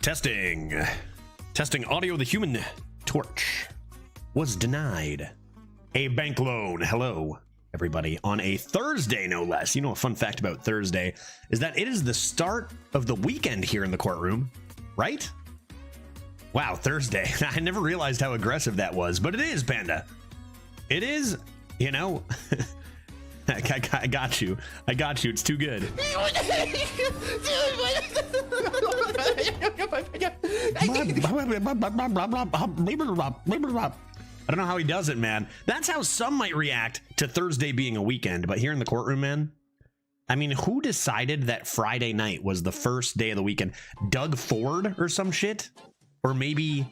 Testing audio. The Human Torch was denied a bank loan. Hello, everybody. On a Thursday, no less. You know, a fun fact about Thursday is that it is the start of the weekend here in the courtroom, right? Wow, Thursday. I never realized how aggressive that was, but it is, Panda. It is, you know. I got you. I got you. It's too good. I don't know how he does it, man. That's how some might react to Thursday being a weekend, but here in the courtroom, man, I mean, who decided that Friday night was the first day of the weekend? Doug Ford or some shit? Or maybe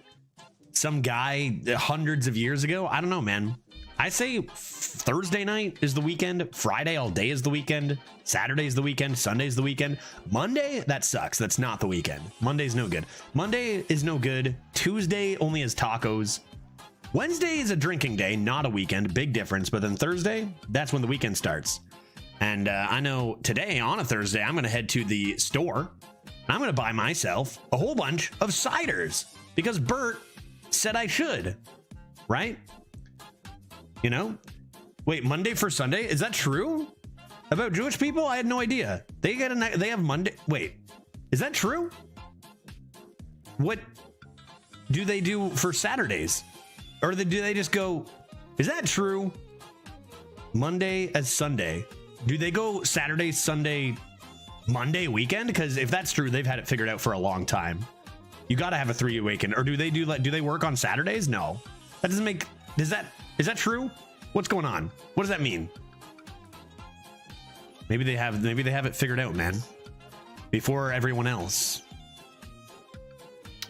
some guy hundreds of years ago? I don't know, man. I say Thursday night is the weekend. Friday all day is the weekend. Saturday is the weekend. Sunday is the weekend. Monday, that sucks. That's not the weekend. Monday's no good. Monday is no good. Tuesday only has tacos. Wednesday is a drinking day, not a weekend. Big difference. But then Thursday, that's when the weekend starts. And I know today on a Thursday, I'm going to head to the store. I'm going to buy myself a whole bunch of ciders because Bert said I should, right? You know, wait, Monday for Sunday. Is that true about Jewish people? I had no idea. They have Monday. Wait, is that true? What do they do for Saturdays? Or do they just go, is that true? Monday as Sunday. Do they go Saturday, Sunday, Monday weekend? Because if that's true, they've had it figured out for a long time. You got to have a 3 weekend. Or do they work on Saturdays? No, that doesn't make, is that true? What's going on? What does that mean? Maybe they have it figured out, man. Before everyone else.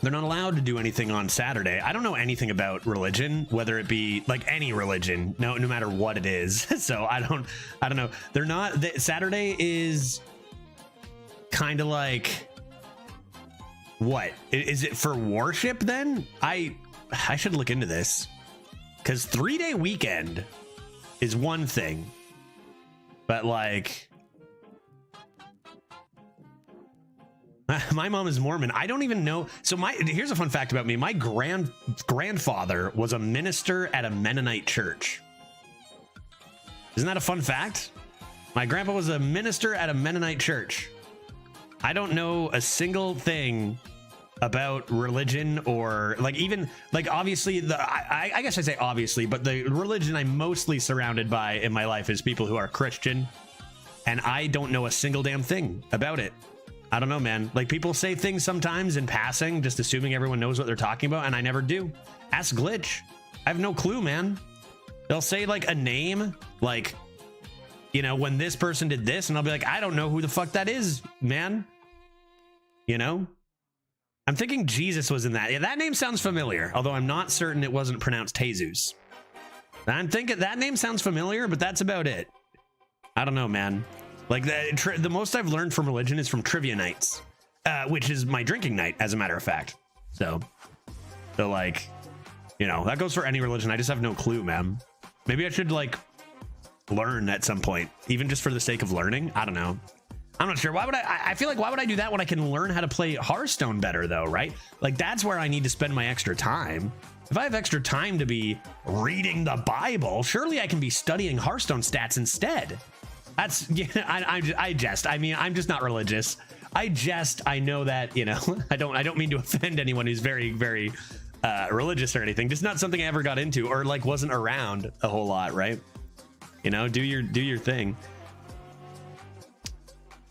They're not allowed to do anything on Saturday. I don't know anything about religion, whether it be like any religion, no matter what it is. So I don't know. They're not. Saturday is kind of like, what is it for worship then? I should look into this, because 3-day weekend is one thing, but like, my mom is Mormon. I don't even know. So here's a fun fact about me. My grandfather was a minister at a Mennonite church. Isn't that a fun fact? My grandpa was a minister at a Mennonite church. I don't know a thing about religion, or like, even like, obviously I guess I say obviously, but the religion I'm mostly surrounded by in my life is people who are Christian, and I don't know a single damn thing about it. I don't know, man. Like, people say things sometimes in passing, just assuming everyone knows what they're talking about, and I never do. Ask Glitch. I have no clue, man. They'll say like a name, like, you know, when this person did this, and I'll be like, I don't know who the fuck that is, man. You know? I'm thinking Jesus was in that. Yeah, that name sounds familiar, although I'm not certain it wasn't pronounced Jesus. I'm thinking that name sounds familiar, but that's about it. I don't know, man. Like, the most I've learned from religion is from trivia nights, which is my drinking night, as a matter of fact. So like, you know, that goes for any religion. I just have no clue, man. Maybe I should like learn at some point, even just for the sake of learning. I don't know. I'm not sure. Why would I feel like, why would I do that when I can learn how to play Hearthstone better, though, right? Like, that's where I need to spend my extra time. If I have extra time to be reading the Bible, surely I can be studying Hearthstone stats instead. That's, yeah, I jest. I mean, I'm just not religious. I know that, you know, I don't mean to offend anyone who's very, very religious or anything. Just not something I ever got into, or like wasn't around a whole lot, right? You know, do your thing.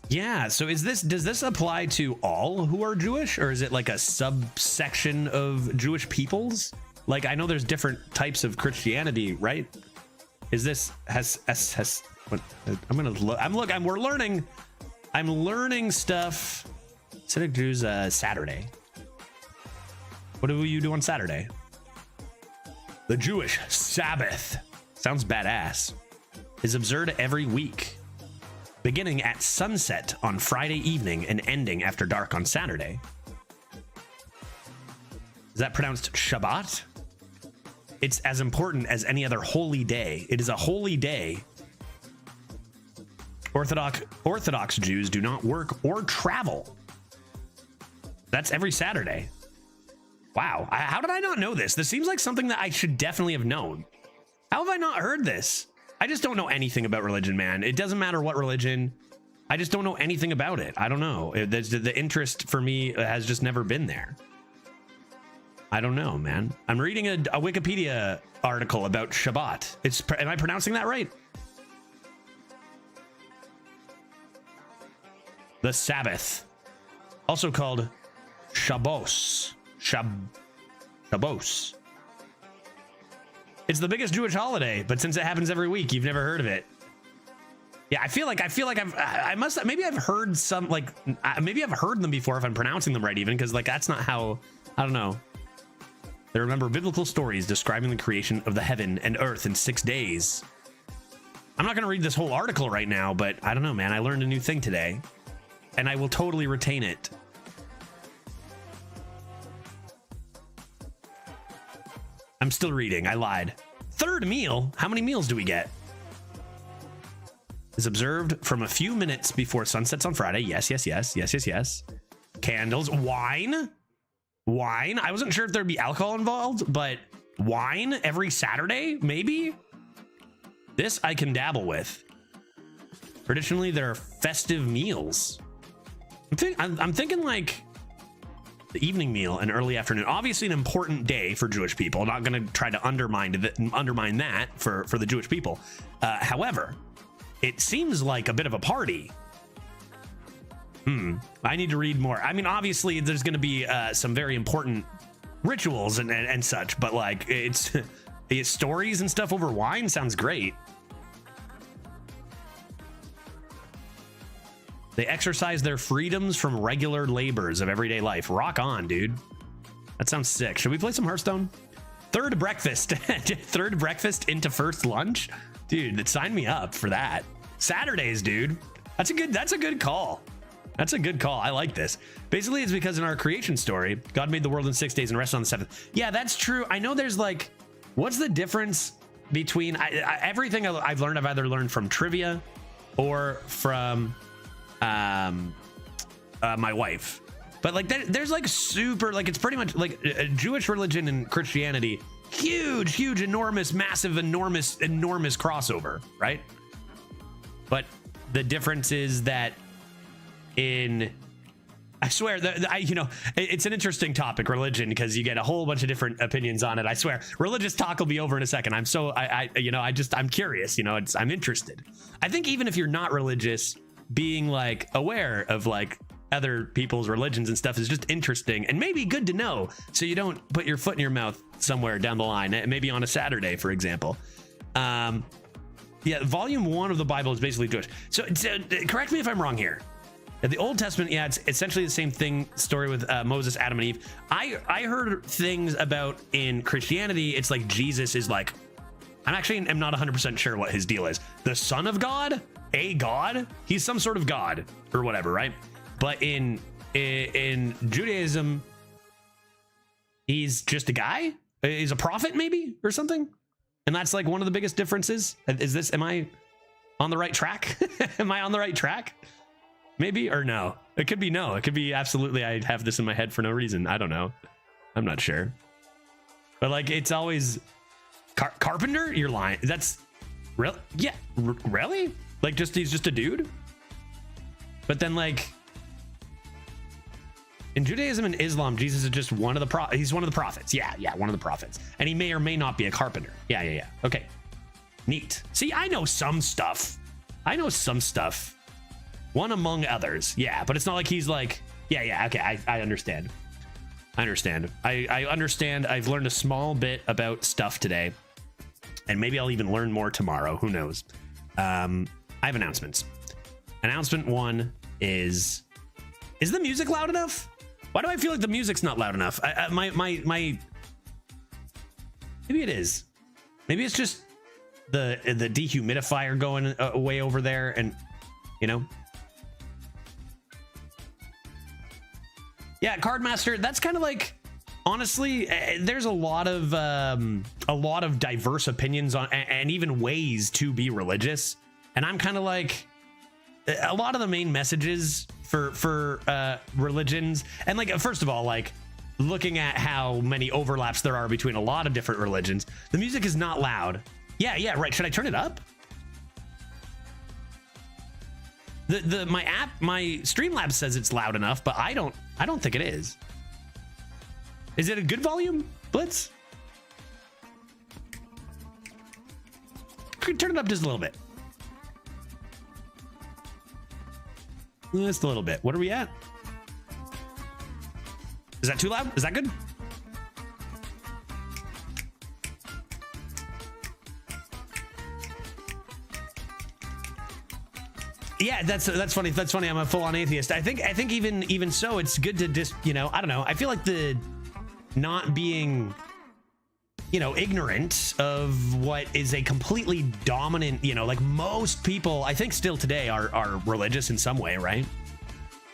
Yeah, so does this apply to all who are Jewish, or is it like a subsection of Jewish peoples? Like, I know there's different types of Christianity, right? Is this has what, we're learning. I'm learning stuff. Hasidic Jews, Saturday. What do you do on Saturday? The Jewish Sabbath. Sounds badass. Is observed every week, beginning at sunset on Friday evening and ending after dark on Saturday. Is that pronounced Shabbat? It's as important as any other holy day. It is a holy day. Orthodox Jews do not work or travel. That's every Saturday. Wow. How did I not know this? This seems like something that I should definitely have known. How have I not heard this? I just don't know anything about religion, man. It doesn't matter what religion. I just don't know anything about it. I don't know. The interest for me has just never been there. I don't know, man. I'm reading a Wikipedia article about Shabbat. Am I pronouncing that right? The Sabbath, also called Shabbos. Shabbos. It's the biggest Jewish holiday, but since it happens every week, you've never heard of it. Yeah, I feel like maybe I've heard some, like, maybe I've heard them before if I'm pronouncing them right, even, because like that's not how, I don't know. They remember biblical stories describing the creation of the heaven and earth in 6 days. I'm not going to read this whole article right now, but I don't know, man. I learned a new thing today, and I will totally retain it. I'm still reading. I lied. Third meal? How many meals do we get? Is observed from a few minutes before sunsets on Friday. Yes, yes, yes, yes, yes, yes. Candles. Wine? Wine? I wasn't sure if there'd be alcohol involved, but wine every Saturday? Maybe? This I can dabble with. Traditionally, there are festive meals. I'm thinking like the evening meal and early afternoon. Obviously an important day for Jewish people. Not going to try to undermine that for the Jewish people. However, it seems like a bit of a party. I need to read more. I mean, obviously there's going to be some very important rituals and such, but like it's stories and stuff over wine sounds great. They exercise their freedoms from regular labors of everyday life. Rock on, dude. That sounds sick. Should we play some Hearthstone? Third breakfast. Third breakfast into first lunch? Dude, sign me up for that. Saturdays, dude. That's a good call. That's a good call. I like this. Basically, it's because in our creation story, God made the world in 6 days and rested on the seventh. Yeah, that's true. I know there's like, what's the difference between everything I've learned? I've either learned from trivia or from my wife. But like there's like super, like it's pretty much like Jewish religion and Christianity, huge, enormous, massive, enormous crossover, right? But the difference is that I swear that you know, it's an interesting topic, religion, because you get a whole bunch of different opinions on it. I swear, religious talk will be over in a second. I'm curious, you know, I'm interested. I think even if you're not religious, being like aware of like other people's religions and stuff is just interesting and maybe good to know, so you don't put your foot in your mouth somewhere down the line, maybe on a Saturday, for example. Yeah, volume 1 of the Bible is basically Jewish. So correct me if I'm wrong here. The Old Testament, yeah, it's essentially the same thing, story with Moses, Adam, and Eve. I heard things about in Christianity, it's like Jesus is like, I'm not 100% sure what his deal is. The son of God? A god? He's some sort of god or whatever, right? But in Judaism, he's just a guy? He's a prophet maybe or something? And that's like one of the biggest differences. Am I on the right track? Am I on the right track? Maybe, or no? It could be no. It could be absolutely, I have this in my head for no reason. I don't know. I'm not sure. But like, it's always carpenter? You're lying. That's real. Yeah. Really? Like he's just a dude? But then like, in Judaism and Islam, Jesus is just he's one of the prophets. Yeah, one of the prophets. And he may or may not be a carpenter. Yeah. Okay. Neat. See, I know some stuff. One among others. Yeah, but it's not like he's like, yeah, okay, I understand. I understand. I've learned a small bit about stuff today. And maybe I'll even learn more tomorrow. Who knows? I have announcements. Announcement 1 is the music loud enough? Why do I feel like the music's not loud enough? Maybe it is. Maybe it's just the dehumidifier going way over there, and you know. Yeah, Cardmaster. That's kind of like, honestly, there's a lot of diverse opinions on and even ways to be religious, and I'm kind of like, a lot of the main messages for religions, and like, first of all, like looking at how many overlaps there are between a lot of different religions, the music is not loud. Yeah, right. Should I turn it up? My Streamlabs says it's loud enough, but I don't think it is. Is it a good volume, Blitz? Turn it up just a little bit. Just a little bit. What are we at? Is that too loud? Is that good? Yeah, that's funny. That's funny. I'm a full-on atheist. I think even so, it's good to just, you know, I don't know. I feel like the not being, you know, ignorant of what is a completely dominant, you know, like most people, I think still today are religious in some way, right?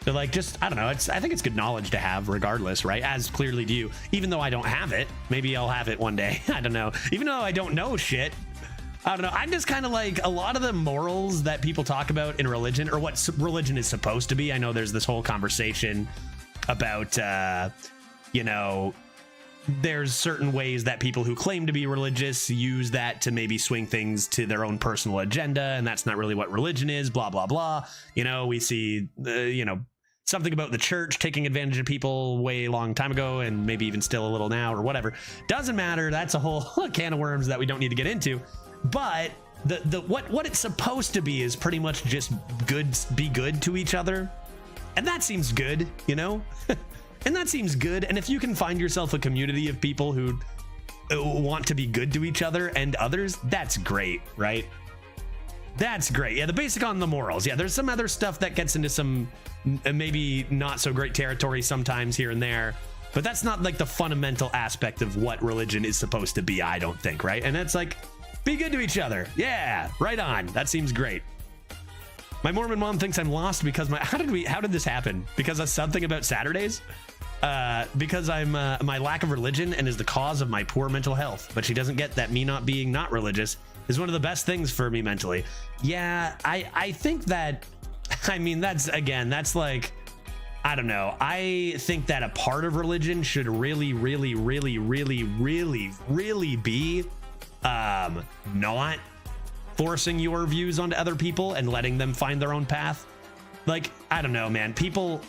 So like, just, I don't know. I think it's good knowledge to have regardless, right? As clearly do you, even though I don't have it. Maybe I'll have it one day. I don't know. Even though I don't know shit. I don't know. I'm just kind of like, a lot of the morals that people talk about in religion, or what religion is supposed to be. I know there's this whole conversation about, you know, there's certain ways that people who claim to be religious use that to maybe swing things to their own personal agenda, and that's not really what religion is, blah, blah, blah. You know, we see, you know, something about the church taking advantage of people way long time ago, and maybe even still a little now, or whatever. Doesn't matter. That's a whole can of worms that we don't need to get into. But what it's supposed to be is pretty much just be good to each other. And that seems good, you know? And that seems good. And if you can find yourself a community of people who want to be good to each other and others, that's great, right? That's great. Yeah, the basic on the morals. Yeah, there's some other stuff that gets into some maybe not so great territory sometimes here and there. But that's not like the fundamental aspect of what religion is supposed to be, I don't think, right? And it's like, be good to each other. Yeah, right on. That seems great. My Mormon mom thinks I'm lost because how did this happen? Because of something about Saturdays? Because I'm my lack of religion and is the cause of my poor mental health. But she doesn't get that me not being not religious is one of the best things for me mentally. Yeah, I think that, I mean, that's like, I don't know. I think that a part of religion should really be not forcing your views onto other people and letting them find their own path. Like, I don't know, man. People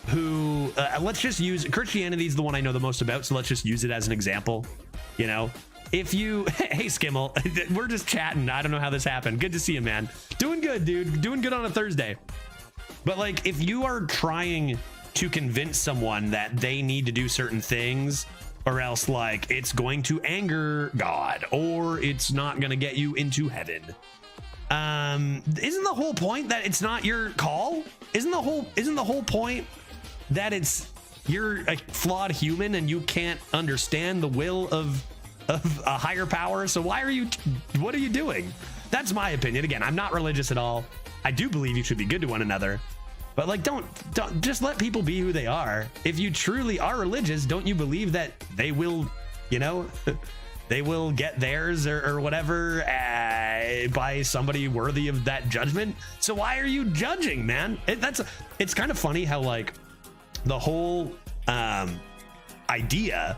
who let's just use Christianity is the one I know the most about, so let's just use it as an example. You know, if you hey Skimmel, we're just chatting. I don't know how this happened. Good to see you, man. Doing good, dude. Doing good on a Thursday. But like, if you are trying to convince someone that they need to do certain things, or else like it's going to anger God, or it's not going to get you into heaven, isn't the whole point that it's not your call? Isn't the whole point that you're a flawed human and you can't understand the will of a higher power? So what are you doing? That's my opinion. Again, I'm not religious at all. I do believe you should be good to one another, but like, don't just let people be who they are. If you truly are religious, don't you believe that they will, you know, they will get theirs or whatever by somebody worthy of that judgment? So why are you judging, man? It's kind of funny how like the whole idea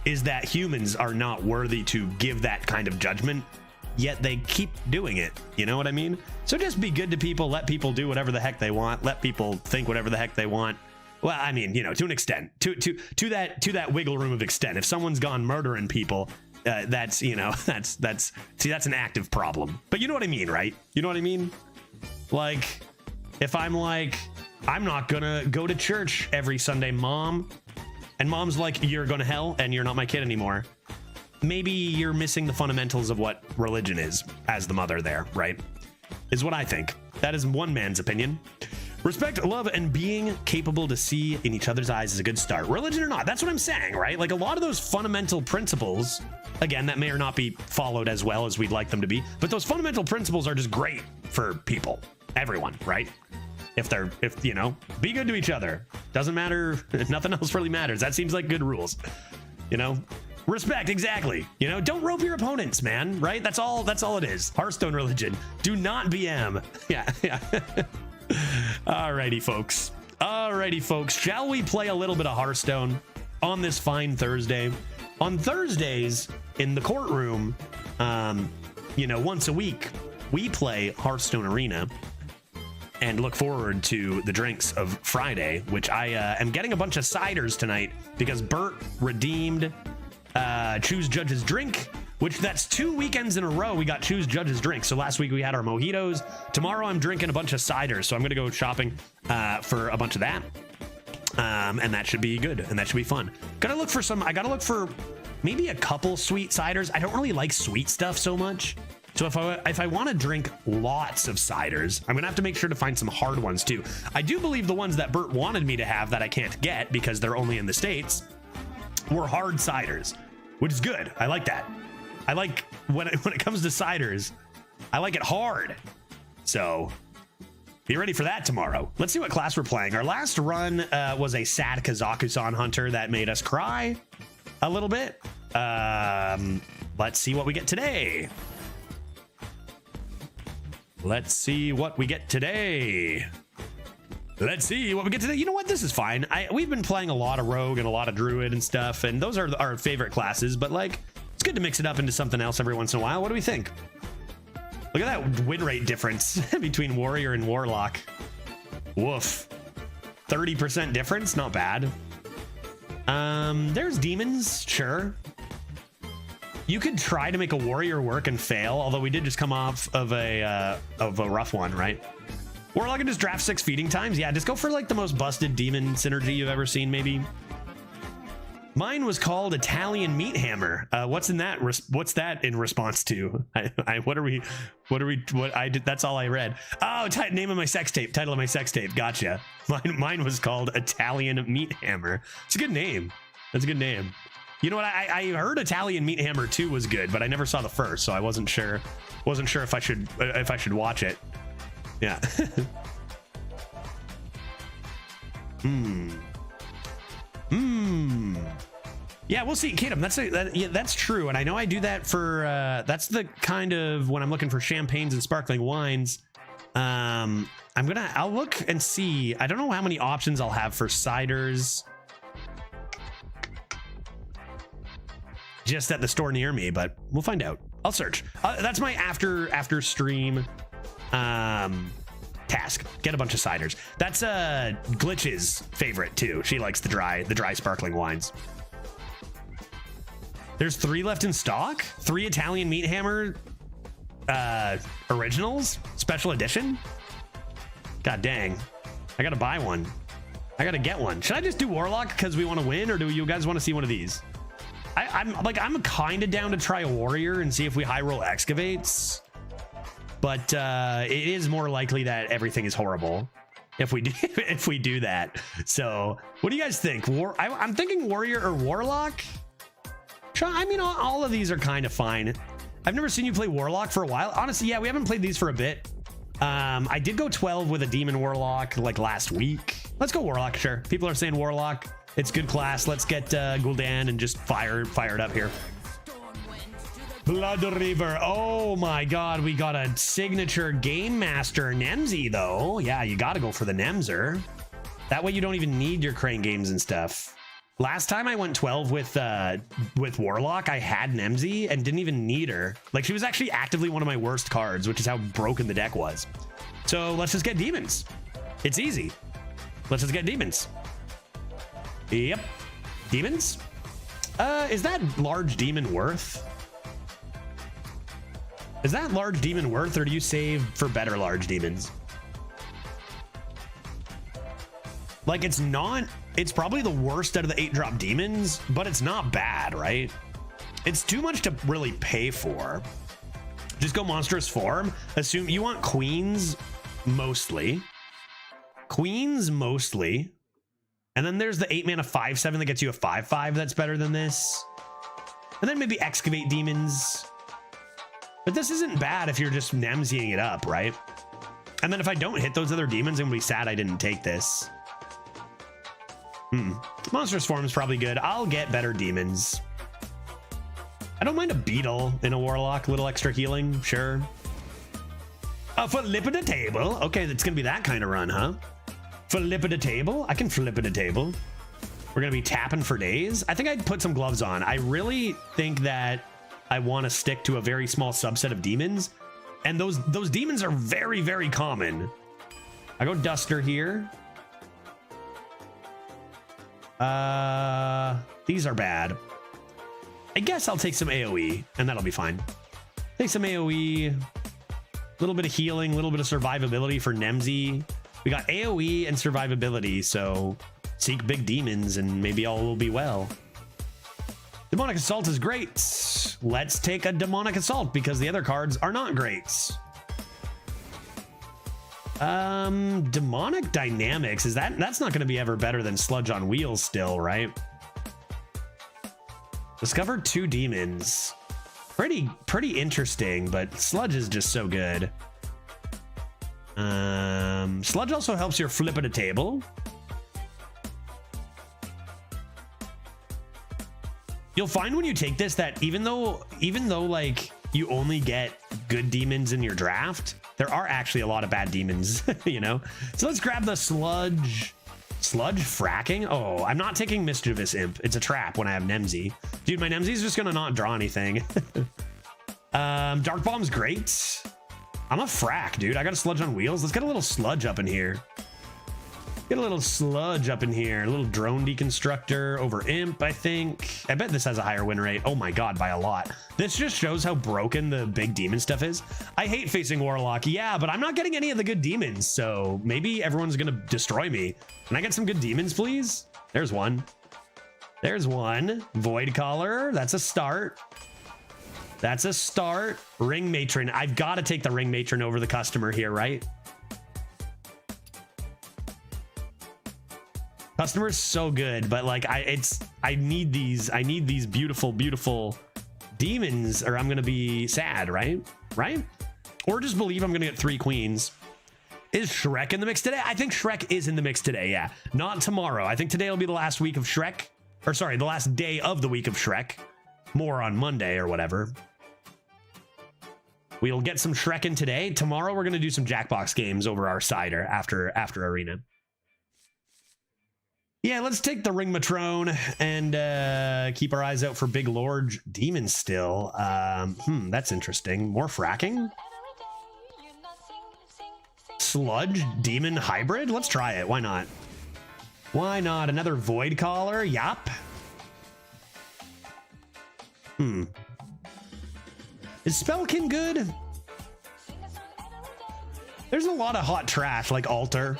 is that humans are not worthy to give that kind of judgment, yet they keep doing it. You know what I mean? So just be good to people, let people do whatever the heck they want, let people think whatever the heck they want. Well, I mean, you know, to an extent, to that wiggle room of extent. If someone's gone murdering people, that's, you know, that's an active problem. But you know what I mean, right? You know what I mean? Like, if I'm like, I'm not gonna go to church every Sunday, Mom, and Mom's like, you're going to hell and you're not my kid anymore. Maybe you're missing the fundamentals of what religion is as the mother there, right? Is what I think. That is one man's opinion. Respect, love, and being capable to see in each other's eyes is a good start. Religion or not, that's what I'm saying, right? Like a lot of those fundamental principles, again, that may or not be followed as well as we'd like them to be, but those fundamental principles are just great for people, everyone, right? If you know, be good to each other. Doesn't matter. Nothing else really matters. That seems like good rules, you know? Respect, exactly. You know, don't rope your opponents, man, right? That's all it is. Hearthstone religion. Do not BM. Yeah. Alrighty, folks. Shall we play a little bit of Hearthstone on this fine Thursday? On Thursdays in the courtroom, you know, once a week, we play Hearthstone Arena and look forward to the drinks of Friday, which I am getting a bunch of ciders tonight because Bert redeemed Choose Judge's Drink, which that's 2 weekends in a row we got Choose Judge's Drink. So last week we had our mojitos. Tomorrow I'm drinking a bunch of ciders, so I'm gonna go shopping for a bunch of that, and that should be good and that should be fun. I gotta look for maybe a couple sweet ciders. I don't really like sweet stuff so much, so if I want to drink lots of ciders, I'm gonna have to make sure to find some hard ones too. I do believe the ones that Bert wanted me to have that I can't get because they're only in the States were hard ciders, which is good. I like that. I like when it comes to ciders, I like it hard. So be ready for that tomorrow. Let's see what class we're playing. Our last run was a sad KAZAKUSAN hunter that made us cry a little bit. Let's see what we get today. Let's see what we get today. You know what? This is fine. We've been playing a lot of Rogue and a lot of Druid and stuff, and those are our favorite classes, but like, it's good to mix it up into something else every once in a while. What do we think? Look at that win rate difference between Warrior and Warlock. Woof. 30% difference? Not bad. There's demons, sure. You could try to make a warrior work and fail, although we did just come off of a rough one, right? Warlock can just draft 6 feeding times. Yeah, just go for like the most busted demon synergy you've ever seen, maybe. Mine was called Italian Meat Hammer. What's that in response to? What I did? That's all I read. Oh, name of my sex tape. Title of my sex tape. Gotcha. Mine was called Italian Meat Hammer. It's a good name. That's a good name. You know what? I heard Italian Meat Hammer 2 was good, but I never saw the first, so I wasn't sure. Wasn't sure if I should watch it. Yeah. Yeah, we'll see. Kadam, that's true, and I know I do that for that's the kind of when I'm looking for champagnes and sparkling wines. I'll look and see. I don't know how many options I'll have for ciders just at the store near me, but we'll find out. I'll search. That's my after stream task. Get a bunch of ciders. That's Glitch's favorite too. She likes the dry sparkling wines. There's 3 left in stock. 3 Italian Meat Hammer originals, special edition. God dang, I gotta buy one. I gotta get one. Should I just do Warlock because we want to win, or do you guys want to see one of these? I'm kind of down to try a Warrior and see if we high roll Excavates, but it is more likely that everything is horrible if we do that. So what do you guys think? I'm thinking Warrior or Warlock. I mean, all of these are kind of fine. I've never seen you play Warlock for a while. Honestly, yeah, we haven't played these for a bit. I did go 12 with a Demon Warlock like last week. Let's go Warlock, sure. People are saying Warlock. It's good class. Let's get Gul'dan and just fire it up here. Blood River. Oh my god, we got a signature Game Master Nemsy though. Yeah, you got to go for the Nemser. That way you don't even need your Crane Games and stuff. Last time I went 12 with Warlock, I had Nemsy and didn't even need her. Like, she was actually actively one of my worst cards, which is how broken the deck was. So let's just get demons. It's easy. Let's just get demons. Yep. Demons? Is that large demon worth? Is that large demon worth, or do you save for better large demons? Like, it's probably the worst out of the 8-drop demons, but it's not bad, right? It's too much to really pay for. Just go monstrous form. Assume you want queens mostly. Queens mostly. And then there's the 8-mana 5/7 that gets you a 5/5 that's better than this. And then maybe excavate demons. But this isn't bad if you're just Nemsying it up, right? And then if I don't hit those other demons, I'm gonna be sad I didn't take this. Monstrous form is probably good. I'll get better demons. I don't mind a beetle in a Warlock. Little extra healing, sure. Flip at a table. Okay, it's gonna be that kind of run, huh? Flip at a table. I can flip at a table. We're gonna be tapping for days. I think I'd put some gloves on. I really think that I want to stick to a very small subset of demons, and those demons are very, very common. I go Duster here. These are bad. I guess I'll take some AoE and that'll be fine. Take some AoE, a little bit of healing, a little bit of survivability for Nemsy. We got AoE and survivability, so seek big demons and maybe all will be well. Demonic Assault is great. Let's take a Demonic Assault because the other cards are not great. Demonic Dynamics, that's not going to be ever better than Sludge on Wheels still, right? Discover 2 demons. Pretty interesting, but Sludge is just so good. Sludge also helps your flip at a table. You'll find when you take this that even though like you only get good demons in your draft, there are actually a lot of bad demons, you know? So let's grab the Sludge fracking. Oh, I'm not taking Mischievous Imp. It's a trap when I have Nemsy. Dude, my Nemsy's just gonna not draw anything. Dark Bomb's great. I'm a frack, dude. I got a Sludge on Wheels. Let's get a little Sludge up in here. Get a little Sludge up in here. A little Drone Deconstructor over Imp, I think. I bet this has a higher win rate. Oh my god, by a lot. This just shows how broken the big demon stuff is. I hate facing Warlock. Yeah, but I'm not getting any of the good demons, so maybe everyone's gonna destroy me. Can I get some good demons, please? There's one. There's one. Void Collar. That's a start. That's a start. Ring Matron. I've got to take the Ring Matron over the customer here, right? Customer's so good, but like I need these beautiful demons, or I'm gonna be sad, right? Or just believe I'm gonna get 3 queens. Is Shrek in the mix today? I think Shrek is in the mix today, yeah. Not tomorrow. I think today will be the last week of Shrek. Or sorry, the last day of the week of Shrek. More on Monday or whatever. We'll get some Shrek in today. Tomorrow we're gonna do some Jackbox games over our cider after Arena. Yeah, let's take the Ring Matrone and keep our eyes out for Big Lord Demon still. That's interesting. More fracking? Sludge Demon Hybrid? Let's try it. Why not? Why not? Another Void Collar? Yup. Is Spellkin good? There's a lot of hot trash like Altar.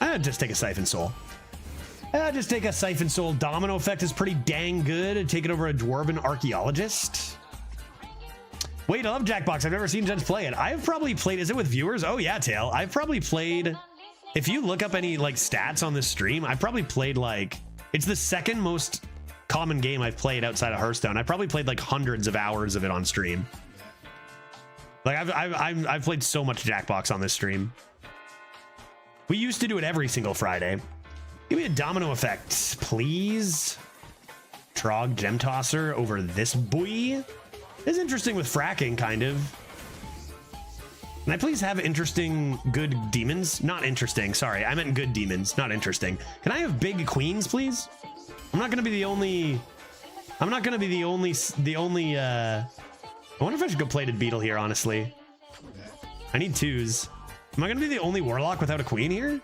I'd just take a Siphon Soul. I'd just take a Siphon Soul. Domino Effect is pretty dang good. I'd take it over a Dwarven Archaeologist. Wait, I love Jackbox. I've never seen Judge play it. I've probably played, is it with viewers? Oh yeah, Tail. I've probably played, if you look up any like stats on this stream, I've probably played like, it's the second most common game I've played outside of Hearthstone. I probably played like hundreds of hours of it on stream. Like I've played so much Jackbox on this stream. We used to do it every single Friday. Give me a Domino Effect, please. Trog Gem Tosser over this boy. It's interesting with fracking, kind of. Can I please have interesting, good demons? Not interesting, sorry. I meant good demons, not interesting. Can I have big queens, please? I'm not gonna be the only... I wonder if I should go Plated Beetle here, honestly. I need 2s. Am I gonna be the only Warlock without a queen here?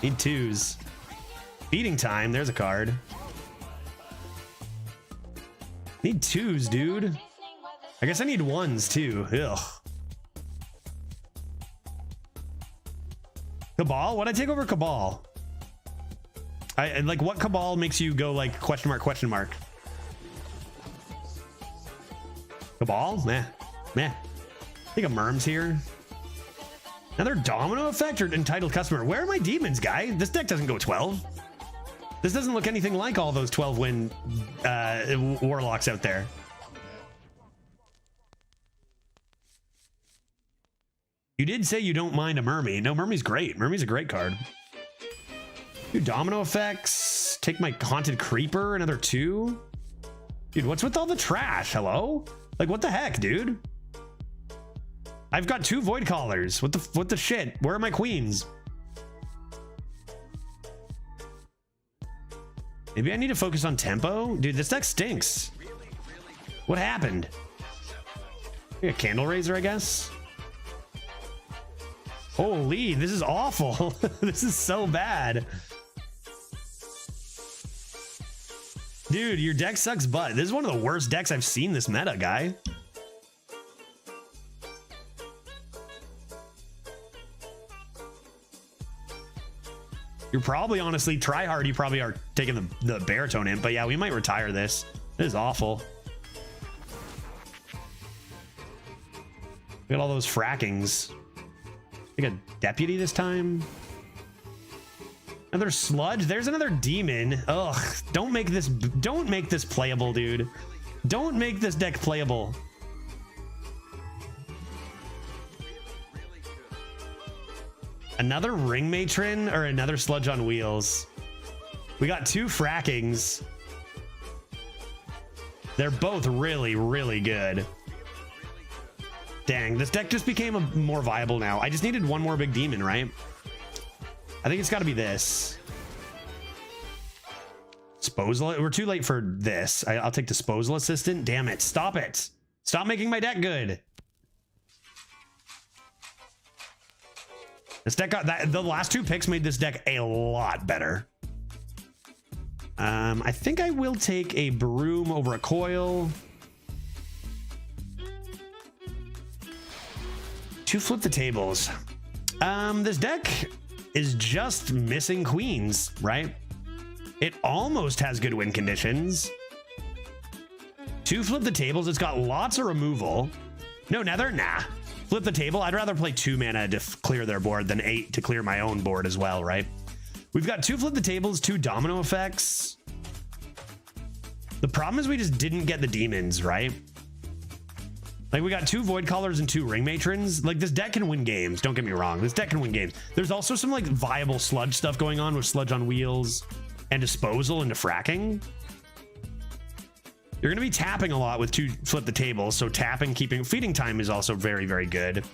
Need 2s. Feeding Time, there's a card. Need 2s, dude. I guess I need 1s too. Ugh. Cabal? What'd I take over Cabal? I like, what Cabal makes you go like question mark, question mark? Cabal? Meh. Meh. I think a Merms here. Another Domino Effect or Entitled Customer. Where are my demons, guy? This deck doesn't go 12. This doesn't look anything like all those 12-win Warlocks out there. You did say you don't mind a Mermy. No, Mermy's great. Mermy's a great card. 2 Domino Effects. Take my Haunted Creeper, another 2. Dude, what's with all the trash? Hello? Like, what the heck, dude? I've got 2 Void Collars. What the shit? Where are my queens? Maybe I need to focus on tempo? Dude, this deck stinks. What happened? A Candle Raiser, I guess? Holy, this is awful. This is so bad. Dude, your deck sucks butt. This is one of the worst decks I've seen this meta, guy. You're probably, honestly, try hard. You probably are taking the baritone in, but yeah, we might retire this. This is awful. Look at all those frackings. Take a deputy this time. Another sludge. There's another demon. Ugh. Don't make this playable, dude. Don't make this deck playable. Another Ring Matron or another Sludge on Wheels. We got 2 frackings. They're both really, really good. Dang, this deck just became more viable now. I just needed 1 more big demon, right? I think it's got to be this. Disposal. We're too late for this. I'll take Disposal Assistant. Damn it. Stop it. Stop making my deck good. This deck got that. The last 2 picks made this deck a lot better. I think I will take a Broom over a Coil. To flip the tables. This deck is just missing queens, right? It almost has good win conditions. To flip the tables, it's got lots of removal. No, Nether? Nah. Flip the table. I'd rather play 2 mana to clear their board than 8 to clear my own board as well, right? We've got 2 flip the tables, 2 domino effects. The problem is we just didn't get the demons, right? Like, we got 2 void callers and 2 ring matrons. Like, this deck can win games. Don't get me wrong. This deck can win games. There's also some like viable sludge stuff going on with sludge on wheels and disposal into fracking. You're going to be tapping a lot with 2 flip the tables. So tapping, keeping feeding time is also very, very good.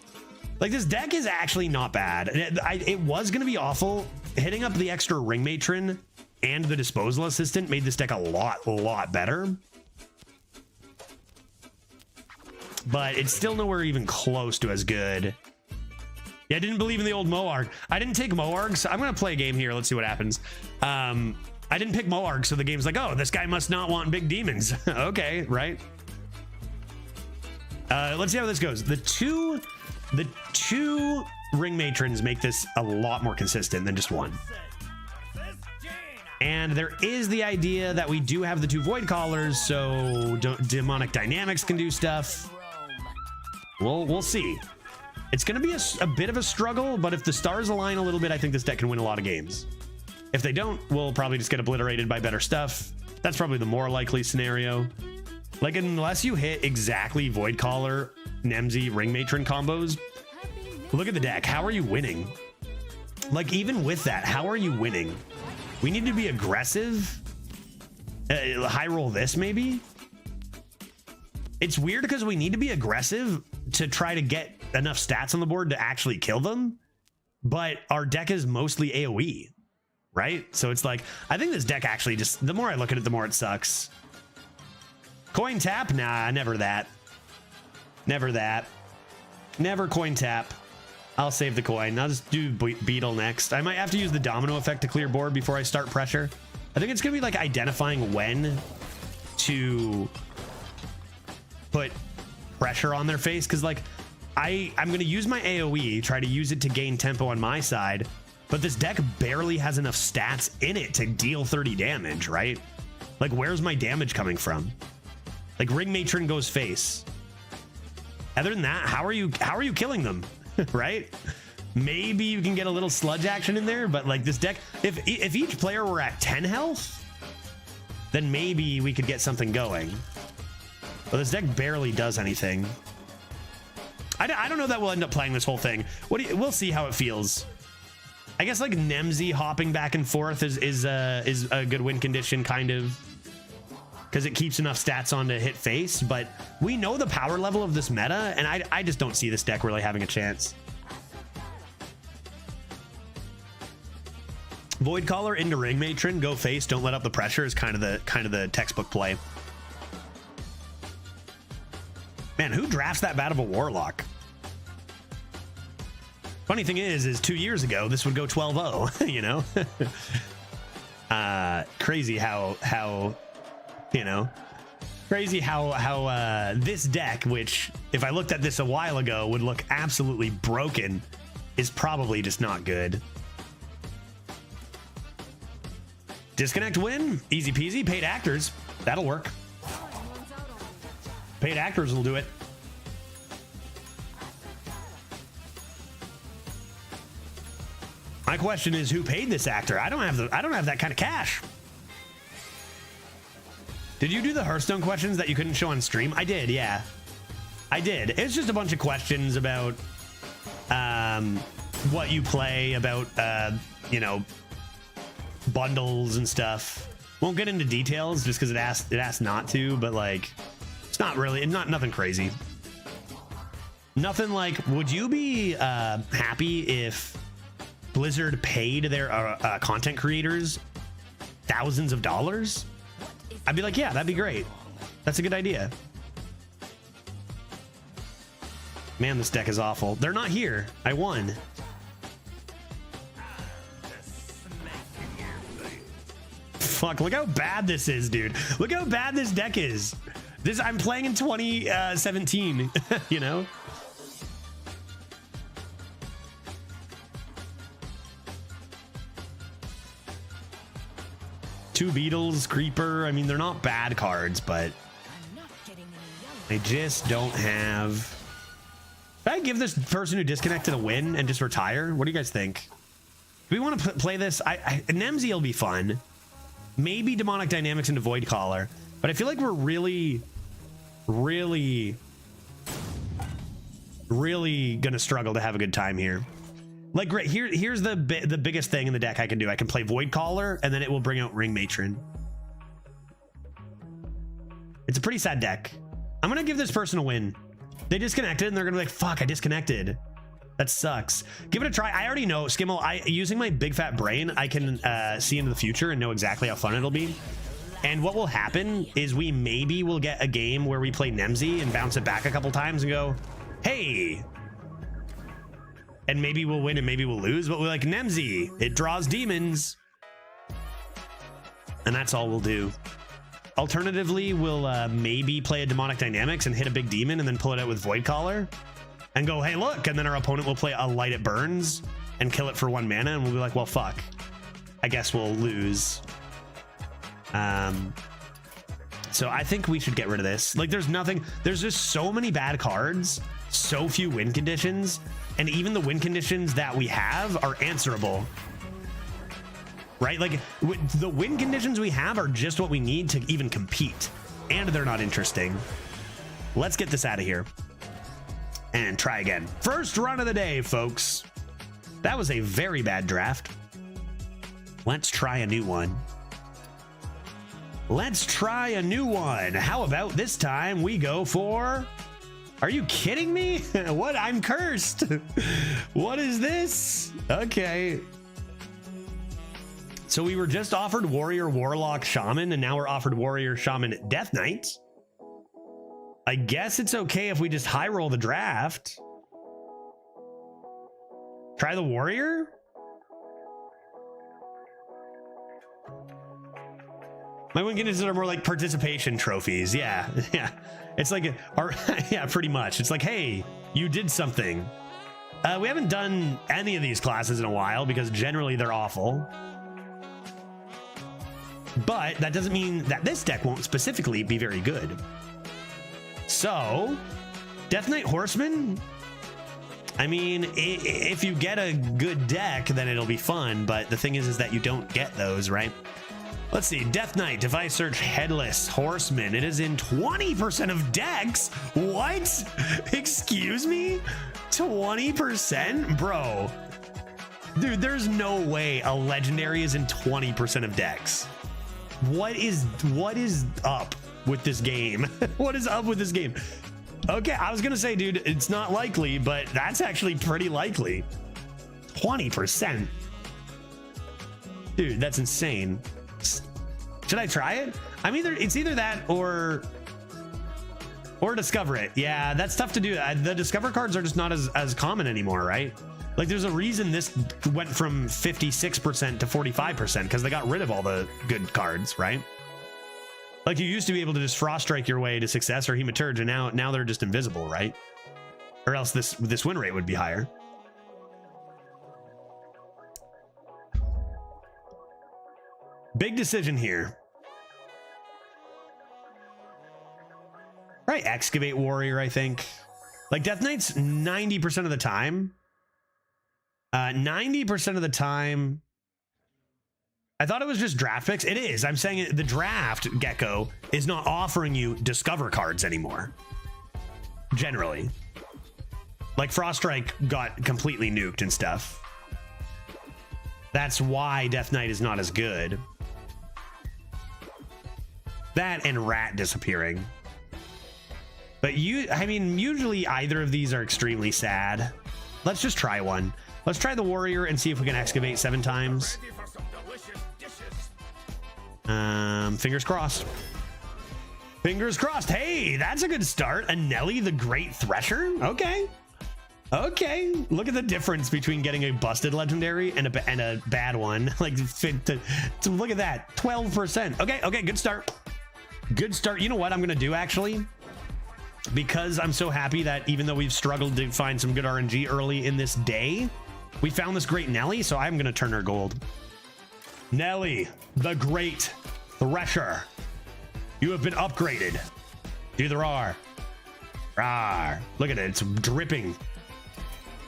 Like, this deck is actually not bad. It was going to be awful. Hitting up the extra ring matron and the disposal assistant made this deck a lot better. But it's still nowhere even close to as good. Yeah, I didn't believe in the old Moarg. I didn't take Moarg, so I'm going to play a game here. Let's see what happens. I didn't pick Moarg, so the game's like, oh, this guy must not want big demons. Okay, right? Let's see how this goes. The two ring matrons make this a lot more consistent than just 1. And there is the idea that we do have the 2 void callers, so demonic dynamics can do stuff. We'll see. It's going to be a bit of a struggle, but if the stars align a little bit, I think this deck can win a lot of games. If they don't, we'll probably just get obliterated by better stuff. That's probably the more likely scenario. Like, unless you hit exactly void caller, Nemsy, ring matron combos, look at the deck. How are you winning? Like, even with that, how are you winning? We need to be aggressive. High roll this, maybe? It's weird because we need to be aggressive to try to get enough stats on the board to actually kill them. But our deck is mostly AoE, right? So it's like, I think this deck actually just, the more I look at it, the more it sucks. Coin tap? Nah, never that. Never that. Never coin tap. I'll save the coin. I'll just do Beetle next. I might have to use the domino effect to clear board before I start pressure. I think it's going to be like identifying when to put pressure on their face. Because like I'm going to use my AoE, try to use it to gain tempo on my side. But this deck barely has enough stats in it to deal 30 damage, right? Like, where's my damage coming from? Like, ring matron goes face. Other than that, how are you killing them? Right? Maybe you can get a little sludge action in there, but like this deck, if each player were at 10 health, then maybe we could get something going. But this deck barely does anything. I don't know that we'll end up playing this whole thing. We'll see how it feels. I guess like Nemsy hopping back and forth is a good win condition, kind of, because it keeps enough stats on to hit face. But we know the power level of this meta, and I just don't see this deck really having a chance. Void Caller into Ring Matron, go face, don't let up the pressure is kind of the textbook play. Man, who drafts that bad of a Warlock? Funny thing is 2 years ago this would go 12-0, you know. Crazy how you know, crazy how this deck, which if I looked at this a while ago would look absolutely broken, is probably just not good. Disconnect win, easy peasy. Paid actors, that'll work. Paid actors will do it. My question is, who paid this actor? I don't have that kind of cash. Did you do the Hearthstone questions that you couldn't show on stream? I did, yeah. I did. It's just a bunch of questions about what you play, about you know, bundles and stuff. Won't get into details just because it asked not to, but like, it's not really, nothing crazy. Nothing like, would you be happy if Blizzard paid their content creators thousands of dollars? I'd be like, yeah, that'd be great. That's a good idea. Man, this deck is awful. They're not here. I won. Fuck, look how bad this is, dude. Look how bad this deck is. I'm playing in 2017, you know? 2 beetles, creeper. I mean, they're not bad cards, but I just don't have. Should I give this person who disconnected a win and just retire? What do you guys think? Do we want to play this? Nemsy will be fun. Maybe Demonic Dynamics into Void Caller, but I feel like we're really gonna struggle to have a good time here. Like, great, here's the biggest thing in the deck I can do. I can play Void Caller, and then it will bring out Ring Matron. It's a pretty sad deck. I'm gonna give this person a win. They disconnected, and they're gonna be like, fuck, I disconnected. That sucks. Give it a try. I already know, Skimmel, using my big fat brain, I can see into the future and know exactly how fun it'll be. And what will happen is we maybe will get a game where we play Nemsy and bounce it back a couple times and go, hey. And maybe we'll win and maybe we'll lose, but we're like, Nemsy, it draws demons. And that's all we'll do. Alternatively, we'll maybe play a Demonic Dynamics and hit a big demon and then pull it out with Void Caller and go, hey, look. And then our opponent will play a Light It Burns and kill it for 1 mana. And we'll be like, well, fuck. I guess we'll lose. So I think we should get rid of this. Like, there's just so many bad cards, so few win conditions, and even the win conditions that we have are answerable, right? Like, the win conditions we have are just what we need to even compete, and they're not interesting. Let's get this out of here and try again. First run of the day, folks. That was a very bad draft. Let's try a new one. Let's try a new one. How about this time we go for... Are you kidding me? What? I'm cursed. What is this? Okay. So we were just offered Warrior, Warlock, Shaman, and now we're offered Warrior, Shaman, Death Knight. I guess it's okay if we just high roll the draft. Try the Warrior? My win conditions are more like participation trophies. Yeah, yeah. It's like, yeah, pretty much. It's like, hey, you did something. We haven't done any of these classes in a while because generally they're awful. But that doesn't mean that this deck won't specifically be very good. So, Death Knight Horseman. I mean, if you get a good deck, then it'll be fun. But the thing is that you don't get those, right? Let's see, Death Knight, if I search Headless Horseman, it is in 20% of decks. What? Excuse me? 20%? Bro. Dude, there's no way a legendary is in 20% of decks. What is up with this game? What is up with this game? Okay, I was gonna say, dude, it's not likely, but that's actually pretty likely. 20%. Dude, that's insane. Should I try it? It's either that or discover it. Yeah, that's tough to do. The discover cards are just not as common anymore, right? Like, there's a reason this went from 56% to 45% because they got rid of all the good cards, right? Like, you used to be able to just Frost Strike your way to success or Hematurge, and now they're just invisible, right? Or else this win rate would be higher. Big decision here. Right, Excavate Warrior, I think. Like, Death Knight's 90% of the time. 90% of the time. I thought it was just draft picks. It is. I'm saying the draft, Gecko, is not offering you discover cards anymore. Generally. Like, Frost Strike got completely nuked and stuff. That's why Death Knight is not as good. That and Rat disappearing. But usually either of these are extremely sad. Let's just try one. Let's try the Warrior and see if we can excavate 7 times. Fingers crossed. Fingers crossed. Hey, that's a good start. A Nelly the Great Thresher. Okay. Okay. Look at the difference between getting a busted legendary and a bad one. Like, look at that. 12%. Okay. Okay. Good start. Good start. You know what I'm going to do, actually? Because I'm so happy that even though we've struggled to find some good RNG early in this day, we found this great Nelly, so I'm going to turn her gold. Nelly, the Great Thresher. You have been upgraded. Do the roar. Roar. Look at it. It's dripping.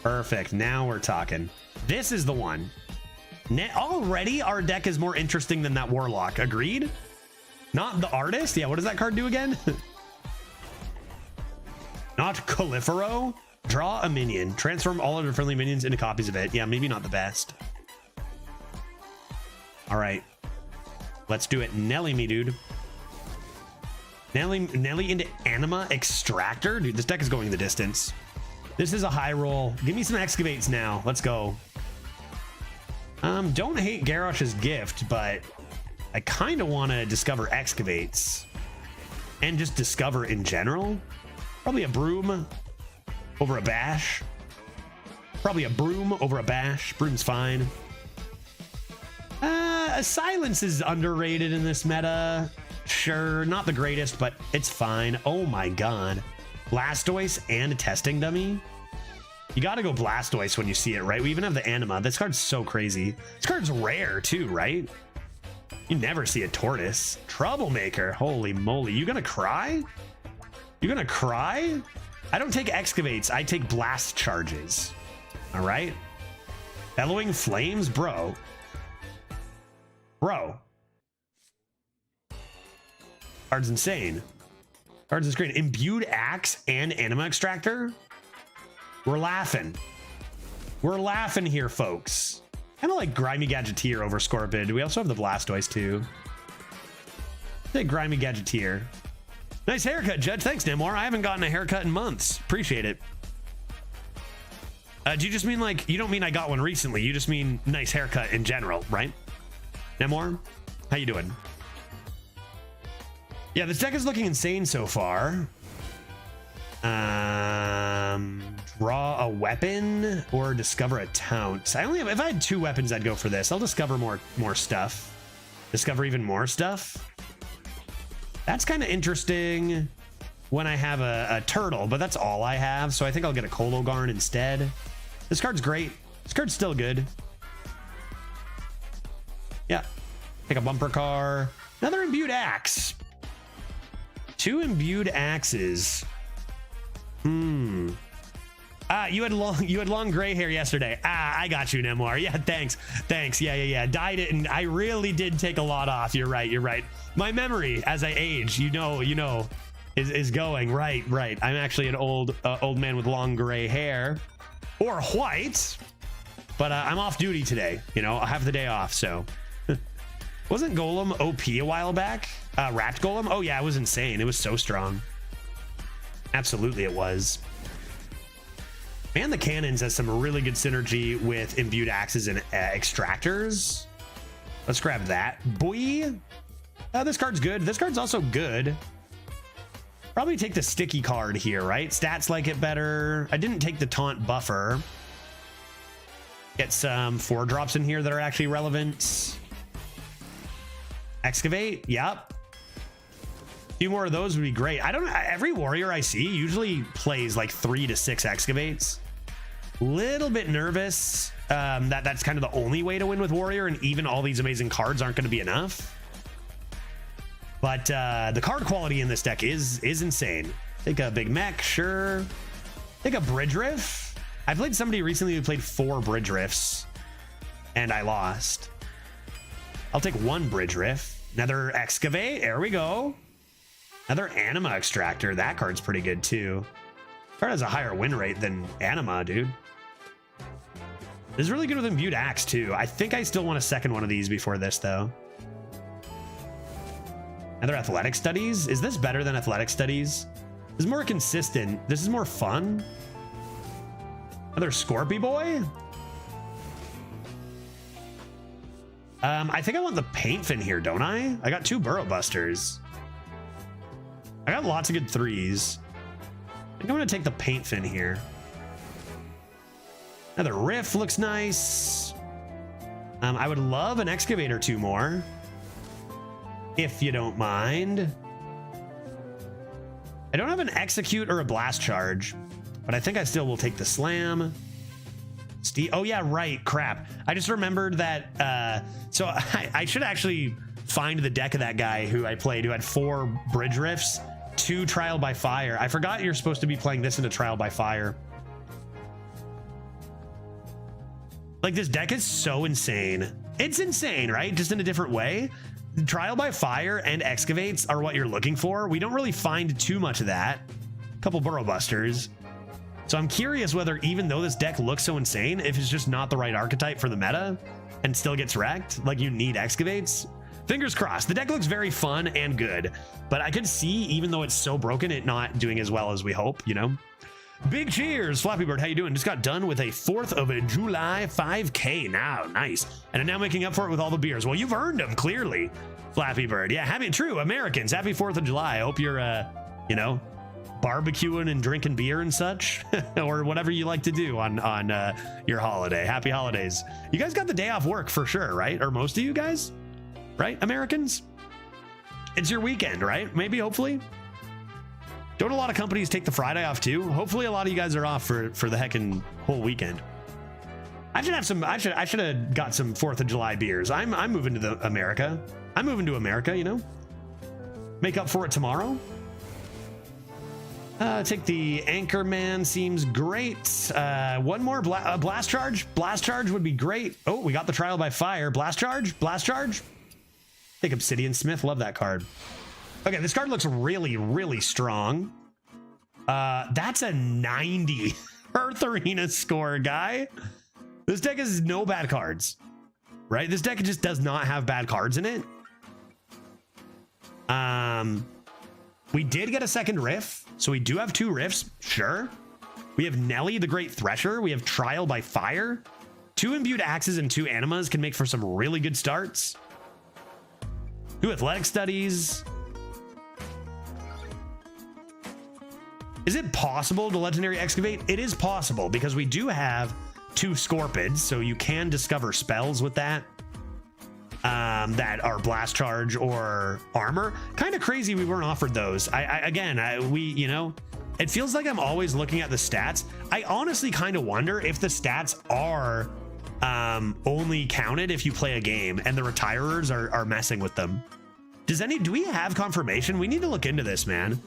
Perfect. Now we're talking. This is the one. Already our deck is more interesting than that Warlock. Agreed? Not the Artist? Yeah, what does that card do again? Not Califero. Draw a minion. Transform all of your friendly minions into copies of it. Yeah, maybe not the best. All right. Let's do it. Nelly me, dude. Nelly into Anima Extractor? Dude, this deck is going the distance. This is a high roll. Give me some excavates now. Let's go. Don't hate Garrosh's gift, but I kind of want to discover excavates and just discover in general. Probably a broom over a bash. Probably a broom over a bash. Broom's fine. A silence is underrated in this meta. Sure, not the greatest, but it's fine. Oh my god. Blastoise and a testing dummy. You gotta go Blastoise when you see it, right? We even have the Anima. This card's so crazy. This card's rare too, right? You never see a Tortoise. Troublemaker. Holy moly. You gonna cry? You gonna cry? I don't take excavates. I take blast charges. All right? Bellowing Flames? Bro. Bro. Card's insane. Card's is great. Imbued Axe and Anima Extractor? We're laughing. We're laughing here, folks. Kind of like Grimy Gadgeteer over Scorpid. We also have the Blastoise, too. Say Grimy Gadgeteer. Nice haircut, Judge. Thanks, Nemor. I haven't gotten a haircut in months. Appreciate it. Do you just mean like, you don't mean I got one recently. You just mean nice haircut in general, right? Nemor, how you doing? Yeah, this deck is looking insane so far. Draw a weapon or discover a taunt. I only have, if I had 2 weapons, I'd go for this. I'll discover more stuff. Discover even more stuff. That's kind of interesting when I have a turtle, but that's all I have. So I think I'll get a Kologarn instead. This card's great. This card's still good. Yeah. Take a bumper car. Another imbued axe. 2 imbued axes. You had long gray hair yesterday. I got you, Nemor. Yeah, thanks. Yeah. Dyed it, and I really did take a lot off. You're right. My memory as I age, you know, is going right. I'm actually an old man with long gray hair, or white, but I'm off duty today. You know, I have the day off, so. Wasn't Golem OP a while back? Rat Golem? Oh yeah, it was insane. It was so strong. Absolutely it was. Man, the Cannons has some really good synergy with imbued axes and extractors. Let's grab that. Boy. This card's good. This card's also good. Probably take the sticky card here, right? Stats like it better. I didn't take the taunt buffer. Get some 4-drops in here that are actually relevant. Excavate. Yep. A few more of those would be great. I don't know. Every warrior I see usually plays like 3 to 6 excavates. Little bit nervous that's kind of the only way to win with warrior, and even all these amazing cards aren't going to be enough. But the card quality in this deck is insane. Take a big mech, sure. Take a bridge riff. I played somebody recently who played 4 bridge riffs, and I lost. I'll take 1 bridge riff. Another excavate. There we go. Another Anima Extractor. That card's pretty good too. Card has a higher win rate than Anima, dude. This is really good with imbued axe too. I think I still want a second one of these before this though. Another Athletic Studies. Is this better than Athletic Studies? This is more consistent. This is more fun. Another Scorpy Boy. I think I want the Paint Fin here, don't I? I got 2 Burrow Busters. I got lots of good 3s. I think I'm gonna take the Paint Fin here. Another Riff looks nice. I would love an Excavator 2 more, if you don't mind. I don't have an Execute or a Blast Charge, but I think I still will take the Slam. Steve. Oh yeah, right. Crap. I just remembered that. So I should actually find the deck of that guy who I played, who had 4 bridge rifts, 2 trial by fire. I forgot you're supposed to be playing this in a trial by fire. Like, this deck is so insane. It's insane, right? Just in a different way. Trial by fire and excavates are what you're looking for. We don't really find too much of that. A couple burrow busters. So I'm curious whether, even though this deck looks so insane, if it's just not the right archetype for the meta and still gets wrecked. Like, you need excavates. Fingers crossed. The deck looks very fun and good, but I could see, even though it's so broken, it not doing as well as we hope, you know? Big cheers, Flappy Bird. How you doing? Just got done with a 4th of July 5K now. Nice. And I'm now making up for it with all the beers. Well, you've earned them, clearly, Flappy Bird. Yeah, true. Americans, happy 4th of July. I hope you're, you know, barbecuing and drinking beer and such, or whatever you like to do on your holiday. Happy holidays. You guys got the day off work for sure, right? Or most of you guys, right? Americans? It's your weekend, right? Maybe, hopefully. Don't a lot of companies take the Friday off too? Hopefully a lot of you guys are off for the heckin' whole weekend. I should have some. I should have got some 4th of July beers. I'm moving to America. I'm moving to America. You know, make up for it tomorrow. Take the Anchorman. Seems great. One more blast charge. Blast charge would be great. Oh, we got the trial by fire. Blast charge. Blast charge. Take Obsidian Smith. Love that card. Okay, this card looks really, really strong. That's a 90 Earth Arena score, guy. This deck has no bad cards, right? This deck just does not have bad cards in it. We did get a second riff, so we do have 2 riffs, sure. We have Nelly, the Great Thresher. We have Trial by Fire. 2 imbued axes and 2 animas can make for some really good starts. 2 athletic studies. Is it possible to legendary excavate? It is possible, because we do have 2 Scorpids, so you can discover spells with that that are blast charge or armor. Kind of crazy we weren't offered those. We, you know, it feels like I'm always looking at the stats. I honestly kind of wonder if the stats are only counted if you play a game and the retirers are messing with them. Do we have confirmation? We need to look into this, man.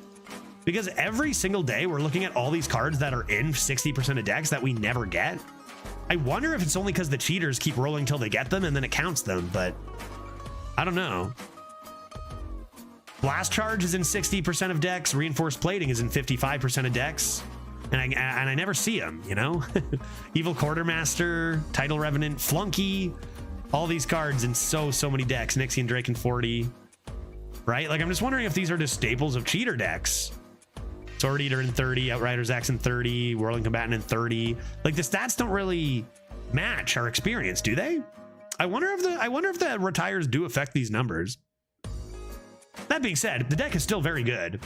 Because every single day we're looking at all these cards that are in 60% of decks that we never get. I wonder if it's only because the cheaters keep rolling till they get them and then it counts them, but I don't know. Blast Charge is in 60% of decks. Reinforced Plating is in 55% of decks. And I never see them, you know? Evil Quartermaster, Tidal Revenant, Flunky, all these cards in so many decks. Nixian Drake in 40, right? Like, I'm just wondering if these are just staples of cheater decks. Sword Eater in 30, Outrider's Axe in 30, Whirling Combatant in 30. Like, the stats don't really match our experience, do they? I wonder if the retires do affect these numbers. That being said, the deck is still very good.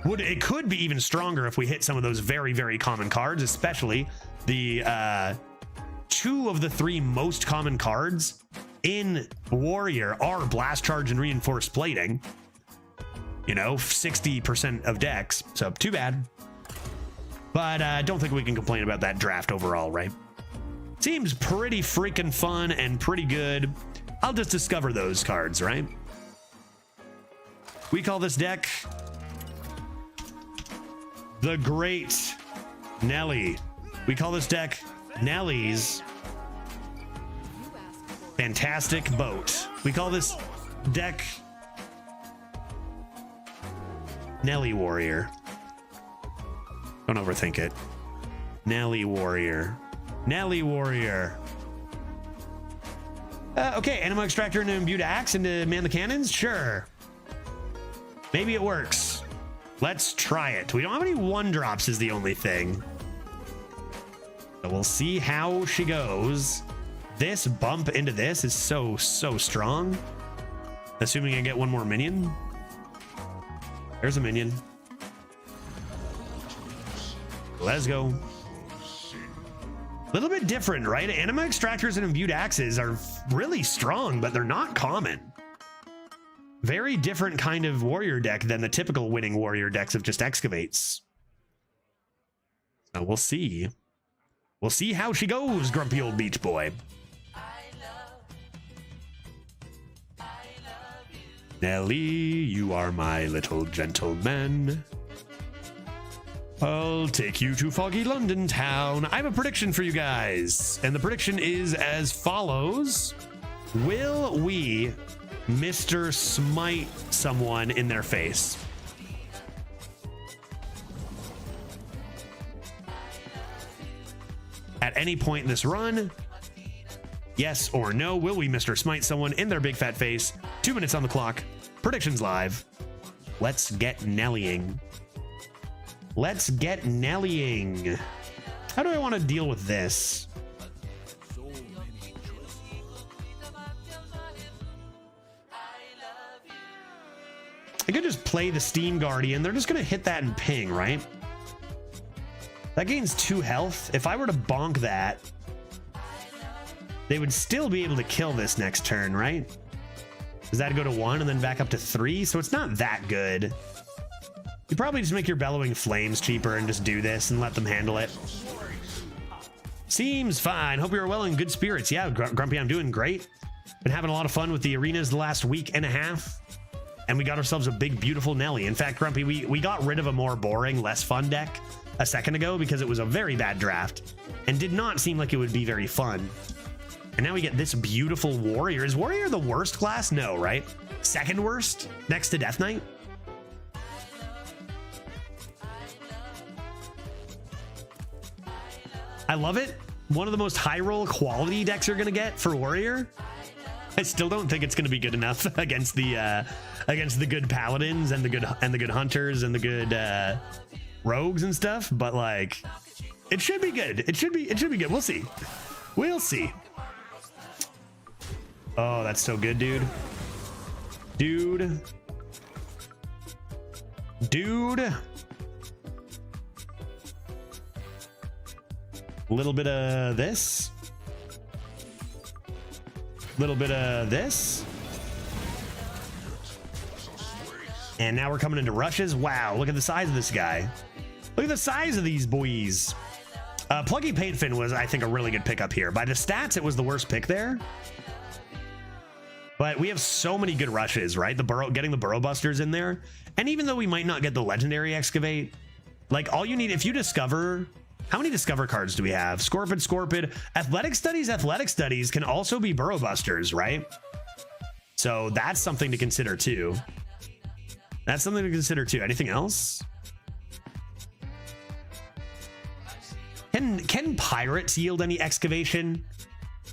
It could be even stronger if we hit some of those very, very common cards, especially the 2 of the 3 most common cards in Warrior are Blast Charge and Reinforced Plating. You know, 60% of decks, so too bad. But I don't think we can complain about that draft overall, right? Seems pretty freaking fun and pretty good. I'll just discover those cards, right? We call this deck the Great Nelly. We call this deck Nelly's Fantastic Boat. We call this deck Nelly Warrior. Don't overthink it. Nelly Warrior. Nelly Warrior. Okay, Anima Extractor and Imbued Axe into Man the Cannons? Sure. Maybe it works. Let's try it. We don't have any 1-drops is the only thing. So we'll see how she goes. This bump into this is so strong. Assuming I get 1 more minion. There's a minion. Let's go. A little bit different, right? Anima Extractors and Imbued Axes are really strong, but they're not common. Very different kind of warrior deck than the typical winning warrior decks of just excavates. So we'll see. We'll see how she goes, grumpy old beach boy. Nelly, you are my little gentleman. I'll take you to foggy London town. I have a prediction for you guys, and the prediction is as follows. Will we Mr. Smite someone in their face? At any point in this run, yes or no, will we Mr. Smite someone in their big fat face? 2 minutes on the clock. Predictions live. Let's get Nellying. Let's get Nellying. How do I want to deal with this? I could just play the Steam Guardian. They're just going to hit that and ping, right? That gains 2 health. If I were to bonk that, they would still be able to kill this next turn, right? Does that go to 1 and then back up to 3? So it's not that good. You probably just make your Bellowing Flames cheaper and just do this and let them handle it. Seems fine. Hope you're well in good spirits. Yeah, Grumpy, I'm doing great. Been having a lot of fun with the arenas the last week and a half. And we got ourselves a big, beautiful Nelly. In fact, Grumpy, we got rid of a more boring, less fun deck a second ago because it was a very bad draft and did not seem like it would be very fun. And now we get this beautiful Warrior. Is Warrior the worst class? No, right? Second worst? Next to Death Knight? I love it. One of the most high roll quality decks you're going to get for Warrior. I still don't think it's going to be good enough against the good Paladins and the good Hunters and the good Rogues and stuff, but like it should be good. It should be good. We'll see. We'll see. Oh, that's so good, dude. Dude. A little bit of this. Little bit of this. And now we're coming into rushes. Wow, look at the size of this guy. Look at the size of these boys. Pluggy Paintfin was, I think, a really good pickup here. By the stats, it was the worst pick there. But we have so many good rushes, right? Getting the Burrow Busters in there. And even though we might not get the Legendary Excavate, like all you need, if you discover... How many Discover cards do we have? Scorpid. Athletic Studies can also be Burrow Busters, right? So that's something to consider too. Anything else? Can pirates yield any excavation?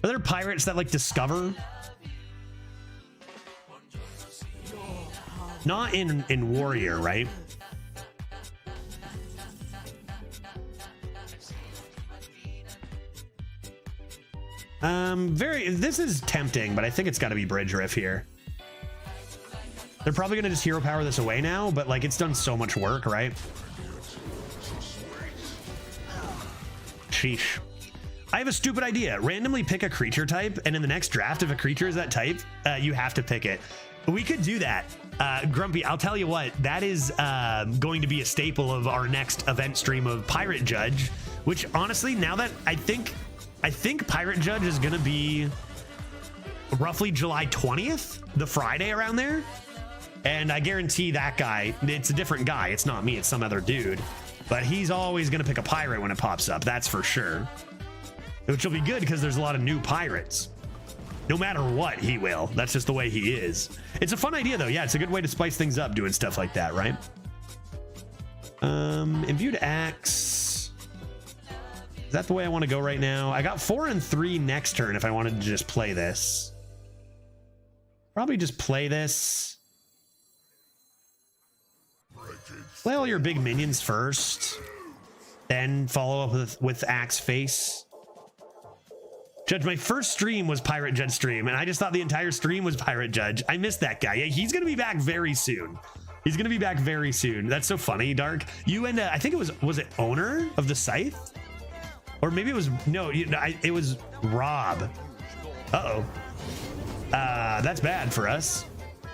Are there pirates that like discover? Not in Warrior, right? This is tempting, but I think it's got to be Bridge Riff here. They're probably going to just hero power this away now, but like it's done so much work, right? Sheesh. I have a stupid idea. Randomly pick a creature type, and in the next draft, if a creature is that type, you have to pick it. We could do that. Grumpy, I'll tell you what, that is going to be a staple of our next event stream of Pirate Judge, which honestly, now that I think Pirate Judge is going to be roughly July 20th, the Friday around there. And I guarantee that guy, it's a different guy. It's not me, it's some other dude. But he's always going to pick a pirate when it pops up, that's for sure. Which will be good because there's a lot of new pirates. No matter what, he will. That's just the way he is. It's a fun idea, though. Yeah, it's a good way to spice things up doing stuff like that, right? Imbued Axe. Is that the way I want to go right now? I got 4 and 3 next turn if I wanted to just play this. Probably just play this. Play all your big minions first. Then follow up with Axe Face. Judge, my first stream was Pirate Judge stream, and I just thought the entire stream was Pirate Judge. I missed that guy. Yeah, he's going to be back very soon. He's going to be back very soon. That's so funny, Dark. You and I think it was it Owner of the Scythe? Or maybe it was, no, it was Rob. Uh-oh. That's bad for us.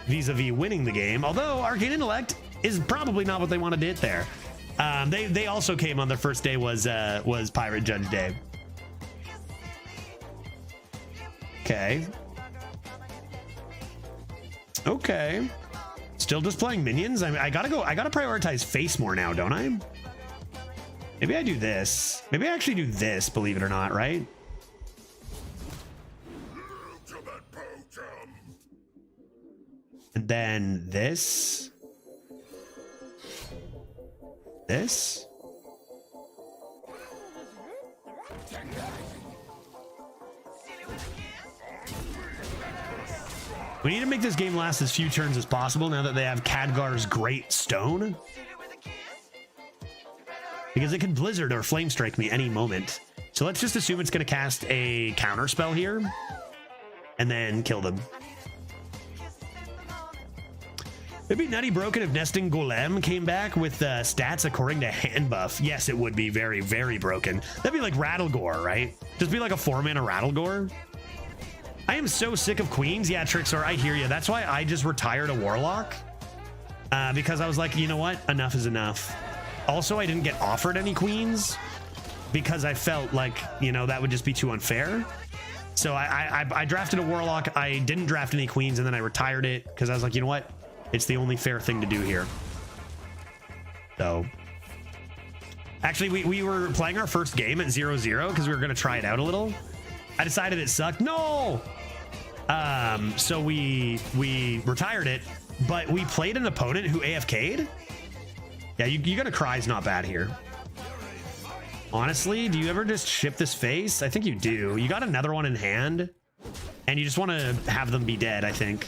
Vis-a-vis winning the game. Although Arcane Intellect is probably not what they wanted to hit there. They also came on their first day was Pirate Judge Day. Okay. Okay. Still just playing minions? I gotta prioritize face more now, don't I? Maybe I do this. Maybe I actually do this, believe it or not, right? And then this. This. We need to make this game last as few turns as possible now that they have Khadgar's Great Stone. Because it could Blizzard or Flame Strike me any moment. So let's just assume it's going to cast a counter spell here. And then kill them. It'd be nutty broken if Nesting Golem came back with stats according to hand buff. Yes, it would be very, very broken. That'd be like Rattlegore, right? Just be like a 4-mana Rattlegore. I am so sick of queens. Yeah, Trixor, I hear you. That's why I just retired a Warlock. Because I was like, you know what? Enough is enough. Also, I didn't get offered any queens because I felt like, you know, that would just be too unfair. So I drafted a Warlock. I didn't draft any queens, and then I retired it because I was like, you know what? It's the only fair thing to do here. So actually, we were playing our first game at 0-0 because we were going to try it out a little. I decided it sucked. No! So we retired it, but we played an opponent who AFK'd. Yeah, you gotta cry is not bad here. Honestly, do you ever just ship this face? I think you do. You got another one in hand, and you just want to have them be dead, I think.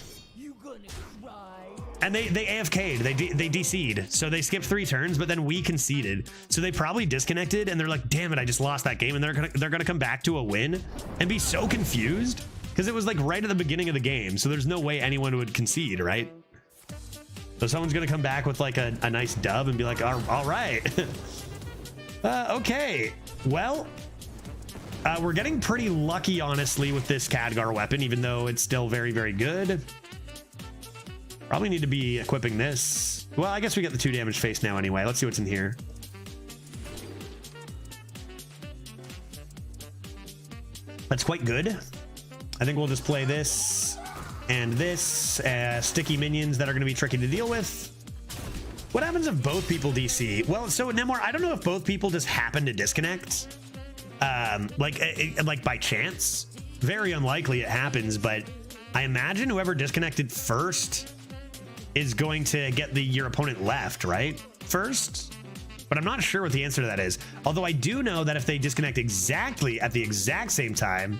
And they AFK'd, they DC'd, so they skipped 3 turns, but then we conceded. So they probably disconnected, and they're like, damn it, I just lost that game, and they're gonna come back to a win and be so confused because it was like right at the beginning of the game, so there's no way anyone would concede, right? So someone's gonna come back with like a nice dub and be like, all right. Okay, well, we're getting pretty lucky, honestly, with this Khadgar weapon, even though it's still very, very good. Probably need to be equipping this. Well, I guess we get the 2 damage face now anyway. Let's see what's in here. That's quite good. I think we'll just play this and this. Sticky minions that are going to be tricky to deal with. What happens if both people DC? Well, so Nemor, I don't know if both people just happen to disconnect. Like by chance. Very unlikely it happens, but I imagine whoever disconnected first is going to get your opponent left, right? First? But I'm not sure what the answer to that is. Although I do know that if they disconnect exactly at the exact same time,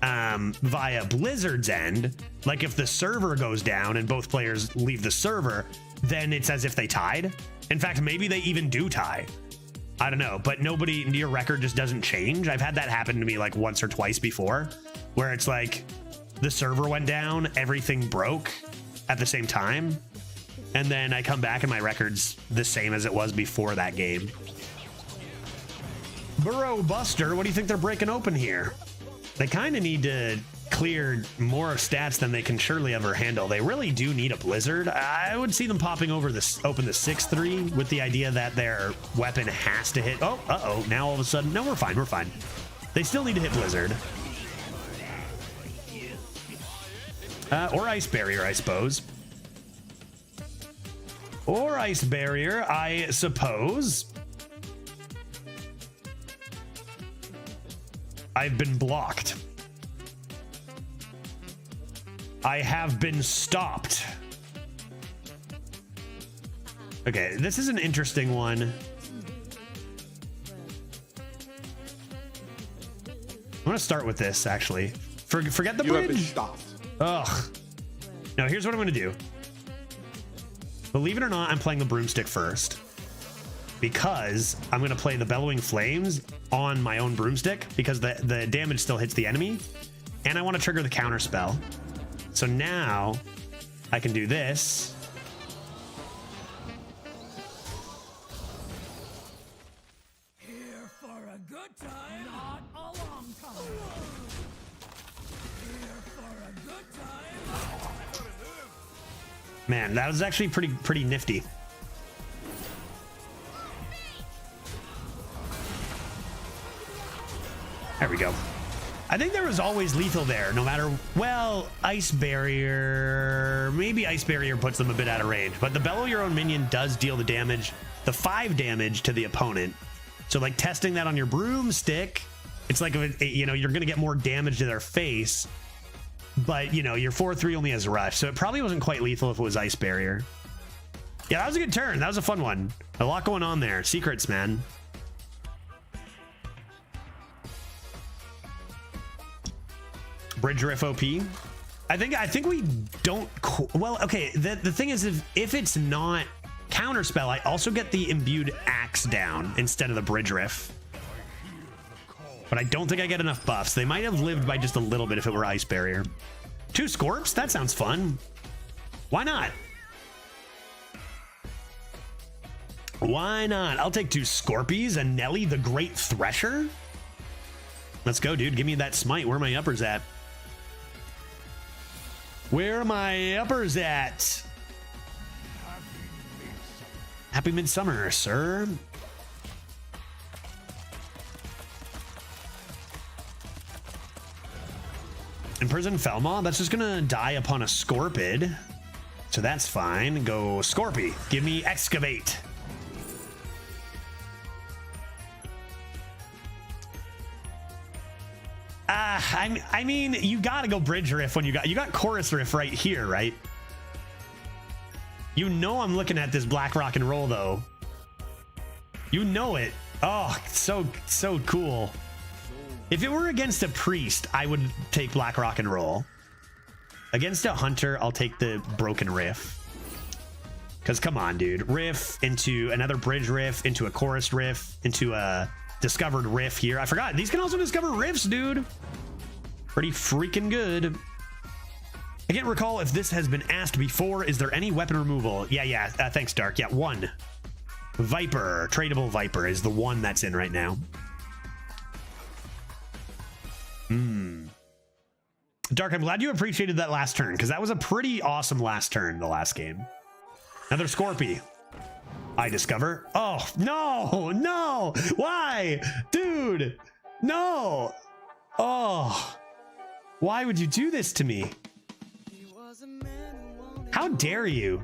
via Blizzard's end, like if the server goes down and both players leave the server, then it's as if they tied. In fact, maybe they even do tie. I don't know, but your record just doesn't change. I've had that happen to me like once or twice before, where it's like the server went down, everything broke at the same time, and then I come back and my record's the same as it was before that game. Burrow Buster, what do you think they're breaking open here? They kind of need to clear more stats than they can surely ever handle. They really do need a Blizzard. I would see them popping over open the 6-3 with the idea that their weapon has to hit. Oh, uh-oh, now all of a sudden, no, we're fine, we're fine. They still need to hit Blizzard. Or Ice Barrier, I suppose. Or Ice Barrier, I suppose. I've been blocked. I have been stopped. Okay, this is an interesting one. I'm gonna start with this, actually. Forget the bridge. You have been stopped. Ugh. No, here's what I'm gonna do. Believe it or not, I'm playing the broomstick first, because I'm gonna play the Bellowing Flames on my own broomstick because the damage still hits the enemy, and I want to trigger the counter spell. So now I can do this. Here for a good time, not a long time. Here for a good time. Man, that was actually pretty nifty. There we go. I think there was always lethal there, no matter, well, Ice Barrier, maybe Ice Barrier puts them a bit out of range, but the Bellow Your Own Minion does deal the damage, the 5 damage to the opponent. So like testing that on your broomstick, it's like, you know, you're going to get more damage to their face, but you know, your 4/3 only has rush. So it probably wasn't quite lethal if it was Ice Barrier. Yeah, that was a good turn. That was a fun one. A lot going on there. Secrets, man. Bridge Riff OP. I think we don't, well, okay, the thing is, if it's not counterspell, I also get the imbued axe down instead of the Bridge Riff, but I don't think I get enough buffs. They might have lived by just a little bit if it were Ice Barrier. 2 Scorps, that sounds fun. Why not? Why not? I'll take 2 Scorpies and Nelly the Great Thresher. Let's go, dude. Give me that smite. Where are my uppers at? Where are my uppers at? Happy Midsummer, sir. Imprison Felmaw, that's just gonna die upon a Scorpid. So that's fine. Go Scorpy. Give me Excavate. I mean, you gotta go Bridge Riff when you got Chorus Riff right here, right? You know I'm looking at this Black Rock and Roll though. You know it. Oh, so cool. If it were against a priest, I would take Black Rock and Roll. Against a hunter, I'll take the Broken Riff. Because come on, dude. Riff into another Bridge Riff, into a Chorus Riff, into a Discovered Riff here. I forgot. These can also discover riffs, dude. Pretty freaking good. I can't recall if this has been asked before. Is there any weapon removal? Yeah. Thanks, Dark. Yeah, 1. Viper. Tradable Viper is the one that's in right now. Dark, I'm glad you appreciated that last turn, because that was a pretty awesome last turn, the last game. Another Scorpy. I discover. Oh, no. Why? Dude, no. Oh, why would you do this to me? How dare you?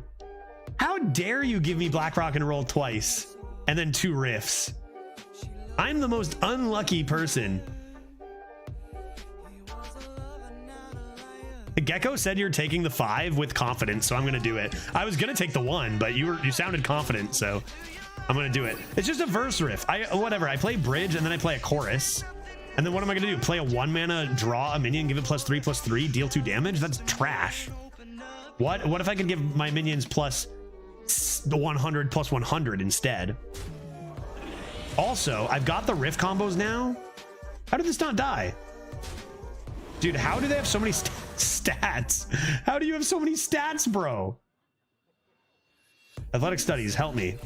How dare you give me Black Rock and Roll twice and then 2 riffs? I'm the most unlucky person. Gecko said you're taking the 5 with confidence, so I'm gonna do it. I was gonna take the 1, but you sounded confident, so I'm gonna do it. It's just a verse riff. Whatever. I play Bridge and then I play a Chorus, and then what am I gonna do? Play a 1 mana, draw a minion, give it +3/+3, deal 2 damage? That's trash. What if I could give my minions plus the 100 +100 instead? Also, I've got the riff combos now. How did this not die? Dude, how do they have so many stats? How do you have so many stats, bro? Athletic Studies, help me.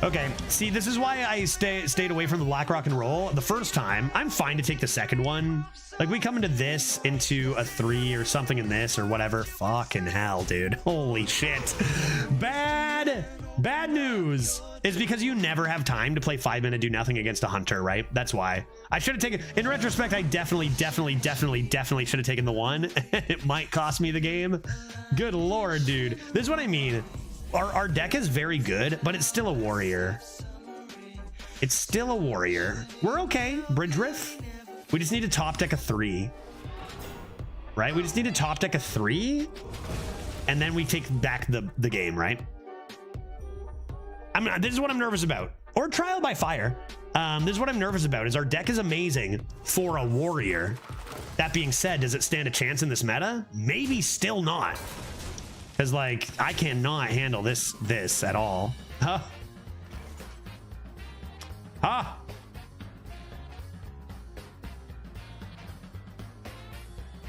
Okay, see, this is why I stayed away from the Black Rock and Roll the first time. I'm fine to take the second one. Like, we come into this, into a 3 or something in this or whatever. Fucking hell, dude. Holy shit. Bad news. It's because you never have time to play 5 mana do nothing against a hunter, right? That's why. I should have taken, in retrospect, I definitely should have taken the 1. It might cost me the game. Good lord, dude. This is what I mean. Our deck is very good, but it's still a warrior. It's still a warrior. We're okay. Bridge Riff. We just need to top deck a 3. Right? We just need to top deck a 3. And then we take back the game, right? This is what I'm nervous about. Or Trial by Fire. This is what I'm nervous about, is our deck is amazing for a warrior. That being said, does it stand a chance in this meta? Maybe still not. Because, like, I cannot handle this at all. Huh? Huh?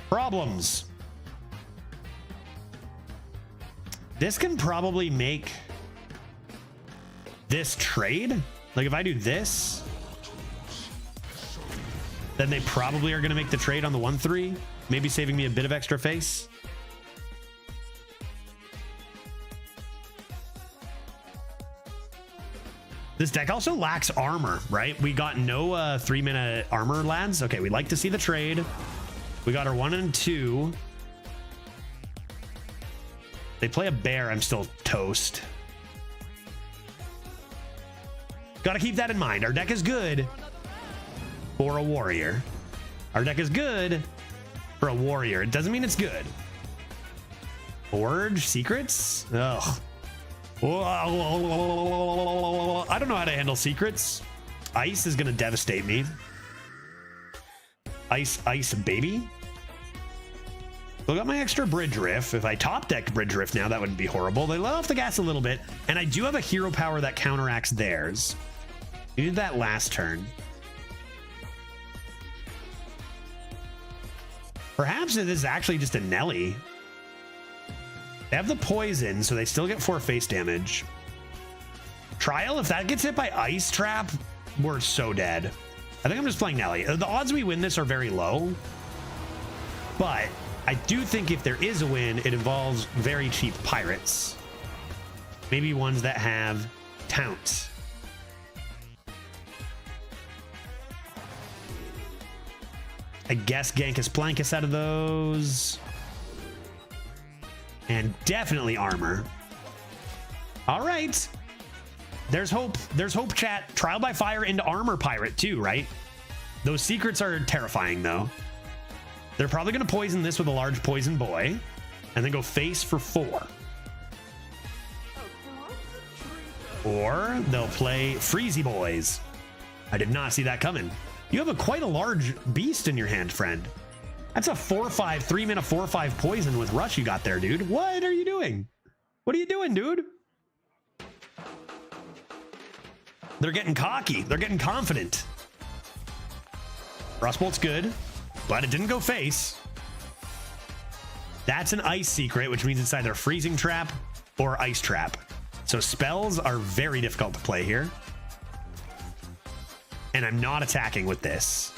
Problems. This can probably make this trade. Like, if I do this, then they probably are going to make the trade on the 1/3, maybe saving me a bit of extra face. This deck also lacks armor, right? We got no 3-mana armor, lads. Okay, we like to see the trade. We got our 1 and 2. They play a bear, I'm still toast. Gotta keep that in mind. Our deck is good for a warrior. Our deck is good for a warrior. It doesn't mean it's good. Forge secrets? Ugh. I don't know how to handle secrets. Ice is gonna devastate me. Ice baby. Still got my extra bridge riff. If I top deck bridge riff now, that wouldn't be horrible. They let off the gas a little bit, and I do have a hero power that counteracts theirs. We did that last turn. Perhaps it is actually just a Nelly. They have the poison, so they still get 4 face damage. Trial, if that gets hit by Ice Trap, we're so dead. I think I'm just playing Nelly. The odds we win this are very low, but I do think if there is a win, it involves very cheap pirates. Maybe ones that have Taunt. I guess Gankus Blankus out of those. And definitely armor. All right. There's hope. There's hope, chat. Trial by fire into armor pirate too, right? Those secrets are terrifying though. They're probably going to poison this with a large poison boy and then go face for 4. Or they'll play Freezy Boys. I did not see that coming. You have quite a large beast in your hand, friend. That's a 4/5, 3-mana 4/5 poison with rush you got there, dude. What are you doing? What are you doing, dude? They're getting cocky. They're getting confident. Frostbolt's good, but it didn't go face. That's an ice secret, which means it's either freezing trap or ice trap. So spells are very difficult to play here. And I'm not attacking with this.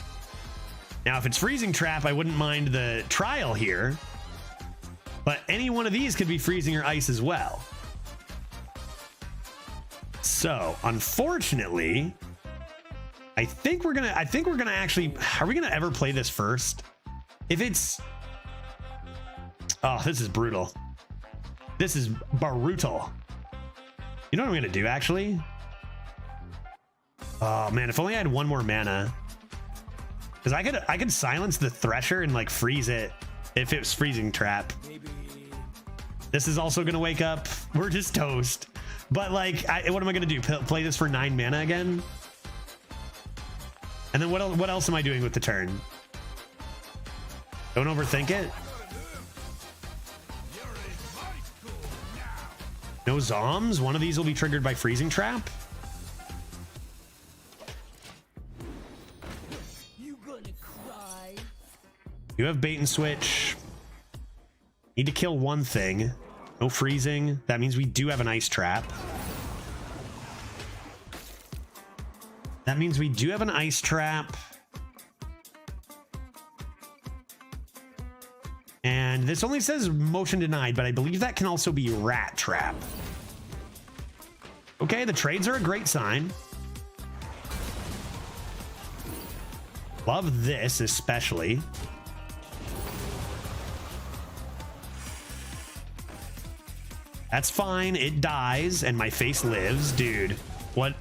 Now, if it's freezing trap, I wouldn't mind the trial here, but any one of these could be freezing or ice as well. So, unfortunately, I think we're gonna actually, are we gonna ever play this first? If it's, oh, this is brutal. This is brutal. You know what I'm gonna do actually? Oh man, if only I had 1 more mana. Because I could silence the Thresher and like freeze it if it was freezing trap. This is also gonna wake up. We're just toast. But like, what am I gonna do? Play this for 9 mana again? And then what else am I doing with the turn? Don't overthink it. No Zoms? One of these will be triggered by freezing trap? You have bait and switch. Need to kill one thing. No freezing. That means we do have an ice trap. That means we do have an ice trap. And this only says motion denied, but I believe that can also be rat trap. Okay, the trades are a great sign. Love this especially. That's fine. It dies and my face lives. Dude, what?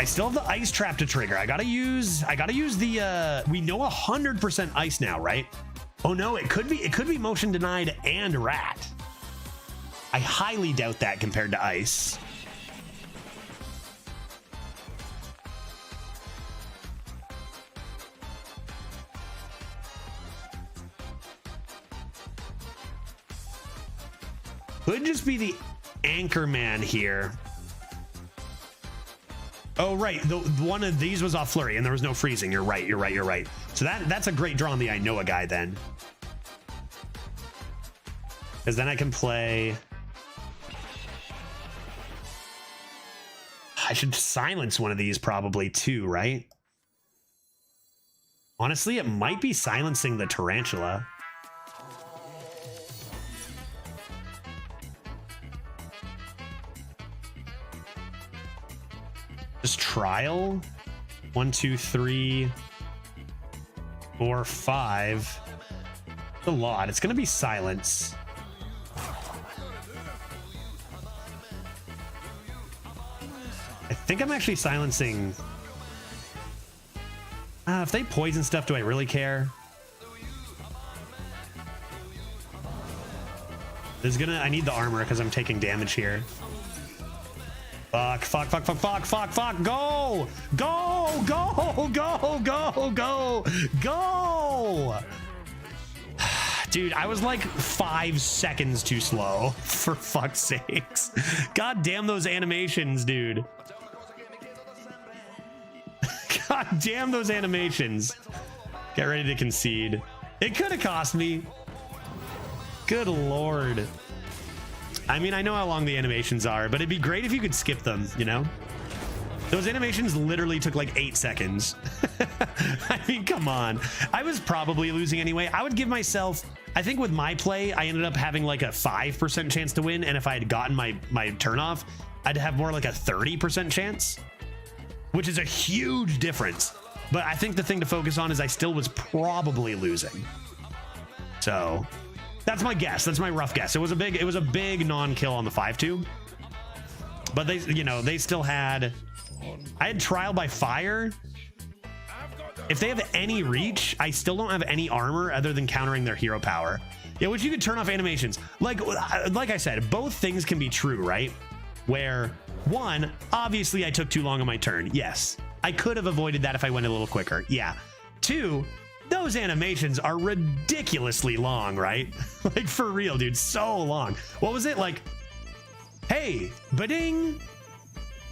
I still have the ice trap to trigger. I gotta use the, we know 100% ice now, right? Oh no, it could be motion denied and rat. I highly doubt that compared to ice. Could just be the anchor man here. Oh, right. One of these was off flurry and there was no freezing. You're right. So that's a great draw on the I know a guy then. Because then I can play. I should silence one of these probably too, right? Honestly, it might be silencing the tarantula. Just trial. 1, 2, 3, 4, 5. A lot. It's gonna be silence. I think I'm actually silencing. If they poison stuff, do I really care? I need the armor because I'm taking damage here. Fuck, fuck, fuck, fuck, fuck, fuck, fuck, go! Go, go, go, go, go, go! Dude, I was like 5 seconds too slow, for fuck's sakes. God damn those animations, dude. God damn those animations. Get ready to concede. It could have cost me. Good lord. I mean, I know how long the animations are, but it'd be great if you could skip them, you know? Those animations literally took like 8 seconds. I mean, come on. I was probably losing anyway. I would give myself, I think with my play, I ended up having like a 5% chance to win. And if I had gotten my turn off, I'd have more like a 30% chance, which is a huge difference. But I think the thing to focus on is I still was probably losing. So that's my guess. That's my rough guess. It was a big non-kill on the 5-2. But they, you know, they still had, I had trial by fire. If they have any reach, I still don't have any armor other than countering their hero power. Yeah, which you could turn off animations. Like I said, both things can be true, right? Where one, obviously I took too long on my turn. Yes, I could have avoided that if I went a little quicker. Yeah. Two, those animations are ridiculously long, right? Like for real, dude, so long. What was it like? Hey, ba-ding!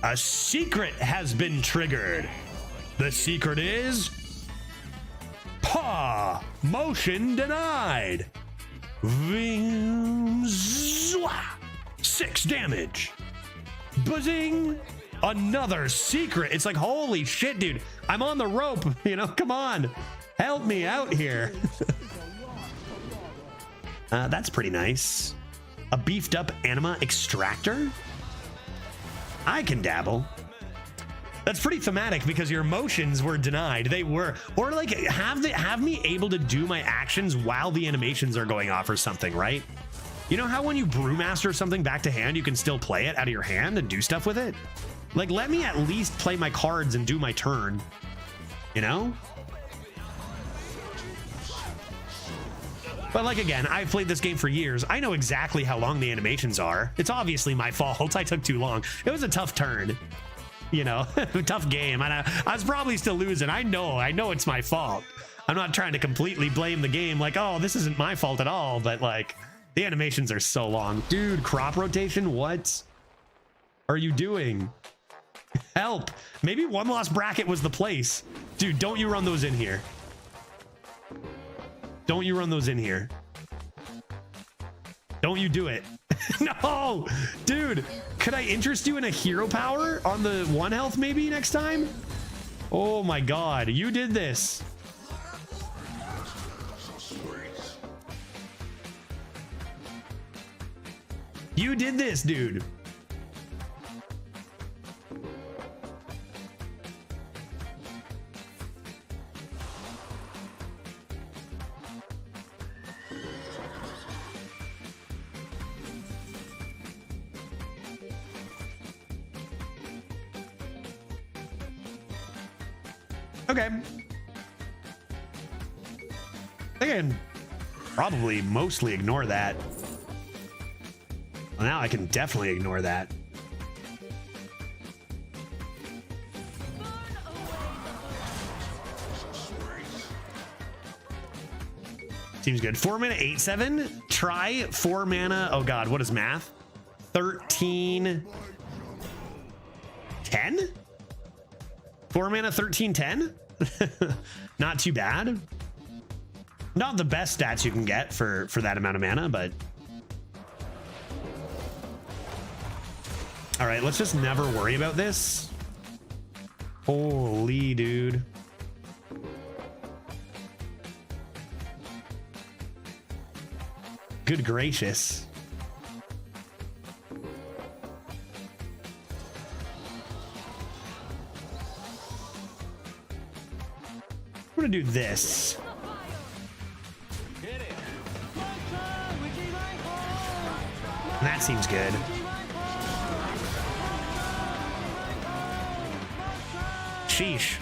A secret has been triggered. The secret is paw motion denied. Ving, zwa, 6 damage. Buzzing, another secret. It's like, holy shit, dude. I'm on the rope, you know, come on. Help me out here. That's pretty nice. A beefed up anima extractor? I can dabble. That's pretty thematic because your emotions were denied. They were, or like have me able to do my actions while the animations are going off or something, right? You know how when you brewmaster something back to hand, you can still play it out of your hand and do stuff with it? Like, let me at least play my cards and do my turn, you know? But like, again, I've played this game for years. I know exactly how long the animations are. It's obviously my fault. I took too long. It was a tough turn, you know, tough game. And I was probably still losing. I know it's my fault. I'm not trying to completely blame the game like, oh, this isn't my fault at all. But like, the animations are so long. Dude, crop rotation, what are you doing? Help. Maybe one lost bracket was the place. Dude, don't you run those in here. Don't you run those in here. Don't you do it. No, dude, could I interest you in a hero power on the 1 health maybe next time? Oh my God, you did this. You did this, dude. Okay. I can probably mostly ignore that. Well, now I can definitely ignore that. Seems good. 4 mana 8/7. Try 4 mana. Oh God, what is math? 13 10? 4 mana 13/10. Not too bad. Not the best stats you can get for that amount of mana, but All right, let's just never worry about this. Holy dude. Good gracious. I'm gonna do this. That seems good. Sheesh.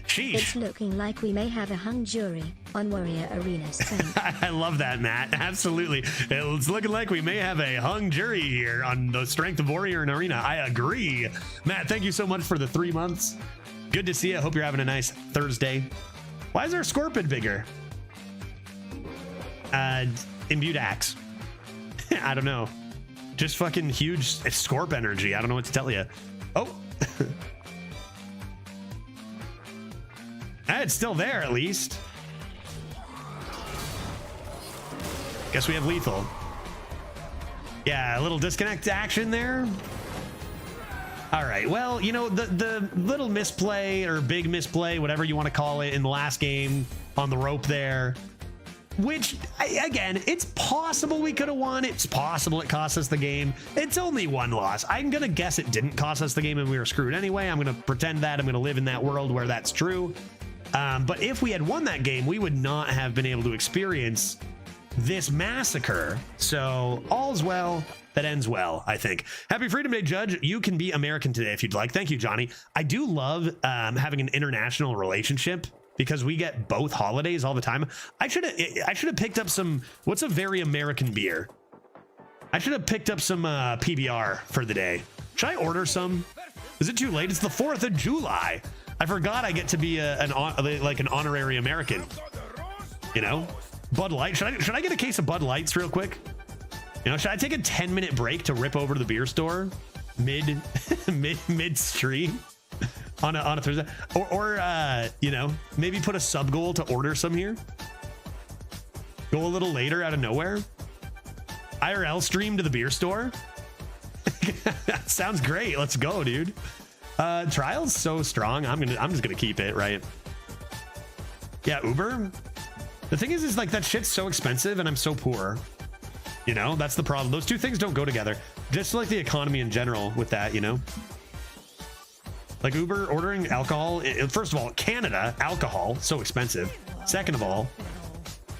Sheesh. It's looking like we may have a hung jury on Warrior Arena's tank. I love that, Matt. Absolutely. It's looking like we may have a hung jury here on the strength of Warrior and Arena. I agree. Matt, thank you so much for the 3 months. Good to see you. I hope you're having a nice Thursday. Why is our Scorpion bigger? Imbued axe. I don't know. Just fucking huge Scorp energy. I don't know what to tell you. Oh. It's still there at least. Guess we have lethal. Yeah, a little disconnect action there. All right, well, you know, the little misplay or big misplay, whatever you want to call it, in the last game on the rope there, which, again, it's possible we could have won. It's possible it cost us the game. It's only one loss. I'm going to guess it didn't cost us the game and we were screwed anyway. I'm going to pretend that. I'm going to live in that world where that's true. But if we had won that game, we would not have been able to experience this massacre. So all's well that ends well, I think. Happy Freedom Day, Judge. You can be American today if you'd like. Thank you, Johnny. I do love having an international relationship because we get both holidays all the time. I should have picked up some, what's a very American beer? I should have picked up some PBR for the day. Should I order some? Is it too late? It's the 4th of July. I forgot I get to be an honorary American. You know, Bud Light. Should I get a case of Bud Lights real quick? You know, should I take a 10-minute break to rip over to the beer store midstream on a Thursday, or you know, maybe put a sub goal to order some here. Go a little later out of nowhere. IRL stream to the beer store. That sounds great. Let's go, dude. Trial's so strong. I'm just gonna keep it, right? Yeah, Uber. The thing is like that shit's so expensive and I'm so poor. You know, that's the problem. Those two things don't go together. Just like the economy in general with that, you know? Like Uber ordering alcohol. First of all, Canada, alcohol, so expensive. Second of all,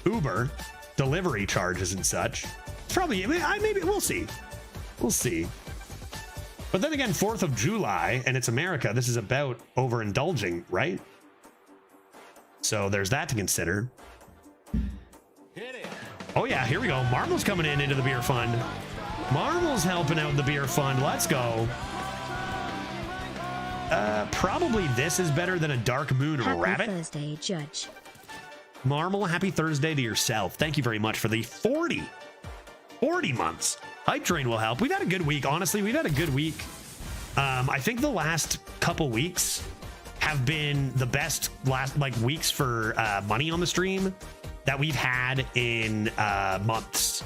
Uber, delivery charges and such. It's probably, maybe we'll see. We'll see. But then again, 4th of July, and it's America. This is about overindulging, right? So there's that to consider. Oh yeah, here we go. Marvel's coming into the beer fund. Marvel's helping out the beer fund. Let's go. Probably this is better than a Dark Moon Happy Rabbit. Thursday, Judge. Marvel, happy Thursday to yourself. Thank you very much for the 40 months. Hype Train will help. We've had a good week. Honestly, we've had a good week. I think the last couple weeks have been the best weeks for money on the stream that we've had in months.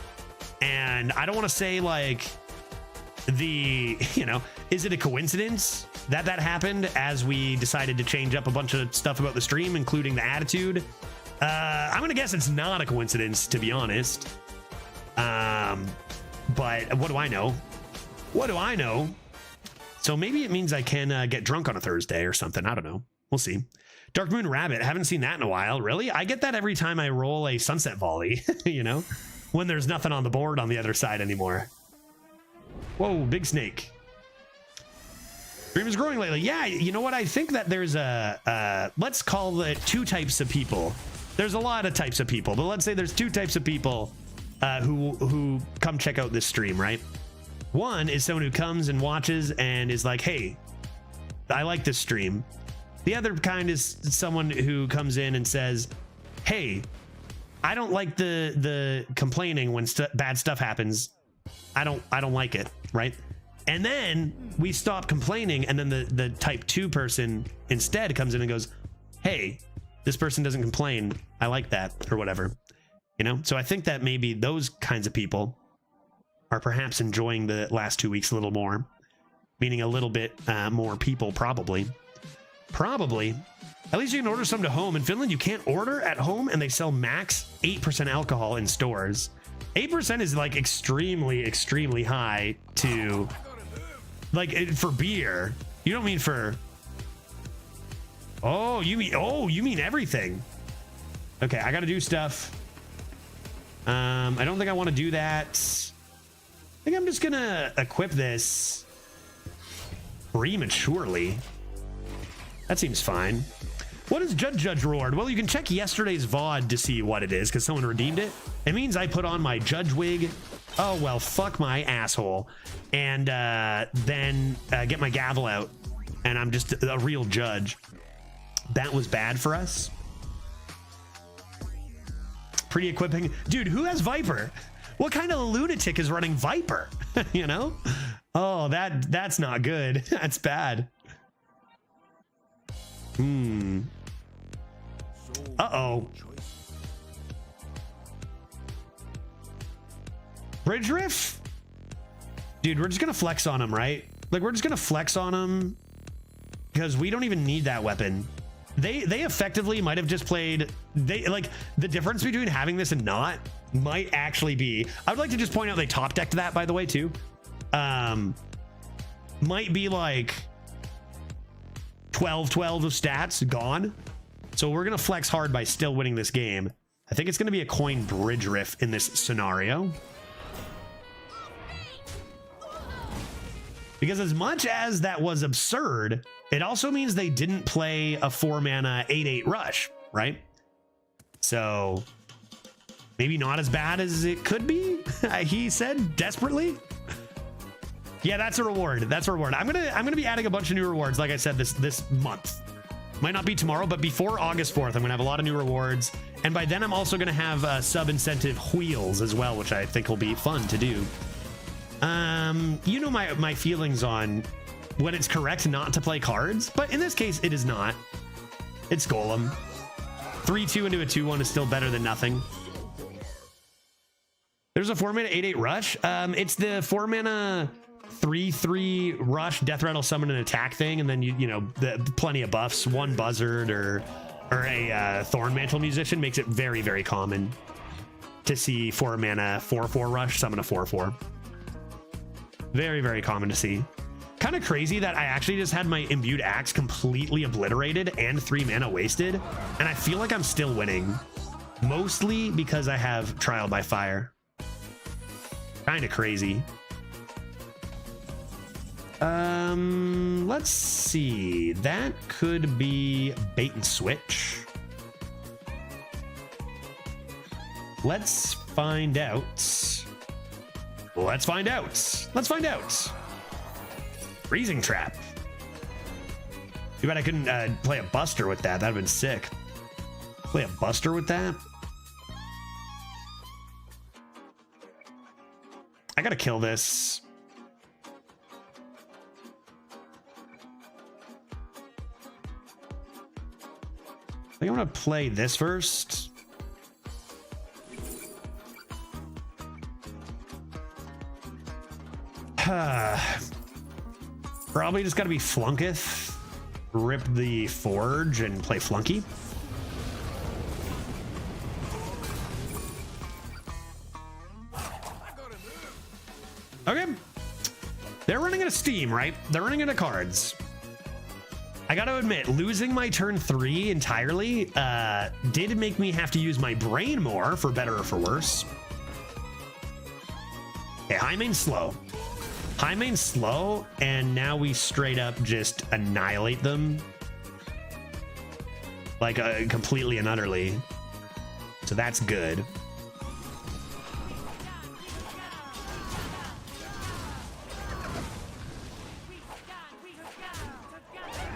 And I don't want to say like is it a coincidence that happened as we decided to change up a bunch of stuff about the stream, including the attitude? I'm going to guess it's not a coincidence, to be honest. But what do I know? What do I know? So maybe it means I can get drunk on a Thursday or something. I don't know. We'll see. Dark Moon Rabbit. Haven't seen that in a while. Really? I get that every time I roll a sunset volley, you know, when there's nothing on the board on the other side anymore. Whoa, big snake. Stream is growing lately. Yeah, you know what? I think that there's let's call it 2 types of people. There's a lot of types of people, but let's say there's 2 types of people who come check out this stream, right? One is someone who comes and watches and is like, hey, I like this stream. The other kind is someone who comes in and says, hey, I don't like the complaining when bad stuff happens. I don't like it, right? And then we stop complaining, and then the type 2 person instead comes in and goes, hey, this person doesn't complain. I like that, or whatever. You know? So I think that maybe those kinds of people are perhaps enjoying the last 2 weeks a little more. meaning a little bit more people, probably. Probably. At least you can order some to home. In Finland, you can't order at home, and they sell max 8% alcohol in stores. 8% is like extremely, extremely high to, like, for beer. You don't mean for... Oh, you mean everything. Okay, I gotta do stuff. I don't think I want to do that. I think I'm just gonna equip this prematurely. That seems fine. What is Judge reward? Well, you can check yesterday's VOD to see what it is, because someone redeemed it. It means I put on my judge wig. Oh, well, fuck my asshole. And then get my gavel out. And I'm just a real judge. That was bad for us. Pre-equipping. Dude, who has Viper? What kind of lunatic is running Viper? You know? Oh, that's not good. That's bad. Uh-oh. Bridge Riff? Dude, we're just gonna flex on him, right? Like, we're just gonna flex on him because we don't even need that weapon. They effectively might have just played... Like, the difference between having this and not might actually be... I would like to just point out they top decked that, by the way, too. Might be like 12-12 of stats gone. So we're gonna flex hard by still winning this game. I think it's gonna be a coin Bridge Riff in this scenario. Because as much as that was absurd, it also means they didn't play a 4-mana 8/8 rush, right? So maybe not as bad as it could be, he said desperately. Yeah, that's a reward. That's a reward. I'm gonna be adding a bunch of new rewards, like I said, this month. Might not be tomorrow, but before August 4th, I'm gonna have a lot of new rewards. And by then I'm also gonna have sub incentive wheels as well, which I think will be fun to do. You know my feelings on when it's correct not to play cards, but in this case it is not. It's Golem. 3/2 into a 2/1 is still better than nothing. There's a 4-mana 8/8 rush. It's the 4-mana 3/3 rush, death rattle, summon an attack thing, and then you know plenty of buffs. One buzzard or a thorn mantle musician makes it very, very common to see 4-mana 4/4 rush summon a 4/4. Very, very common to see. Kind of crazy that I actually just had my imbued axe completely obliterated and 3 mana wasted, and I feel like I'm still winning, mostly because I have Trial by Fire. Kind of crazy. Let's see. That could be bait and switch. Let's find out. Let's find out. Let's find out. Freezing Trap. Too bad I couldn't play a Buster with that. That'd have been sick. Play a Buster with that? I gotta kill this. I think I'm gonna play this first. Probably just gotta be Flunketh, rip the Forge, and play Flunky. Okay. They're running out of steam, right? They're running out of cards. I gotta admit, losing my turn 3 entirely did make me have to use my brain more, for better or for worse. Okay, high main slow. High main slow, and now we straight up just annihilate them. Like completely and utterly. So that's good.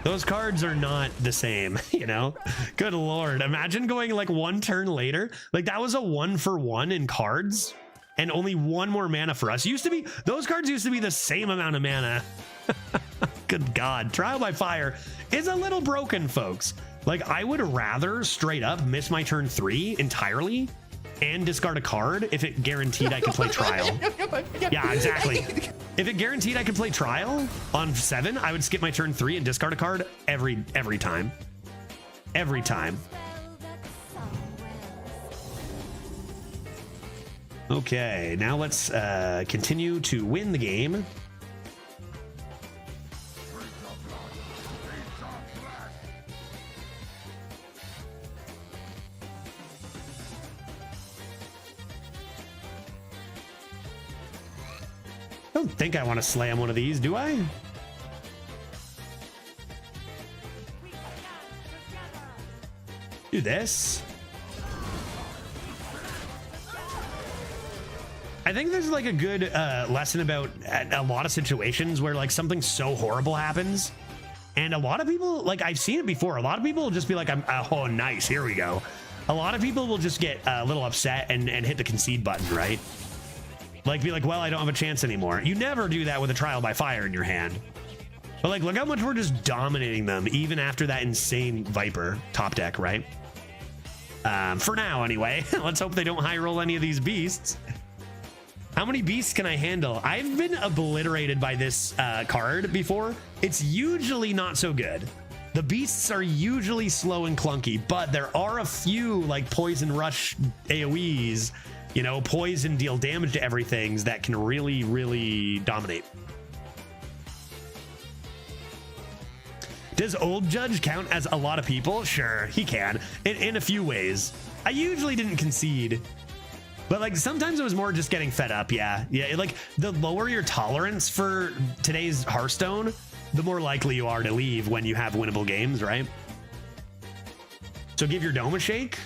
Those cards are not the same, you know? Good Lord. Imagine going like 1 turn later. Like that was a 1-for-1 in cards. And only 1 more mana for us. Used to be, those cards used to be the same amount of mana. Good God. Trial by Fire is a little broken, folks. Like, I would rather straight up miss my turn 3 entirely and discard a card if it guaranteed I could play trial. Yeah, exactly. If it guaranteed I could play trial on 7, I would skip my turn 3 and discard a card every time. Every time. Okay, now let's continue to win the game. I don't think I want to slam one of these, do I? Do this. I think there's like a good lesson about a lot of situations where like something so horrible happens, and a lot of people, like I've seen it before, a lot of people will just be like, oh nice, here we go. A lot of people will just get a little upset and hit the concede button, right? Like be like, well, I don't have a chance anymore. You never do that with a trial by fire in your hand. But like, look how much we're just dominating them even after that insane Viper top deck, right? For now anyway. Let's hope they don't high roll any of these beasts. How many beasts can I handle? I've been obliterated by this card before. It's usually not so good. The beasts are usually slow and clunky, but there are a few like Poison Rush AoEs, you know, poison deal damage to everything that can really, really dominate. Does Old Judge count as a lot of people? Sure, he can, in a few ways. I usually didn't concede, but like sometimes it was more just getting fed up. Yeah, like the lower your tolerance for today's Hearthstone, the more likely you are to leave when you have winnable games, right? So give your dome a shake.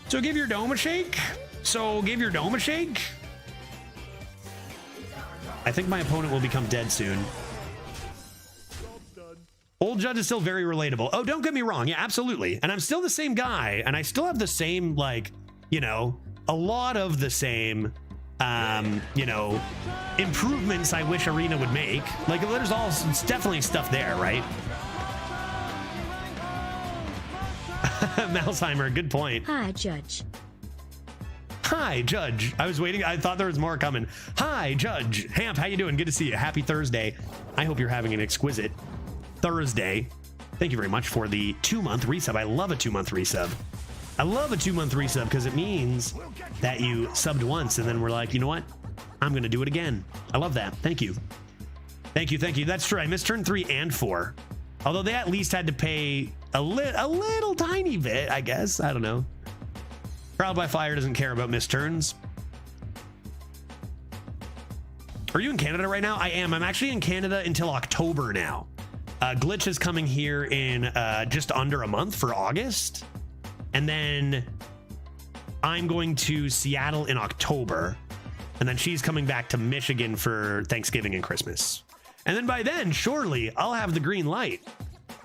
So give your dome a shake. So give your dome a shake. I think my opponent will become dead soon. Old Judge is still very relatable. Oh, don't get me wrong. Yeah, absolutely. And I'm still the same guy. And I still have the same, like, you know, a lot of the same, you know, improvements I wish Arena would make. Like, there's it's definitely stuff there, right? Malsheimer, good point. Hi, Judge. Hi, Judge. I was waiting. I thought there was more coming. Hi, Judge. Hamp, how you doing? Good to see you. Happy Thursday. I hope you're having an exquisite Thursday. Thank you very much for the 2-month resub. I love a 2-month resub. I love a 2-month resub because it means that you subbed once and then we're like, you know what? I'm going to do it again. I love that. Thank you. Thank you. Thank you. That's true. I missed turn 3 and 4. Although they at least had to pay a little tiny bit, I guess. I don't know. Trial by Fire doesn't care about missed turns. Are you in Canada right now? I am. I'm actually in Canada until October now. Glitch is coming here in just under a month for August. And then I'm going to Seattle in October. And then she's coming back to Michigan for Thanksgiving and Christmas. And then by then, surely I'll have the green light.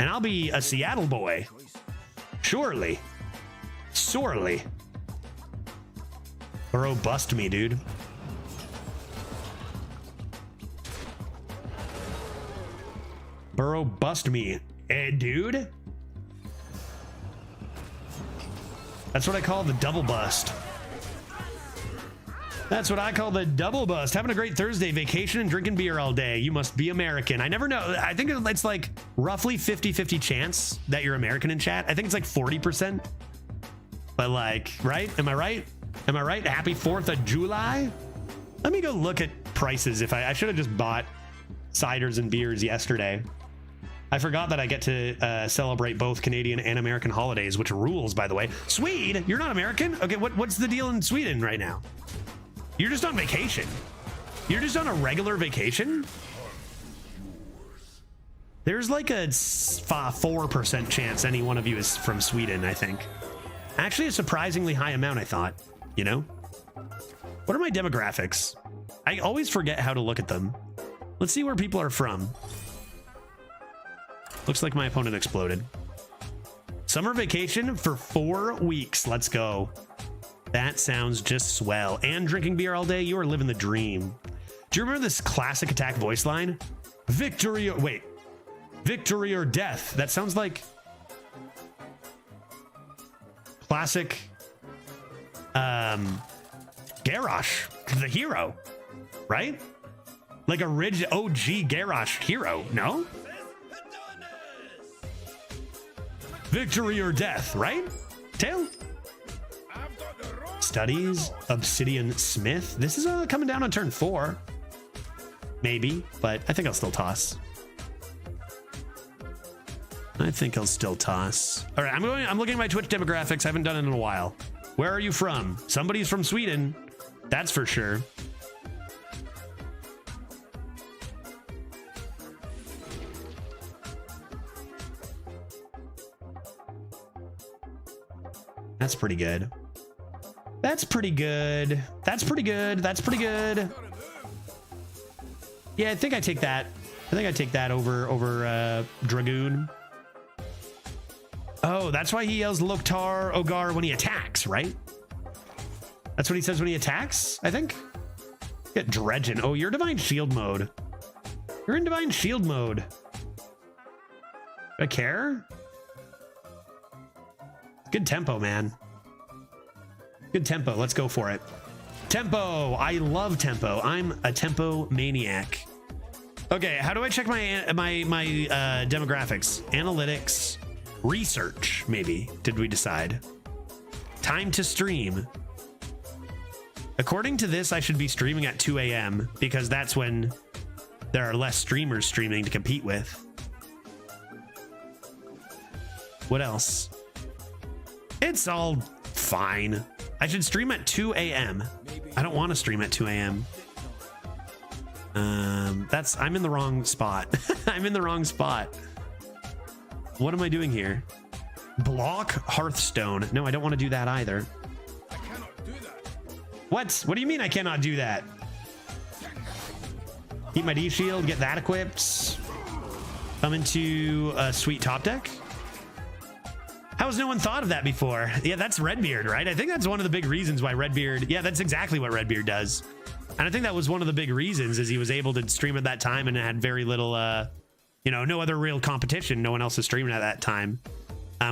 And I'll be a Seattle boy. Surely. Sorely. Bro, bust me, dude. Burrow, bust me. Dude? That's what I call the double bust. That's what I call the double bust. Having a great Thursday, vacation and drinking beer all day. You must be American. I never know. I think it's like roughly 50-50 chance that you're American in chat. I think it's like 40%. But like, right? Am I right? Am I right? Happy 4th of July? Let me go look at prices. If I should have just bought ciders and beers yesterday. I forgot that I get to celebrate both Canadian and American holidays, which rules, by the way. Swede, you're not American? Okay, what's the deal in Sweden right now? You're just on vacation. You're just on a regular vacation? There's like a 4% chance any one of you is from Sweden, I think. Actually, a surprisingly high amount, I thought. You know? What are my demographics? I always forget how to look at them. Let's see where people are from. Looks like my opponent exploded. Summer vacation for 4 weeks. Let's go. That sounds just swell. And drinking beer all day. You are living the dream. Do you remember this classic attack voice line? Victory or... Wait. Victory or death. That sounds like... Classic Garrosh, the hero, right? Like a rigid OG Garrosh hero, no? Victory or death, right? Tail? Studies, Obsidian Smith. This is coming down on turn 4. Maybe, but I think I'll still toss. I think I'll still toss. All right, I'm looking at my Twitch demographics. I haven't done it in a while. Where are you from? Somebody's from Sweden. That's for sure. That's pretty good. That's pretty good. That's pretty good. That's pretty good. Yeah, I think I take that. I think I take that over Dragoon. Oh, that's why he yells Loktar Ogar when he attacks, right? That's what he says when he attacks, I think. Get Dredgen. Oh, you're Divine Shield mode. You're in Divine Shield mode. Do I care? Good tempo, man. Good tempo. Let's go for it. Tempo. I love tempo. I'm a tempo maniac. Okay, how do I check my demographics? Analytics, research, maybe. Did we decide? Time to stream. According to this, I should be streaming at 2 a.m. because that's when there are less streamers streaming to compete with. What else? It's all fine. I should stream at 2 a.m. I don't want to stream at 2 a.m. I'm in the wrong spot. I'm in the wrong spot. What am I doing here? Block Hearthstone. No, I don't want to do that either. I cannot do that. What do you mean I cannot do that? Keep my D shield, get that equipped. Come into a sweet top deck. How has no one thought of that before? Yeah, that's Redbeard, right? I think that's one of the big reasons why Redbeard... Yeah, that's exactly what Redbeard does. And I think that was one of the big reasons is he was able to stream at that time and it had very little, no other real competition. No one else is streaming at that time,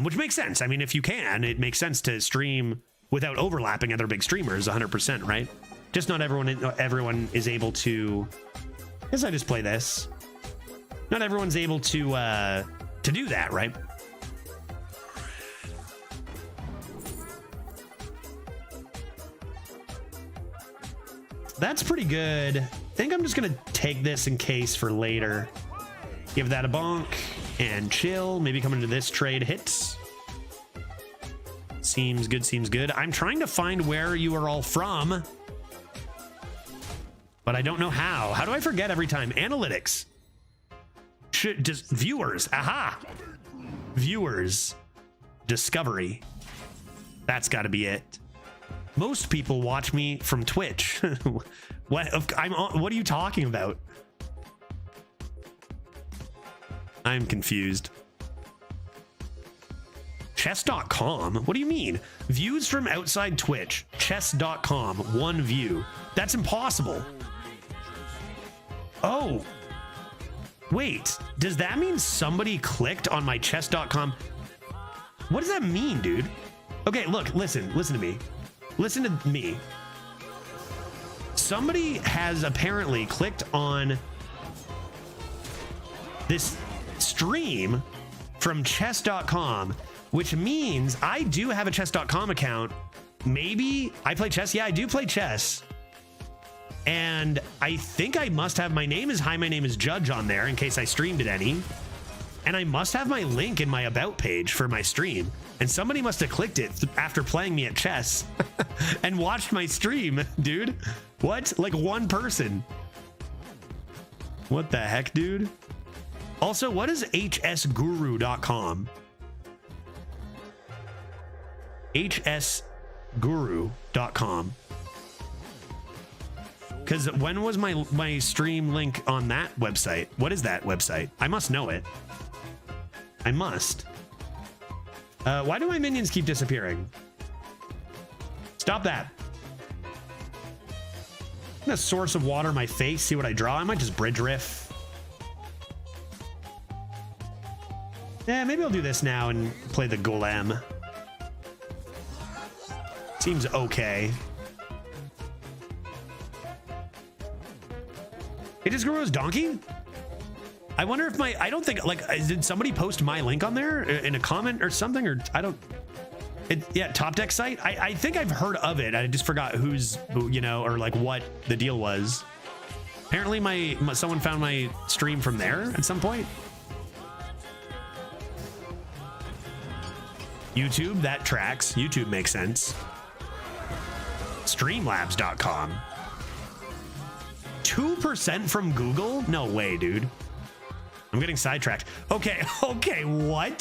which makes sense. I mean, if you can, it makes sense to stream without overlapping other big streamers 100%, right? Just not everyone is able to... I guess I just play this. Not everyone's able to do that, right? That's pretty good. I think I'm just gonna take this in case for later. Give that a bonk and chill. Maybe come into this trade hits. Seems good, seems good. I'm trying to find where you are all from, but I don't know how. How do I forget every time? Analytics. Just viewers. Aha. Viewers. Discovery. That's got to be it. Most people watch me from Twitch. What are you talking about? I'm confused. Chess.com? What do you mean? Views from outside Twitch. Chess.com. 1 view. That's impossible. Oh. Wait. Does that mean somebody clicked on my chess.com? What does that mean, dude? Okay, look, listen to me. Listen to me. Somebody has apparently clicked on this stream from chess.com, which means I do have a chess.com account. Maybe I play chess. Yeah, I do play chess. And I think I must have my name is Judge on there in case I streamed it any. And I must have my link in my about page for my stream. And somebody must have clicked it after playing me at chess and watched my stream, dude. What? Like one person. What the heck, dude? Also, what is hsguru.com? hsguru.com. Because when was my stream link on that website? What is that website? I must know it. I must. Why do my minions keep disappearing? Stop that. I'm gonna source of water in my face, see what I draw. I might just bridge riff. Yeah, maybe I'll do this now and play the golem. Seems okay. It just grew as donkey? I wonder if my, I don't think, like, did somebody post my link on there in a comment or something? Or I don't, yeah, Top Deck site? I think I've heard of it. I just forgot who, you know, or like what the deal was. Apparently someone found my stream from there at some point. YouTube, that tracks. YouTube makes sense. Streamlabs.com. 2% from Google? No way, dude. I'm getting sidetracked. Okay, what?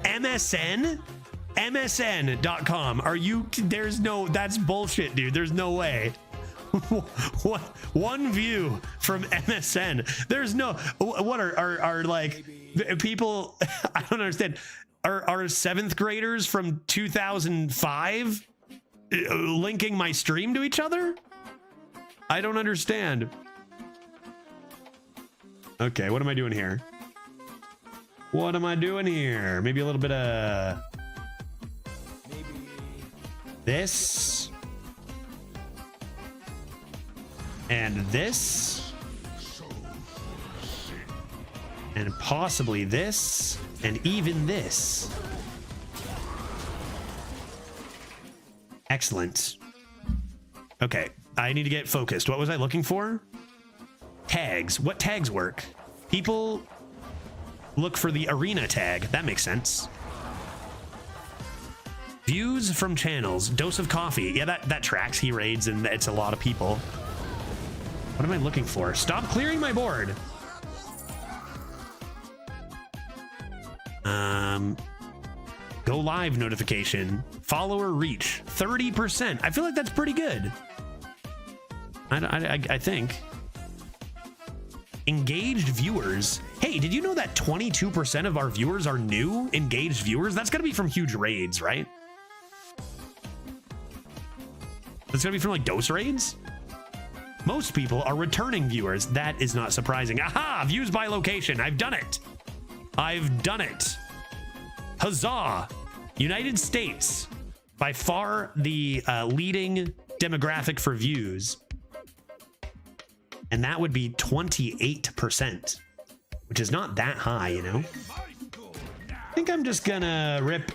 MSN? MSN.com. Are you, there's no, that's bullshit, dude. There's no way. What? One view from MSN. There's no, what are like people, I don't understand. Are seventh graders from 2005 linking my stream to each other? I don't understand. Okay, what am I doing here? What am I doing here? Maybe a little bit of this and this and possibly this and even this. Excellent. Okay, I need to get focused. What was I looking for? Tags. What tags work? People look for the arena tag. That makes sense. Views from channels. Dose of coffee. Yeah, that tracks. He raids and it's a lot of people. What am I looking for? Stop clearing my board. Go live notification. Follower reach. 30%. I feel like that's pretty good. I think. Engaged viewers. Hey, did you know that 22% of our viewers are new engaged viewers? That's gonna be from huge raids, right? That's gonna be from like dose raids? Most people are returning viewers. That is not surprising. Aha! Views by location. I've done it. I've done it. Huzzah! United States. By far the leading demographic for views. And that would be 28%, which is not that high, you know? I think I'm just gonna rip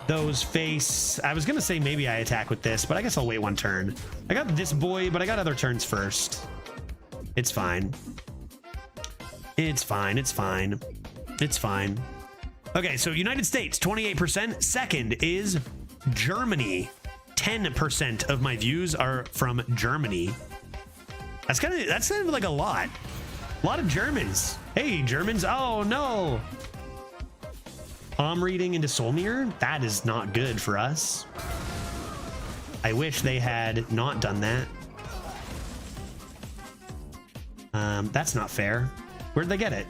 those face. I was gonna say maybe I attack with this, but I guess I'll wait one turn. I got this boy, but I got other turns first. It's fine. It's fine. It's fine. It's fine. Okay, so United States, 28%. Second is Germany. 10% of my views are from Germany. That's kind of like a lot of Germans. Hey, Germans. Oh no. Palm reading into Solmir. That is not good for us. I wish they had not done that. That's not fair. Where'd they get it?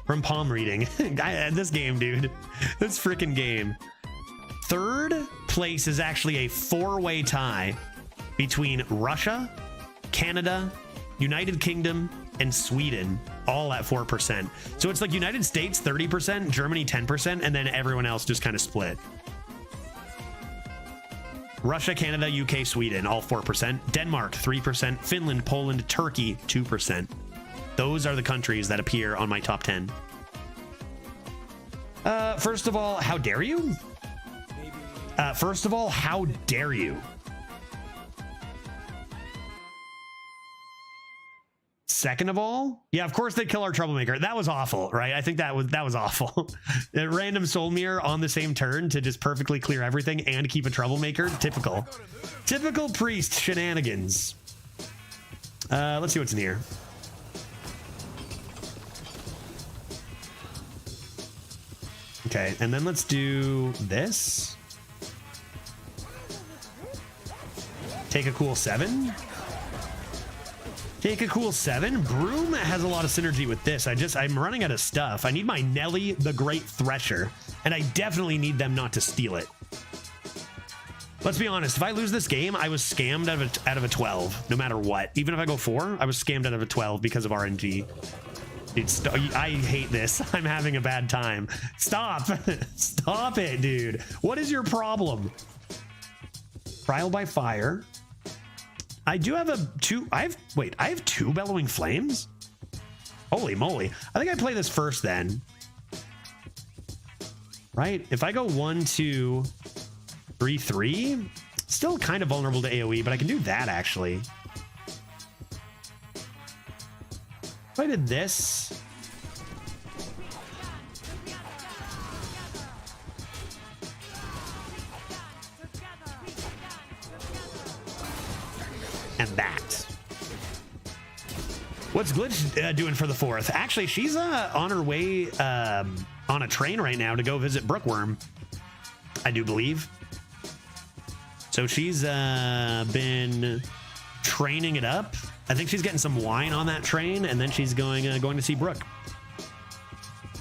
From palm reading. This game, dude. This freaking game. Third place is actually a four-way tie between Russia, Canada, United Kingdom, and Sweden, all at 4%. So it's like United States 30%, Germany 10%, and then everyone else just kind of split. Russia, Canada, UK, Sweden, all 4%. Denmark 3%, Finland, Poland, Turkey 2%. Those are the countries that appear on my top 10. First of all, how dare you? First of all, how dare you? Second of all, yeah, of course they kill our troublemaker. That was awful, right? I think that was awful. A random Solmir on the same turn to just perfectly clear everything and keep a troublemaker. Typical priest shenanigans. Let's see what's in here. Okay, and then let's do this. Take a cool 7. Take a cool 7. Broom has a lot of synergy with this. I'm running out of stuff. I need my Nelly the Great Thresher, and I definitely need them not to steal it. Let's be honest. If I lose this game, I was scammed out of a 12, no matter what. Even if I go 4, I was scammed out of a 12 because of RNG. I hate this. I'm having a bad time. Stop. Stop it, dude. What is your problem? Trial by Fire. I do have I have two Bellowing Flames? Holy moly. I think I play this first then. Right? If I go 1, 2, 3, 3, still kind of vulnerable to AoE, but I can do that actually. If I did this. And that. What's Glitch doing for the 4th? Actually, she's on her way on a train right now to go visit Brookworm, I do believe. So she's been training it up. I think she's getting some wine on that train, and then she's going to see Brooke.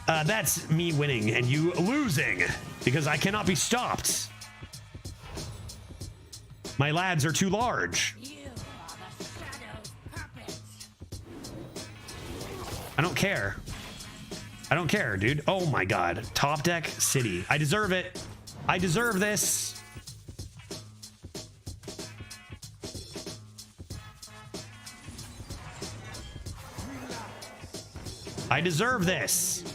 That's me winning and you losing because I cannot be stopped. My lads are too large. I don't care. I don't care, dude. Oh my god. Top deck city. I deserve it. I deserve this. I deserve this.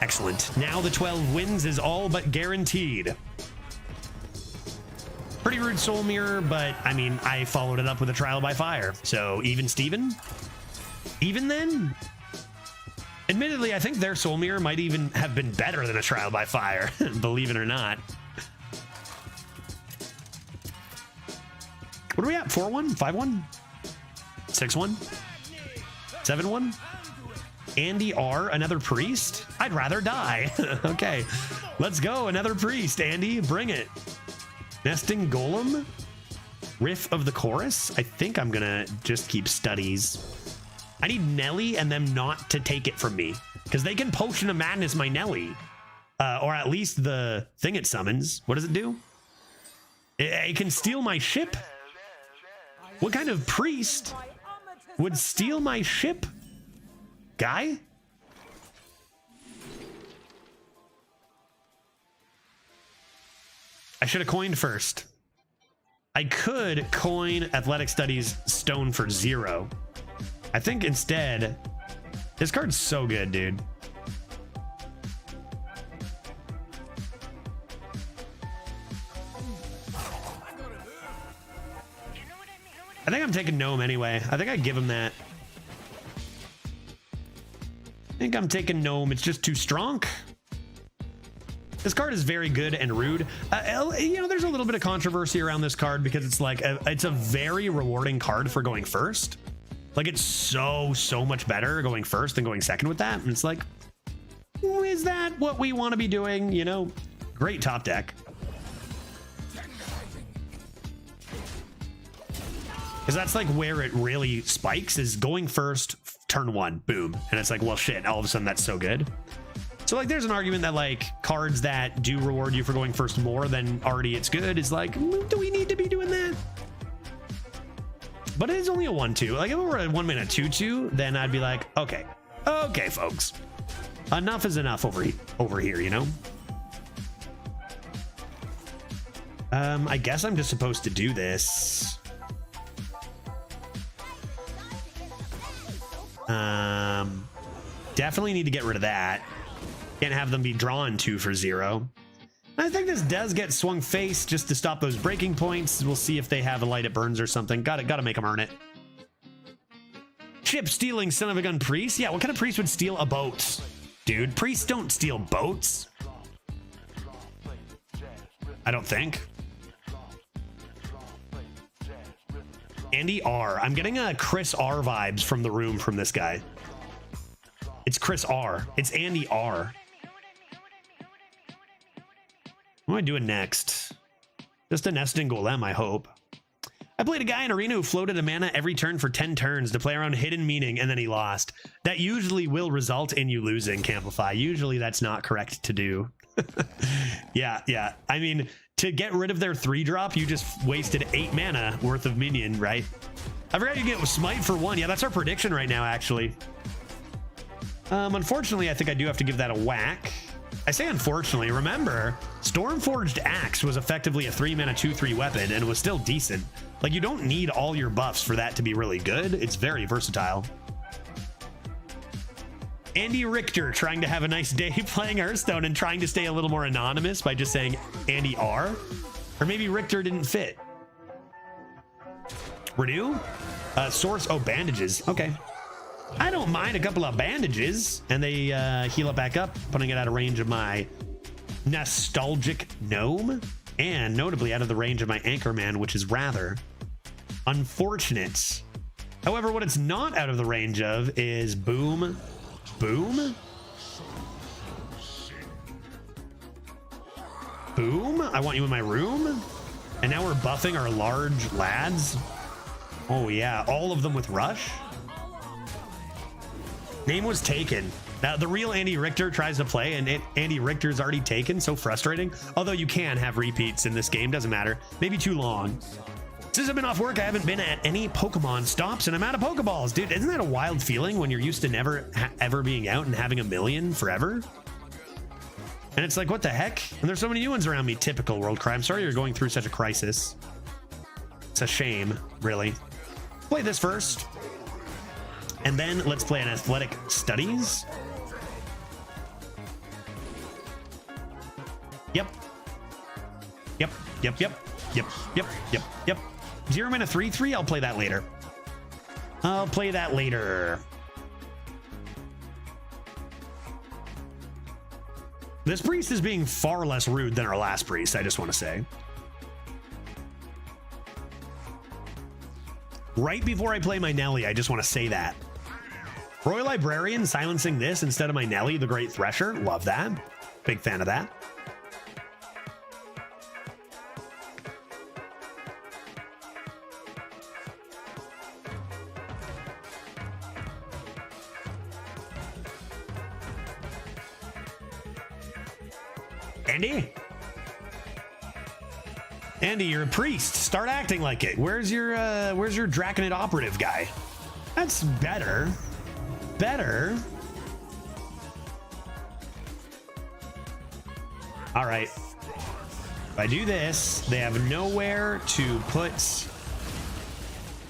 Excellent. Now the 12 wins is all but guaranteed. Pretty rude Soul Mirror, but I mean, I followed it up with a Trial by Fire. So even Steven? Even then? Admittedly, I think their Soul Mirror might even have been better than a Trial by Fire, believe it or not. What are we at? 4-1? 5-1? 6-1? 7-1? Andy R, another priest? I'd rather die. Okay, let's go. Another priest, Andy, bring it. Nesting Golem, Riff of the Chorus. I think I'm gonna just keep studies. I need Nelly and them not to take it from me because they can Potion of Madness my Nelly, or at least the thing it summons. What does it do? It can steal my ship. What kind of priest would steal my ship, guy? I should have coined first. I could coin Athletic Studies Stone for 0. I think instead, this card's so good, dude. I think I'm taking Gnome anyway. I think I give him that. I think I'm taking Gnome. It's just too strong. This card is very good and rude. You know, there's a little bit of controversy around this card because it's like it's a very rewarding card for going first. Like it's so much better going first than going second with that. And it's like, is that what we want to be doing? You know, great top deck. Because that's like where it really spikes is going first, turn 1, boom. And it's like, well, shit, all of a sudden that's so good. So like there's an argument that like cards that do reward you for going first more than already it's good is like, do we need to be doing that? But it is only a 1/2. Like if it were a 1-mana 2/2, then I'd be like, okay, folks, enough is enough over here, you know. I guess I'm just supposed to do this. Definitely need to get rid of that. Can't have them be drawn 2 for 0. I think this does get swung face just to stop those breaking points. We'll see if they have a light it burns or something. Gotta make them earn it. Chip stealing son of a gun priest. Yeah, what kind of priest would steal a boat? Dude, priests don't steal boats. I don't think. Andy R. I'm getting a Chris R vibes from the room from this guy. It's Chris R. It's Andy R. What am I doing next? Just a Nesting Golem, I hope. I played a guy in Arena who floated a mana every turn for 10 turns to play around Hidden Meaning, and then he lost. That usually will result in you losing, Camplify. Usually that's not correct to do. Yeah. I mean, to get rid of their 3-drop, you just wasted 8 mana worth of minion, right? I forgot you get Smite for 1. Yeah, that's our prediction right now, actually. Unfortunately, I think I do have to give that a whack. I say unfortunately, remember, Stormforged Axe was effectively a 3-mana 2/3 weapon and was still decent. Like, you don't need all your buffs for that to be really good. It's very versatile. Andy Richter trying to have a nice day playing Hearthstone and trying to stay a little more anonymous by just saying Andy R. Or maybe Richter didn't fit. Renew? Source, oh, bandages. Okay. I don't mind a couple of bandages. And they heal it back up, putting it out of range of my nostalgic gnome. And notably out of the range of my Anchorman, which is rather unfortunate. However, what it's not out of the range of is Boom. Boom? Boom? I want you in my room? And now we're buffing our large lads. Oh yeah, all of them with Rush. Name was taken. Now the real Andy Richter tries to play and Andy Richter's already taken. So frustrating. Although you can have repeats in this game, doesn't matter. Maybe too long. Since I've been off work, I haven't been at any Pokemon stops and I'm out of Pokeballs. Dude, isn't that a wild feeling when you're used to never ever being out and having a million forever? And it's like, what the heck? And there's so many new ones around me. Typical World Cry. I'm sorry you're going through such a crisis. It's a shame, really. Play this first. And then let's play an Athletic Studies. Yep. Yep, yep, yep, yep, yep, yep, yep. 0 mana 3/3, I'll play that later. I'll play that later. This priest is being far less rude than our last priest, I just want to say. Right before I play my Nelly, I just want to say that. Royal Librarian silencing this instead of my Nelly, the Great Thresher. Love that. Big fan of that. Andy, you're a priest. Start acting like it. Where's your Draconid operative guy? That's better. Better. All right. If I do this, they have nowhere to put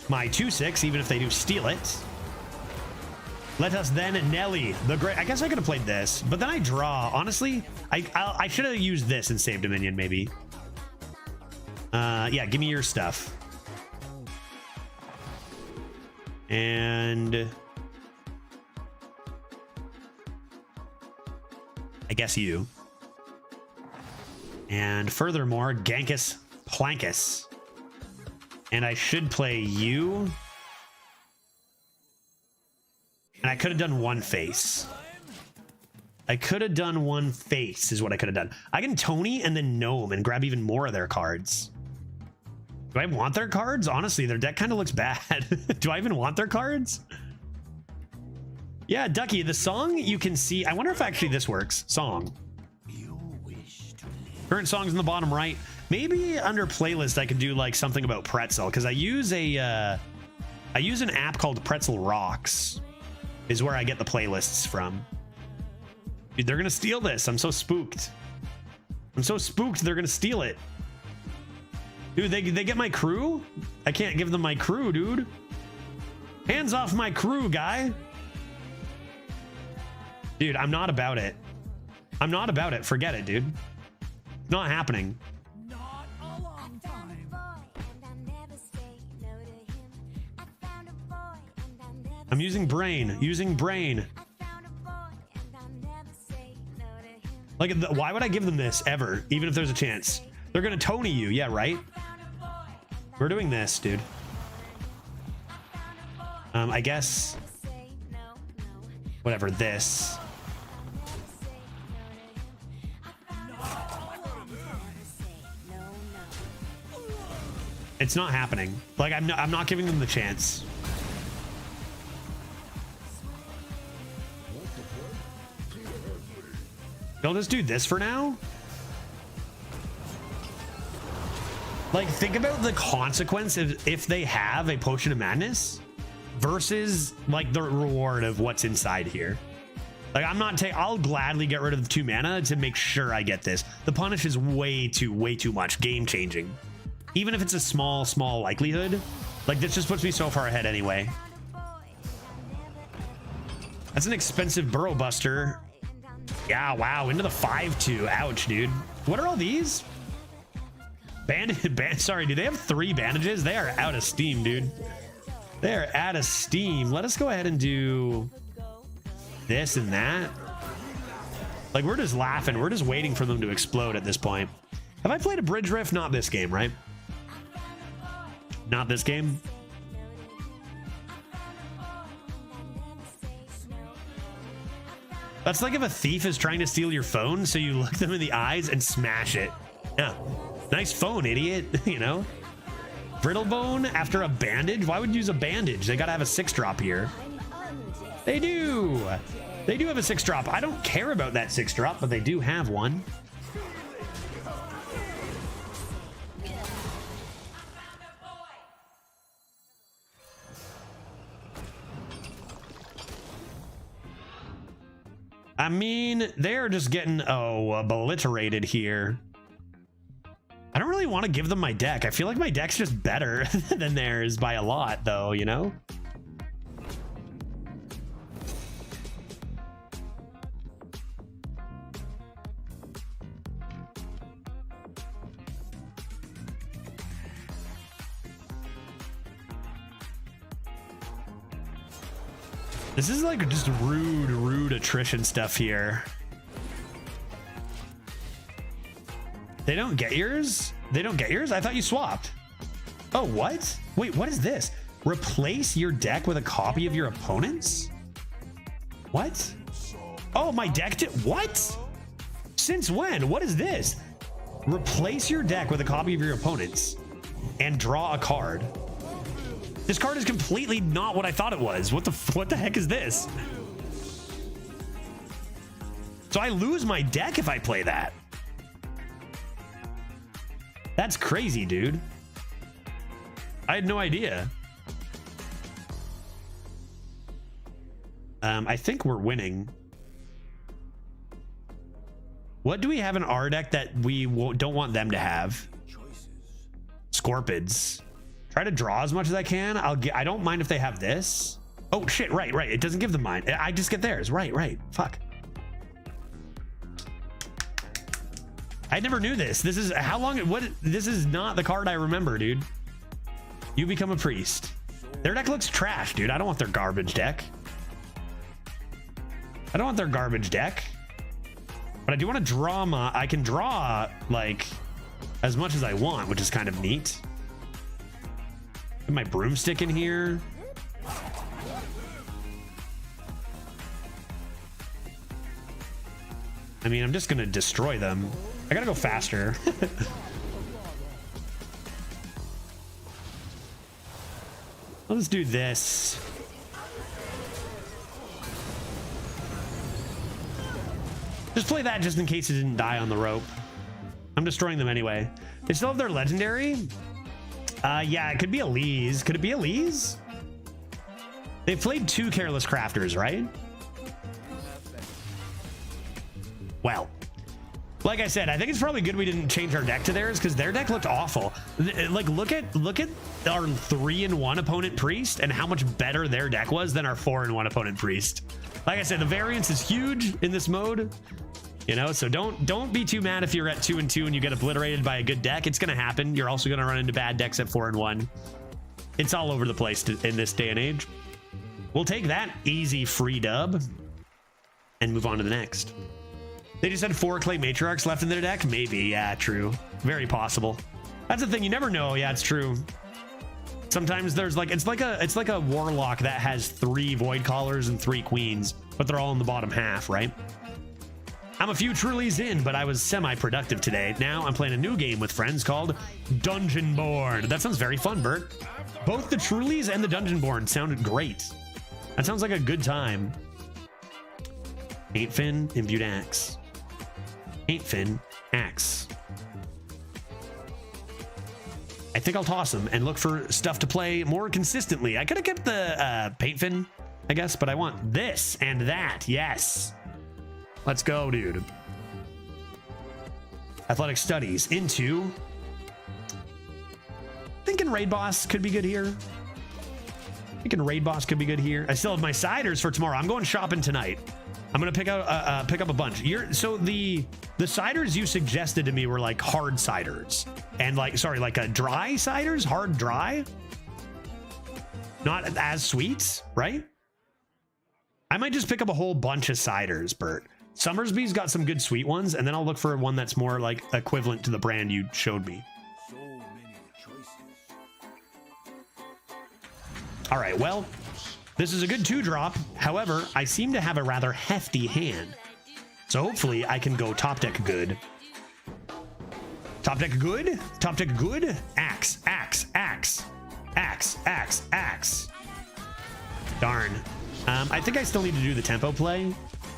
my 2/6, even if they do steal it. Let us then Nelly, the great. I guess I could have played this, but then I draw. Honestly, I should have used this and saved Dominion, maybe. Yeah, give me your stuff. And I guess you. And furthermore, Gankus Plankus. And I should play you. And I could have done one face. I could have done one face is what I could have done. I can Tony and then Gnome and grab even more of their cards. Do I want their cards? Honestly, their deck kind of looks bad. Do I even want their cards? Yeah, Ducky, the song you can see. I wonder if actually this works. Song. Current songs in the bottom right. Maybe under playlist I could do like something about Pretzel because I use an app called Pretzel Rocks. Is where I get the playlists from. Dude, they're gonna steal this. I'm so spooked. I'm so spooked they're gonna steal it. Dude, they get my crew? I can't give them my crew, dude. Hands off my crew, guy. Dude, I'm not about it. I'm not about it. Forget it, dude. Not happening. Not a long time. I'm using brain. Using brain. Like, why would I give them this ever? Even if there's a chance. They're gonna Tony you. Yeah, right? We're doing this, dude. I guess. Whatever, this. It's not happening. Like, I'm not giving them the chance. They'll just do this for now. Like, think about the consequence if they have a Potion of Madness versus like the reward of what's inside here. Like, I'll gladly get rid of the 2 mana to make sure I get this. The punish is way too much. Game changing. Even if it's a small likelihood. Like, this just puts me so far ahead anyway. That's an expensive Burrow Buster. Yeah, wow, into the 5-2. Ouch, dude. What are all these? Sorry, do they have 3 bandages? They are out of steam, dude. They are out of steam. Let us go ahead and do this and that. Like, we're just laughing. We're just waiting for them to explode at this point. Have I played a Bridge Rift? Not this game, right? Not this game. That's like if a thief is trying to steal your phone, so you look them in the eyes and smash it. Yeah. Nice phone, idiot. You know? Brittle bone after a bandage? Why would you use a bandage? They gotta have a 6-drop here. They do. They do have a 6-drop. I don't care about that 6-drop, but they do have one. I mean, they're just getting, obliterated here. I don't really want to give them my deck. I feel like my deck's just better than theirs by a lot, though, you know? This is like just rude attrition stuff here. They don't get yours? They don't get yours? I thought you swapped. Oh, what? Wait, what is this? Replace your deck with a copy of your opponent's? What? Oh, my deck did what? Since when? What is this? Replace your deck with a copy of your opponent's and draw a card. This card is completely not what I thought it was. What the heck is this? So I lose my deck if I play that. That's crazy, dude. I had no idea. I think we're winning. What do we have in our deck that we don't want them to have? Scorpids. Try to draw as much as I can. I don't mind if they have this. Oh shit, right. It doesn't give them mine. I just get theirs. Right. Fuck. I never knew this. This is how long this is not the card I remember, dude. You become a priest. Their deck looks trash, dude. I don't want their garbage deck. I don't want their garbage deck. But I do want to draw I can draw like as much as I want, which is kind of neat. Put my broomstick in here. I mean, I'm just gonna destroy them. I gotta go faster. Let's do this. Just play that just in case it didn't die on the rope. I'm destroying them anyway. They still have their legendary? Yeah, it could be Elise. Could it be Elise? They've played 2 Careless Crafters, right? Well, like I said, I think it's probably good we didn't change our deck to theirs because their deck looked awful. Like, look at our 3-in-1 opponent priest and how much better their deck was than our 4-in-1 opponent priest. Like I said, the variance is huge in this mode, you know. So don't be too mad if you're at 2-2 and you get obliterated by a good deck. It's gonna happen. You're also gonna run into bad decks at 4-in-1. It's all over the place in this day and age. We'll take that easy free dub and move on to the next. They just had 4 Clay Matriarchs left in their deck? Maybe, yeah, true. Very possible. That's the thing, you never know. Yeah, it's true. Sometimes there's like, it's like a Warlock that has 3 Void Callers and 3 Queens, but they're all in the bottom half, right? I'm a few Trulies in, but I was semi-productive today. Now I'm playing a new game with friends called Dungeon Board. That sounds very fun, Bert. Both the Trulies and the Dungeon Board sounded great. That sounds like a good time. Ain't Fin, Imbued Axe. Ain't Fin, Axe. I think I'll toss them and look for stuff to play more consistently. I could have kept the Paint Fin, I guess, but I want this and that. Yes. Let's go, dude. Athletic studies into... Thinking raid boss could be good here. Thinking raid boss could be good here. I still have my ciders for tomorrow. I'm going shopping tonight. I'm gonna pick up a bunch. So the ciders you suggested to me were like hard ciders and like like a dry ciders, hard dry, not as sweet, right? I might just pick up a whole bunch of ciders, Bert. Summersby's got some good sweet ones, and then I'll look for one that's more like equivalent to the brand you showed me. So many choices. All right, well, this is a good 2-drop. However, I seem to have a rather hefty hand. So hopefully I can go top deck good. Top deck good? Top deck good? Axe, axe, axe. Axe, axe, axe. Darn. I think I still need to do the tempo play.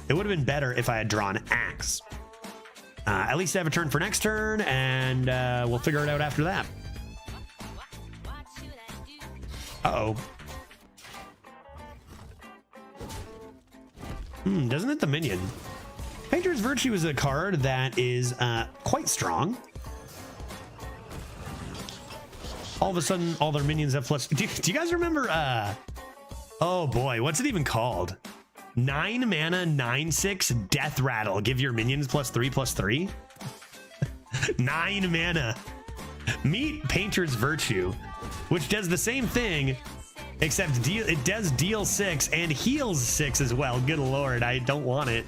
It would have been better if I had drawn axe. At least I have a turn for next turn, and we'll figure it out after that. Uh-oh. Doesn't it the minion? Painter's Virtue is a card that is quite strong. All of a sudden, all their minions have plus... Do you guys remember... oh boy, what's it even called? 9 mana, 9/6 Death Rattle. Give your minions +3/+3. 9 mana. Meet Painter's Virtue, which does the same thing, except it does deal 6 and heals 6 as well. Good lord, I don't want it.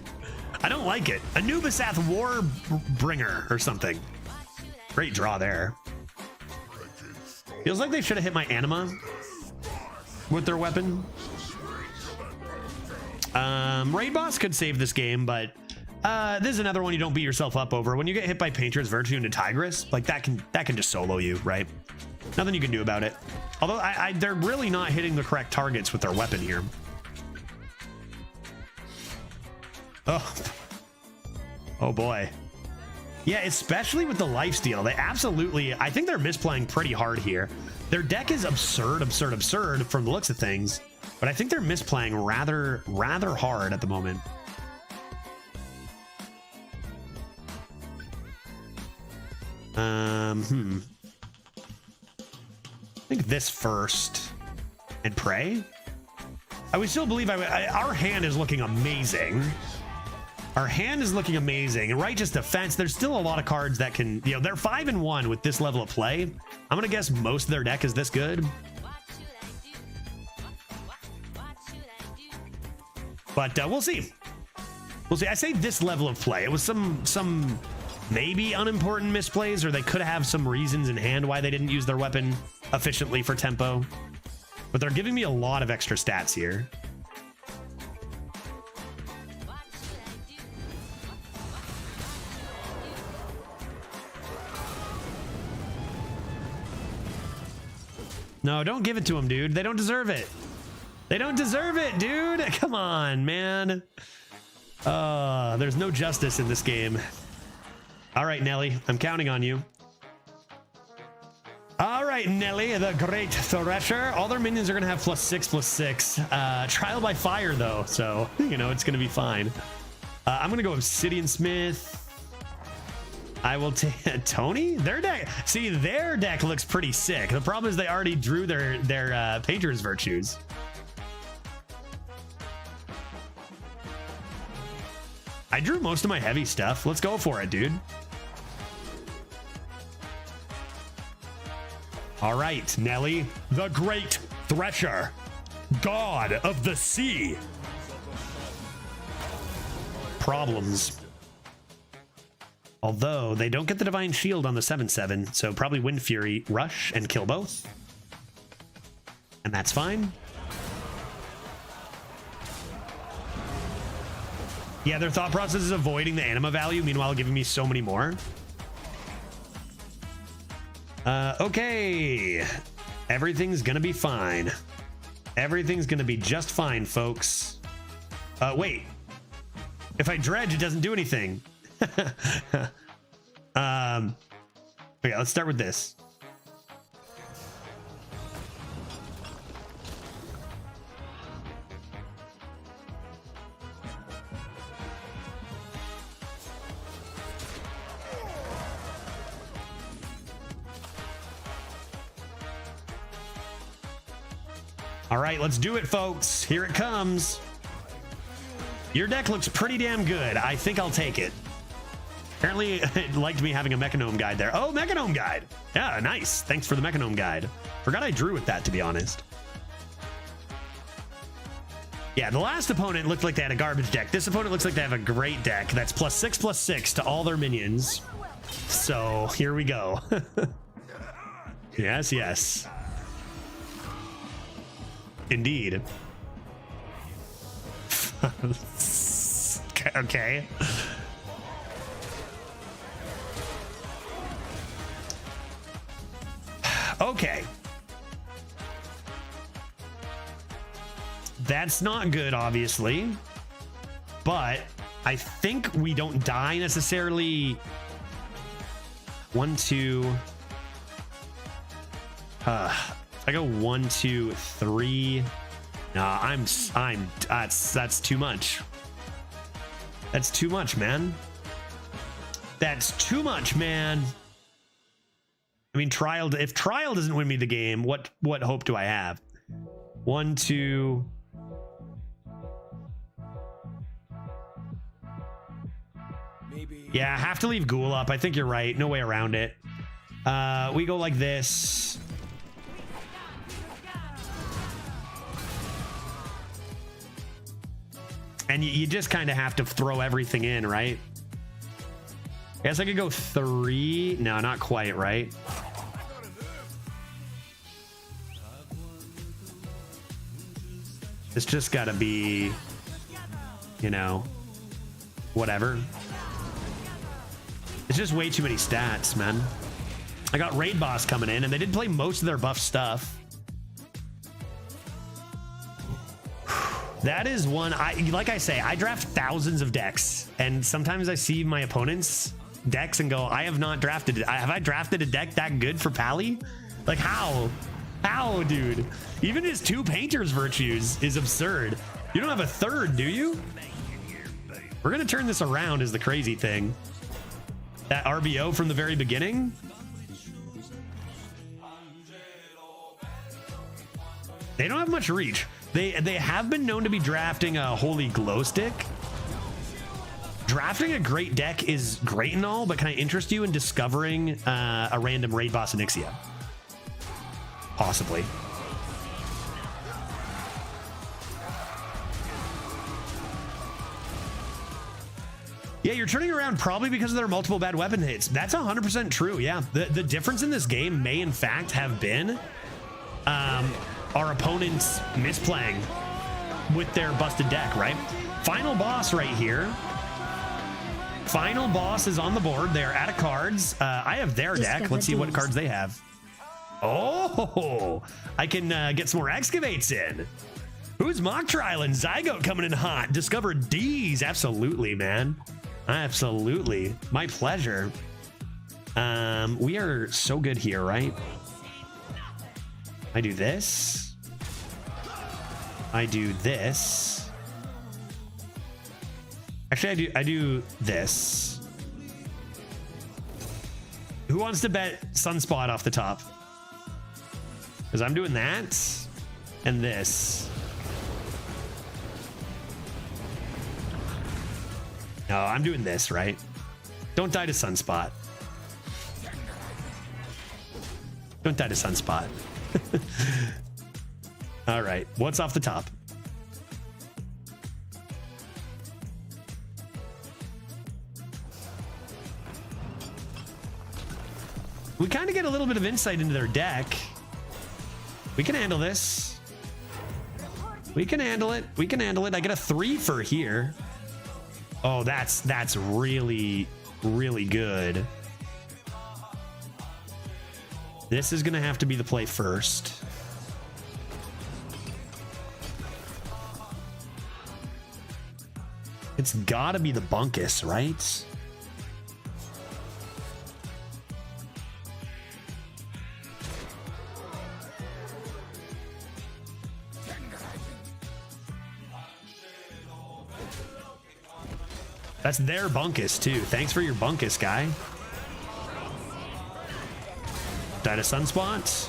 I don't like it. Anubisath Warbringer or something. Great draw there. Feels like they should have hit my anima with their weapon. Raid boss could save this game, but this is another one you don't beat yourself up over. When you get hit by Painter's Virtue into Tigress, like that can just solo you, right? Nothing you can do about it. Although they're really not hitting the correct targets with their weapon here. Oh boy. Yeah, especially with the lifesteal. They absolutely, I think they're misplaying pretty hard here. Their deck is absurd from the looks of things, but I think they're misplaying rather hard at the moment. I think this first and pray. I would still believe our hand is looking amazing. Our hand is looking amazing. And Righteous Defense, there's still a lot of cards that can, they're 5-1 with this level of play. I'm gonna guess most of their deck is this good. But we'll see. We'll see. I say this level of play. It was some maybe unimportant misplays, or they could have some reasons in hand why they didn't use their weapon efficiently for tempo. But they're giving me a lot of extra stats here. No, don't give it to them, dude. They don't deserve it. They don't deserve it, dude. Come on, man. There's no justice in this game. All right, Nelly, I'm counting on you. All right, Nelly, the Great Thresher. All their minions are going to have +6/+6. Trial by fire, though, so, it's going to be fine. I'm going to go Obsidian Smith. I will take Tony. Their deck. See, their deck looks pretty sick. The problem is they already drew their Painter's Virtues. I drew most of my heavy stuff. Let's go for it, dude. All right, Nelly, the Great Thresher, God of the Sea. Problems. Although they don't get the Divine Shield on the 7/7, so probably Wind Fury, rush, and kill both. And that's fine. Yeah, their thought process is avoiding the anima value, meanwhile giving me so many more. Okay. Everything's gonna be fine. Everything's gonna be just fine, folks. Wait. If I dredge, it doesn't do anything. Okay, let's start with this. All right, let's do it, folks. Here it comes. Your deck looks pretty damn good. I think I'll take it. Apparently, it liked me having a Mechanome guide there. Oh, Mechanome guide. Yeah, nice. Thanks for the Mechanome guide. Forgot I drew with that, to be honest. Yeah, the last opponent looked like they had a garbage deck. This opponent looks like they have a great deck. That's +6/+6 to all their minions. So here we go. Yes, yes. Indeed. Okay. Okay. That's not good, obviously. But I think we don't die necessarily. 1, 2. I go 1, 2, 3. Nah, that's too much. That's too much, man. That's too much, man. I mean, if Trial doesn't win me the game, what hope do I have? 1, 2. Maybe. Yeah, I have to leave Ghoul up. I think you're right. No way around it. We go like this. And you just kind of have to throw everything in, right? I guess I could go 3. No, not quite, right? It's just got to be, you know, whatever. It's just way too many stats, man. I got Raid Boss coming in, and they did play most of their buff stuff. That is one, like I say, I draft thousands of decks, and sometimes I see my opponent's decks and go, I have not drafted it. Have I drafted a deck that good for Pally? Like, how? How, dude? Even his 2 Painter's Virtues is absurd. You don't have a 3rd, do you? We're gonna turn this around is the crazy thing. That RBO from the very beginning. They don't have much reach. They have been known to be drafting a Holy Glow Stick. Drafting a great deck is great and all, but can I interest you in discovering a random Raid Boss Onyxia? Possibly. Yeah, you're turning around probably because of their multiple bad weapon hits. That's 100% true, yeah. The difference in this game may in fact have been our opponents misplaying with their busted deck, right? Final boss right here. Final boss is on the board. They're out of cards. I have their deck. Let's see what cards they have. Oh, I can get some more excavates in. Who's mock trialing? Zygote coming in hot. Discovered D's. Absolutely, man. Absolutely. My pleasure. We are so good here, right? I do this. I do this. Actually, I do this. Who wants to bet Sunspot off the top? Because I'm doing that and this. No, I'm doing this, right? Don't die to Sunspot. Don't die to Sunspot. All right, what's off the top? We kind of get a little bit of insight into their deck. We can handle this. We can handle it. We can handle it. I get a 3 for here. Oh, that's really, really good. This is gonna have to be the play first. It's gotta be the Bunkus, right? That's their Bunkus too. Thanks for your Bunkus, guy. Die to Sunspot.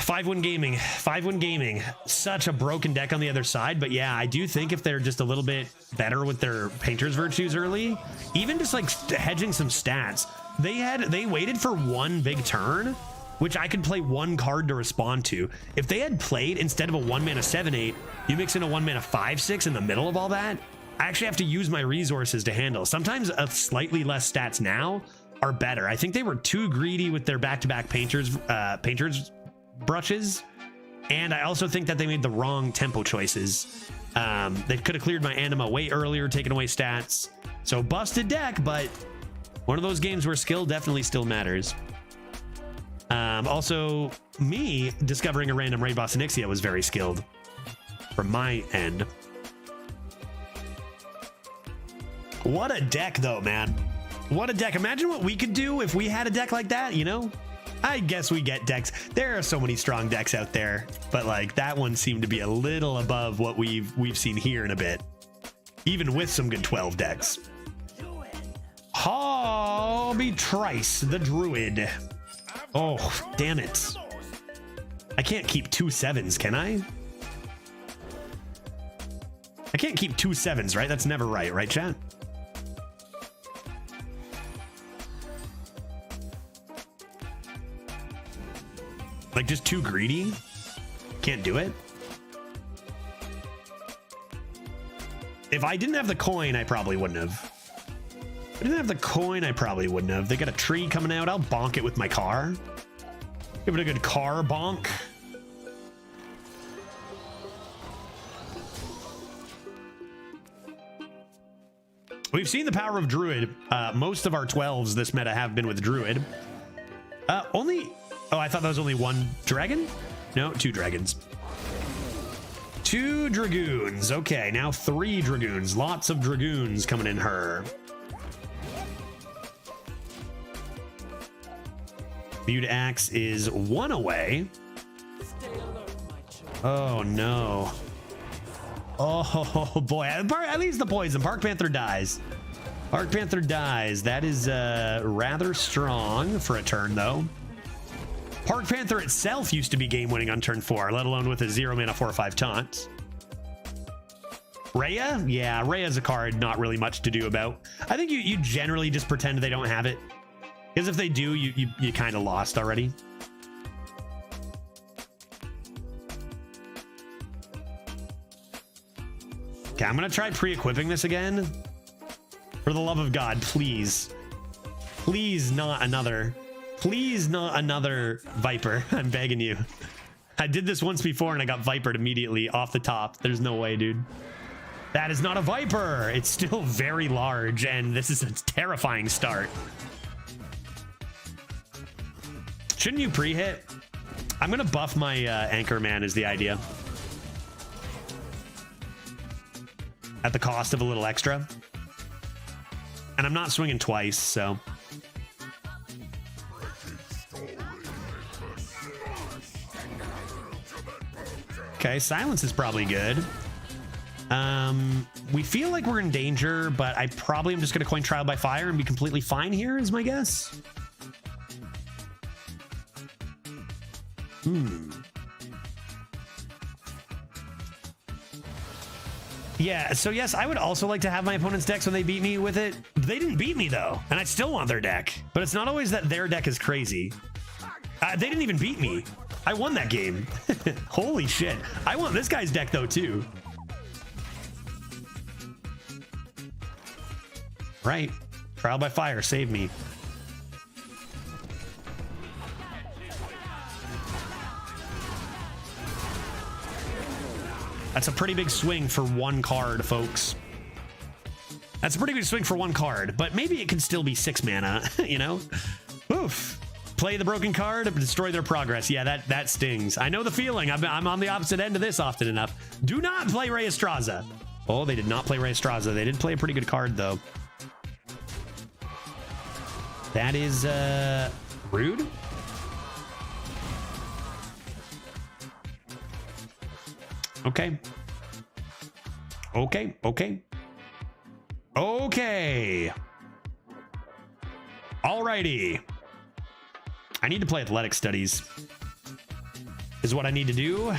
5-win gaming. 5-win gaming. Such a broken deck on the other side. But yeah, I do think if they're just a little bit better with their Painter's Virtues early, even just like hedging some stats, they waited for one big turn, which I could play one card to respond to. If they had played, instead of a 1-mana 7/8, you mix in a 1-mana 5/6 in the middle of all that, I actually have to use my resources to handle. Sometimes a slightly less stats now are better. I think they were too greedy with their back-to-back painters brushes, and I also think that they made the wrong tempo choices. They could have cleared my anima way earlier, taken away stats. So busted deck, but one of those games where skill definitely still matters. Also, me discovering a random raid boss Onyxia was very skilled from my end. What a deck, though, man. What a deck. Imagine what we could do if we had a deck like that, you know? I guess we get decks. There are so many strong decks out there, but like that one seemed to be a little above what we've seen here in a bit, even with some good 12 decks. Hobby Trice, the Druid. Oh, damn it. I can't keep 2 7s, can I? I can't keep 2 7s, right? That's never right, chat? Like just too greedy? Can't do it? If I didn't have the coin, I probably wouldn't have. If I didn't have the coin, I probably wouldn't have. They got a tree coming out. I'll bonk it with my car. Give it a good car bonk. We've seen the power of Druid. Most of our 12s this meta have been with Druid. Oh, I thought that was only one dragon? No, 2 dragons. 2 dragoons. Okay, now 3 dragoons. Lots of dragoons coming in her. Viewed Axe is 1 away. Oh, no. Oh, boy. At least the poison. Park Panther dies. Park Panther dies. That is rather strong for a turn, though. Park Panther itself used to be game-winning on turn 4, let alone with a 0-mana 4/5 taunt. Rhea? Yeah, Rhea's a card not really much to do about. I think you generally just pretend they don't have it. Because if they do, you kind of lost already. Okay, I'm going to try pre-equipping this again. For the love of God, please. Please not another... Please not another Viper. I'm begging you. I did this once before and I got Vipered immediately off the top. There's no way, dude. That is not a Viper. It's still very large and this is a terrifying start. Shouldn't you pre-hit? I'm going to buff my Anchor Man is the idea. At the cost of a little extra. And I'm not swinging twice, so... Okay, silence is probably good. We feel like we're in danger, but I probably am just going to coin Trial by Fire and be completely fine here, is my guess. Yeah, so yes, I would also like to have my opponent's decks when they beat me with it. They didn't beat me, though, and I still want their deck. But it's not always that their deck is crazy. They didn't even beat me. I won that game. Holy shit. I want this guy's deck, though, too. Right. Trial by Fire. Save me. That's a pretty big swing for 1 card, folks. That's a pretty good swing for 1 card, but maybe it could still be 6 mana, you know? Oof. Play the broken card, destroy their progress. Yeah, that stings. I know the feeling. I'm on the opposite end of this often enough. Do not play Rey Estraza. Oh, they did not play Rey Estraza. They did play a pretty good card, though. That is rude. Okay. Okay. Alrighty. I need to play Athletic Studies. is what I need to do.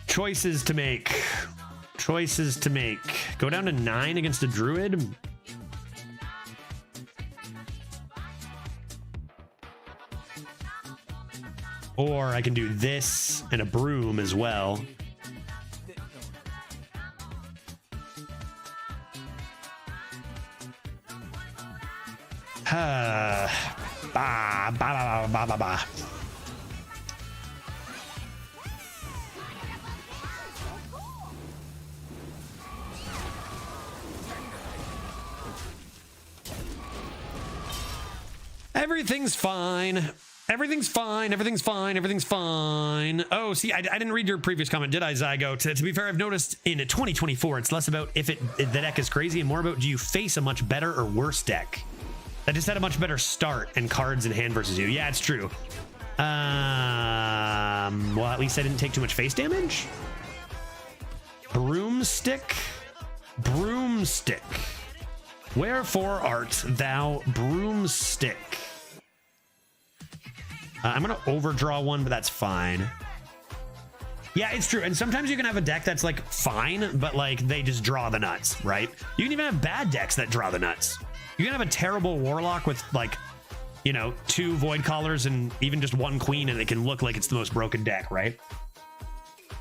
Choices to make. Choices to make. Go down to 9 against a druid. Or I can do this and a broom as well. Ba, ba, ba, ba, ba, ba. Everything's fine. Everything's fine. Everything's fine. Everything's fine. Oh, see, I didn't read your previous comment, did I, Zygo? To be fair, I've noticed in 2024, it's less about if the deck is crazy and more about do you face a much better or worse deck that just had a much better start and cards in hand versus you. Yeah, it's true. Well, at least I didn't take too much face damage. Broomstick. Broomstick. Wherefore art thou broomstick? I'm going to overdraw one, but that's fine. Yeah, it's true. And sometimes you can have a deck that's like fine, but like they just draw the nuts, right? You can even have bad decks that draw the nuts. You can have a terrible warlock with like, you know, 2 void callers and even just 1 queen, and it can look like it's the most broken deck, right?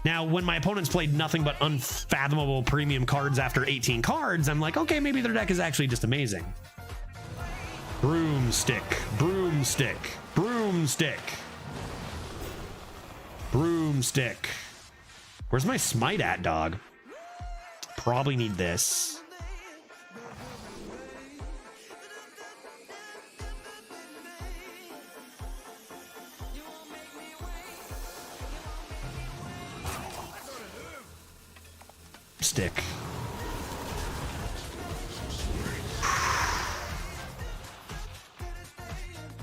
Now, when my opponents played nothing but unfathomable premium cards after 18 cards, I'm like, okay, maybe their deck is actually just amazing. Broomstick, broomstick, broomstick, broomstick. Where's my smite at, dog? Probably need this. Stick.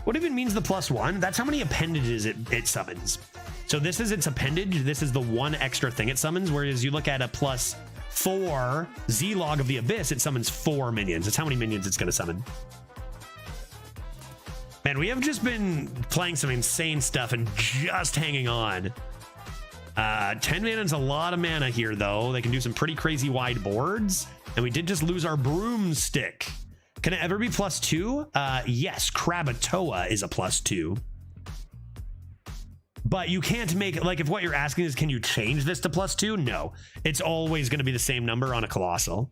What even means the +1? That's how many appendages it summons. So this is its appendage. This is the 1 extra thing it summons. Whereas you look at a +4 Z-Log of the Abyss, it summons 4 minions. That's how many minions it's going to summon. Man, we have just been playing some insane stuff and just hanging on. 10 mana is a lot of mana here, though. They can do some pretty crazy wide boards. And we did just lose our broomstick. Can it ever be +2? Yes, Krakatoa is a +2. But you can't make, like, if what you're asking is, can you change this to +2? No, it's always going to be the same number on a Colossal.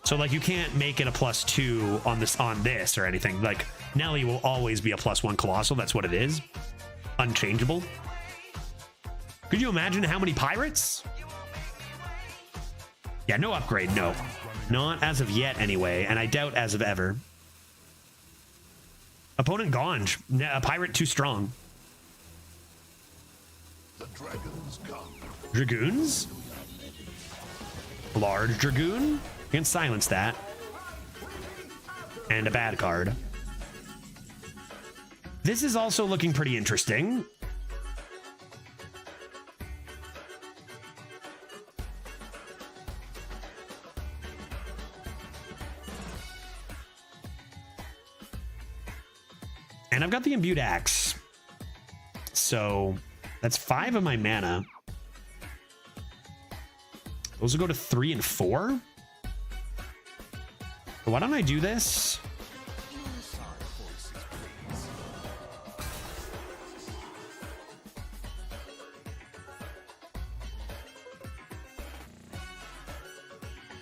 So, like, you can't make it a +2 on this or anything. Like, Nelly will always be a +1 Colossal. That's what it is. Unchangeable. Could you imagine how many pirates? Yeah, no upgrade, no. Not as of yet, anyway, and I doubt as of ever. Opponent Ganj. A pirate too strong. The dragons come. Dragoons? Large Dragoon? You can silence that. And a bad card. This is also looking pretty interesting. And I've got the Imbued Axe. So that's 5 of my mana. Those will go to 3 and 4. But why don't I do this?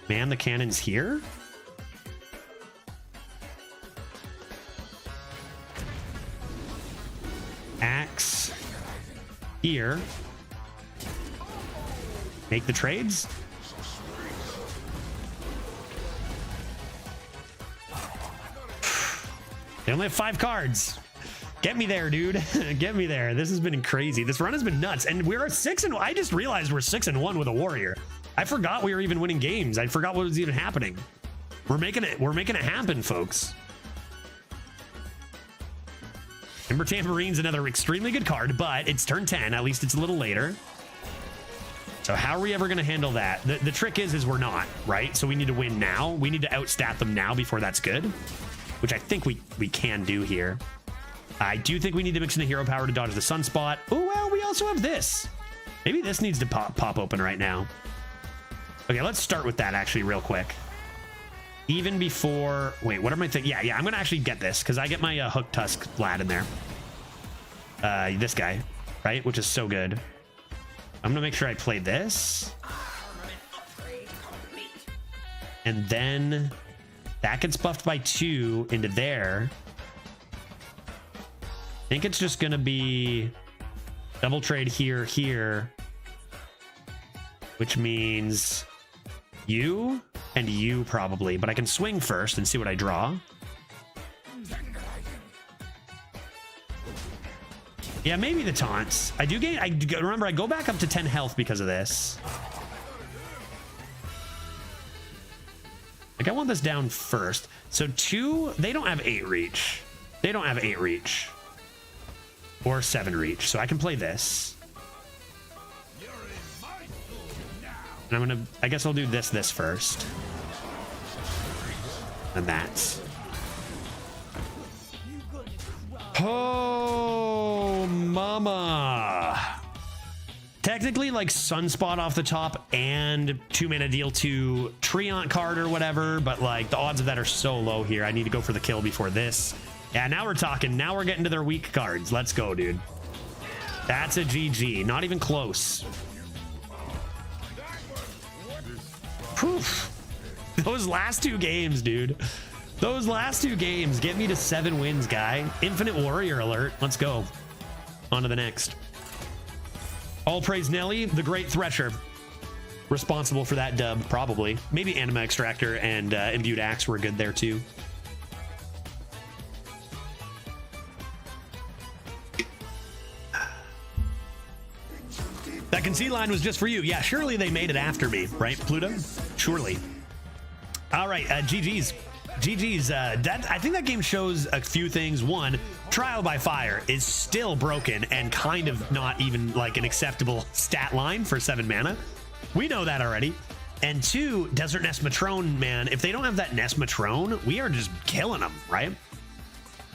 Man, the cannon's here. Axe here. Make the trades. They only have 5 cards. Get me there, dude. Get me there. This has been crazy. This run has been nuts. And we're at 6 and I just realized we're 6-1 with a warrior. I forgot we were even winning games. I forgot what was even happening. We're making it happen, folks. Timber Tamperine's another extremely good card, but it's turn 10. At least it's a little later. So how are we ever going to handle that? The trick is we're not, right? So we need to win now. We need to outstat them now before that's good, which I think we can do here. I do think we need to mix in a hero power to dodge the sunspot. Oh, well, we also have this. Maybe this needs to pop open right now. Okay, let's start with that actually real quick. Even before... Wait, what am I thinking? Yeah, I'm going to actually get this because I get my Hook Tusk lad in there. This guy, right? Which is so good. I'm going to make sure I play this. And then that gets buffed by 2 into there. I think it's just going to be double trade here, which means you and you probably, but I can swing first and see what I draw. Yeah, maybe the taunts. I do gain. Remember, I go back up to 10 health because of this. Like, I want this down first. So 2, they don't have 8 reach. They don't have 8 reach. Or 7 reach. So I can play this. And I'm gonna, I guess I'll do this first. And that. Oh, mama. Technically, like Sunspot off the top and 2-mana deal to Treant card or whatever, but like the odds of that are so low here. I need to go for the kill before this. Yeah, now we're talking. Now we're getting to their weak cards. Let's go, dude. That's a GG. Not even close. Poof. Those last 2 games, dude. Those last 2 games get me to 7 wins, guy. Infinite Warrior alert. Let's go. On to the next. All praise Nelly, the Great Thresher. Responsible for that dub, probably. Maybe Anima Extractor and Imbued Axe were good there, too. That concede line was just for you. Yeah, surely they made it after me, right, Pluto? Surely. All right, GG's. GG's. I think that game shows a few things. One, Trial by Fire is still broken and kind of not even like an acceptable stat line for 7 mana. We know that already. And 2, Desert Nest Matrone, man. If they don't have that Nest Matrone, we are just killing them, right?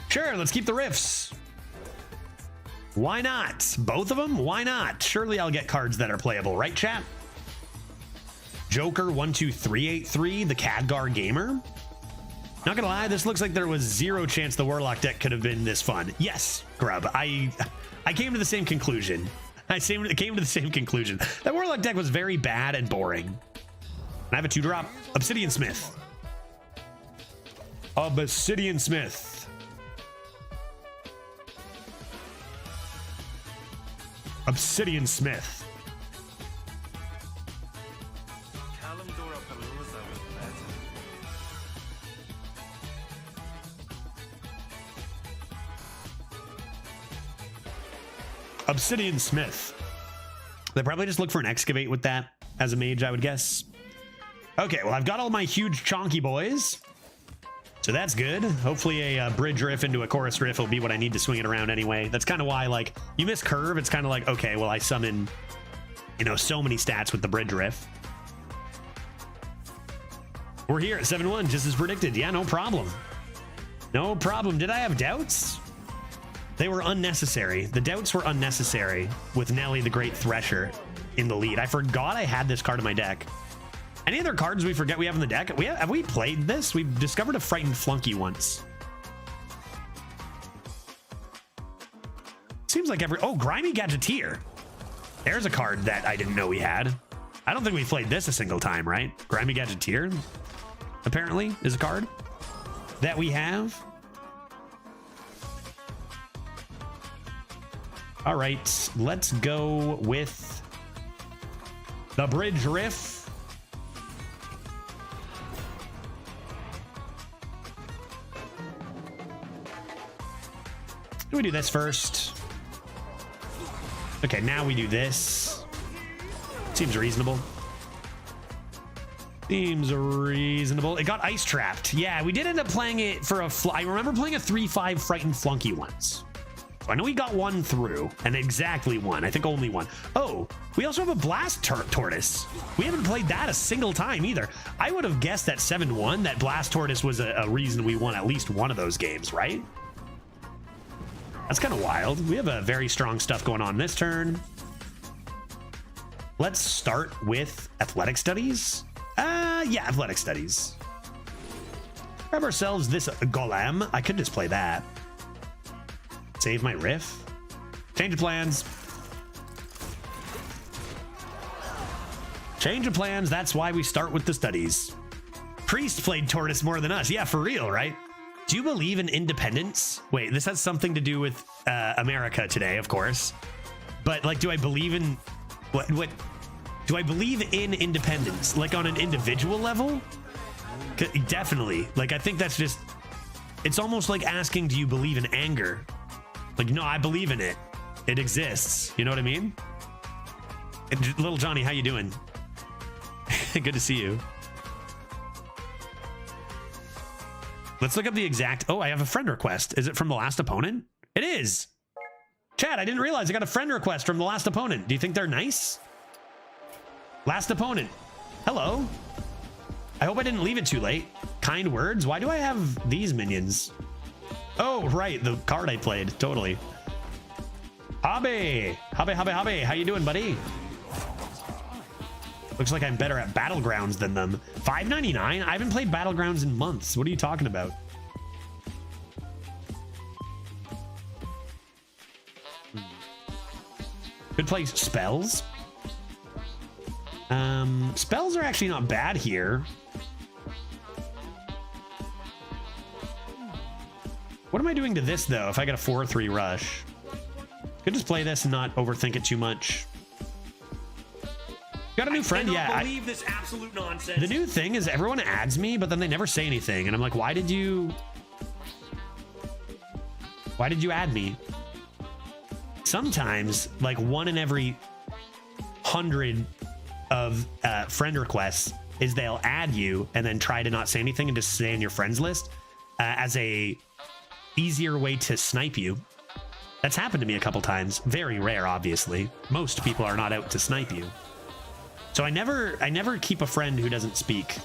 Sure, let's keep the Rifts. Why not? Both of them? Why not? Surely I'll get cards that are playable, right, chat? Joker 12383, the Khadgar Gamer. Not gonna lie, this looks like there was 0 chance the Warlock deck could have been this fun. Yes, Grub. I came to the same conclusion. I came to the same conclusion. That Warlock deck was very bad and boring. And I have a 2-drop. Obsidian Smith. Obsidian Smith. Obsidian Smith. Obsidian Smith. They probably just look for an excavate with that as a mage, I would guess. Okay, well, I've got all my huge chonky boys. So that's good. Hopefully a bridge riff into a chorus riff will be what I need to swing it around anyway. That's kind of why, like, you miss curve. It's kind of like, okay, well, I summon, you know, so many stats with the bridge riff. We're here at 7-1, just as predicted. Yeah, no problem. No problem. Did I have doubts? They were unnecessary. The doubts were unnecessary with Nelly the Great Thresher in the lead. I forgot I had this card in my deck. Any other cards we forget we have in the deck? Have we played this? We've discovered a Frightened Flunky once. Seems like every... Oh, Grimy Gadgeteer. There's a card that I didn't know we had. I don't think we played this a single time, right? Grimy Gadgeteer, apparently, is a card that we have. All right, let's go with the Bridge Riff. Do we do this first? Okay, now we do this. Seems reasonable. Seems reasonable. It got ice trapped. Yeah, we did end up playing it for a... I remember playing a 3-5 Frightened Flunky once. I know we got one through, and exactly one. I think only one. Oh, we also have a Blast Tortoise. We haven't played that a single time either. I would have guessed that 7-1, that Blast Tortoise was a reason we won at least one of those games, right? That's kind of wild. We have a very strong stuff going on this turn. Let's start with Athletic Studies. Yeah, Athletic Studies. Grab ourselves this Golem. I could just play that. Save my Riff. Change of plans. Change of plans. That's why we start with the studies. Priest played Tortoise more than us. Yeah, for real, right? Do you believe in independence? Wait, this has something to do with America today, of course. But like, do I believe in what? Do I believe in independence? Like on an individual level? Definitely. Like, I think that's just. It's almost like asking, do you believe in anger? Like, no, I believe in it. It exists. You know what I mean? Little Johnny, how you doing? Good to see you. Let's look up the exact... Oh, I have a friend request. Is it from the last opponent? It is. Chad, I didn't realize I got a friend request from the last opponent. Do you think they're nice? Last opponent. Hello. I hope I didn't leave it too late. Kind words? Why do I have these minions? Oh, right, the card I played, totally. Hobby, how you doing, buddy? Looks like I'm better at Battlegrounds than them. $5.99? I haven't played Battlegrounds in months. What are you talking about? Could play spells. Spells are actually not bad here. What am I doing to this, though, if I get a 4-3 rush? Could just play this and not overthink it too much. Got a new friend? Yeah. I believe this absolute nonsense. The new thing is everyone adds me, but then they never say anything. And I'm like, why did you add me? Sometimes, like 1 in every 100 of friend requests is they'll add you and then try to not say anything and just stay in your friends list as a easier way to snipe you. That's happened to me a couple times. Very rare, obviously. Most people are not out to snipe you. So I never keep a friend who doesn't speak.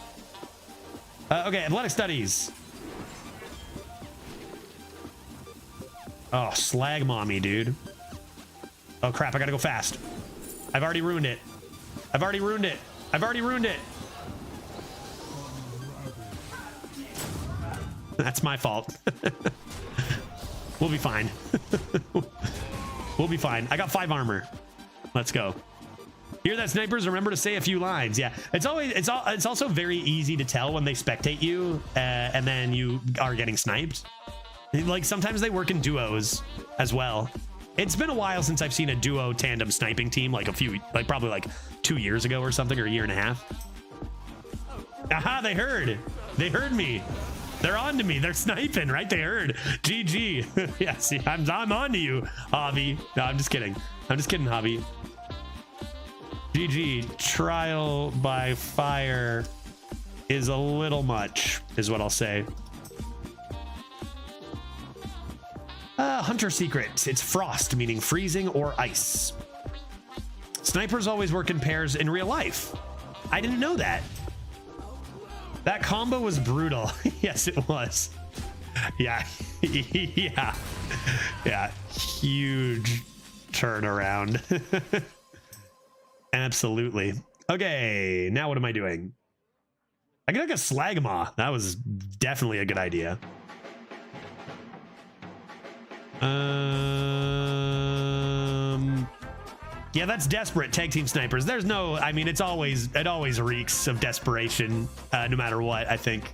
Okay, Athletic Studies. Oh, slag mommy, dude. Oh crap, I gotta go fast. I've already ruined it. I've already ruined it. I've already ruined it. That's my fault. We'll be fine. We'll be fine. I got 5 armor. Let's go. Hear that, snipers? Remember to say a few lines. Yeah, it's also very easy to tell when they spectate you and then you are getting sniped. Like sometimes they work in duos as well. It's been a while since I've seen a duo tandem sniping team, like probably like 2 years ago or something, or a year and a half. Aha, they heard me. They're on to me. They're sniping, right? They heard. GG. Yeah, see, I'm on to you, Javi. No, I'm just kidding. I'm just kidding, Javi. GG. Trial by fire is a little much, is what I'll say. Hunter secret. It's frost, meaning freezing or ice. Snipers always work in pairs in real life. I didn't know that. That combo was brutal. Yes, it was. Yeah. Yeah. Yeah. Huge turnaround. Absolutely. Okay, now what am I doing? I get like a Slagma. That was definitely a good idea. Yeah, that's desperate. Tag team snipers. There's no, I mean, it always reeks of desperation, no matter what, I think.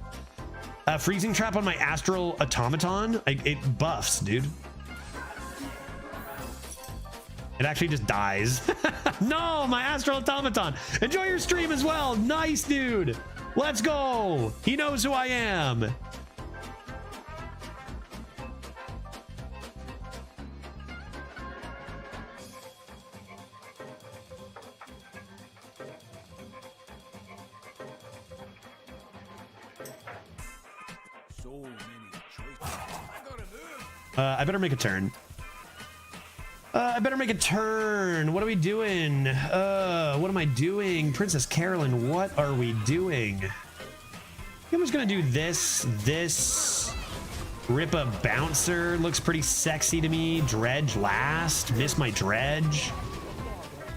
Freezing trap on my astral automaton. It buffs, dude. It actually just dies. No, my astral automaton. Enjoy your stream as well. Nice, dude. Let's go. He knows who I am. I better make a turn. I better make a turn. What are we doing? What am I doing? Princess Carolyn, what are we doing? I'm just gonna do this. Rip a bouncer. Looks pretty sexy to me. Dredge last. Miss my dredge.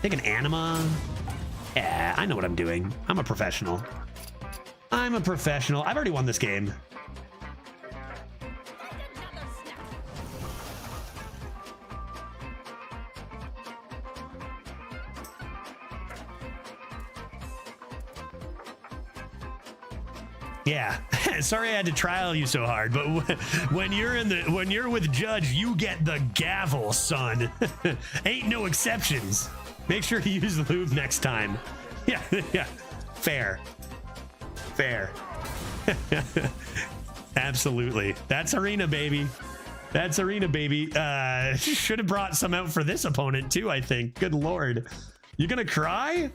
Take an anima. Yeah, I know what I'm doing. I'm a professional. I'm a professional. I've already won this game. Yeah, sorry I had to trial you so hard, but when you're with Judge, you get the gavel, son. Ain't no exceptions. Make sure you use the lube next time. Yeah, yeah, fair. Absolutely. That's arena, baby. That's arena, baby. Should have brought some out for this opponent too, I think. Good Lord. You gonna cry?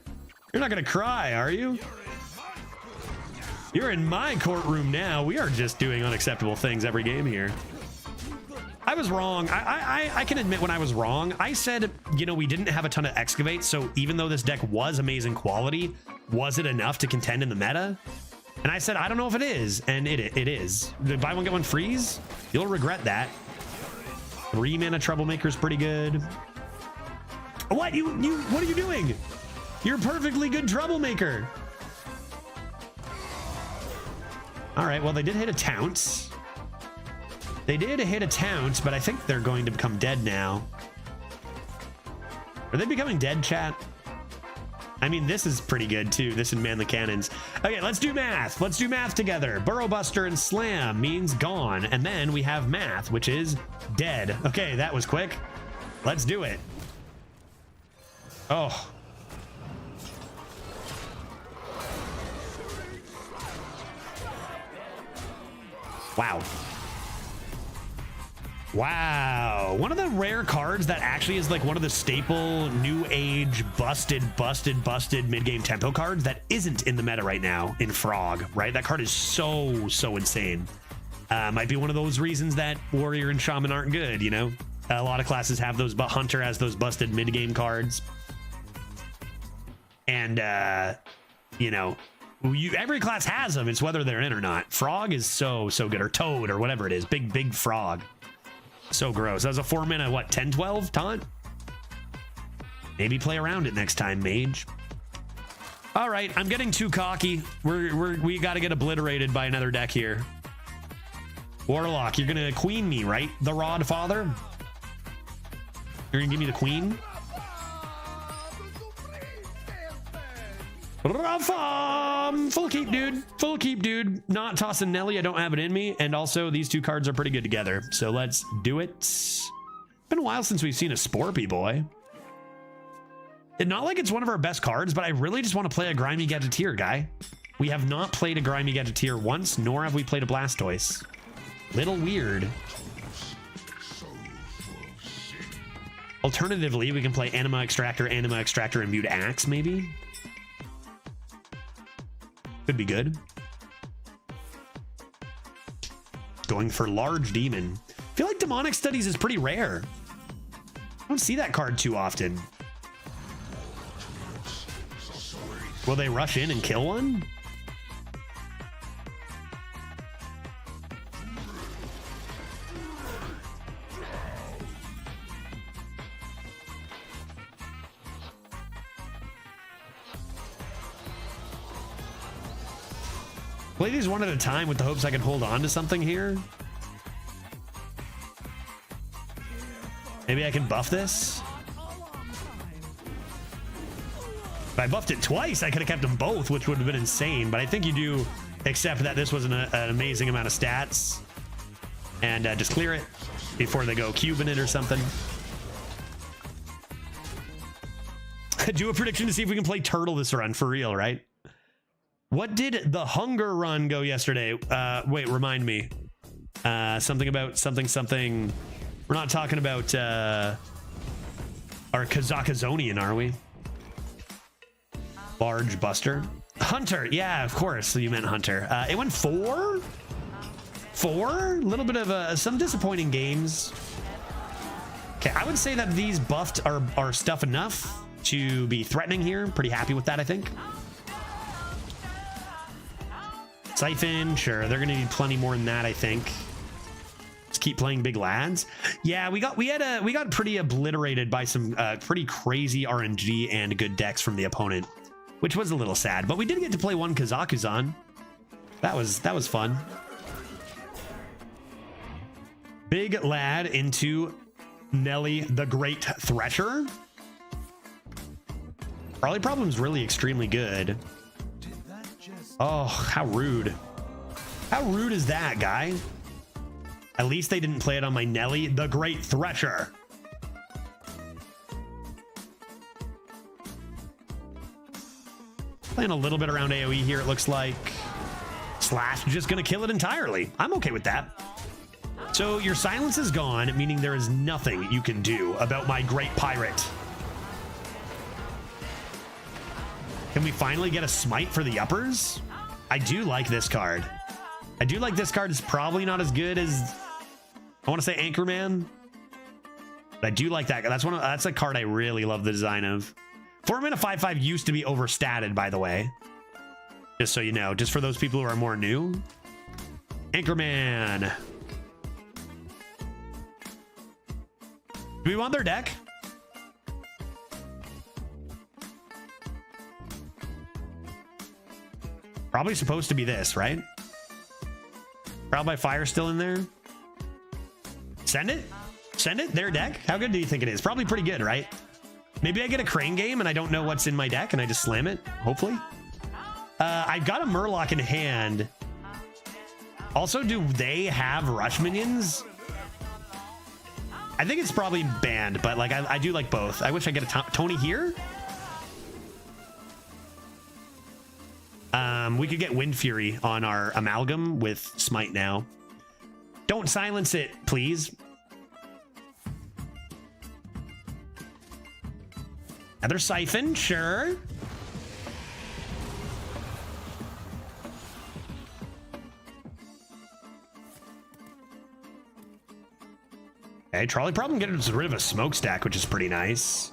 You're not gonna cry, are you? You're in my courtroom now. We are just doing unacceptable things every game here. I was wrong. I can admit when I was wrong. I said, you know, we didn't have a ton of excavate, so even though this deck was amazing quality, was it enough to contend in the meta? And I said, I don't know if it is, and it is. The buy one get one freeze? You'll regret that. 3 mana Troublemaker's pretty good. What what are you doing? You're a perfectly good Troublemaker. All right, well, they did hit a Tounce. They did hit a Tounce, but I think they're going to become dead now. Are they becoming dead, chat? I mean, this is pretty good, too. This and Man the Cannons. Okay, let's do math. Let's do math together. Burrow Buster and Slam means gone. And then we have math, which is dead. Okay, that was quick. Let's do it. Oh. Wow. Wow. One of the rare cards that actually is like one of the staple new age busted mid-game tempo cards that isn't in the meta right now in Frog, right? That card is so insane. Might be one of those reasons that Warrior and Shaman aren't good, you know? A lot of classes have those, but Hunter has those busted mid-game cards. And, you know, every class has them. It's whether they're in or not. Frog is so good, or Toad or whatever it is. Big frog. So gross. That was a 4 mana, what, 10-12 taunt? Maybe play around it next time, Mage. All right, I'm getting too cocky. We got to get obliterated by another deck here. Warlock, you're gonna queen me, right? The Rod Father. You're gonna give me the queen. Full keep, dude. Full keep, dude. Not tossing Nelly. I don't have it in me. And also, these two cards are pretty good together. So let's do it. Been a while since we've seen a Sporpy boy. And not like it's one of our best cards, but I really just want to play a Grimy Gadgeteer, guy. We have not played a Grimy Gadgeteer once, nor have we played a Blastoise. Little weird. Alternatively, we can play Anima Extractor, and Mute Axe, maybe. Could be good. Going for Large Demon. I feel like Demonic Studies is pretty rare. I don't see that card too often. Will they rush in and kill one? Play these one at a time with the hopes I can hold on to something here. Maybe I can buff this. If I buffed it twice, I could have kept them both, which would have been insane. But I think you do accept that this was an amazing amount of stats. And just clear it before they go cubing it or something. Do a prediction to see if we can play Turtle this run for real, right? What did the Hunger run go yesterday? Wait, remind me. Something about something. We're not talking about our KAZAKUSAN, are we? Large Buster. Hunter, yeah, of course. So you meant Hunter. It went 4? 4? A little bit of some disappointing games. Okay, I would say that these buffed are stuff enough to be threatening here. Pretty happy with that, I think. Siphon, sure. They're going to need plenty more than that, I think. Just keep playing big lads. Yeah, we got pretty obliterated by some pretty crazy RNG and good decks from the opponent, which was a little sad. But we did get to play one KAZAKUSAN. That was fun. Big lad into Nelly the Great Thresher. Probably Problem's really extremely good. Oh, how rude. How rude is that, guy? At least they didn't play it on my Nelly the Great Thresher. Playing a little bit around AoE here, it looks like. Slash just gonna kill it entirely. I'm okay with that. So your silence is gone, meaning there is nothing you can do about my great pirate. Can we finally get a smite for the uppers? I do like this card. I do like this card. It's probably not as good as, I want to say, Anchorman. But I do like that. That's a card I really love the design of. 4-mana 5/5 used to be overstated, by the way. Just so you know, just for those people who are more new. Anchorman. Do we want their deck? Probably supposed to be this, right? Trial by Fire still in there. Send it. Send it. Their deck. How good do you think it is? Probably pretty good, right? Maybe I get a Crane game and I don't know what's in my deck and I just slam it, hopefully. I've got a Murloc in hand. Also, do they have Rush minions? I think it's probably banned, but like I do like both. I wish I get a Tony here. We could get Wind Fury on our Amalgam with Smite now. Don't silence it, please. Another Siphon, sure. Okay, Trolley Problem gets rid of a Smokestack, which is pretty nice.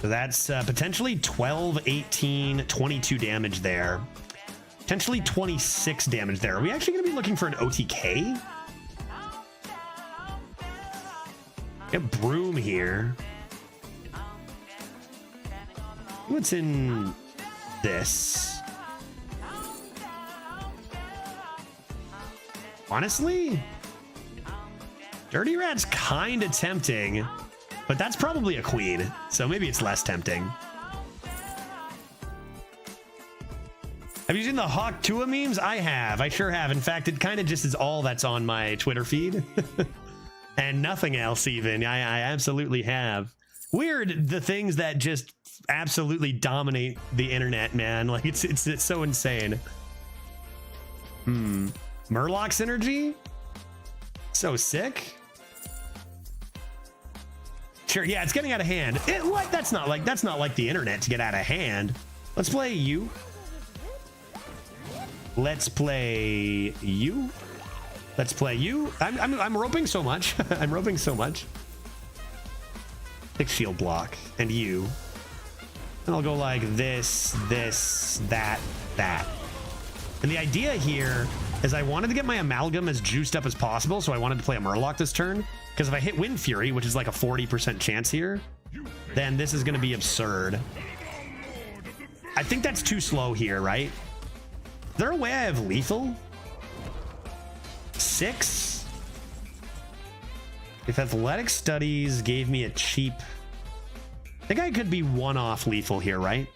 So that's potentially 12, 18, 22 damage there. Potentially 26 damage there. Are we actually going to be looking for an OTK? Get Broom here. What's in this? Honestly, Dirty Rat's kind of tempting, but that's probably a queen, so maybe it's less tempting. Have you seen the Hawk Tua memes? I have. I sure have. In fact, it kind of just is all that's on my Twitter feed. And nothing else even. I absolutely have. Weird, the things that just absolutely dominate the internet, man. Like, it's so insane. Murloc synergy? So sick. Sure, yeah, it's getting out of hand. What? That's not like the internet to get out of hand. Let's play you. Let's play you. Let's play you. I'm roping so much. I'm roping so much. Take shield block and you. And I'll go like this, that. And the idea here is I wanted to get my Amalgam as juiced up as possible, so I wanted to play a Murloc this turn. Because if I hit Wind Fury, which is like a 40% chance here, then this is going to be absurd. I think that's too slow here, right? Is there a way I have lethal? 6? If Athletic Studies gave me a cheap... I think I could be one off lethal here, right?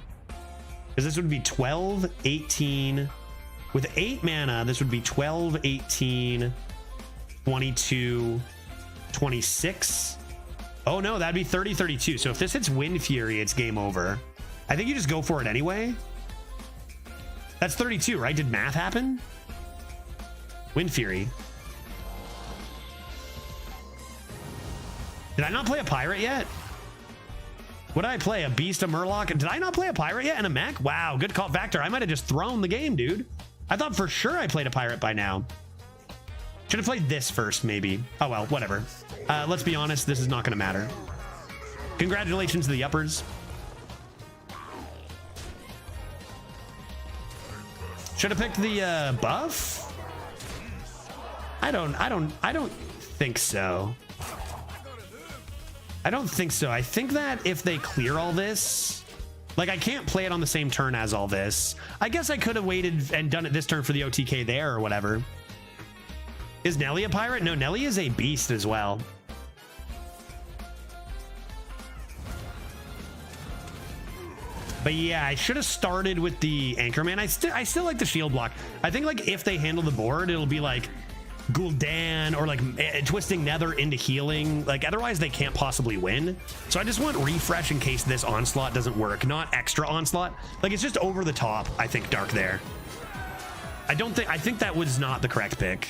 Because this would be 12, 18... With 8 mana, this would be 12, 18, 22, 26. Oh no, that'd be 30, 32. So if this hits Wind Fury, it's game over. I think you just go for it anyway. That's 32, right? Did math happen? Wind Fury. Did I not play a pirate yet? What did I play? A beast, a Murloc? Did I not play a pirate yet and a mech? Wow, good call, Factor. I might have just thrown the game, dude. I thought for sure I played a pirate by now. Should have played this first, maybe. Oh, well, whatever. Let's be honest, this is not going to matter. Congratulations to the uppers. Should have picked the buff? I don't think so. I don't think so. I think that if they clear all this, like I can't play it on the same turn as all this. I guess I could have waited and done it this turn for the OTK there or whatever. Is Nelly a pirate? No, Nelly is a beast as well. But yeah, I should have started with the Anchorman. I still like the shield block. I think like if they handle the board, it'll be like Gul'dan or like twisting Nether into healing. Like otherwise they can't possibly win. So I just want refresh in case this onslaught doesn't work. Not extra onslaught. Like it's just over the top, I think, Dark there. I think that was not the correct pick.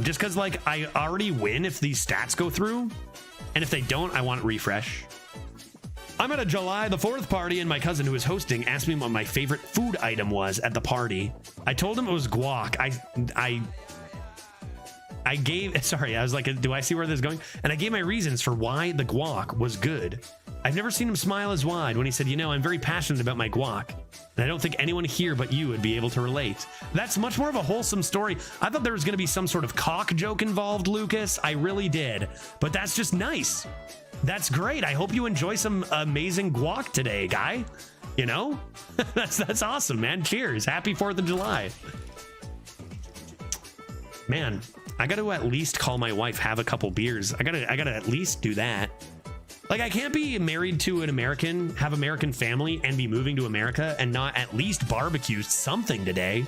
Just because like I already win if these stats go through. And if they don't, I want refresh. I'm at a July the 4th party and my cousin who was hosting asked me what my favorite food item was at the party. I told him it was guac. I gave, sorry, I was like, do I see where this is going? And I gave my reasons for why the guac was good. I've never seen him smile as wide when he said, you know, I'm very passionate about my guac. And I don't think anyone here but you would be able to relate. That's much more of a wholesome story. I thought there was going to be some sort of cock joke involved, Lucas. I really did. But that's just nice. That's great. I hope you enjoy some amazing guac today, guy. You know, that's awesome, man. Cheers. Happy 4th of July. Man, I got to at least call my wife, have a couple beers. I gotta at least do that. Like I can't be married to an American, have American family and be moving to America and not at least barbecue something today.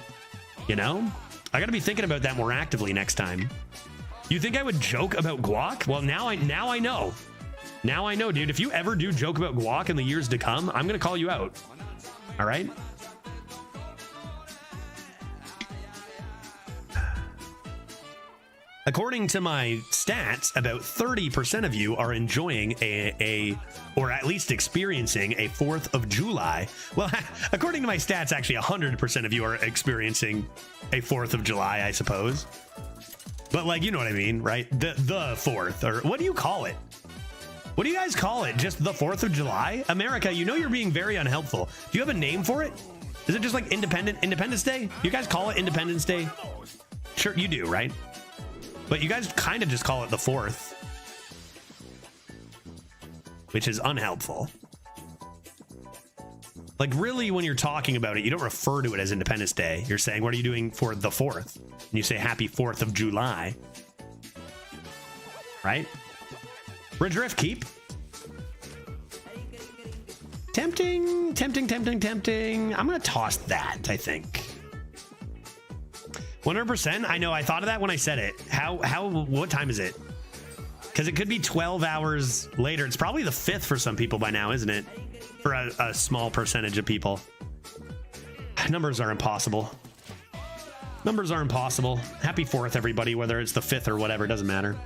You know, I got to be thinking about that more actively next time. You think I would joke about guac? Well, now I know. Now I know, dude. If you ever do joke about guac in the years to come, I'm going to call you out. All right? According to my stats, about 30% of you are enjoying or at least experiencing a 4th of July. Well, according to my stats, actually 100% of you are experiencing a 4th of July, I suppose. But like, you know what I mean, right? The 4th, or what do you call it? What do you guys call it? Just the 4th of July? America, you know you're being very unhelpful. Do you have a name for it? Is it just like Independence Day? You guys call it Independence Day? Sure, you do, right? But you guys kind of just call it the 4th. Which is unhelpful. Like really, when you're talking about it, you don't refer to it as Independence Day. You're saying, what are you doing for the 4th? And you say happy 4th of July. Right? Redrift keep. Tempting. I'm going to toss that, I think. 100%. I know. I thought of that when I said it. What time is it? Because it could be 12 hours later. It's probably the 5th for some people by now, isn't it? For a small percentage of people. Numbers are impossible. Numbers are impossible. Happy 4th, everybody, whether it's the 5th or whatever, it doesn't matter.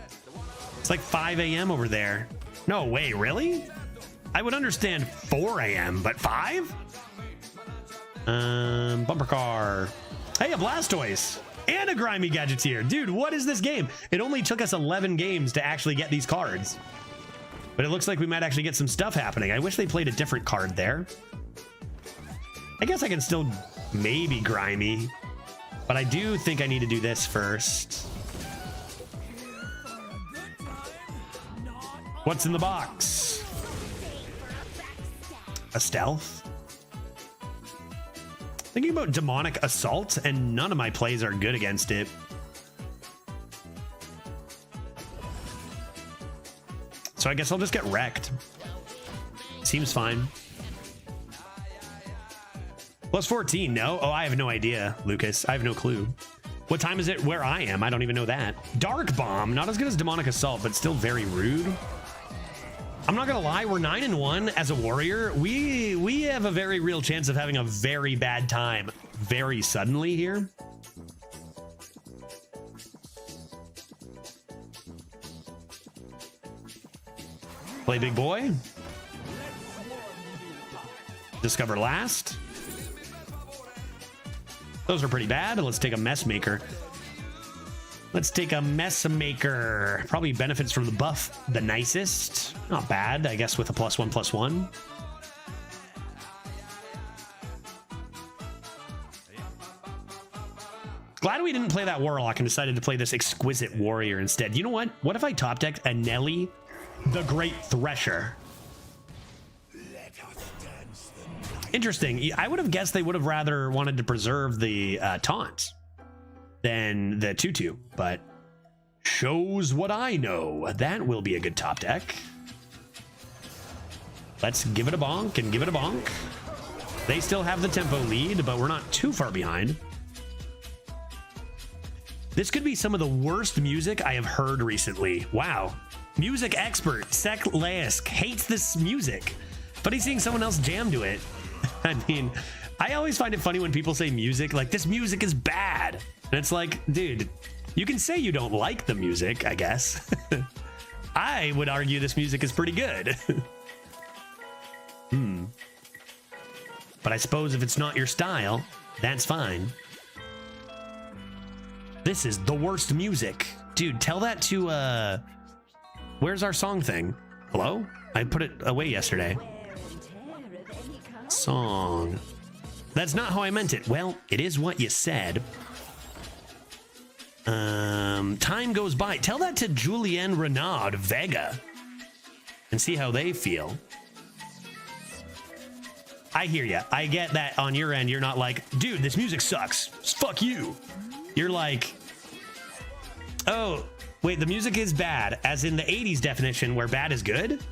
It's like 5 a.m. over there. No way, really? I would understand 4 a.m., but 5? Bumper car. Hey, a Blastoise and a Grimy Gadgeteer. Dude, what is this game? It only took us 11 games to actually get these cards. But it looks like we might actually get some stuff happening. I wish they played a different card there. I guess I can still maybe Grimy. But I do think I need to do this first. What's in the box? A stealth? Thinking about demonic assault, and none of my plays are good against it. So I guess I'll just get wrecked. Seems fine. Plus 14, no? Oh, I have no idea, Lucas. I have no clue. What time is it where I am? I don't even know that. Dark Bomb, not as good as demonic assault, but still very rude. I'm not gonna lie, we're 9-1 as a warrior. We have a very real chance of having a very bad time very suddenly here. Play big boy. Discover last. Those are pretty bad. Let's take a mess maker. Let's take a mess maker. Probably benefits from the buff the nicest. Not bad, I guess, with a +1/+1. Glad we didn't play that Warlock and decided to play this exquisite warrior instead. You know what? What if I top decked a Nelly, the Great Thresher? Interesting. I would have guessed they would have rather wanted to preserve the taunt than the tutu, but shows what I know. That will be a good top deck. Let's give it a bonk and give it a bonk. They still have the tempo lead, but we're not too far behind. This could be some of the worst music I have heard recently. Wow. Music expert Sek Leisk hates this music, but he's seeing someone else jam to it. I mean, I always find it funny when people say music, like, this music is bad. And it's like, dude, you can say you don't like the music, I guess. I would argue this music is pretty good. But I suppose if it's not your style, that's fine. This is the worst music. Dude, tell that to, where's our song thing? Hello? I put it away yesterday. Song. That's not how I meant it. Well, it is what you said. Time goes by. Tell that to Julien Renaud Vega and see how they feel. I hear ya. I get that on your end. You're not like, dude, this music sucks. Fuck you. You're like, oh, wait, the music is bad, as in the 80s definition where bad is good?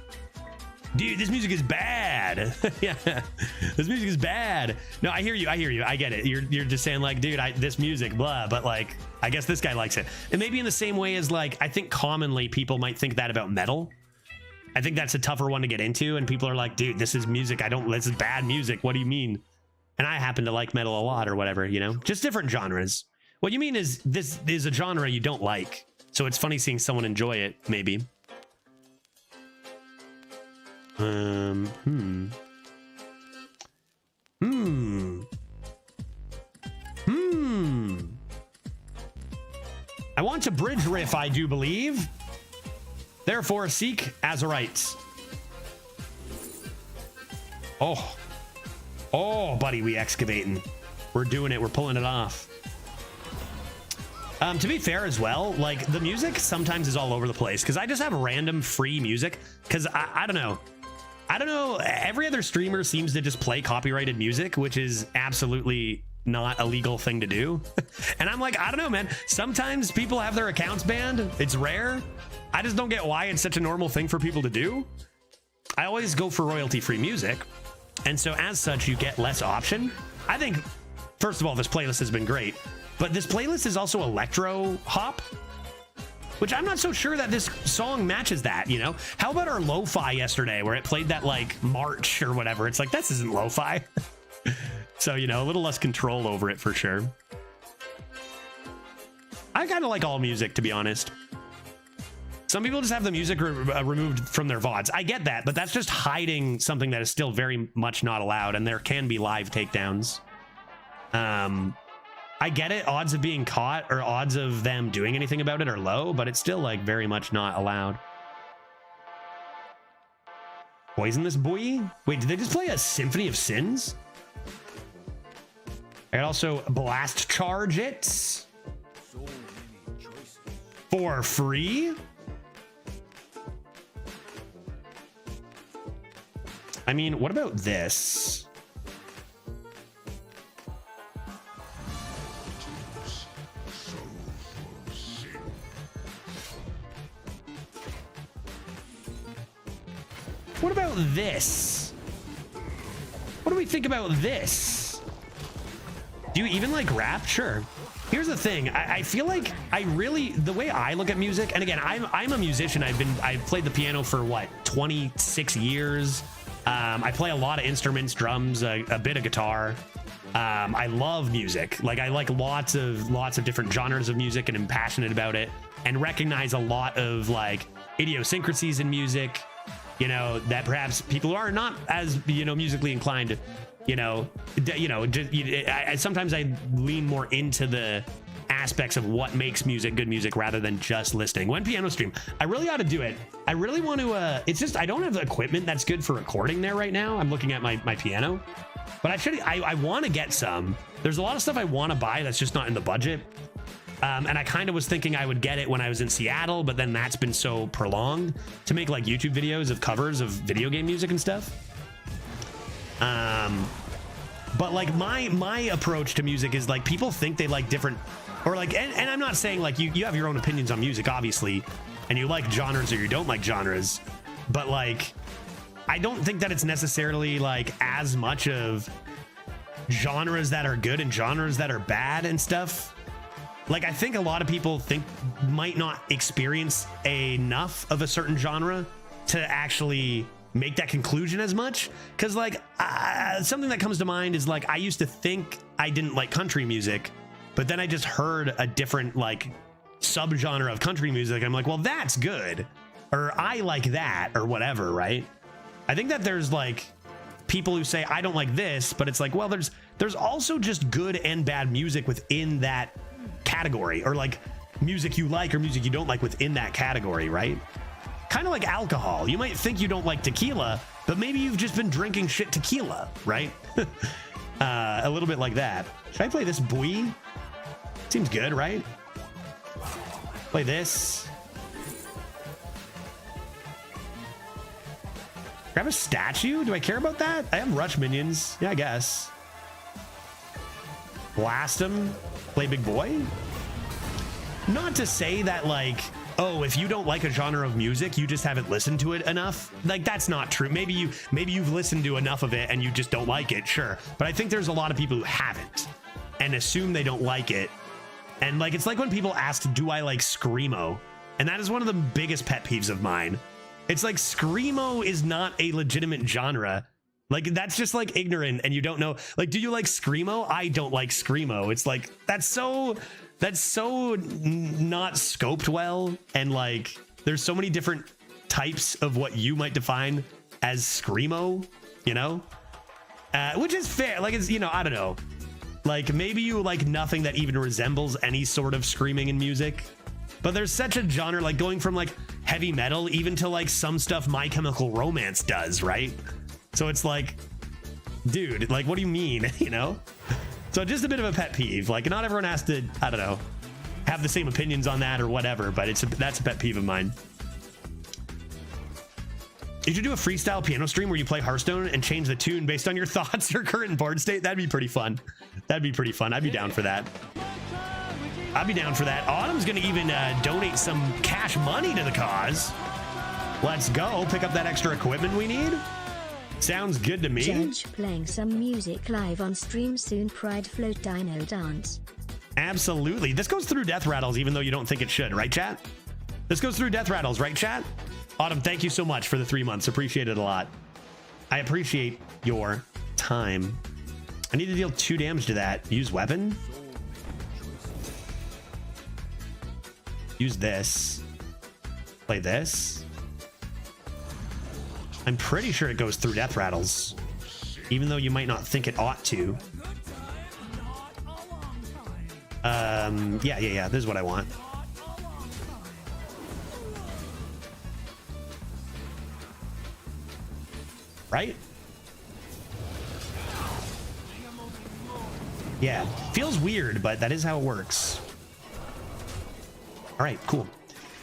Dude, this music is bad. Yeah, this music is bad. No, I hear you. I get it. You're just saying like, dude, this music, blah, but like, I guess this guy likes it. And maybe in the same way as like, I think commonly people might think that about metal. I think that's a tougher one to get into. And people are like, dude, this is music. This is bad music. What do you mean? And I happen to like metal a lot or whatever, you know, just different genres. What you mean is this is a genre you don't like. So it's funny seeing someone enjoy it, maybe. I want to bridge riff, I do believe. Therefore, seek Azerites. Oh, buddy, we excavating. We're doing it. We're pulling it off. To be fair as well, like the music sometimes is all over the place because I just have random free music because I don't know. Every other streamer seems to just play copyrighted music, which is absolutely not a legal thing to do. And I'm like, I don't know, man. Sometimes people have their accounts banned. It's rare. I just don't get why it's such a normal thing for people to do. I always go for royalty-free music. And so as such, you get less option. I think, first of all, this playlist has been great. But this playlist is also electro hop, which I'm not so sure that this song matches that, you know? How about our lo-fi yesterday where it played that like march or whatever? It's like, this isn't lo-fi. So, you know, a little less control over it for sure. I kind of like all music, to be honest. Some people just have the music removed from their VODs. I get that, but that's just hiding something that is still very much not allowed, and there can be live takedowns. I get it. Odds of being caught or odds of them doing anything about it are low, but it's still like very much not allowed. Poison this boy? Wait, did they just play a Symphony of Sins? I could also blast charge it for free. I mean, what about this? What about this? What do we think about this? Do you even like rap? Sure. Here's the thing. I feel like the way I look at music, and again, I'm a musician. I've played the piano for what, 26 years. I play a lot of instruments, drums, a bit of guitar. I love music. Like I like lots of different genres of music and am passionate about it and recognize a lot of like idiosyncrasies in music, you know, that perhaps people who are not as, you know, musically inclined, sometimes I lean more into the aspects of what makes music good music rather than just listening. When piano stream, I really ought to do it. I really want to, it's just, I don't have the equipment that's good for recording there right now. I'm looking at my piano, but I want to get some. There's a lot of stuff I want to buy that's just not in the budget. And I kind of was thinking I would get it when I was in Seattle, but then that's been so prolonged to make like YouTube videos of covers of video game music and stuff. But like my approach to music is like people think they like different, or like, and I'm not saying like you have your own opinions on music, obviously, and you like genres or you don't like genres, but like I don't think that it's necessarily like as much of genres that are good and genres that are bad and stuff. Like I think a lot of people might not experience enough of a certain genre to actually make that conclusion as much, because like something that comes to mind is like I used to think I didn't like country music, but then I just heard a different like subgenre of country music. I'm like, well, that's good, or I like that, or whatever, right? I think that there's like people who say I don't like this, but it's like, well, there's also just good and bad music within that category, or like music you like or music you don't like within that category, right? Kind of like alcohol. You might think you don't like tequila, but maybe you've just been drinking shit tequila, right? A little bit like that. Should I play this buoy? Seems good, right? Play this. Grab a statue? Do I care about that? I have rush minions. Yeah, I guess. Blast him. Play big boy. Not to say that like, oh, if you don't like a genre of music, you just haven't listened to it enough. Like that's not true. Maybe you've listened to enough of it and you just don't like it. Sure. But I think there's a lot of people who haven't and assume they don't like it. And like, it's like when people ask, do I like Screamo? And that is one of the biggest pet peeves of mine. It's like Screamo is not a legitimate genre. Like that's just like ignorant, and you don't know. Like, do you like Screamo? I don't like Screamo. It's like that's so not scoped well, and like there's so many different types of what you might define as Screamo, you know, which is fair. Like it's, you know, I don't know. Like maybe you like nothing that even resembles any sort of screaming in music, but there's such a genre, like going from like heavy metal even to like some stuff My Chemical Romance does, right? So it's like, dude, like, what do you mean, you know? So just a bit of a pet peeve. Like, not everyone has to, I don't know, have the same opinions on that or whatever, but that's a pet peeve of mine. You should do a freestyle piano stream where you play Hearthstone and change the tune based on your thoughts or current board state. That'd be pretty fun. That'd be pretty fun. I'd be down for that. I'd be down for that. Autumn's going to even donate some cash money to the cause. Let's go. Pick up that extra equipment we need. Sounds good to me. Judge playing some music live on stream soon. Pride Float Dino Dance. Absolutely. This goes through death rattles even though you don't think it should, right, chat? This goes through death rattles, right, chat? Autumn, thank you so much for the 3 months. Appreciate it a lot. I appreciate your time. I need to deal 2 damage to that. Use weapon. Use this. Play this. I'm pretty sure it goes through death rattles, even though you might not think it ought to. Yeah. This is what I want. Right? Yeah, feels weird, but that is how it works. All right, cool.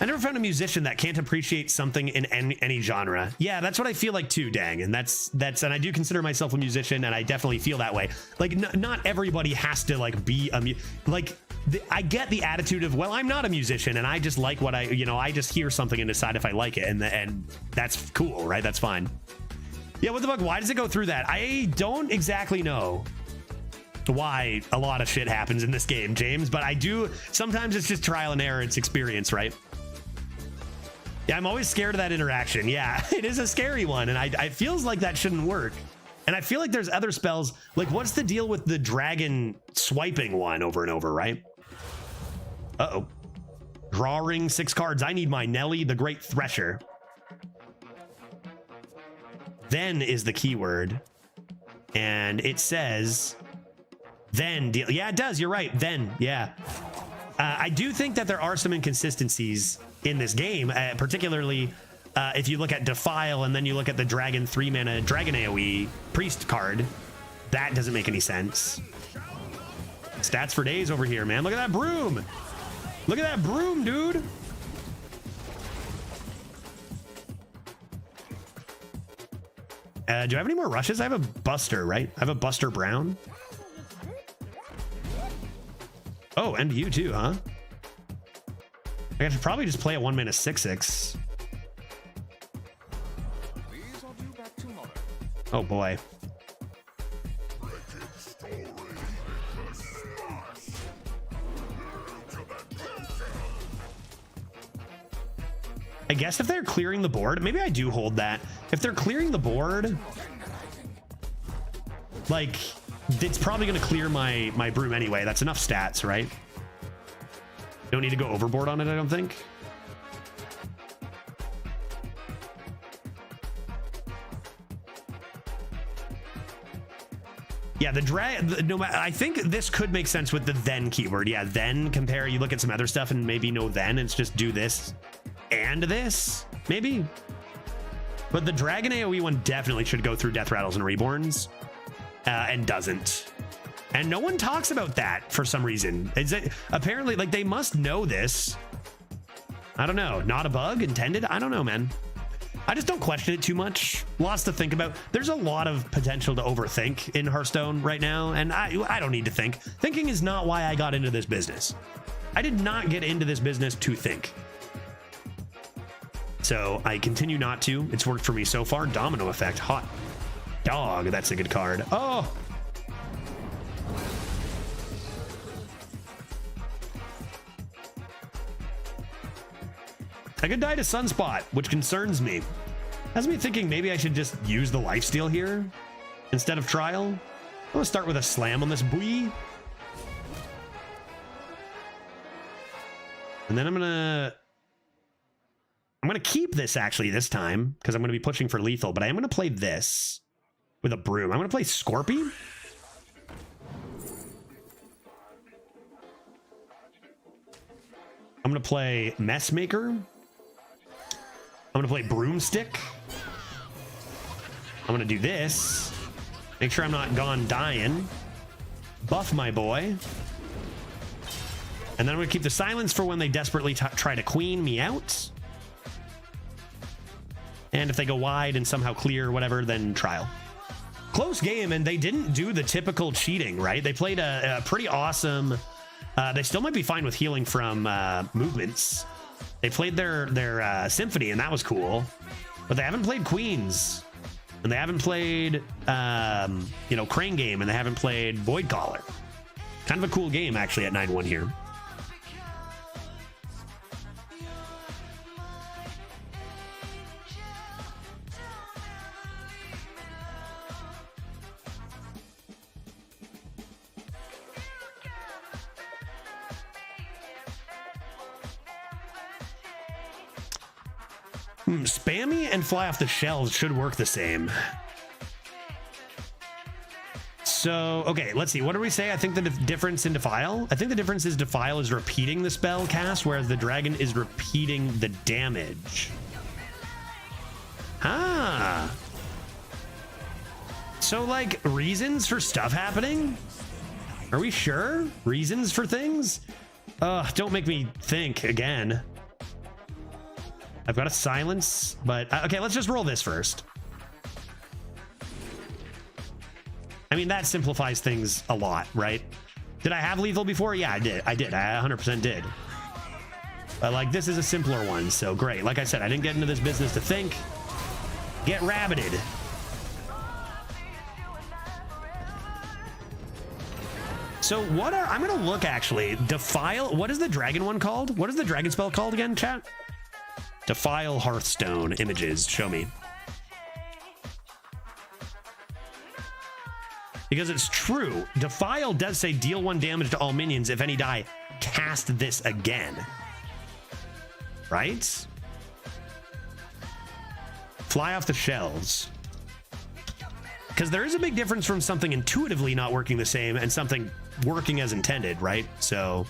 I never found a musician that can't appreciate something in any genre. Yeah, that's what I feel like too, dang. And that's and I do consider myself a musician, and I definitely feel that way. Like not everybody has to like be I get the attitude of, well, I'm not a musician and I just like what I just hear something and decide if I like it, and that's cool, right? That's fine. Yeah, what the fuck? Why does it go through that? I don't exactly know why a lot of shit happens in this game, James, but I do. Sometimes it's just trial and error. It's experience, right? Yeah, I'm always scared of that interaction. Yeah, it is a scary one, and it feels like that shouldn't work. And I feel like there's other spells. Like, what's the deal with the dragon swiping one over and over, right? Uh-oh. Drawing 6 cards. I need my Nelly, the Great Thresher. Then is the keyword. And it says, then deal. Yeah, it does. You're right. Then, yeah. I do think that there are some inconsistencies in this game, particularly if you look at Defile and then you look at the Dragon 3-mana Dragon AoE Priest card. That doesn't make any sense. Stats for days over here, man. Look at that broom. Look at that broom, dude. Do I have any more rushes? I have a Buster, right? I have a Buster Brown. Oh, and you too, huh? I should probably just play a 1-mana 6/6. Oh boy. I guess if they're clearing the board, maybe I do hold that. If they're clearing the board, like, it's probably going to clear my broom anyway. That's enough stats, right? Don't need to go overboard on it, I don't think. Yeah, I think this could make sense with the then keyword. Yeah, then compare, you look at some other stuff and maybe no then, it's just do this and this, maybe. But the Dragon AoE one definitely should go through Death Rattles and Reborns, and doesn't. And no one talks about that for some reason. Apparently, like, they must know this. I don't know. Not a bug intended? I don't know, man. I just don't question it too much. Lots to think about. There's a lot of potential to overthink in Hearthstone right now, and I don't need to think. Thinking is not why I got into this business. I did not get into this business to think. So I continue not to. It's worked for me so far. Domino Effect. Hot dog. That's a good card. Oh! I could die to Sunspot, which concerns me. Has me thinking maybe I should just use the lifesteal here instead of trial. I'm gonna start with a slam on this boy. And then I'm gonna keep this actually this time because I'm gonna be pushing for lethal, but I am gonna play this with a broom. I'm gonna play Scorpy. I'm gonna play Messmaker. I'm gonna play Broomstick. I'm gonna do this. Make sure I'm not gone dying. Buff my boy. And then I'm gonna keep the silence for when they desperately try to queen me out. And if they go wide and somehow clear whatever, then trial. Close game, and they didn't do the typical cheating, right? They played a pretty awesome... they still might be fine with healing from movements. They played their Symphony, and that was cool. But they haven't played Queens. And they haven't played, Crane Game, and they haven't played Void Caller. Kind of a cool game, actually, at 9-1 here. Spammy and Fly Off the Shelves should work the same. So, okay, let's see. What do we say? I think the difference in Defile? I think the difference is Defile is repeating the spell cast, whereas the Dragon is repeating the damage. Ah. So, like, reasons for stuff happening? Are we sure? Reasons for things? Don't make me think again. I've got a silence, but okay, let's just roll this first. I mean, that simplifies things a lot, right? Did I have lethal before? Yeah, I did. I 100% did. But like, this is a simpler one, so great. Like I said, I didn't get into this business to think. Get rabbited. So I'm gonna look actually. Defile, what is the dragon one called? What is the dragon spell called again, chat? Defile Hearthstone images. Show me. Because it's true. Defile does say deal 1 damage to all minions. If any die, cast this again. Right? Fly Off the Shelves. Because there is a big difference from something intuitively not working the same and something working as intended, right? So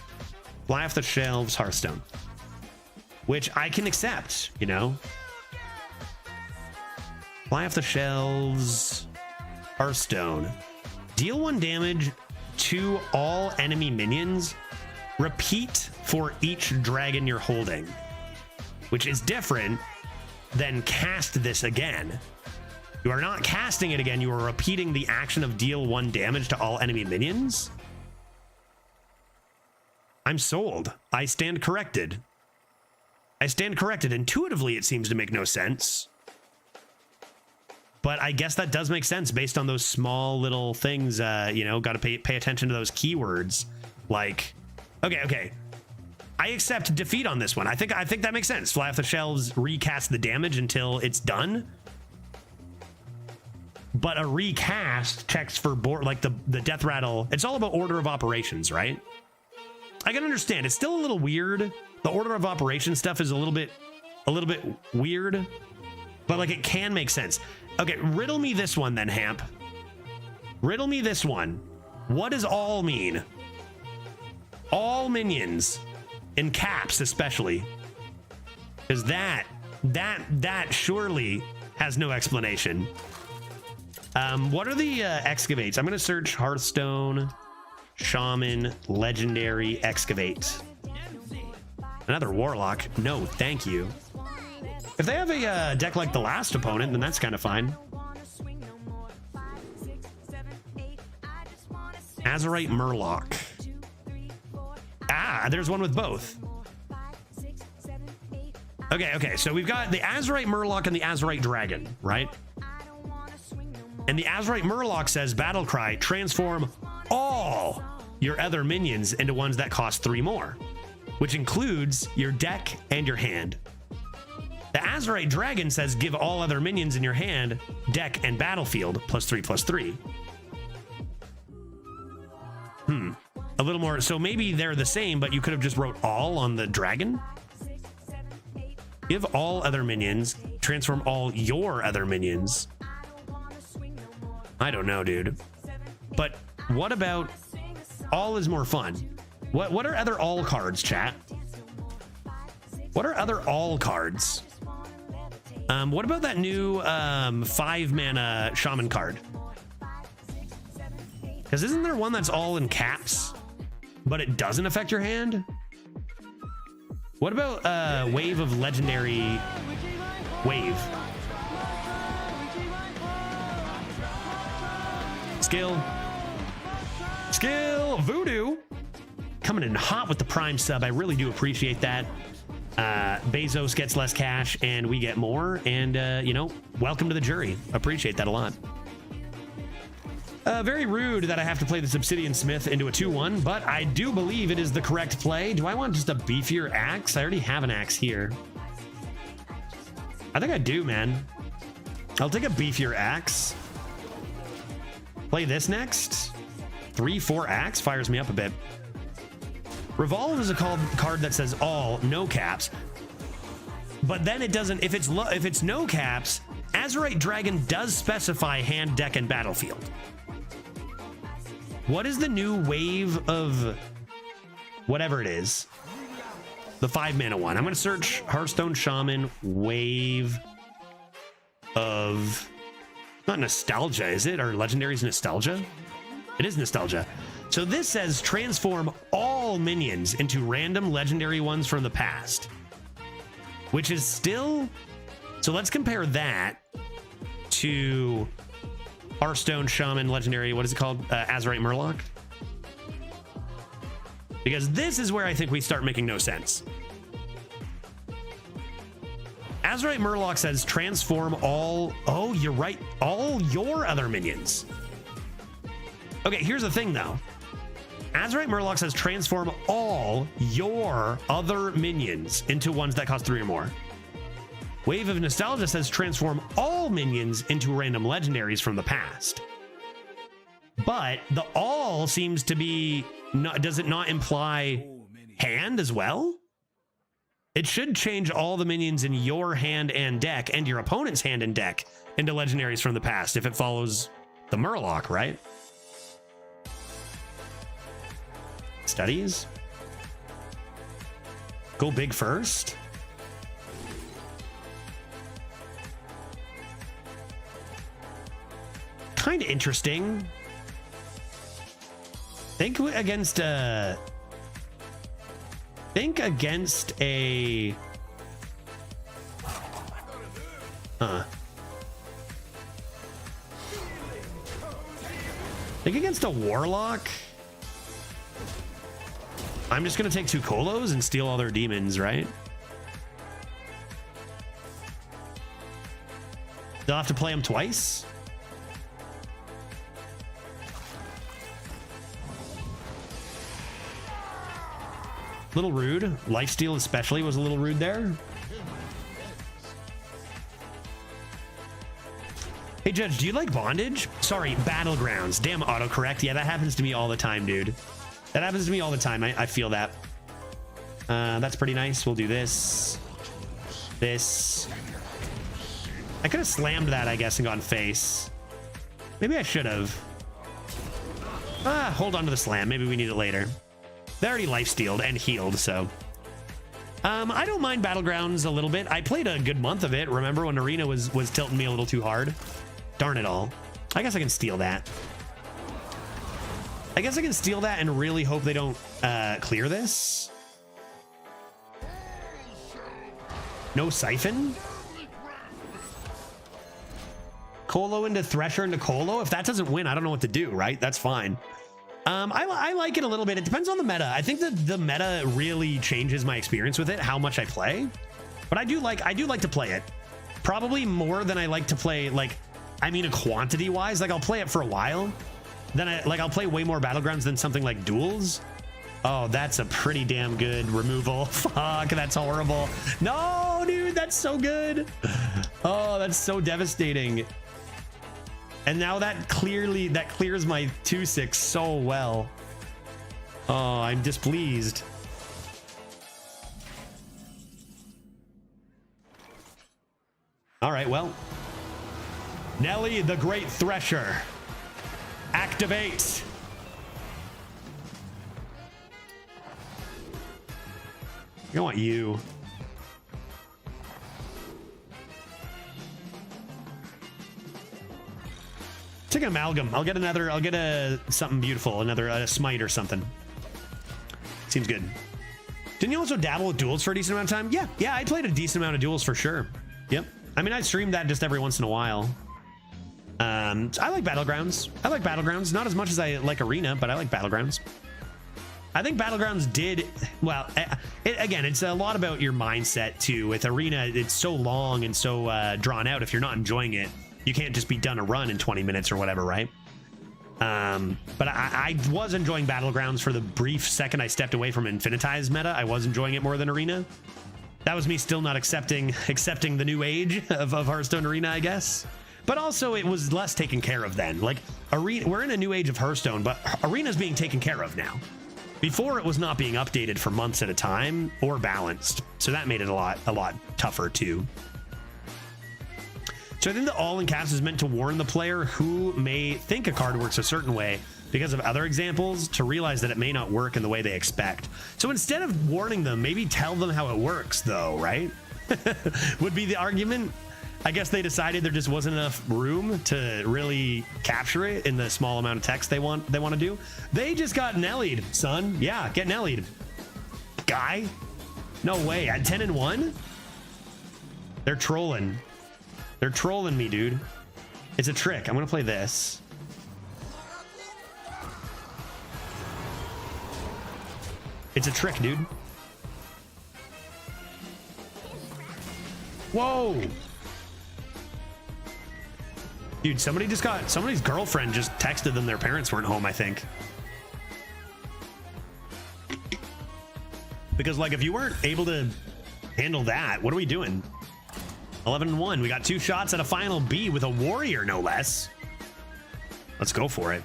Fly off the shelves, Hearthstone. Which I can accept, you know? Fly off the shelves, Hearthstone. Deal 1 damage to all enemy minions. Repeat for each dragon you're holding. Which is different than cast this again. You are not casting it again, you are repeating the action of deal 1 damage to all enemy minions. I'm sold. I stand corrected. I stand corrected. Intuitively, it seems to make no sense. But I guess that does make sense based on those small little things, you know, got to pay attention to those keywords. Like, okay. I accept defeat on this one. I think that makes sense. Fly off the shelves, recast the damage until it's done. But a recast checks for board, like the death rattle. It's all about order of operations, right? I can understand. It's still a little weird. The order of operation stuff is a little bit weird, but like it can make sense. Okay, riddle me this one then, Hamp. Riddle me this one. What does all mean? All minions, in caps especially, because that surely has no explanation. What are the excavates? I'm gonna search Hearthstone, Shaman, Legendary, Excavate. Another Warlock. No, thank you. If they have a deck like the last opponent, then that's kind of fine. Azurite Murloc. Ah, there's one with both. Okay, so we've got the Azurite Murloc and the Azurite Dragon, right? And the Azurite Murloc says, battle cry, transform all your other minions into ones that cost 3 more, which includes your deck and your hand. The Azurite Dragon says, give all other minions in your hand, deck, and battlefield +3/+3. A little more. So maybe they're the same, but you could have just wrote all on the dragon. Give all other minions, transform all your other minions. I don't know, dude. But what about all is more fun? What are other all cards, chat? What are other all cards? What about that new 5-mana shaman card? Because isn't there one that's all in caps, but it doesn't affect your hand? What about Wave of Legendary Wave? Skill Voodoo coming in hot with the Prime sub. I really do appreciate that. Bezos gets less cash and we get more, and you know, welcome to the jury. Appreciate that a lot. Very rude that I have to play this Obsidian Smith into a 2-1, but I do believe it is the correct play. Do I want just a beefier axe? I already have an axe here. I think I do, man. I'll take a beefier axe. Play this next. 3/4 axe fires me up a bit. Revolve is a card that says all, no caps. But then it doesn't, if it's no caps, Azurite Dragon does specify hand, deck, and battlefield. What is the new wave of whatever it is? The 5-mana one. I'm going to search Hearthstone Shaman wave of, not nostalgia, is it? Or Legendary's nostalgia? It is nostalgia. So this says transform all minions into random legendary ones from the past, which is still, so let's compare that to Hearthstone Shaman Legendary, what is it called? Azurite Murloc. Because this is where I think we start making no sense. Azurite Murloc says transform all, oh, you're right, all your other minions. Okay, here's the thing though. Azurite Murloc says transform all your other minions into ones that cost 3 or more. Wave of Nostalgia says transform all minions into random legendaries from the past. But the all seems to be, does it not imply hand as well? It should change all the minions in your hand and deck and your opponent's hand and deck into legendaries from the past if it follows the Murloc, right? Studies? Go big first. Kind of interesting. Think against a think against a warlock. I'm just gonna take 2 Kolos and steal all their demons, right? They'll have to play them twice. Little rude. Lifesteal especially was a little rude there. Hey Judge, do you like bondage? Sorry, battlegrounds. Damn autocorrect. Yeah, that happens to me all the time, dude. That happens to me all the time. I feel that. That's pretty nice. We'll do this. This. I could have slammed that, I guess, and gone face. Maybe I should have. Hold on to the slam. Maybe we need it later. They already lifestealed and healed, so. I don't mind Battlegrounds a little bit. I played a good month of it. Remember when Arena was tilting me a little too hard? Darn it all. I guess I can steal that. I guess I can steal that and really hope they don't clear this. No Siphon? Colo into Thresher into Colo? If that doesn't win, I don't know what to do, right? That's fine. I like it a little bit. It depends on the meta. I think that the meta really changes my experience with it, how much I play. But I do like to play it. Probably more than I like to play, like, I mean, quantity wise, like I'll play it for a while. Then I'll play way more Battlegrounds than something like Duels. Oh, that's a pretty damn good removal. Fuck, that's horrible. No, dude, that's so good. Oh, that's so devastating. And now that clears my 2/6 so well. Oh, I'm displeased. All right, well. Nelly the Great Thresher. Activate. I want you. Take an amalgam. I'll get a something beautiful, a smite or something. Seems good. Didn't you also dabble with duels for a decent amount of time? Yeah, I played a decent amount of duels for sure. Yep. I mean, I streamed that just every once in a while. I like Battlegrounds. I like Battlegrounds. Not as much as I like Arena, but I like Battlegrounds. I think Battlegrounds did, well, again, it's a lot about your mindset too. With Arena, it's so long and so drawn out. If you're not enjoying it, you can't just be done a run in 20 minutes or whatever, right? But I was enjoying Battlegrounds for the brief second I stepped away from Infinitize meta. I was enjoying it more than Arena. That was me still not accepting the new age of Hearthstone Arena, I guess. But also it was less taken care of then. Like Arena, we're in a new age of Hearthstone, but Arena's being taken care of now. Before it was not being updated for months at a time or balanced. So that made it a lot tougher too. So I think the all in caps is meant to warn the player who may think a card works a certain way because of other examples to realize that it may not work in the way they expect. So instead of warning them, maybe tell them how it works though, right? Would be the argument. I guess they decided there just wasn't enough room to really capture it in the small amount of text they want to do. They just got Nellied, son. Yeah, get Nellied. Guy? No way. At 10-1? They're trolling. They're trolling me, dude. It's a trick. I'm gonna play this. It's a trick, dude. Whoa! Dude, somebody's girlfriend just texted them their parents weren't home, I think. Because, like, if you weren't able to handle that, what are we doing? 11-1. We got 2 shots at a final B with a warrior, no less. Let's go for it.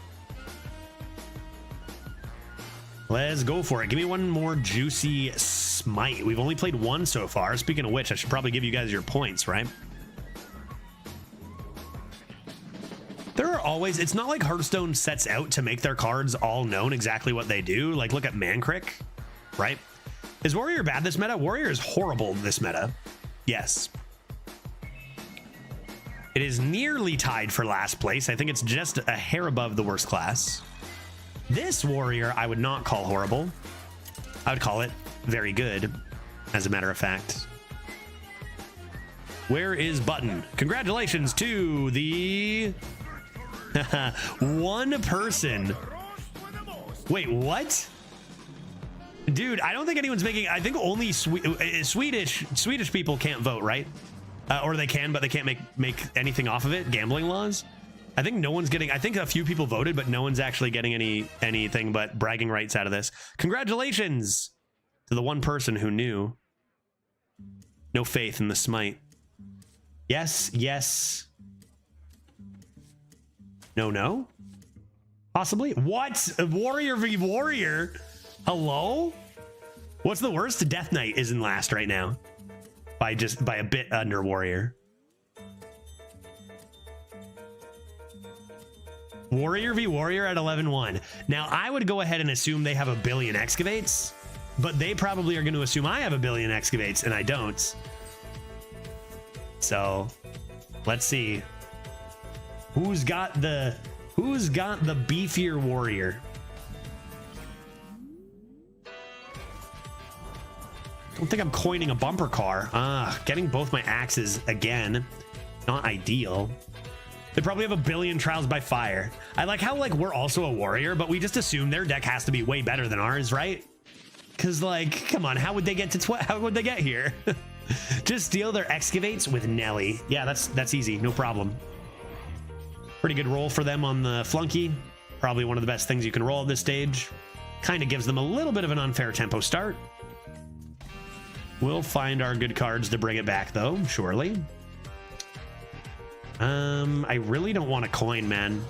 Let's go for it. Give me one more juicy smite. We've only played 1 so far. Speaking of which, I should probably give you guys your points, right? There are always, it's not like Hearthstone sets out to make their cards all known exactly what they do. Like, look at Mancrick, right? Is Warrior bad this meta? Warrior is horrible this meta. Yes. It is nearly tied for last place. I think it's just a hair above the worst class. This Warrior I would not call horrible. I would call it very good, as a matter of fact. Where is Button? Congratulations to the one person. Wait, what? Dude, I don't think anyone's making. I think only Swedish people can't vote, right? Or they can, but they can't make anything off of it. Gambling laws. I think no one's getting. I think a few people voted, but no one's actually getting anything but bragging rights out of this. Congratulations to the one person who knew. No faith in the smite. Yes, yes. No, no. Possibly. What? Warrior v Warrior? Hello? What's the worst? Death Knight is in last right now. By a bit under Warrior. Warrior v Warrior at 11-1. Now, I would go ahead and assume they have a billion excavates, but they probably are going to assume I have a billion excavates, and I don't. So, let's see. Who's got the beefier Warrior? I don't think I'm coining a bumper car. Getting both my axes again. Not ideal. They probably have a billion trials by fire. I like how we're also a warrior, but we just assume their deck has to be way better than ours, right? Because come on, how would they get to how would they get here? Just steal their excavates with Nelly. Yeah, that's easy, no problem. Pretty good roll for them on the flunky. Probably one of the best things you can roll at this stage. Kind of gives them a little bit of an unfair tempo start. We'll find our good cards to bring it back, though, surely. I really don't want a coin, man.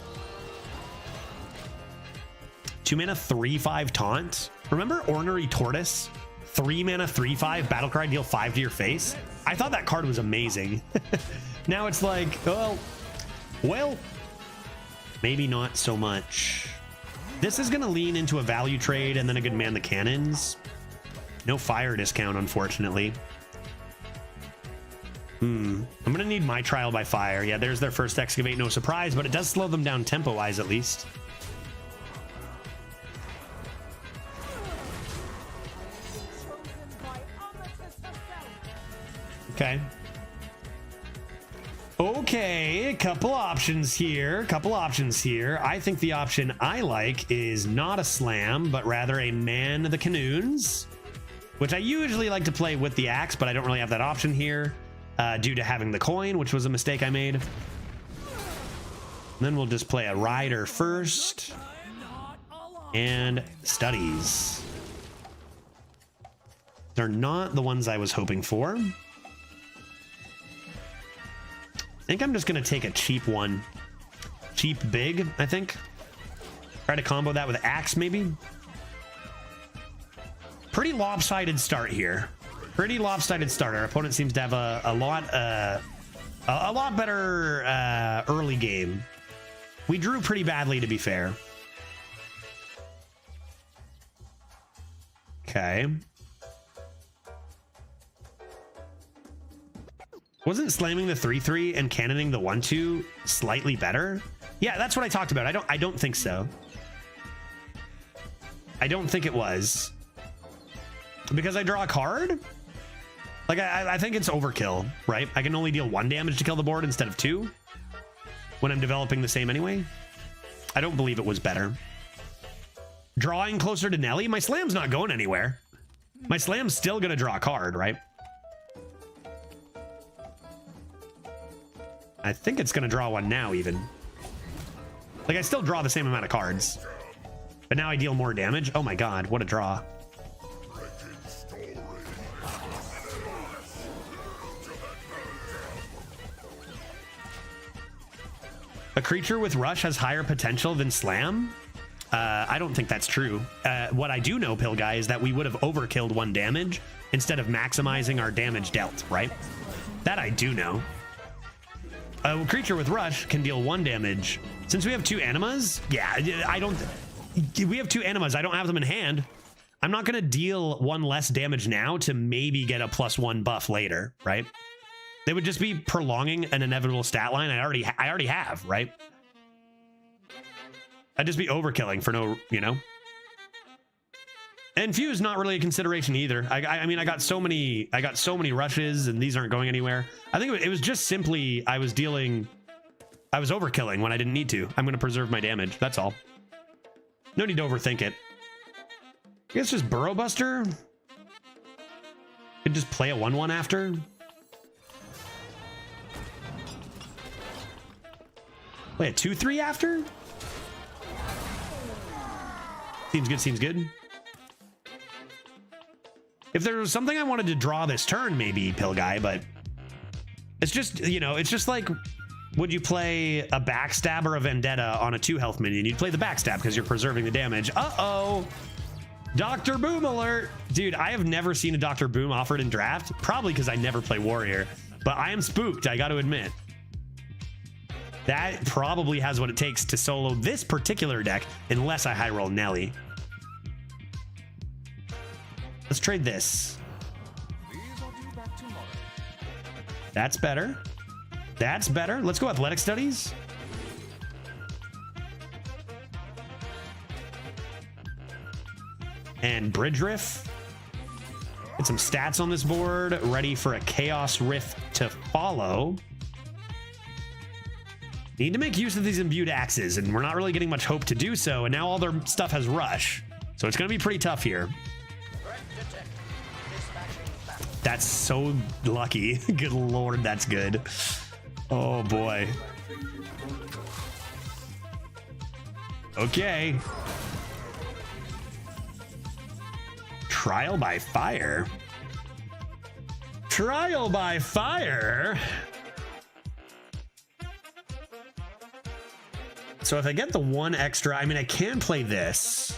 2 mana, 3/5 taunt. Remember Ornery Tortoise? 3 mana, 3/5 battle cry, deal 5 to your face. I thought that card was amazing. Now it's like, well, maybe not so much. This is going to lean into a value trade and then a good man the cannons. No fire discount, unfortunately. I'm gonna need my trial by fire. Yeah, there's their first excavate, no surprise, but it does slow them down tempo wise at least. Okay. Okay, couple options here. I think the option I like is not a slam, but rather a man the canoons, which I usually like to play with the axe, but I don't really have that option here. Due to having the coin, which was a mistake I made. And then we'll just play a rider first. And studies. They're not the ones I was hoping for. I think I'm just going to take a cheap one. Cheap big, I think. Try to combo that with axe, maybe. Pretty lopsided start here. Pretty lopsided start. Our opponent seems to have a lot better early game. We drew pretty badly, to be fair. Okay. Wasn't slamming the 3/3 and cannoning the 1/2 slightly better? Yeah, that's what I talked about. I don't think so. I don't think it was. Because I draw a card? Like, I think it's overkill, right? I can only deal 1 damage to kill the board instead of 2 when I'm developing the same anyway. I don't believe it was better. Drawing closer to Nelly? My slam's not going anywhere. My slam's still going to draw a card, right? I think it's going to draw one now, even. Like, I still draw the same amount of cards. But now I deal more damage. Oh my god, what a draw. A creature with rush has higher potential than slam? I don't think that's true. What I do know, Pill Guy, is that we would have overkilled 1 damage instead of maximizing our damage dealt, right? That I do know. A creature with rush can deal 1 damage. Since we have 2 animas, yeah, we have 2 animas. I don't have them in hand. I'm not going to deal 1 less damage now to maybe get a +1 buff later, right? They would just be prolonging an inevitable stat line I already have, right? I'd just be overkilling for no, you know. And Fuse not really a consideration either. I mean, I got so many rushes, and these aren't going anywhere. I think it was just simply I was overkilling when I didn't need to. I'm going to preserve my damage. That's all. No need to overthink it. I guess just Burrow Buster. Could just play a 1/1 after. Play a 2/3 after. Seems good. Seems good. If there was something I wanted to draw this turn, maybe Pill Guy, but it's just, you know, it's just like, would you play a Backstab or a Vendetta on a 2 health minion? You'd play the Backstab because you're preserving the damage. Uh-oh. Dr. Boom alert. Dude, I have never seen a Dr. Boom offered in draft, probably because I never play Warrior, but I am spooked, I got to admit. That probably has what it takes to solo this particular deck, unless I high roll Nelly. Let's trade this. That's better. That's better. Let's go Athletic Studies. And Bridge Riff. Get some stats on this board. Ready for a Chaos Rift to follow. Need to make use of these imbued axes, and we're not really getting much hope to do so, and now all their stuff has rush. So it's going to be pretty tough here. That's so lucky. Good lord, that's good. Oh boy. Okay. Trial by fire. Trial by fire. So if I get the 1 extra, I mean, I can play this.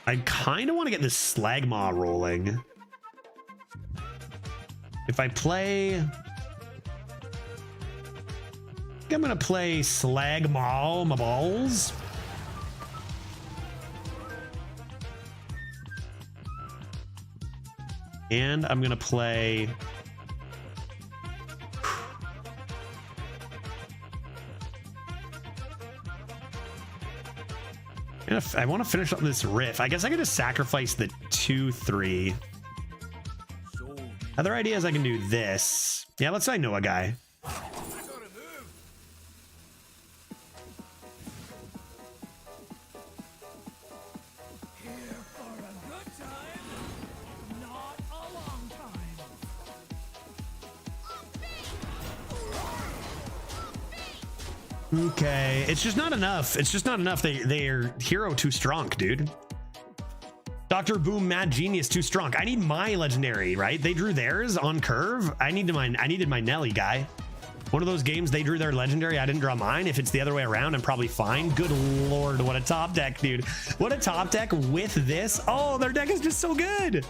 I kind of want to get this Slagmaw rolling. If I play... I think I'm going to play Slagmaw my balls. And I'm going to play... I want to finish up this riff. I guess I could just sacrifice the 2/3. Other idea is I can do this. Yeah, let's say I know a guy. Okay, it's just not enough. It's just not enough. They're hero too strong, dude. Dr. Boom, Mad Genius too strong. I need my legendary, right? They drew theirs on curve. I needed my Nelly guy. One of those games they drew their legendary. I didn't draw mine. If it's the other way around, I'm probably fine. Good lord, what a top deck, dude. What a top deck with this. Oh, their deck is just so good.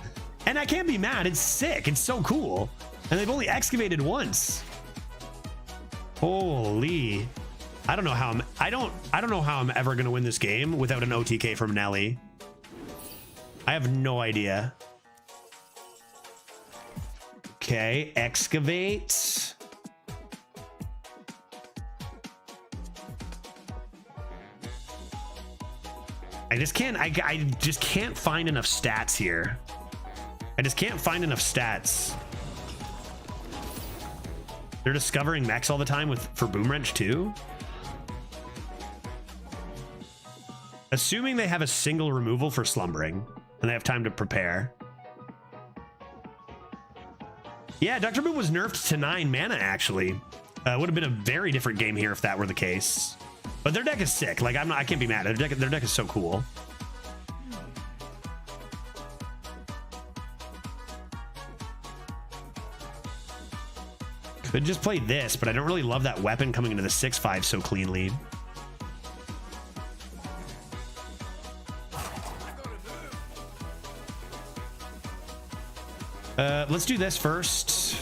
And I can't be mad. It's sick. It's so cool. And they've only excavated once. Holy. I don't know how I don't know how I'm ever gonna win this game without an OTK from Nelly. I have no idea. Okay, excavate. I just can't find enough stats here. I just can't find enough stats. They're discovering mechs all the time for Boom Wrench too. Assuming they have a single removal for Slumbering and they have time to prepare. Yeah, Dr. Boom was nerfed to 9 mana actually. Would have been a very different game here if that were the case. But their deck is sick. Like I can't be mad. Their deck is so cool. Could just play this, but I don't really love that weapon coming into the 6/5 so cleanly. Let's do this first.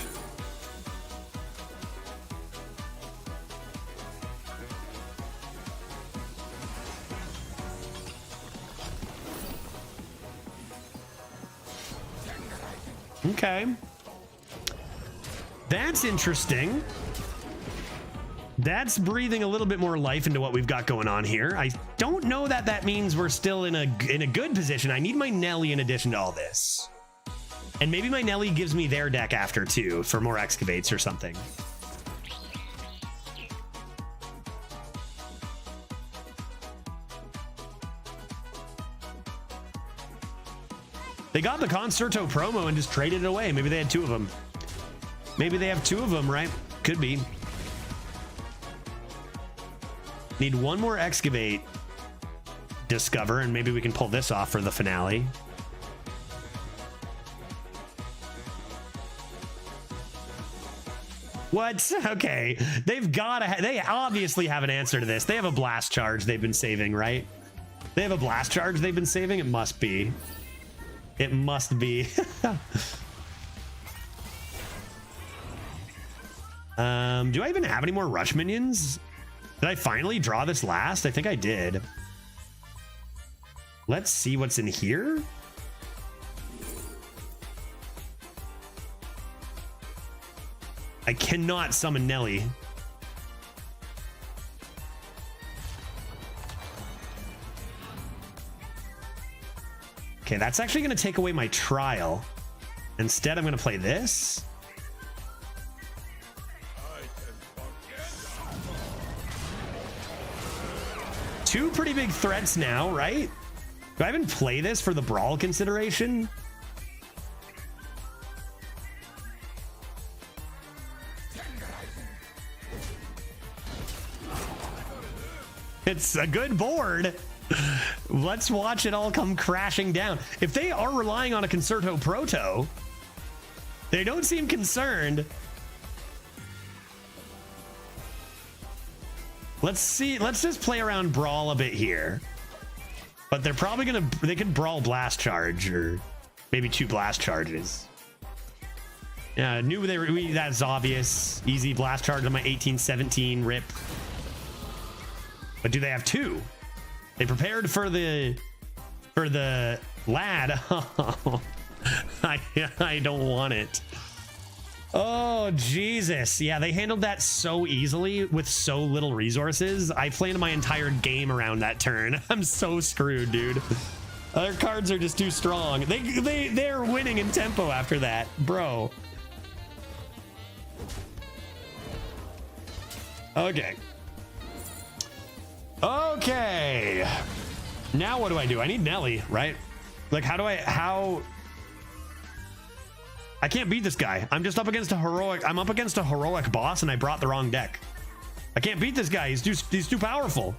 Okay. That's interesting. That's breathing a little bit more life into what we've got going on here. I don't know that that means we're still in a good position. I need my Nelly in addition to all this. And maybe my Nelly gives me their deck after too for more excavates or something. They got the Concerto promo and just traded it away. Maybe they had two of them. Maybe they have two of them, right? Could be. Need one more excavate discover, and maybe we can pull this off for the finale. What? Okay. They've got to. They obviously have an answer to this. They have a blast charge they've been saving, right? They have a blast charge they've been saving. It must be. It must be. Do I even have any more rush minions? Did I finally draw this last? I think I did. Let's see what's in here. I cannot summon Nelly. Okay, that's actually going to take away my trial. Instead, I'm going to play this. Two pretty big threats now, right? Do I even play this for the brawl consideration? It's a good board. Let's watch it all come crashing down. If they are relying on a Concerto Proto, they don't seem concerned. Let's see. Let's just play around brawl a bit here. But they're probably gonna. They could brawl blast charge or maybe two blast charges. Yeah, knew they were. That's obvious. Easy blast charge on my 1817 rip. But do they have two? They prepared for the lad. I don't want it. Oh, Jesus. Yeah, they handled that so easily with so little resources. I planned my entire game around that turn. I'm so screwed, dude. Their cards are just too strong. They're winning in tempo after that, bro. Okay. Okay. Now what do I do? I need Nelly, right? Like, how I can't beat this guy. I'm just up against a heroic. I'm up against a heroic boss, and I brought the wrong deck. I can't beat this guy. He's too powerful.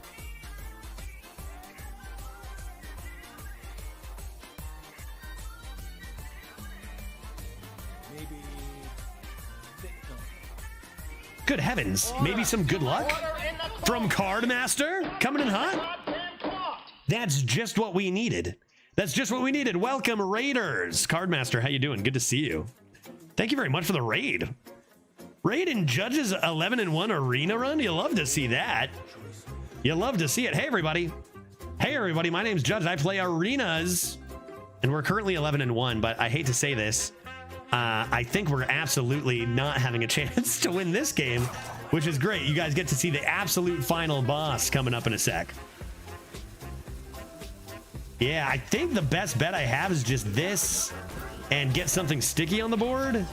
Good heavens. Maybe some good luck from Cardmaster coming in hot. That's just what we needed. That's just what we needed. Welcome, Raiders. Cardmaster, how you doing? Good to see you. Thank you very much for the raid. Raid in Judge's 11-1 arena run. You love to see that. You love to see it. Hey, everybody. Hey, everybody. My name's Judge. I play arenas. And we're currently 11-1, but I hate to say this. I think we're absolutely not having a chance to win this game, which is great. You guys get to see the absolute final boss coming up in a sec. Yeah, I think the best bet I have is just this and get something sticky on the board.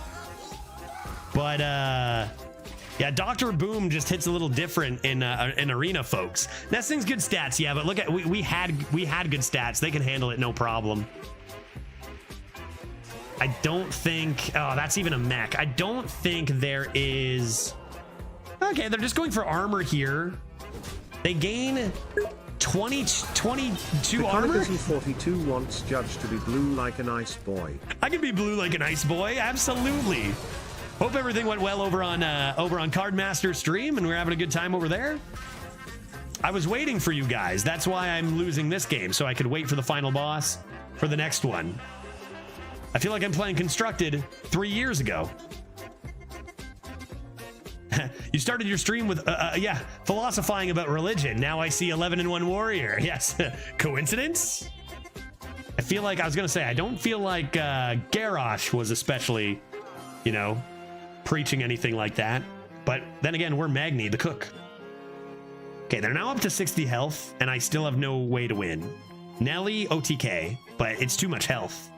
But yeah, Dr. Boom just hits a little different in arena, folks. This thing's good stats, yeah, but look at we had good stats. They can handle it no problem. I don't think, oh, that's even a mech. I don't think there is. Okay, they're just going for armor here. They gain 22 armor. 42 wants Judge to be blue like an ice boy. I can be blue like an ice boy, absolutely. Hope everything went well over on Cardmaster's stream and we're having a good time over there. I was waiting for you guys. That's why I'm losing this game, so I could wait for the final boss for the next one. I feel like I'm playing Constructed 3 years ago. You started your stream with, yeah, philosophizing about religion. Now I see 11-1 warrior. Yes. Coincidence? feel like, I was gonna say, I don't feel like Garrosh was especially, you know, preaching anything like that. But then again, we're Magni, the cook. Okay, they're now up to 60 health, and I still have no way to win. Nelly, OTK, but it's too much health.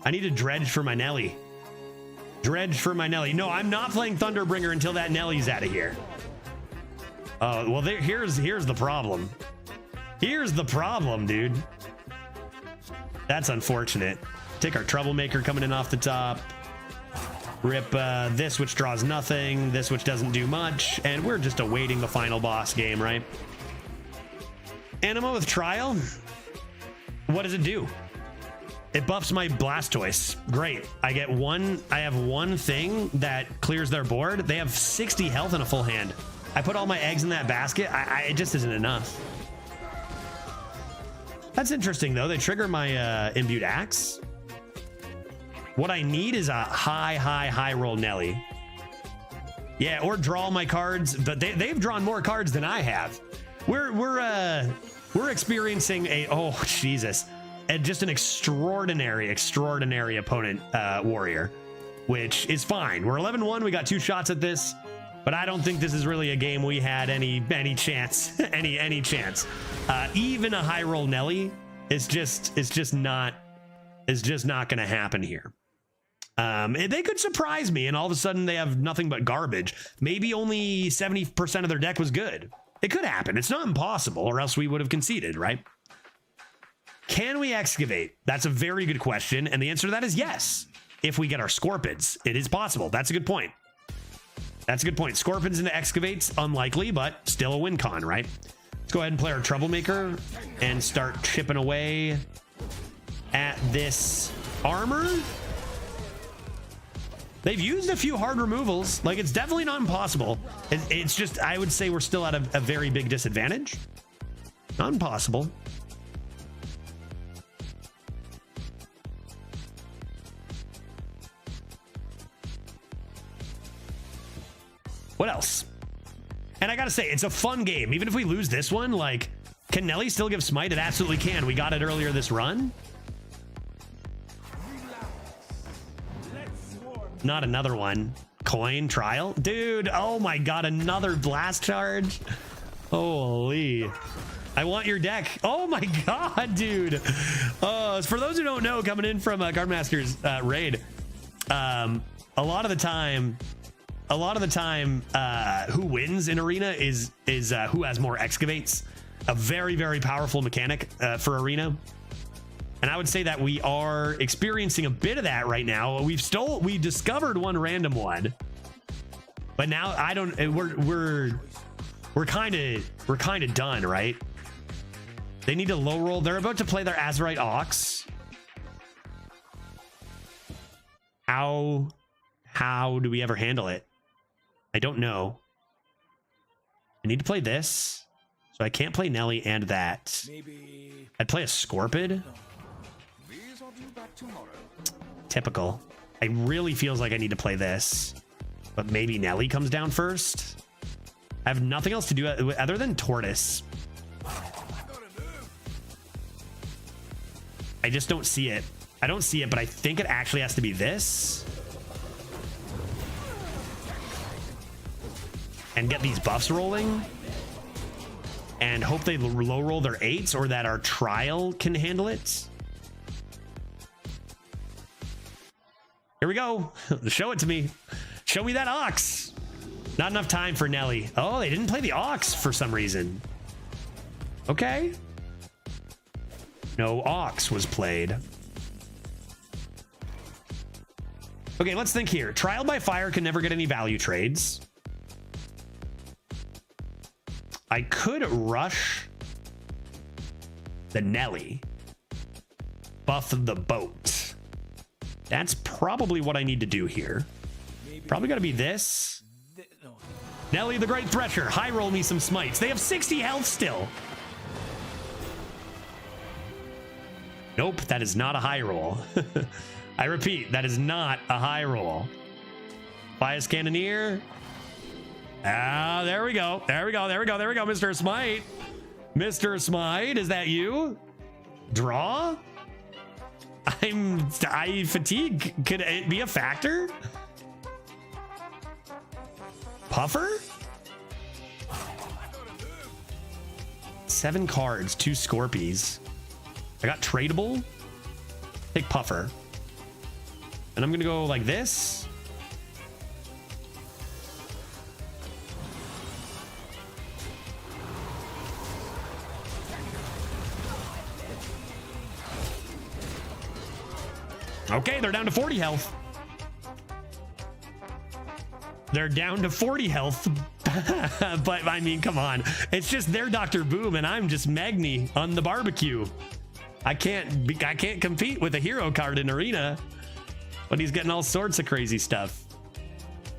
I need to dredge for my Nelly. Dredge for my Nelly. No, I'm not playing Thunderbringer until that Nelly's out of here. Oh, well, here's the problem. Here's the problem, dude. That's unfortunate. Take our Troublemaker coming in off the top. Rip this, which draws nothing. This, which doesn't do much. And we're just awaiting the final boss game, right? Anima with Trial. What does it do? It buffs my Blastoise. Great. I have one thing that clears their board. They have 60 health and a full hand. I put all my eggs in that basket. It just isn't enough. That's interesting, though. They trigger my Imbued Axe. What I need is a high roll Nelly. Yeah, or draw my cards, but they've drawn more cards than I have. We're experiencing just an extraordinary opponent, Warrior, which is fine. We're 11-1. We got 2 shots at this, but I don't think this is really a game we had any chance, any chance. Even a high roll Nelly is just not going to happen here. They could surprise me, and all of a sudden they have nothing but garbage. Maybe only 70% of their deck was good. It could happen. It's not impossible, or else we would have conceded, right? Can we excavate? That's a very good question, and the answer to that is yes. If we get our Scorpids, it is possible. That's a good point. Scorpions into excavates, unlikely, but still a win con, right? Let's go ahead and play our Troublemaker and start chipping away at this armor. They've used a few hard removals. Like, it's definitely not impossible. It's just, I would say we're still at a very big disadvantage. Not impossible. What else? And I gotta say, it's a fun game. Even if we lose this one, like, can Nelly still give Smite? It absolutely can. We got it earlier this run. Not another one. Coin Trial. Dude, oh my god, another blast charge. Holy. I want your deck. Oh my god, dude. For those who don't know, coming in from Guardmaster's raid, a lot of the time, who wins in Arena is who has more excavates. A very, very powerful mechanic for Arena. And I would say that we are experiencing a bit of that right now. We discovered one random one, but now we're kind of done, right? They need to low roll. They're about to play their Azerite Ox. How do we ever handle it? I don't know. I need to play this, so I can't play Nelly and that. Maybe I'd play a Scorpid. Typical. It really feels like I need to play this, but maybe Nelly comes down first. I have nothing else to do other than Tortoise. I just don't see it. I don't see it, but I think it actually has to be this. And get these buffs rolling. And hope they low roll their 8s, or that our Trial can handle it. Here we go. Show it to me. Show me that Ox. Not enough time for Nelly. Oh, they didn't play the Ox for some reason. Okay. No Ox was played. Okay, let's think here. Trial by Fire can never get any value trades. I could rush the Nelly. Buff the boat. That's probably what I need to do here. Probably got to be this. Nelly the Great Thresher. High roll me some smites. They have 60 health still. Nope, that is not a high roll. I repeat, that is not a high roll. Bias Cannoneer. Ah, there we go. There we go. Mr. Smite. Mr. Smite, is that you? Draw? fatigue. Could it be a factor? Puffer? 7 cards, 2 Scorpies. I got tradable. Take Puffer. And I'm gonna go like this. Okay, they're down to 40 health. They're down to 40 health. But I mean, come on. It's just their Dr. Boom and I'm just Magni on the barbecue. I can't compete with a hero card in Arena. But he's getting all sorts of crazy stuff.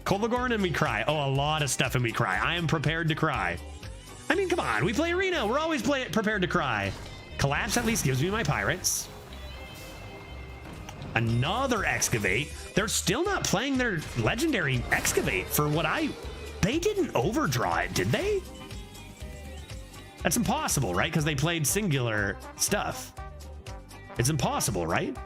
Kolagorn and we cry. Oh, a lot of stuff and we cry. I am prepared to cry. I mean, come on. We play Arena. We're always prepared to cry. Collapse at least gives me my pirates. Another Excavate. They're still not playing their legendary Excavate for what they didn't overdraw it, did they? That's impossible, right? Because they played singular stuff. It's impossible, right?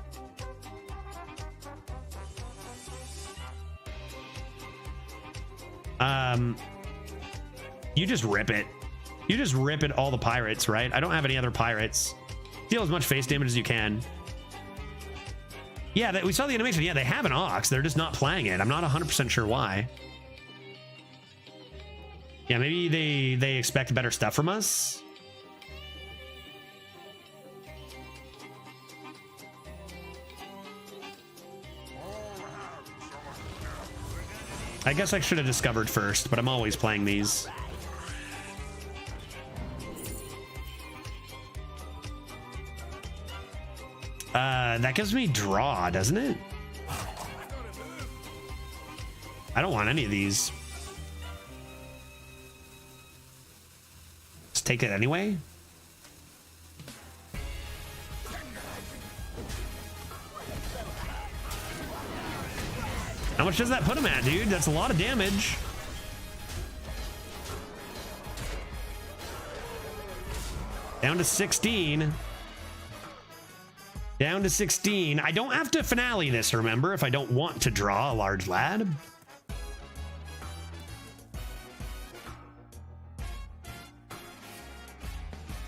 You just rip it. You just rip it all the pirates, right? I don't have any other pirates. Deal as much face damage as you can. Yeah, we saw the animation. Yeah, they have an Ox. They're just not playing it. I'm not 100% sure why. Yeah, maybe they expect better stuff from us. I guess I should have discovered first, but I'm always playing these. That gives me draw, doesn't it? I don't want any of these. Just take it anyway. How much does that put him at, dude? That's a lot of damage. Down to 16. Down to 16. I don't have to finale this, remember, if I don't want to draw a large lad.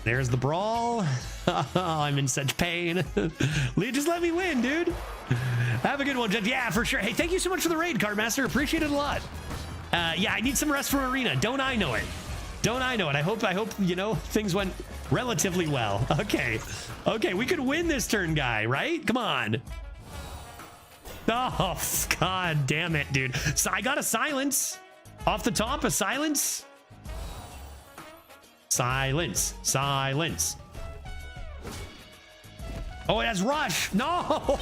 There's the brawl. I'm in such pain. Just let me win, dude. Have a good one, Jeff. Yeah, for sure. Hey, thank you so much for the raid, Cardmaster. Appreciate it a lot. Yeah, I need some rest from Arena. Don't I know it? Don't I know it? I hope you know things went relatively well. Okay, we could win this turn, guy. Right? Come on. Oh, god damn it, dude. So I got a silence off the top. A silence. Silence. Oh, it has rush. No.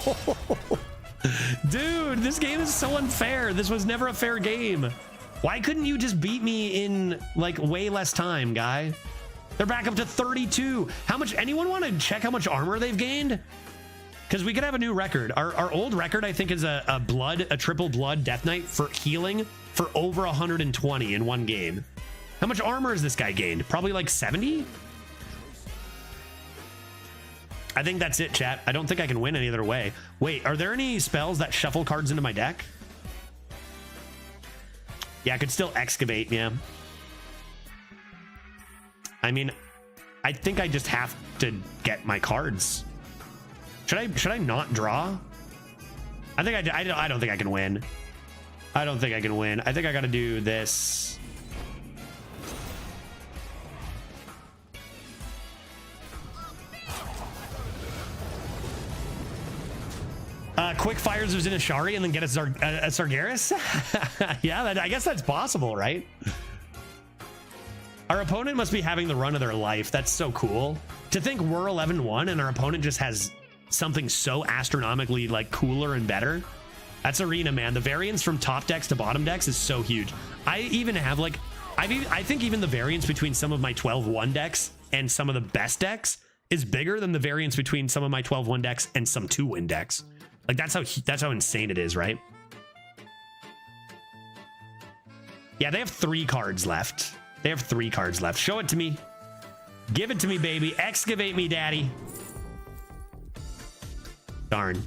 Dude, this game is so unfair. This was never a fair game. Why couldn't you just beat me in like way less time, guy? They're back up to 32. How much? Anyone want to check how much armor they've gained? Because we could have a new record. Our old record, I think, is a triple blood Death Knight for healing for over 120 in one game. How much armor has this guy gained? Probably like 70? I think that's it, chat. I don't think I can win any other way. Wait, are there any spells that shuffle cards into my deck? Yeah, I could still excavate, yeah. I mean, I think I just have to get my cards. Should I not draw? I don't think I can win. I don't think I can win. I think I gotta do this. Quick fires of Zinashari and then get a Sargeras? Yeah, I guess that's possible, right? Our opponent must be having the run of their life. That's so cool. To think we're 11-1 and our opponent just has something so astronomically like cooler and better. That's Arena, man. The variance from top decks to bottom decks is so huge. I even have like, I think even the variance between some of my 12-1 decks and some of the best decks is bigger than the variance between some of my 12-1 decks and some 2-win decks. Like that's how insane it is, right? Yeah, they have 3 cards left. They have 3 cards left. Show it to me. Give it to me, baby. Excavate me, daddy. Darn.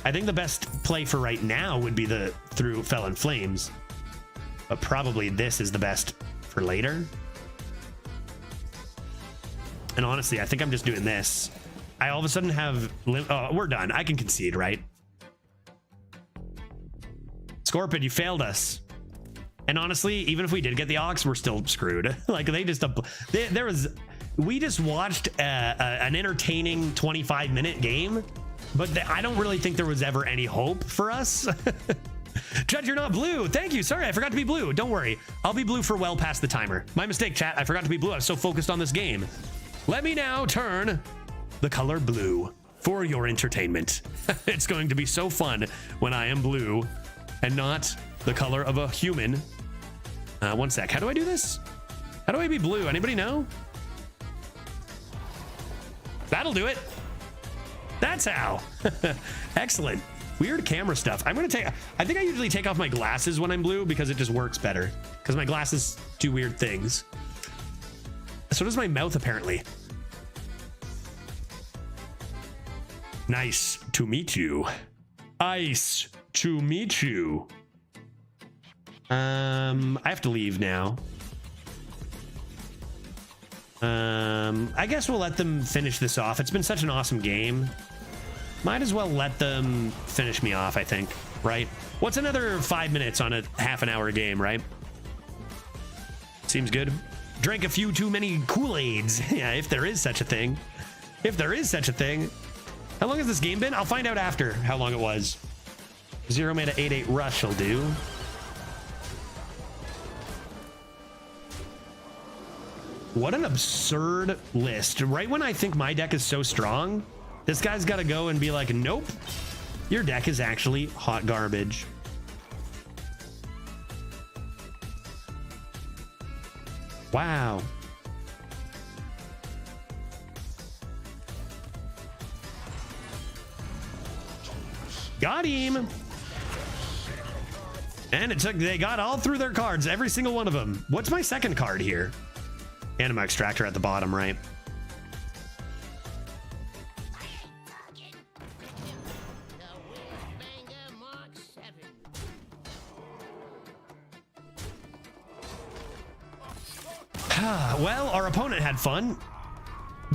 I think the best play for right now would be the through Fell in Flames, but probably this is the best for later. And honestly, I think I'm just doing this. I all of a sudden have... Oh, we're done. I can concede, right? Scorpion, you failed us. And honestly, even if we did get the Ox, we're still screwed. Like, they just... There was... We just watched an entertaining 25-minute game, but I don't really think there was ever any hope for us. Judge, you're not blue. Thank you. Sorry, I forgot to be blue. Don't worry. I'll be blue for well past the timer. My mistake, chat. I forgot to be blue. I was so focused on this game. Let me now turn the color blue for your entertainment. It's going to be so fun when I am blue and not the color of a human. One sec. How do I do this? How do I be blue? Anybody know? That'll do it. That's how. Excellent. Weird camera stuff. I think I usually take off my glasses when I'm blue because it just works better. Because my glasses do weird things. So does my mouth, apparently. Nice to meet you. Ice to meet you. I have to leave now. I guess we'll let them finish this off. It's been such an awesome game. Might as well let them finish me off, I think, right? What's another 5 minutes on a half an hour game, right? Seems good. Drank a few too many Kool-Aids. Yeah, if there is such a thing. If there is such a thing. How long has this game been? I'll find out after how long it was. 0 mana 8/8 rush will do. What an absurd list. Right when I think my deck is so strong, this guy's got to go and be like, nope, your deck is actually hot garbage. Wow. Got him. And they got all through their cards, every single one of them. What's my second card here? Anima Extractor at the bottom, right? Well, our opponent had fun.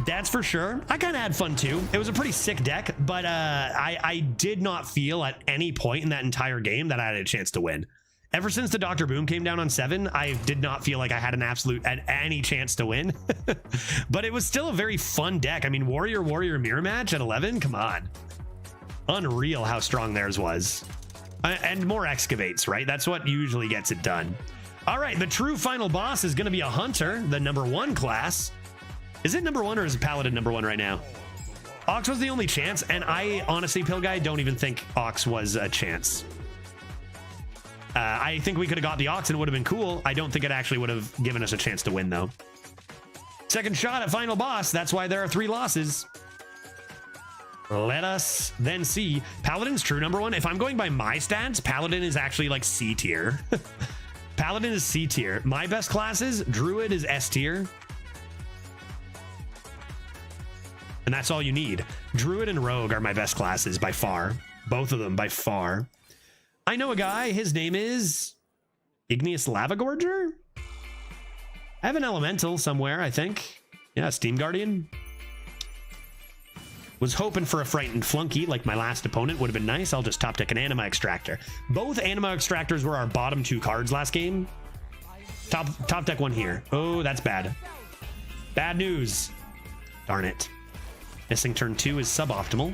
That's for sure. I kind of had fun too. It was a pretty sick deck, but I did not feel at any point in that entire game that I had a chance to win. Ever since the Dr. Boom came down on 7, I did not feel like I had any chance to win. But it was still a very fun deck. I mean, Warrior mirror match at 11, come on. Unreal how strong theirs was. And more excavates, right? That's what usually gets it done. All right, the true final boss is going to be a Hunter, the #1 class. Is it #1 or is it Paladin #1 right now? Ox was the only chance, and I honestly, Pill Guy, don't even think Ox was a chance. I think we could have got the Ox and it would have been cool. I don't think it actually would have given us a chance to win, though. Second shot at final boss. That's why there are 3 losses. Let us then see. Paladin's true #1. If I'm going by my stats, Paladin is actually like C tier. Paladin is C tier. My best classes, Druid is S tier. And that's all you need. Druid and Rogue are my best classes by far. Both of them by far. I know a guy, his name is Igneous Lava Gorger. I have an elemental somewhere, I think. Yeah, Steam Guardian. Was hoping for a frightened flunky like my last opponent would have been nice. I'll just top deck an Anima Extractor. Both Anima Extractors were our bottom 2 cards last game. Top deck one here. Oh, that's bad. Bad news. Darn it. Missing turn 2 is suboptimal.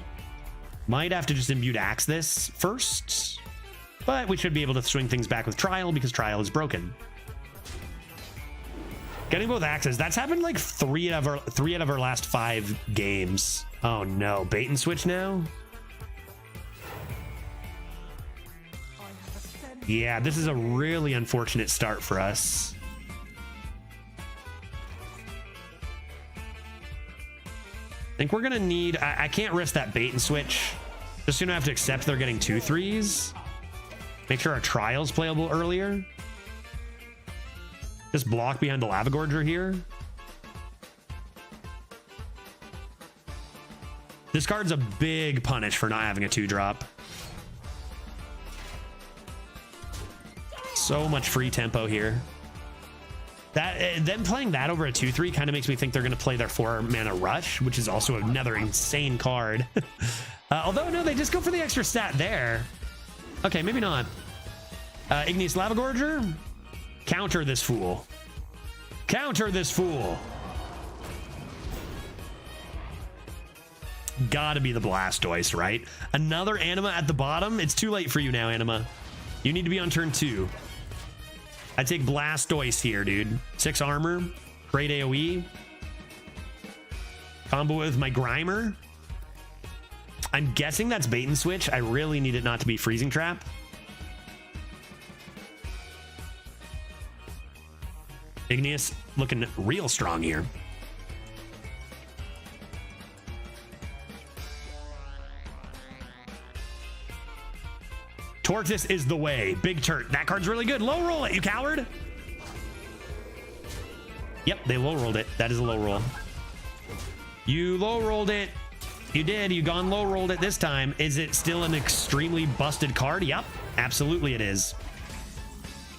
Might have to just Imbued Axe this first. But we should be able to swing things back with Trial because Trial is broken. Getting both axes. That's happened like 3 out of our last 5 games. Oh no, bait and switch now? Yeah, this is a really unfortunate start for us. I think we're gonna need, I can't risk that bait and switch. Just gonna have to accept they're getting 2 3s. Make sure our Trial's playable earlier. Just block behind the Lava Gorger here. This card's a big punish for not having a 2-drop. So much free tempo here. That them playing that over a 2/3 kind of makes me think they're going to play their 4-mana Rush, which is also another insane card. Although, no, they just go for the extra stat there. Okay, maybe not. Igneous Lava Gorger. Counter this fool. Counter this fool. Gotta be the Blastoise, right? Another Anima at the bottom. It's too late for you now, Anima. You need to be on turn 2. I take Blastoise here, dude. 6 armor. Great AoE. Combo with my Grimer. I'm guessing that's bait and switch. I really need it not to be Freezing Trap. Igneous looking real strong here. Tortoise is the way. Big Turt. That card's really good. Low roll it, you coward. Yep, they low rolled it. That is a low roll. You low rolled it. You did. You gone low rolled it this time. Is it still an extremely busted card? Yep, absolutely it is.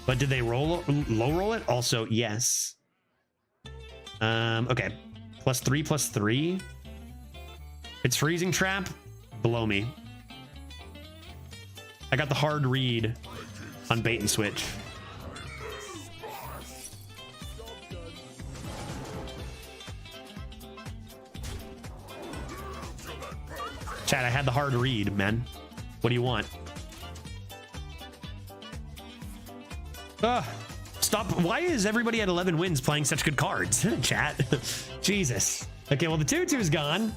But did they low roll it? Also, yes. Okay. +3/+3. It's Freezing Trap. Below me. I got the hard read on bait and switch. Chat, I had the hard read, man. What do you want? Stop. Why is everybody at 11 wins playing such good cards? Chat. Jesus. Okay, well, the 2/2 is gone.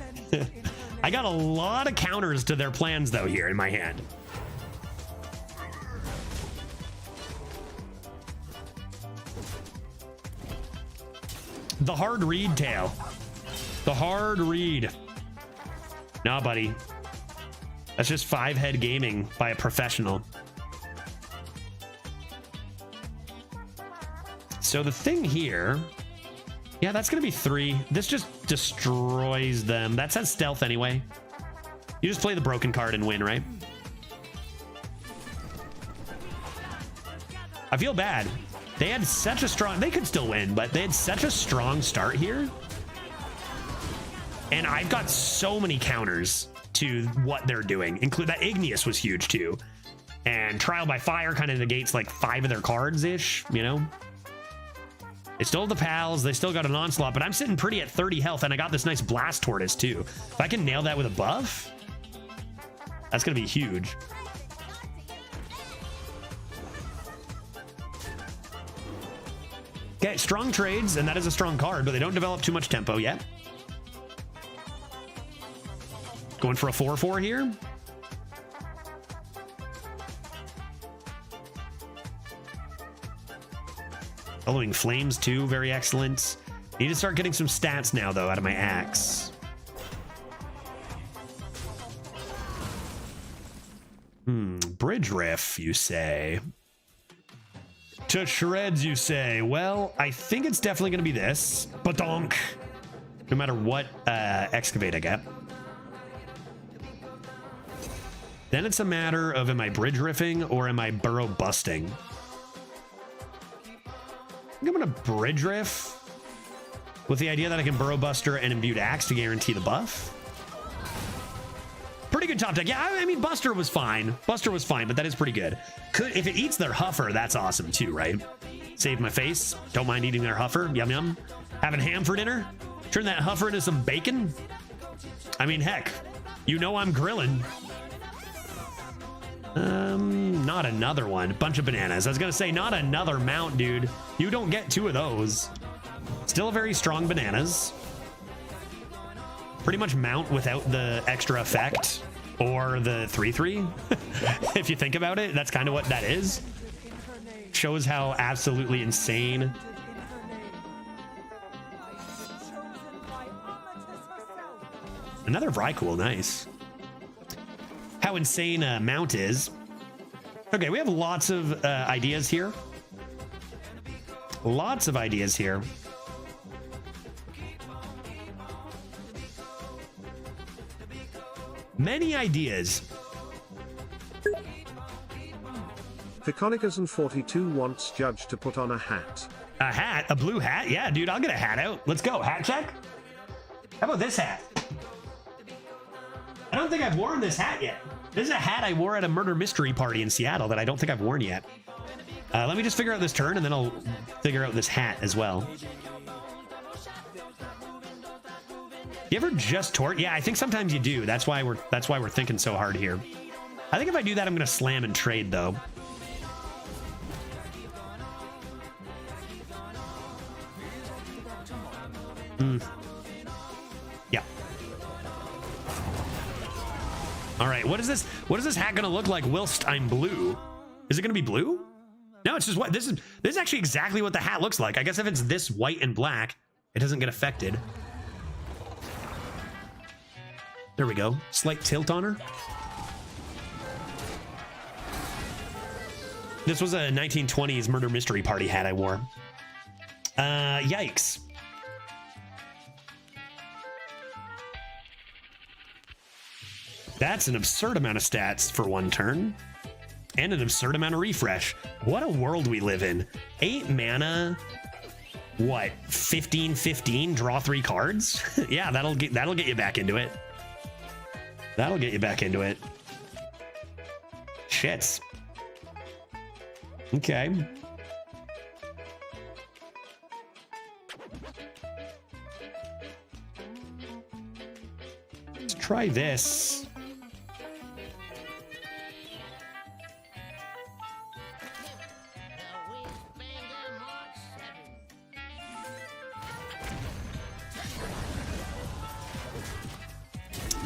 I got a lot of counters to their plans, though, here in my hand. The hard read, Tail. The hard read. Nah, buddy. That's just 5-head gaming by a professional. So the thing here... Yeah, that's going to be 3. This just destroys them. That says stealth anyway. You just play the broken card and win, right? I feel bad. They had such a strong... They could still win, but they had such a strong start here. And I've got so many counters to what they're doing. Include that Igneous was huge, too. And Trial by Fire kind of negates like 5 of their cards-ish, you know? They still have the pals. They still got an Onslaught, but I'm sitting pretty at 30 health, and I got this nice Blast Tortoise, too. If I can nail that with a buff, that's going to be huge. Okay, strong trades, and that is a strong card, but they don't develop too much tempo yet. Going for a 4/4 here. Following Flames too, very excellent. Need to start getting some stats now, though, out of my axe. Bridge Riff, you say? To shreds, you say? Well, I think it's definitely going to be this. Badonk. No matter what excavate I get. Then it's a matter of, am I bridge riffing or am I burrow busting? I think I'm going to bridge riff with the idea that I can burrow buster and imbued axe to guarantee the buff. Pretty good top deck. Yeah, I mean, Buster was fine. Buster was fine, but that is pretty good. If it eats their Huffer, that's awesome too, right? Save my face. Don't mind eating their Huffer. Yum, yum. Having ham for dinner. Turn that Huffer into some bacon. I mean, heck, you know I'm grilling. Not another one. Bunch of bananas. I was gonna say, not another mount, dude. You don't get 2 of those. Still a very strong bananas. Pretty much mount without the extra effect or the 3/3. If you think about it, that's kind of what that is. Shows how absolutely insane. Another Vrykul, nice. How insane a mount is. Okay, we have lots of ideas here. Lots of ideas here. Many ideas. KAZAKUSAN42 wants Judge to put on a hat. A hat? A blue hat? Yeah, dude, I'll get a hat out. Let's go. Hat check? How about this hat? I don't think I've worn this hat yet. This is a hat I wore at a murder mystery party in Seattle that I don't think I've worn yet. Let me just figure out this turn, and then I'll figure out this hat as well. You ever just tort? Yeah, I think sometimes you do. That's why we're thinking so hard here. I think if I do that, I'm gonna slam and trade though. Yeah. All right. What is this? What is this hat gonna look like whilst I'm blue? Is it gonna be blue? No, it's just what this is actually exactly what the hat looks like. I guess if it's this white and black, it doesn't get affected. There we go. Slight tilt on her. This was a 1920s murder mystery party hat I wore. Yikes. That's an absurd amount of stats for one turn. And an absurd amount of refresh. What a world we live in. 8 mana. What? 15/15, draw 3 cards? Yeah, that'll get you back into it. That'll get you back into it. Shits. Okay. Let's try this.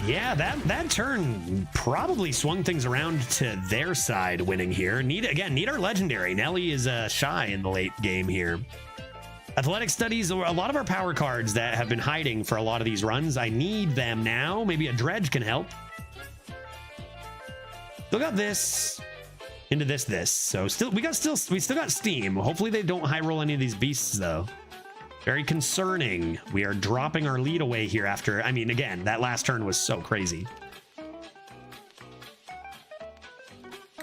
Yeah, that turn probably swung things around to their side winning here. Need our legendary. Nelly is shy in the late game here. Athletic studies, a lot of our power cards that have been hiding for a lot of these runs. I need them now. Maybe a dredge can help. Still got this into this. So we still got steam. Hopefully they don't high roll any of these beasts though. Very concerning. We are dropping our lead away here after, I mean, again, that last turn was so crazy.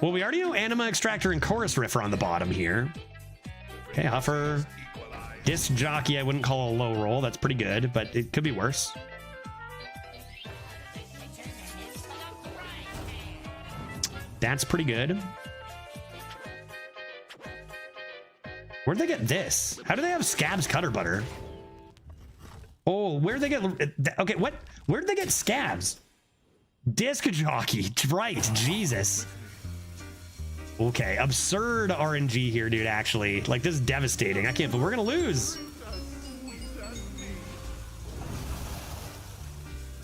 Well, we already know Anima, Extractor, and Chorus Riff are on the bottom here. Okay, Huffer. Disc Jockey, I wouldn't call a low roll. That's pretty good, but it could be worse. That's pretty good. Where'd they get this? How do they have Scabs Cutter Butter? Oh, where'd they get... Okay, what? Where'd they get Scabs? Disc Jockey, right, Jesus. Okay, absurd RNG here, dude, actually. Like, this is devastating. I can't believe we're gonna lose.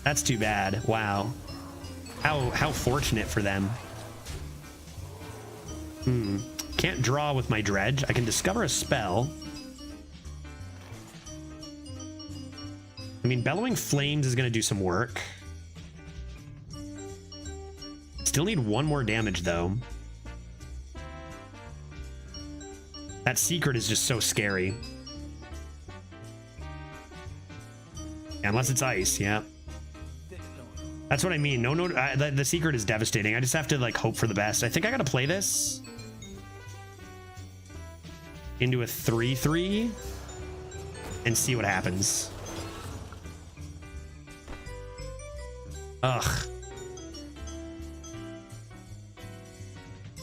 That's too bad. Wow. How fortunate for them. Can't draw with my dredge. I can discover a spell. I mean, Bellowing Flames is going to do some work. Still need 1 more damage, though. That secret is just so scary. Unless it's ice, yeah. That's what I mean. No, the secret is devastating. I just have to, like, hope for the best. I think I got to play this into a 3/3 and see what happens. Ugh.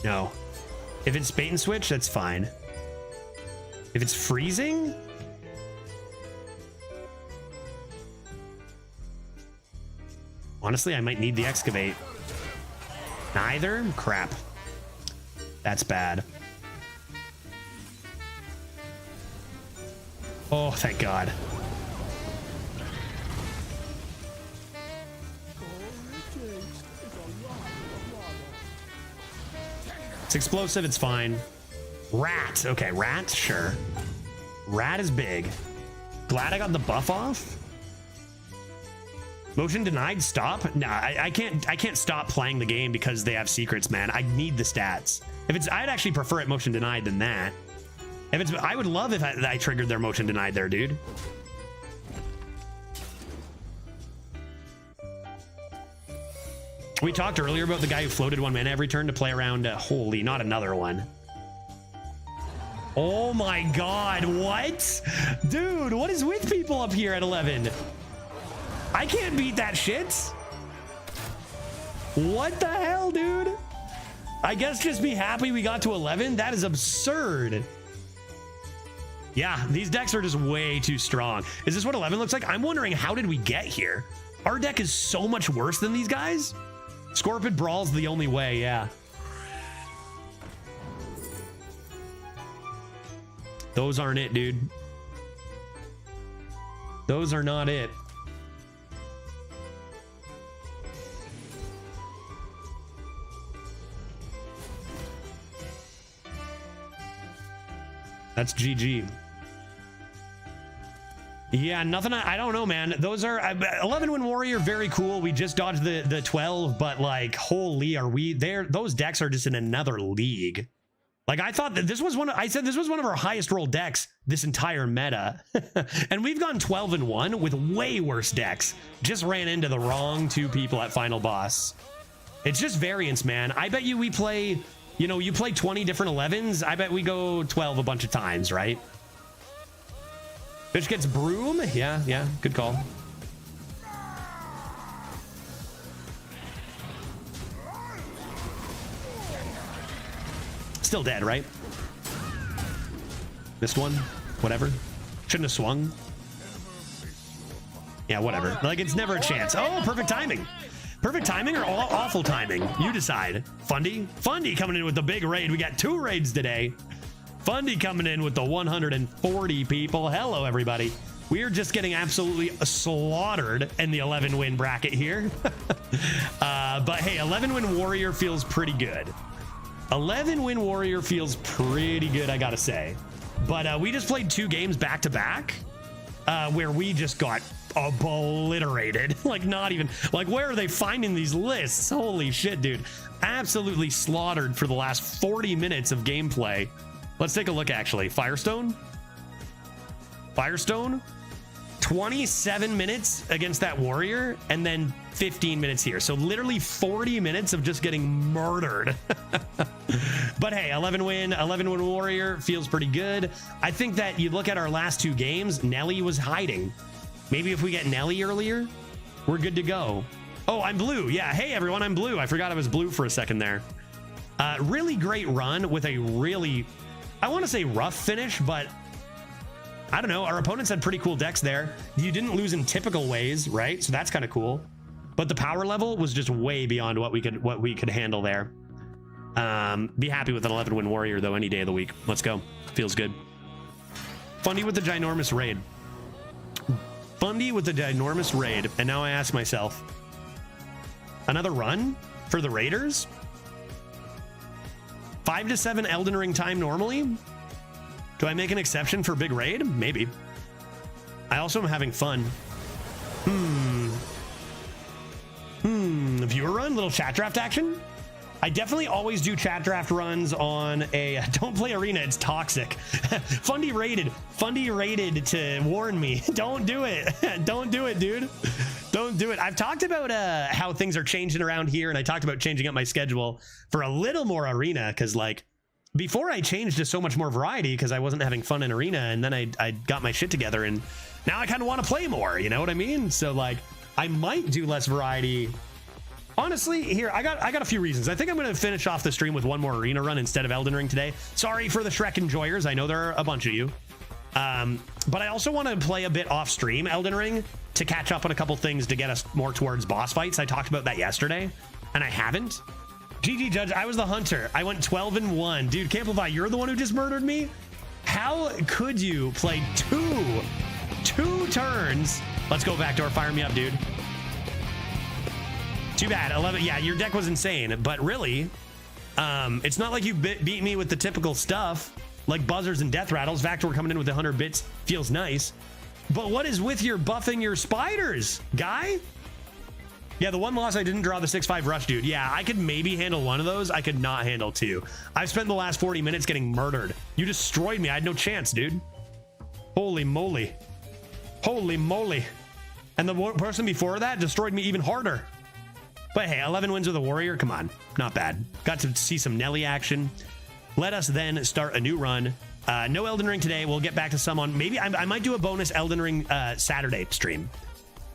No. If it's bait and switch, that's fine. If it's freezing, honestly, I might need the excavate. Neither? Crap. That's bad. Oh, thank God. It's explosive, it's fine. Rat. Okay, rat, sure. Rat is big. Glad I got the buff off. Motion denied, stop? Nah, I can't stop playing the game because they have secrets, man. I need the stats. If it's, I'd actually prefer it motion denied than that. If it's, I would love if I triggered their motion denied there, dude. We talked earlier about the guy who floated 1 mana every turn to play around. Holy, not another one. Oh my god, what? Dude, what is with people up here at 11? I can't beat that shit. What the hell, dude? I guess just be happy we got to 11. That is absurd. Yeah, these decks are just way too strong. Is this what 11 looks like? I'm wondering, how did we get here? Our deck is so much worse than these guys. Scorpid Brawl's the only way, yeah. Those aren't it, dude. Those are not it. That's GG. Yeah, nothing. I don't know, man. Those are 11 Win Warrior, very cool. We just dodged the 12, but like, holy, are we there? Those decks are just in another league. Like, I thought that this was I said this was one of our highest roll decks this entire meta. And we've gone 12-1 with way worse decks. Just ran into the wrong 2 people at final boss. It's just variance, man. I bet you we play, you know, you play 20 different 11s. I bet we go 12 a bunch of times, right? Bitch gets broom. Yeah, good call. Still dead, right? Missed one. Whatever. Shouldn't have swung. Yeah, whatever. Like, it's never a chance. Oh, perfect timing. Perfect timing or awful timing? You decide. Fundy? Fundy coming in with the big raid. We got 2 raids today. Fundy coming in with the 140 people. Hello, everybody. We are just getting absolutely slaughtered in the 11 win bracket here. But hey, 11 win Warrior feels pretty good. 11 win Warrior feels pretty good, I gotta say. But we just played 2 games back to back where we just got obliterated. Like, not even, like, where are they finding these lists? Holy shit, dude. Absolutely slaughtered for the last 40 minutes of gameplay. Let's take a look, actually. Firestone? 27 minutes against that warrior, and then 15 minutes here. So literally 40 minutes of just getting murdered. But hey, 11 win warrior feels pretty good. I think that you look at our last 2 games, Nelly was hiding. Maybe if we get Nelly earlier, we're good to go. Oh, I'm blue. Yeah, hey everyone, I'm blue. I forgot I was blue for a second there. Really great run with a really, I want to say rough finish, but I don't know. Our opponents had pretty cool decks there. You didn't lose in typical ways, right? So that's kind of cool. But the power level was just way beyond what we could handle there. Be happy with an 11 win warrior though any day of the week. Let's go. Feels good. Fundy with the ginormous raid. Fundy with the ginormous raid. And now I ask myself, another run for the Raiders? 5 to 7 Elden Ring time normally? Do I make an exception for big raid? Maybe. I also am having fun. Viewer run, little chat draft action. I definitely always do chat draft runs on a don't play arena, it's toxic. Fundy rated to warn me. Don't do it. Don't do it, dude. Don't do it. I've talked about how things are changing around here, and I talked about changing up my schedule for a little more arena, because like before I changed to so much more variety because I wasn't having fun in arena, and then I got my shit together, and now I kind of want to play more, you know what I mean? So like I might do less variety. Honestly, here I got a few reasons. I think I'm going to finish off the stream with one more arena run instead of Elden Ring today. Sorry for the Shrek enjoyers. I know there are a bunch of you. But I also want to play a bit off stream Elden Ring to catch up on a couple things to get us more towards boss fights. I talked about that yesterday, and I haven't. GG Judge, I was the hunter. I went 12-1. Dude, Camplify, you're the one who just murdered me? How could you play two turns? Let's go backdoor. Fire me up, dude. Too bad. 11. Yeah, your deck was insane, but really, it's not like you beat me with the typical stuff like buzzers and death rattles. Vactor coming in with 100 bits feels nice. But what is with your buffing your spiders, guy? Yeah, the one loss I didn't draw the 6-5 rush, dude. Yeah, I could maybe handle one of those. I could not handle 2. I've spent the last 40 minutes getting murdered. You destroyed me. I had no chance, dude. Holy moly. Holy moly. And the person before that destroyed me even harder. But hey, 11 wins with a warrior. Come on, not bad. Got to see some Nelly action. Let us then start a new run. No Elden Ring today. We'll get back to some on. Maybe I might do a bonus Elden Ring Saturday stream,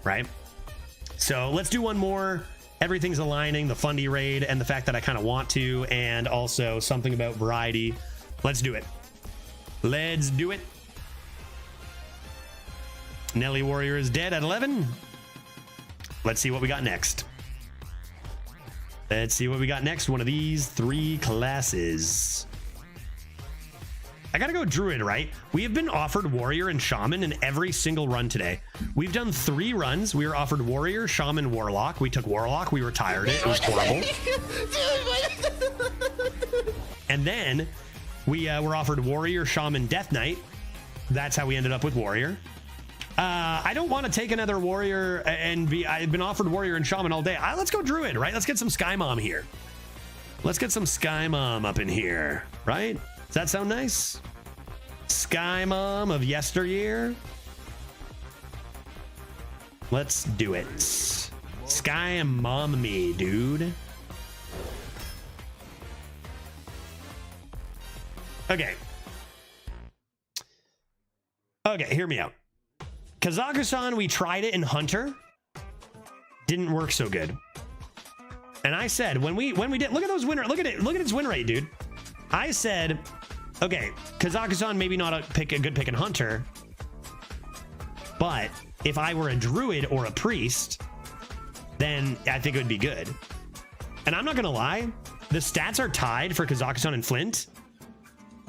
right? So let's do one more. Everything's aligning, the Fundy raid and the fact that I kind of want to, and also something about variety. Let's do it. Let's do it. Nelly Warrior is dead at 11. Let's see what we got next. Let's see what we got next. One of these 3 classes. I gotta go Druid, right? We have been offered Warrior and Shaman in every single run today. We've done 3 runs. We were offered Warrior, Shaman, Warlock. We took Warlock. We retired it. It was horrible. And then we were offered Warrior, Shaman, Death Knight. That's how we ended up with Warrior. I don't want to take another Warrior and I've been offered Warrior and Shaman all day. Let's go Druid, right? Let's get some Sky Mom here. Let's get some Sky Mom up in here, right? Does that sound nice? Sky Mom of yesteryear. Let's do it. Sky Mom me, dude. Okay. Okay, hear me out. KAZAKUSAN, we tried it in Hunter. Didn't work so good. And I said, when we did, look at those win rate, look at its win rate, dude. I said, okay, KAZAKUSAN maybe not a good pick in Hunter, but if I were a Druid or a Priest, then I think it would be good. And I'm not gonna lie, the stats are tied for KAZAKUSAN and Flint.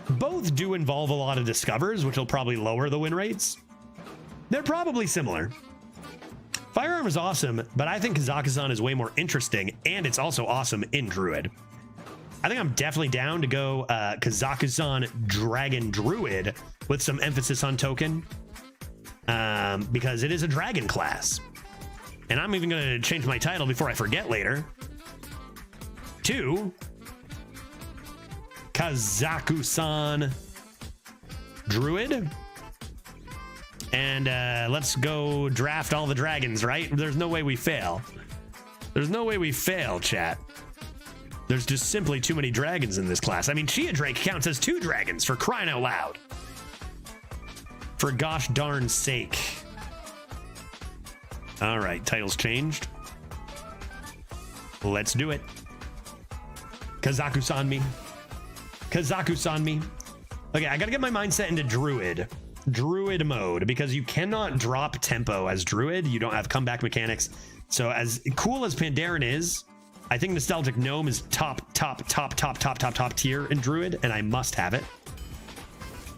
Both do involve a lot of discovers, which will probably lower the win rates. They're probably similar. Firearm is awesome, but I think KAZAKUSAN is way more interesting, and it's also awesome in Druid. I think I'm definitely down to go KAZAKUSAN Dragon Druid with some emphasis on token, because it is a dragon class. And I'm even going to change my title before I forget later to KAZAKUSAN Druid. And let's go draft all the dragons, right? There's no way we fail. There's no way we fail, chat. There's just simply too many dragons in this class. I mean, Chia Drake counts as 2 dragons, for crying out loud. For gosh darn sake. All right, title's changed. Let's do it. KAZAKUSAN me. KAZAKUSAN me. Okay, I gotta get my mindset into Druid. Druid mode, because you cannot drop tempo as Druid. You don't have comeback mechanics. So as cool as Pandaren is, I think Nostalgic Gnome is top tier in Druid, and I must have it.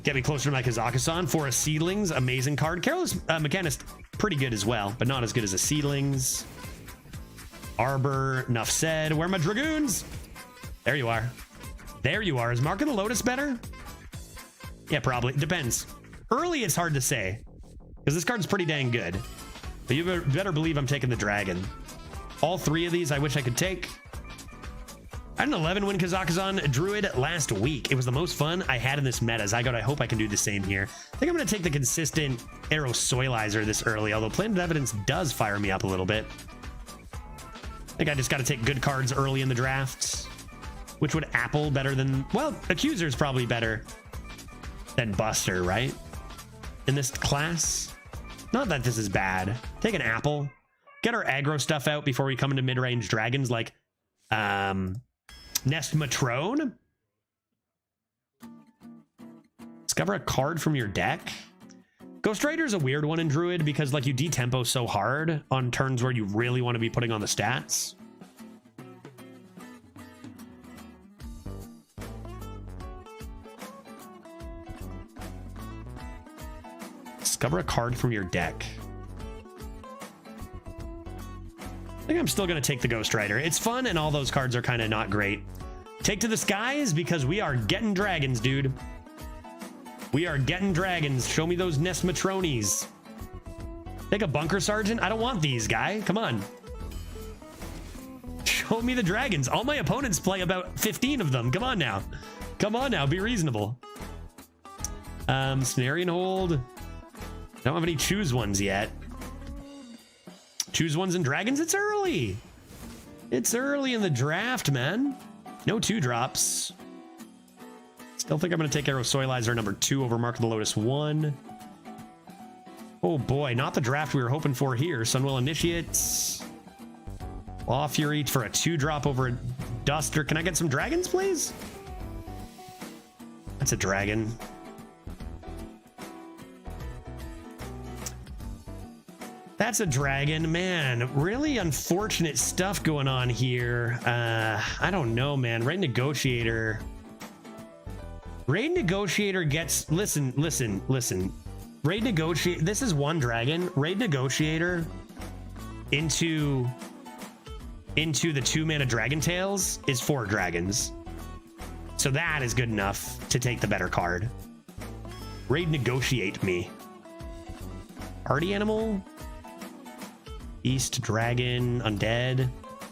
Get me closer to my KAZAKUSAN. For a Seedlings, amazing card. Careless Mechanist, pretty good as well, but not as good as a Seedlings. Arbor, enough said. Where are my Dragoons? There you are. There you are. Is Mark of the Lotus better? Yeah, probably. Depends. Early, it's hard to say, because this card's pretty dang good. But you better believe I'm taking the dragon. All 3 of these I wish I could take. I had an 11-win KAZAKUSAN Druid last week. It was the most fun I had in this meta. Zygote, I hope I can do the same here. I think I'm going to take the consistent Arrow Soilizer this early, although Planted Evidence does fire me up a little bit. I think I just got to take good cards early in the draft. Which would Apple better than... Well, Accuser's probably better than Buster, right? In this class? Not that this is bad. Take an Apple. Get our aggro stuff out before we come into mid-range dragons like Nest Matrone. Discover a card from your deck. Ghost Rider's a weird one in Druid because like you detempo so hard on turns where you really want to be putting on the stats. Discover a card from your deck. I think I'm still going to take the Ghost Rider. It's fun, and all those cards are kind of not great. Take to the skies because we are getting dragons, dude. We are getting dragons. Show me those Nest Matronies. Take a Bunker Sergeant. I don't want these, guy. Come on. Show me the dragons. All my opponents play about 15 of them. Come on now. Come on now. Be reasonable. Snarian Hold. Don't have any choose ones yet. Choose ones and dragons. It's early. It's early in the draft, man. No 2-drops. Still think I'm going to take Arrow Soilizer number 2 over Mark of the Lotus 1. Oh boy, not the draft we were hoping for here. Sunwell Initiates. Law Fury for a 2-drop over a Duster. Can I get some dragons, please? That's a dragon. That's a dragon, man. Really unfortunate stuff going on here. I don't know, man. Raid Negotiator. Raid Negotiator gets... Listen. Raid Negotiator... This is 1 dragon. Raid Negotiator into the 2-mana Dragon Tails is 4 dragons. So that is good enough to take the better card. Raid Negotiate me. Party Animal? East Dragon, Undead.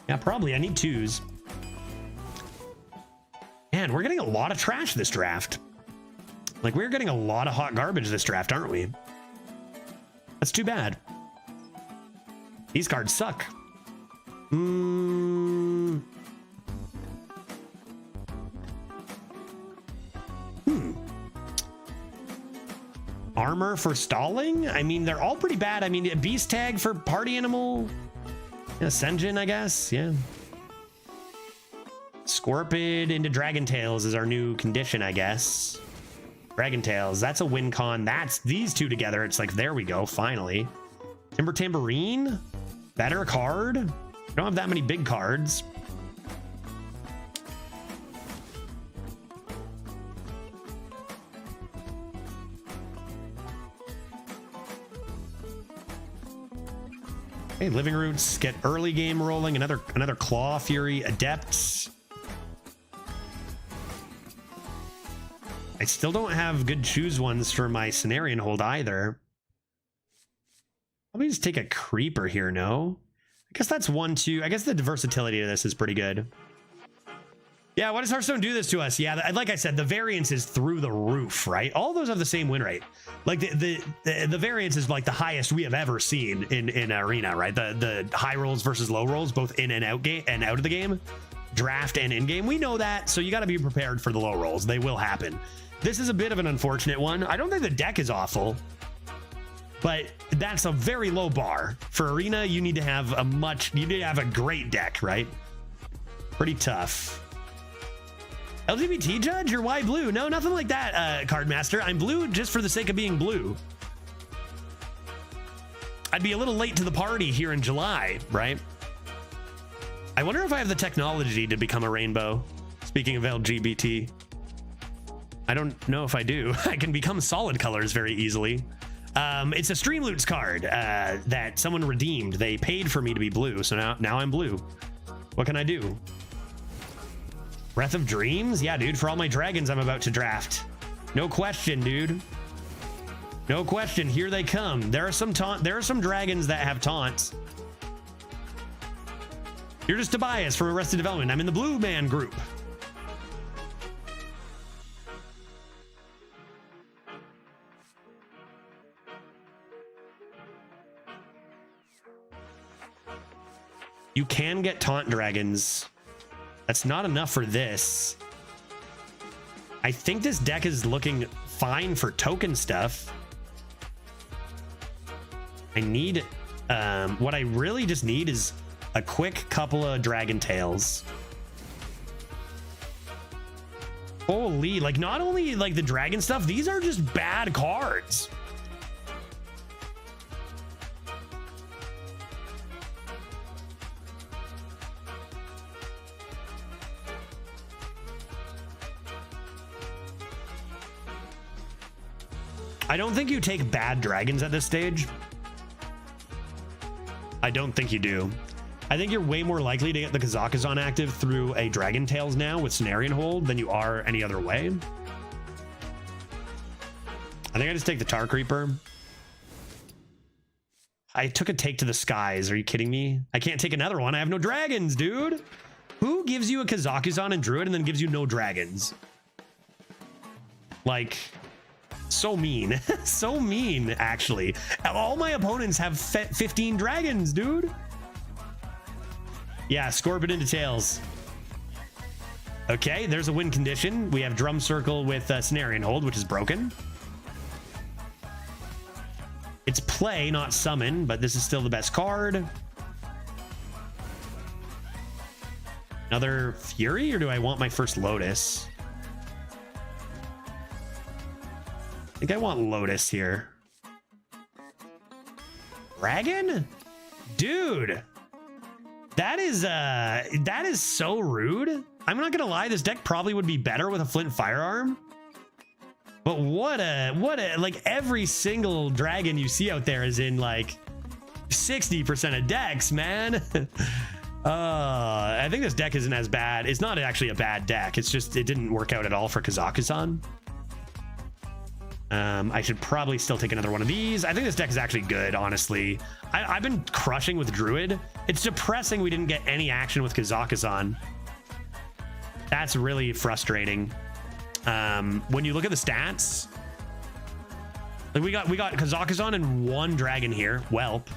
Yeah, probably. I need 2s. Man, we're getting a lot of trash this draft. Like, we're getting a lot of hot garbage this draft, aren't we? That's too bad. These cards suck. Armor for stalling? I mean, they're all pretty bad. I mean, a Beast Tag for Party Animal. Ascension, I guess. Yeah. Scorpid into Dragon Tails is our new condition, I guess. Dragon Tails, that's a win con. That's these 2 together. It's like, there we go, finally. Timber Tambourine? Better card? We don't have that many big cards. Hey, Living Roots, get early game rolling. Another Claw Fury, Adepts. I still don't have good choose ones for my Cenarian hold either. Let me just take a Creeper here, no? I guess that's 1, 2. I guess the versatility of this is pretty good. Yeah, why does Hearthstone do this to us? Yeah, like I said, the variance is through the roof, right? All those have the same win rate. Like the variance is like the highest we have ever seen in Arena, right? The high rolls versus low rolls, both in and out of the game, draft and in game. We know that, so you got to be prepared for the low rolls. They will happen. This is a bit of an unfortunate one. I don't think the deck is awful, but that's a very low bar for Arena. You need to have a great deck, right? Pretty tough. LGBT judge or why blue? No, nothing like that, Cardmaster. I'm blue just for the sake of being blue. I'd be a little late to the party here in July, right? I wonder if I have the technology to become a rainbow. Speaking of LGBT, I don't know if I do. I can become solid colors very easily. It's a Streamloots card that someone redeemed. They paid for me to be blue, so now I'm blue. What can I do? Breath of Dreams? Yeah, dude, for all my dragons I'm about to draft. No question, dude. No question, here they come. There are some dragons that have taunts. You're just Tobias from Arrested Development. I'm in the Blue Man group. You can get taunt dragons. That's not enough for this. I think this deck is looking fine for token stuff. I need, what I really just need is a quick couple of Dragon Tails. Holy, like not only like the dragon stuff, these are just bad cards. I don't think you take bad dragons at this stage. I don't think you do. I think you're way more likely to get the KAZAKUSAN active through a Dragon Tails now with Cenarian hold than you are any other way. I think I just take the Tar Creeper. I took a Take to the Skies. Are you kidding me? I can't take another one. I have no dragons, dude. Who gives you a KAZAKUSAN and Druid and then gives you no dragons? Like... so mean. So mean, actually. All my opponents have 15 dragons, dude. Yeah, Scorpion into Tails. Okay, there's a win condition. We have Drum Circle with Cenarian Hold, which is broken. It's play, not summon, but this is still the best card. Another Fury, or do I want my first Lotus? I think I want Lotus here. Dragon? Dude, that is so rude. I'm not gonna lie, this deck probably would be better with a Flint Firearm. But what a like, every single dragon you see out there is in like 60% of decks, man. I think this deck isn't as bad. It's not actually a bad deck. It's just, it didn't work out at all for KAZAKUSAN. I should probably still take another one of these. I think this deck is actually good, honestly. I've been crushing with Druid. It's depressing we didn't get any action with KAZAKUSAN. That's really frustrating. When you look at the stats, like we got KAZAKUSAN and one dragon here, Whelp.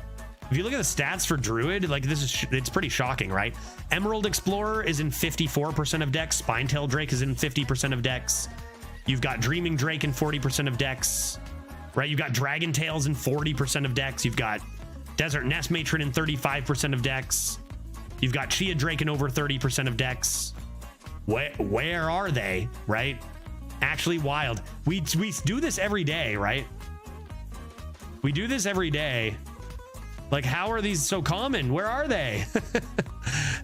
If you look at the stats for Druid, like it's pretty shocking, right? Emerald Explorer is in 54% of decks. Spinetail Drake is in 50% of decks. You've got Dreaming Drake in 40% of decks, right? You've got Dragon Tails in 40% of decks. You've got Desert Nest Matron in 35% of decks. You've got Chia Drake in over 30% of decks. Where are they, right? Actually wild. We do this every day, right? We do this every day. Like, how are these so common? Where are they?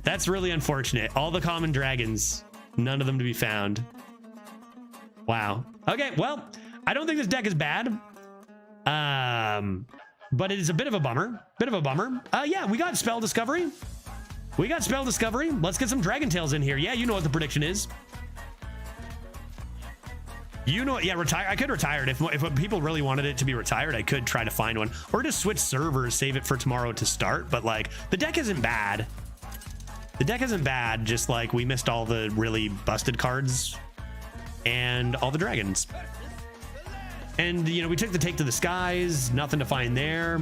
That's really unfortunate. All the common dragons, none of them to be found. Wow. Okay, well, I don't think this deck is bad. But it is a bit of a bummer. Yeah, we got Spell Discovery. Let's get some Dragon Tails in here. Yeah, you know what the prediction is. You know, yeah, retire. I could retire it. If people really wanted it to be retired, I could try to find one. Or just switch servers, save it for tomorrow to start. But, like, the deck isn't bad. Just, like, we missed all the really busted cards and all the dragons. And, you know, we took the Take to the Skies. Nothing to find there.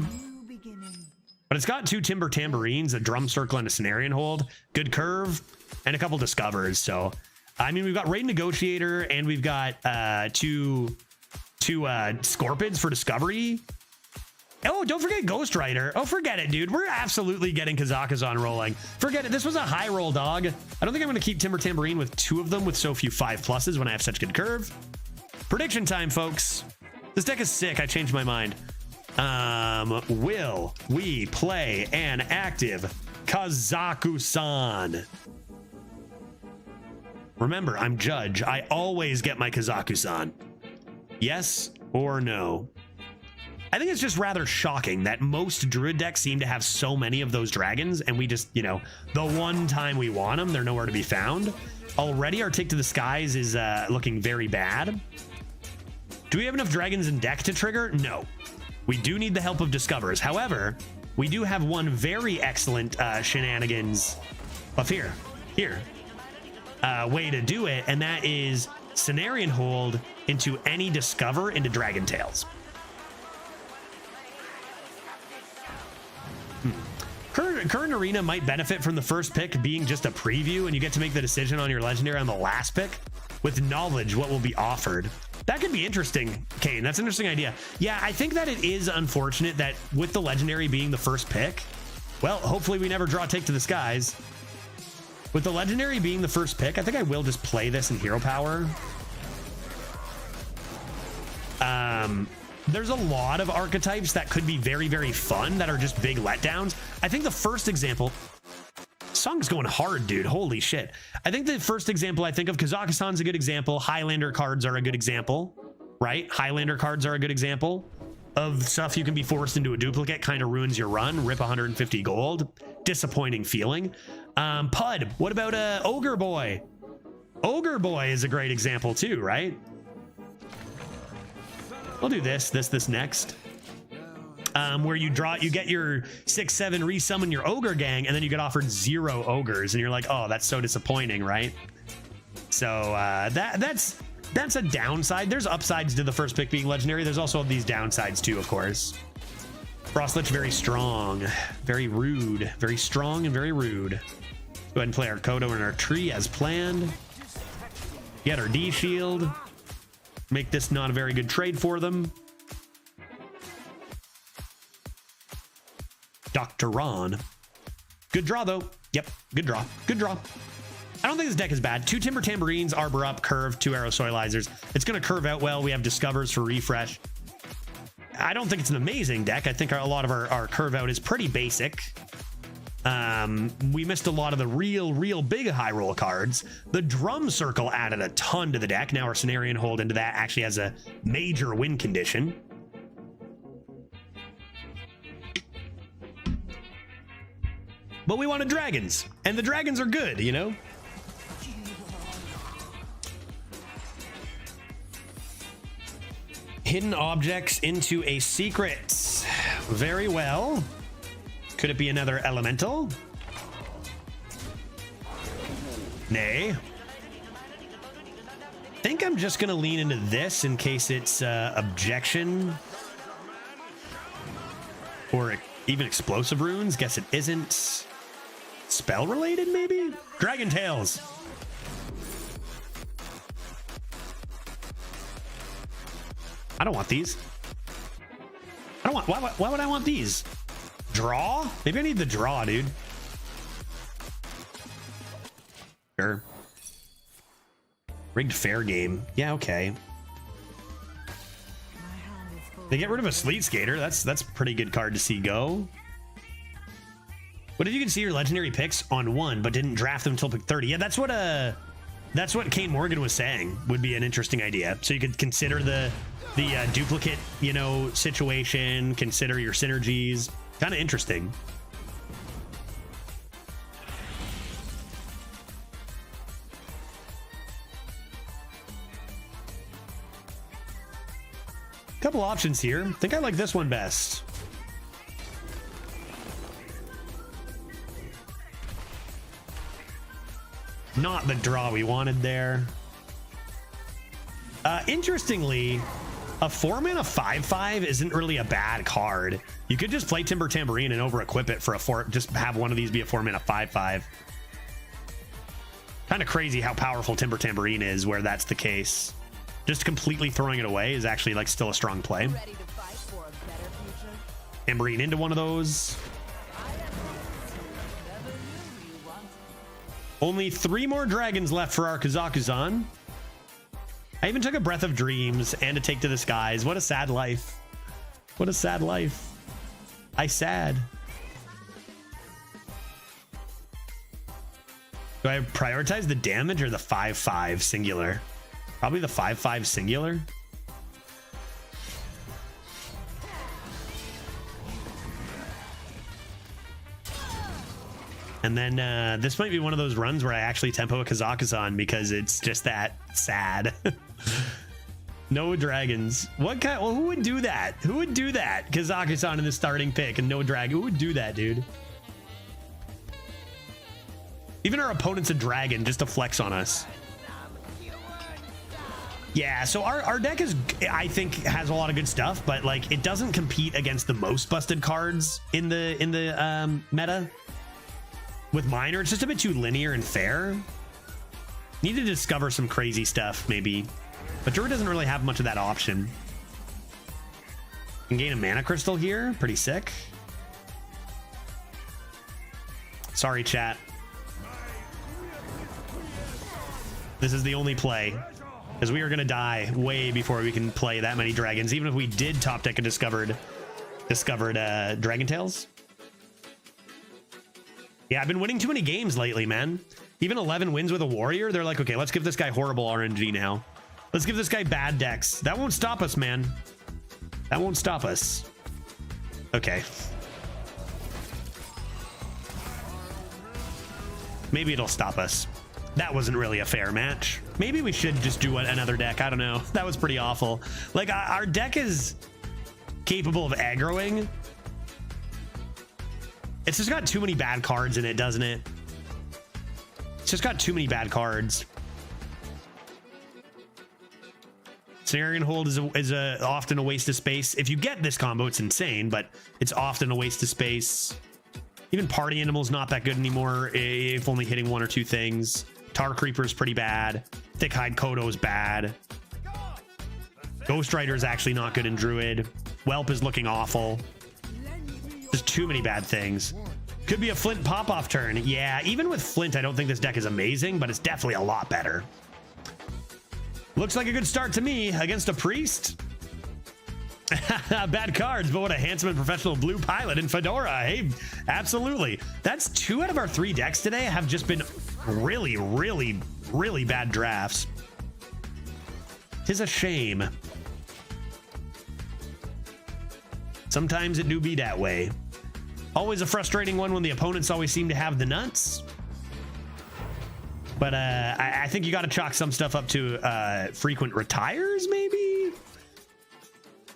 But it's got two Timber Tambourines, a Drum Circle, and a Cenarian Hold. Good curve, and a couple Discovers. So, I mean, we've got Raid Negotiator, and we've got two Scorpids for Discovery. Oh, don't forget Ghost Rider. Oh, forget it, dude. We're absolutely getting KAZAKUSAN rolling. Forget it. This was a high roll, dog. I don't think I'm going to keep Timber Tambourine with two of them with so few 5+s when I have such good curve. Prediction time, folks. This deck is sick. I changed my mind. Will we play an active KAZAKUSAN? Remember, I'm judge. I always get my KAZAKUSAN. Yes or no? I think it's just rather shocking that most Druid decks seem to have so many of those dragons, and we just, you know, the one time we want them, they're nowhere to be found. Already, our Take to the Skies is looking very bad. Do we have enough dragons in deck to trigger? No. We do need the help of Discovers. However, we do have one very excellent shenanigans of here way to do it, and that is Cenarian Hold into any Discover into Dragon Tails. Current Arena might benefit from the first pick being just a preview, and you get to make the decision on your legendary on the last pick with knowledge what will be offered. That could be interesting, Kane. That's an interesting idea. Yeah, I think that it is unfortunate that with the legendary being the first pick, well, hopefully we never draw Take to the Skies. With the legendary being the first pick, I think I will just play this in Hero Power. There's a lot of archetypes that could be very, very fun that are just big letdowns. I think the first example... Song's going hard, dude. Holy shit. I think the first example I think of, KAZAKUSAN's a good example. Highlander cards are a good example, right? Highlander cards are a good example of stuff you can be forced into a duplicate, kind of ruins your run. Rip 150 gold. Disappointing feeling. Pud, what about Ogre Boy? Ogre Boy is a great example too, right? We'll do this next. Where you get your 6/7 resummon your ogre gang, and then you get offered 0 ogres, and you're like, oh, that's so disappointing, right? So that's a downside. There's upsides to the first pick being legendary. There's also these downsides too, of course. Frostlich very strong, very rude, very strong and very rude. Go ahead and play our Kodo in our tree as planned. Get our D shield. Make this not a very good trade for them. Dr. Ron. Good draw though. Yep, good draw. Good draw. I don't think this deck is bad. 2 Timber Tambourines, Arbor Up, Curve, 2 Arrow Soilizers. It's going to curve out well. We have Discovers for refresh. I don't think it's an amazing deck. I think a lot of our curve out is pretty basic. We missed a lot of the real big high roll cards. The Drum Circle added a ton to the deck. Now our Cenarian Hold into that actually has a major win condition. But we wanted dragons, and the dragons are good, you know? Hidden objects into a secret. Very well. Could it be another elemental? Nay. I think I'm just gonna lean into this in case it's objection. Or even explosive runes. Guess it isn't. Spell related, maybe? Dragon Tails. I don't want these. I don't want. Why would I want these? Draw? Maybe I need the draw, dude. Sure. Rigged fair game. Yeah, okay. They get rid of a Sleet Skater. That's a pretty good card to see go. What if you can see your legendary picks on 1 but didn't draft them until pick 30? Yeah, that's what Kane Morgan was saying would be an interesting idea. So you could consider the duplicate, you know, situation, consider your synergies. Kind of interesting. Couple options here. I think I like this one best. Not the draw we wanted there. Interestingly, a 4-mana 5/5 isn't really a bad card. You could just play Timber Tambourine and over-equip it for a 4. Just have one of these be a 4-mana 5/5. Kind of crazy how powerful Timber Tambourine is where that's the case. Just completely throwing it away is actually like still a strong play. Tambourine into one of those. Only 3 more dragons left for our KAZAKUSAN. I even took a Breath of Dreams and a Take to the Skies. What a sad life. What a sad life. I sad. Do I prioritize the damage or the 5/5 singular? Probably the 5/5 singular. And then this might be one of those runs where I actually tempo a KAZAKUSAN because it's just that sad. No dragons. What kind? Well, who would do that? Who would do that? KAZAKUSAN in the starting pick and no dragon. Who would do that, dude? Even our opponent's a dragon just to flex on us. Yeah, so our deck is, I think, has a lot of good stuff, but like it doesn't compete against the most busted cards in the meta. With Miner, it's just a bit too linear and fair. Need to discover some crazy stuff, maybe. But Druid doesn't really have much of that option. Can gain a mana crystal here. Pretty sick. Sorry, chat. This is the only play. Because we are going to die way before we can play that many dragons. Even if we did top deck a discovered Dragon Tails. Yeah, I've been winning too many games lately, man. Even 11 wins with a warrior, they're like, okay, let's give this guy horrible RNG now. Let's give this guy bad decks. That won't stop us, man. That won't stop us. Okay. Maybe it'll stop us. That wasn't really a fair match. Maybe we should just do another deck. I don't know. That was pretty awful. Like, our deck is capable of aggroing. It's just got too many bad cards in it, doesn't it? It's just got too many bad cards. Cenarian Hold is often a waste of space. If you get this combo, it's insane, but it's often a waste of space. Even Party Animal's not that good anymore, if only hitting 1 or 2 things. Tar Creeper's pretty bad. Thick Hide Kodo's bad. Ghost Rider's actually not good in Druid. Whelp is looking awful. There's too many bad things. Could be a Flint pop-off turn. Yeah, even with Flint, I don't think this deck is amazing, but it's definitely a lot better. Looks like a good start to me against a Priest. Bad cards, but what a handsome and professional blue pilot in Fedora. Hey, absolutely. That's 2 out of our 3 decks today have just been really, really, really bad drafts. 'Tis a shame. Sometimes it do be that way. Always a frustrating one when the opponents always seem to have the nuts. But I think you got to chalk some stuff up to frequent retires, maybe?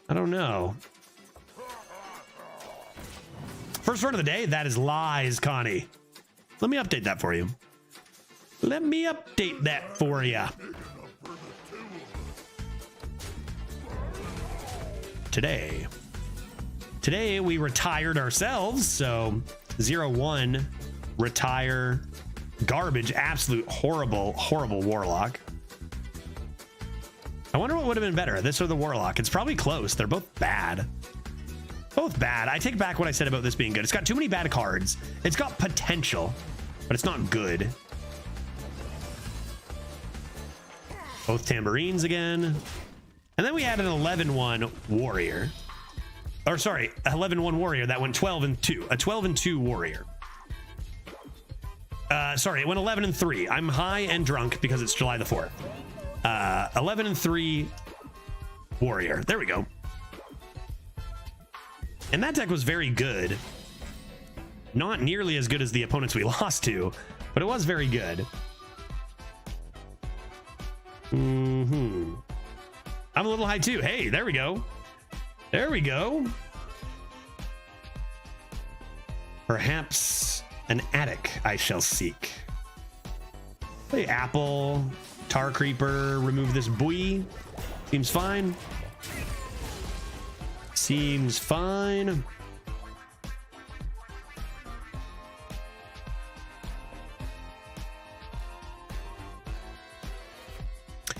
I don't know. First word of the day, that is lies, Connie. Let me update that for you. Let me update that for you. Today we retired ourselves, so 0-1, retire, garbage, absolute horrible Warlock. I wonder what would have been better, this or the Warlock. It's probably close. They're both bad. Both bad. I take back what I said about this being good. It's got too many bad cards. It's got potential, but it's not good. Both tambourines again. And then we had an 11-1 warrior. Or sorry, 11-1 warrior that went 12-2. A 12-2 warrior. Sorry, it went 11-3. I'm high and drunk because it's July the 4th. 11-3 warrior. There we go. And that deck was very good. Not nearly as good as the opponents we lost to, but it was very good. I'm a little high too. Hey, there we go. There we go. Perhaps an attic I shall seek. Play Apple, Tar Creeper, remove this buoy. Seems fine. Seems fine.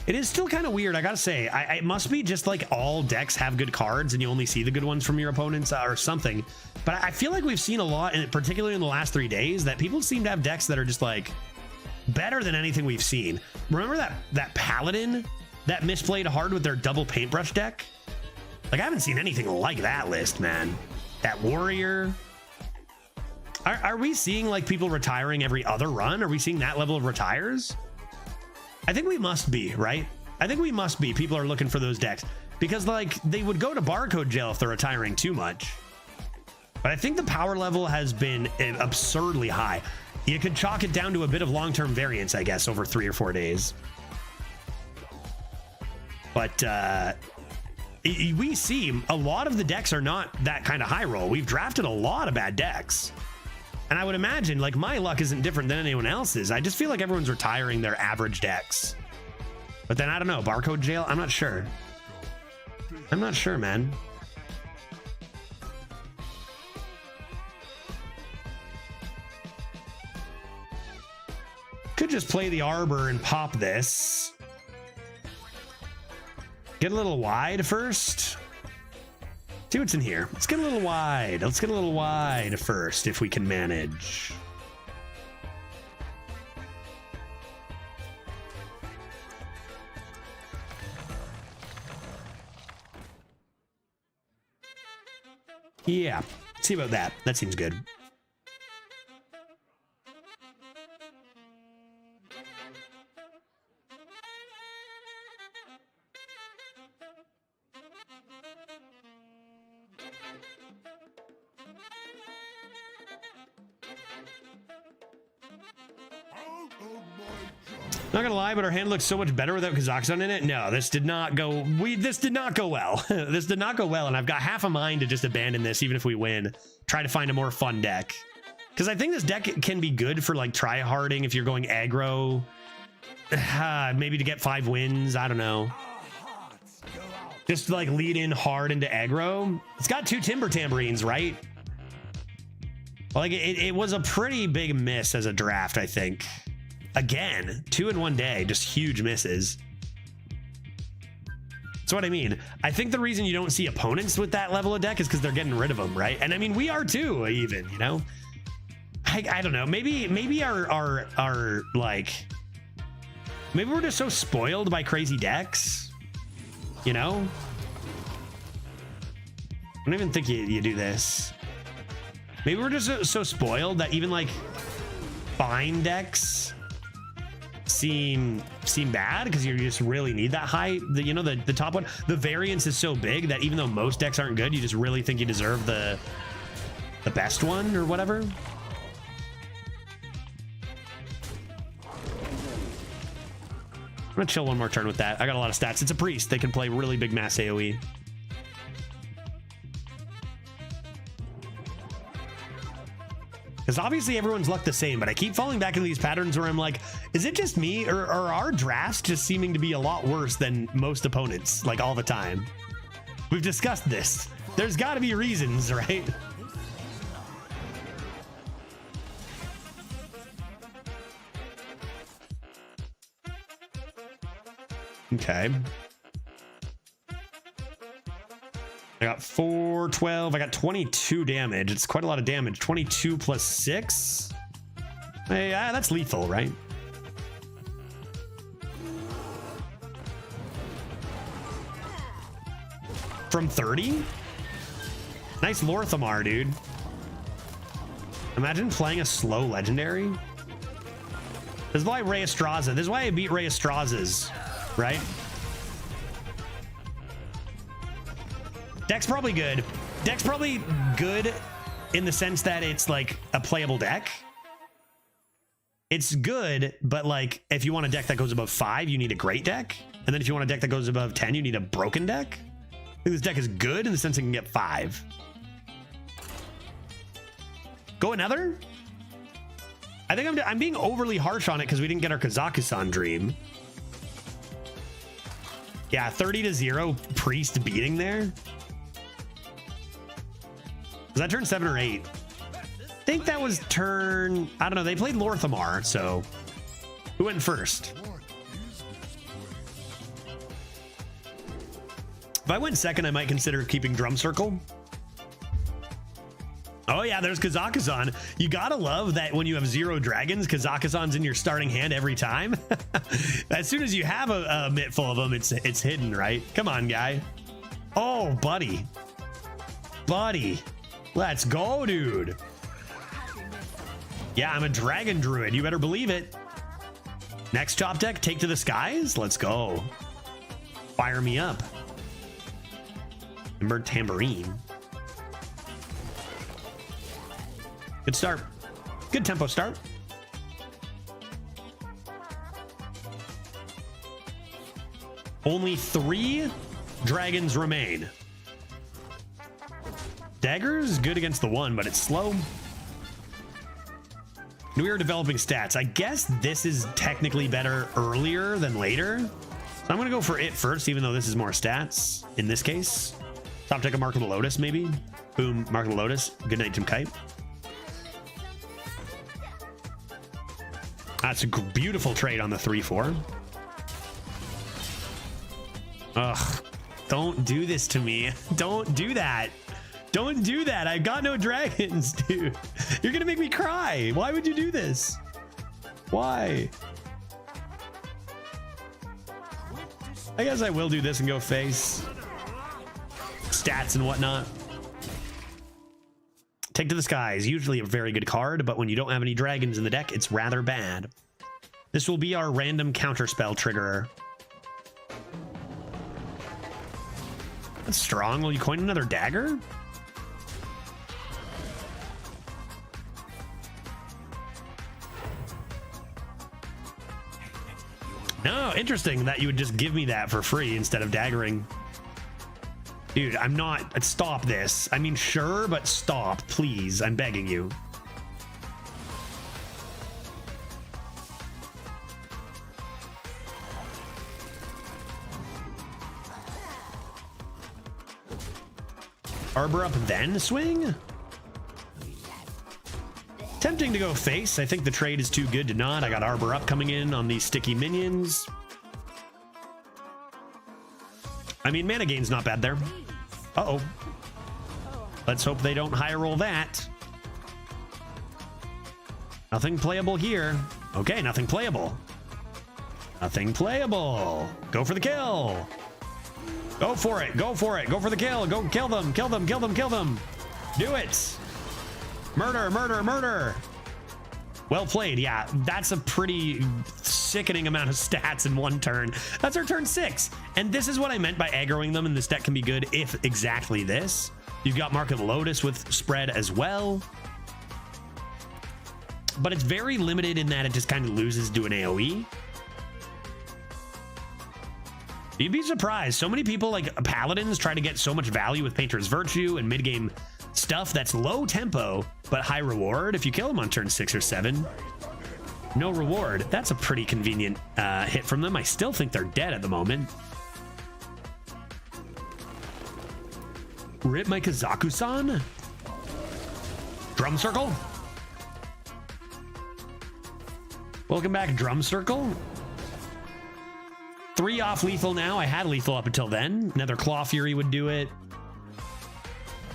It is still kind of weird, I gotta say. It must be just like all decks have good cards and you only see the good ones from your opponents or something. But I feel like we've seen a lot, and particularly in the last 3 days, that people seem to have decks that are just like better than anything we've seen. Remember that Paladin that misplayed hard with their double paintbrush deck? Like, I haven't seen anything like that list, man. That Warrior. Are we seeing like people retiring every other run? Are we seeing that level of retires? I think we must be, right? I think we must be. People are looking for those decks because like they would go to barcode jail if they're retiring too much. But I think the power level has been absurdly high. You could chalk it down to a bit of long-term variance, I guess, over 3 or 4 days. But we see a lot of the decks are not that kind of high roll. We've drafted a lot of bad decks. And I would imagine, like, my luck isn't different than anyone else's. I just feel like everyone's retiring their average decks. But then, I don't know, barcode jail? I'm not sure. I'm not sure, man. Could just play the Arbor and pop this. Get a little wide first. See what's in here. Let's get a little wide. Let's get a little wide first if we can manage. Yeah, see about that. That seems good. Not gonna lie, but our hand looks so much better without KAZAKUSAN in it. No, this did not go. This did not go well. This did not go well, and I've got half a mind to just abandon this, even if we win. Try to find a more fun deck, because I think this deck can be good for like try-harding if you're going aggro. Maybe to get 5 wins. I don't know. Just like lead in hard into aggro. It's got 2 Timber Tambourines, right? Like it was a pretty big miss as a draft, I think. Again, 2 in one day, just huge misses. That's what I mean. I think the reason you don't see opponents with that level of deck is because they're getting rid of them, right? And I mean, we are too, even, you know? I don't know. Maybe our like, maybe we're just so spoiled by crazy decks, you know? I don't even think you do this. Maybe we're just so spoiled that even like fine decks seem bad because you just really need that high, the top one. The variance is so big that even though most decks aren't good, you just really think you deserve the best one or whatever. I'm gonna chill one more turn with that. I got a lot of stats. It's a priest. They can play really big mass AoE. Because obviously everyone's luck the same, but I keep falling back into these patterns where I'm like, is it just me, or are our drafts just seeming to be a lot worse than most opponents, like all the time? We've discussed this. There's got to be reasons, right? Okay. I got 4, 12. I got 22 damage. It's quite a lot of damage. 22 plus 6. Hey, that's lethal, right? From 30? Nice Lorthamar, dude. Imagine playing a slow legendary. This is why Ray Estraza. This is why I beat Ray Estrazas, right? Deck's probably good. Deck's probably good in the sense that it's like a playable deck. It's good, but like if you want a deck that goes above 5, you need a great deck. And then if you want a deck that goes above 10, you need a broken deck. I think this deck is good in the sense it can get 5. Go another? I think I'm being overly harsh on it because we didn't get our KAZAKUSAN dream. Yeah, 30-0 priest beating there. Was that turn 7 or 8? I think that was turn... I don't know. They played Lorthamar, so... Who went first? If I went second, I might consider keeping Drum Circle. Oh yeah, there's KAZAKUSAN. You gotta love that when you have 0 dragons, KAZAKUSAN's in your starting hand every time. As soon as you have a mitt full of them, it's hidden, right? Come on, guy. Oh, buddy. Buddy. Let's go, dude. Yeah, I'm a dragon druid. You better believe it. Next top deck, Take to the Skies. Let's go. Fire me up. Timber Tambourine. Good start. Good tempo start. Only 3 dragons remain. Dagger's good against the 1, but it's slow. We are developing stats. I guess this is technically better earlier than later. So I'm going to go for it first, even though this is more stats in this case. Top deck a Mark of the Lotus, maybe. Boom, Mark of the Lotus. Good night, Tim Kite. That's a beautiful trade on the 3-4. Ugh. Don't do this to me. Don't do that. Don't do that. I've got no dragons, dude. You're gonna make me cry. Why would you do this? Why? I guess I will do this and go face. Stats and whatnot. Take to the Skies. Usually a very good card, but when you don't have any dragons in the deck, it's rather bad. This will be our random counterspell triggerer. That's strong. Will you coin another dagger? No, interesting that you would just give me that for free instead of daggering. Dude, I'm not... Stop this. I mean, sure, but stop, please. I'm begging you. Arbor up, then swing? Tempting to go face. I think the trade is too good to not. I got Arbor up coming in on these sticky minions. I mean, mana gain's not bad there. Uh-oh. Let's hope they don't high roll that. Nothing playable here. Okay, nothing playable. Nothing playable. Go for the kill. Go for it. Go for it. Go for the kill. Go kill them. Kill them. Kill them. Kill them. Do it. Murder. Murder. Murder. Well played. Yeah, that's a pretty sickening amount of stats in one turn. That's our turn 6. And this is what I meant by aggroing them, and this deck can be good if exactly this. You've got Mark of Lotus with spread as well. But it's very limited in that it just kind of loses to an AoE. You'd be surprised. So many people like Paladins try to get so much value with Painter's Virtue and mid-game stuff that's low tempo, but high reward. If you kill them on turn 6 or 7, no reward. That's a pretty convenient hit from them. I still think they're dead at the moment. Rip my KAZAKUSAN. Drum Circle. Welcome back, Drum Circle. 3 off lethal now. I had lethal up until then. Another Claw Fury would do it.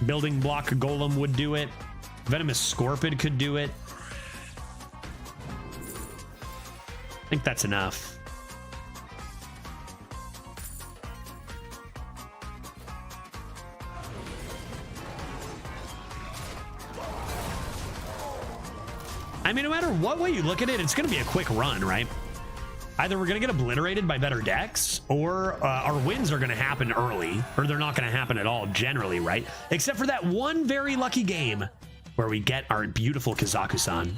Building Block Golem would do it. Venomous Scorpid could do it. I think that's enough. I mean, no matter what way you look at it, it's going to be a quick run, right? Either we're going to get obliterated by better decks, or our wins are going to happen early, or they're not going to happen at all generally, right? Except for that one very lucky game where we get our beautiful KAZAKUSAN.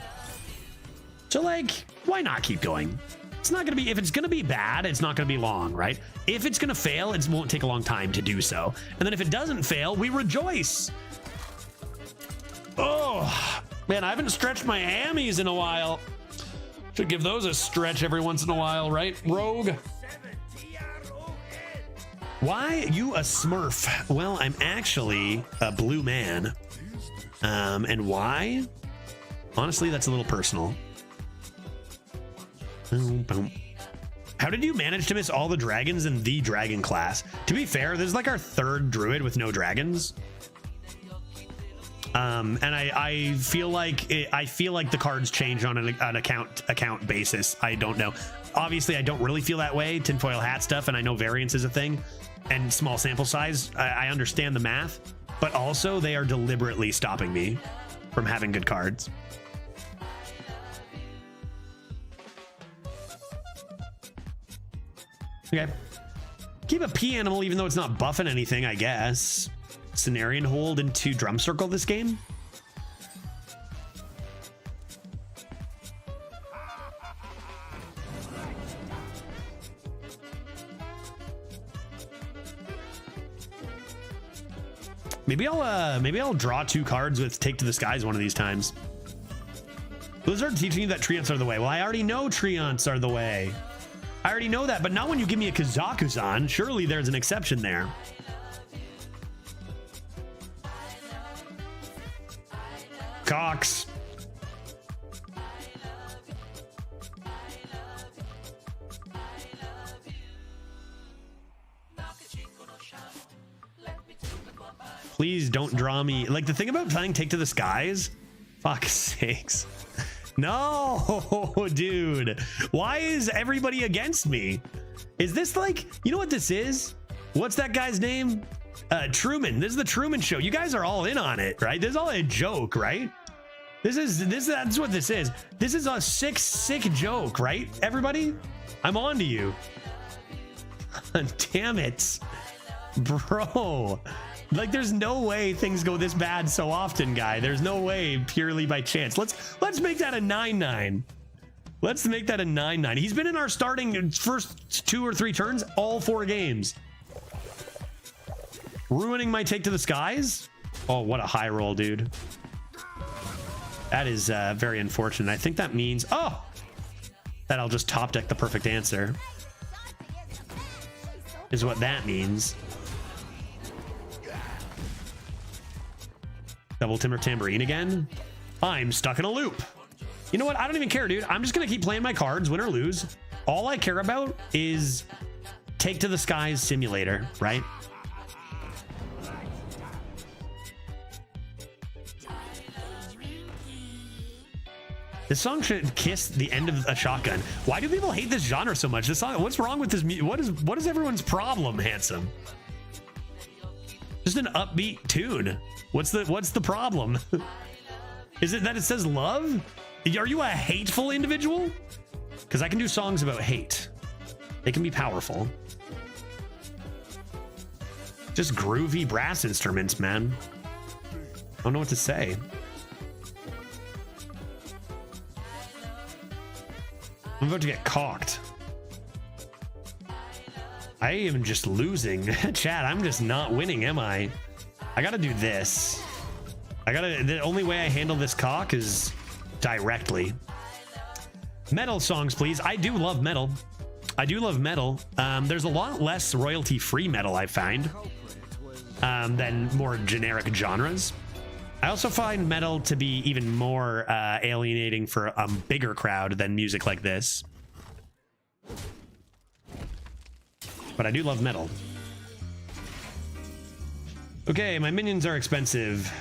So, like, why not keep going? It's not going to be, if it's going to be bad, it's not going to be long, right? If it's going to fail, it won't take a long time to do so. And then if it doesn't fail, we rejoice. Oh, man, I haven't stretched my hammies in a while. Should give those a stretch every once in a while, right? Rogue. Why you a Smurf? Well, I'm actually a blue man. And why? Honestly, that's a little personal. How did you manage to miss all the dragons in the dragon class? To be fair, this is like our 3rd druid with no dragons. And I feel like the cards change on an account basis. I don't know. Obviously, I don't really feel that way. Tinfoil hat stuff, and I know variance is a thing, and small sample size. I understand the math, but also they are deliberately stopping me from having good cards. Okay. Keep a P animal even though it's not buffing anything, I guess. Cenarian hold into Drum Circle this game. Maybe I'll draw 2 cards with Take to the Skies one of these times. Blizzard teaching you that Treants are the way. Well, I already know Treants are the way. I already know that, but not when you give me a KAZAKUSAN. Surely there's an exception there. Cox. Please don't draw me. Like, the thing about playing Take to the Skies, fuck's sakes. No, dude. Why is everybody against me? Is this like, you know what this is? What's that guy's name? Truman. This is the Truman Show. You guys are all in on it, right? This is all a joke, right? That's what this is. This is a sick joke, right? Everybody, I'm on to you. Damn it, bro. Like, there's no way things go this bad so often, guy. There's no way purely by chance. Let's make that a 9-9. Let's make that a 9-9. He's been in our starting first 2 or 3 turns, all 4 games. Ruining my Take to the Skies? Oh, what a high roll, dude. That is very unfortunate. I think that means, oh, that I'll just top deck the perfect answer. Is what that means. Double timber tambourine again. I'm stuck in a loop. You know what? I don't even care, dude. I'm just gonna keep playing my cards, win or lose. All I care about is Take to the Skies Simulator, right? This song should kiss the end of a shotgun. Why do people hate this genre so much? This song, what's wrong with this? What is everyone's problem, handsome? Just an upbeat tune. What's the problem? Is it that it says love? Are you a hateful individual? Because I can do songs about hate. They can be powerful. Just groovy brass instruments, man. I don't know what to say. I'm about to get cocked. I am just losing. Chat, I'm just not winning, am I? I gotta do this. The only way I handle this cock is directly. Metal songs, please. I do love metal. I do love metal. There's a lot less royalty-free metal, I find, than more generic genres. I also find metal to be even more alienating for a bigger crowd than music like this. But I do love metal. Okay, my minions are expensive.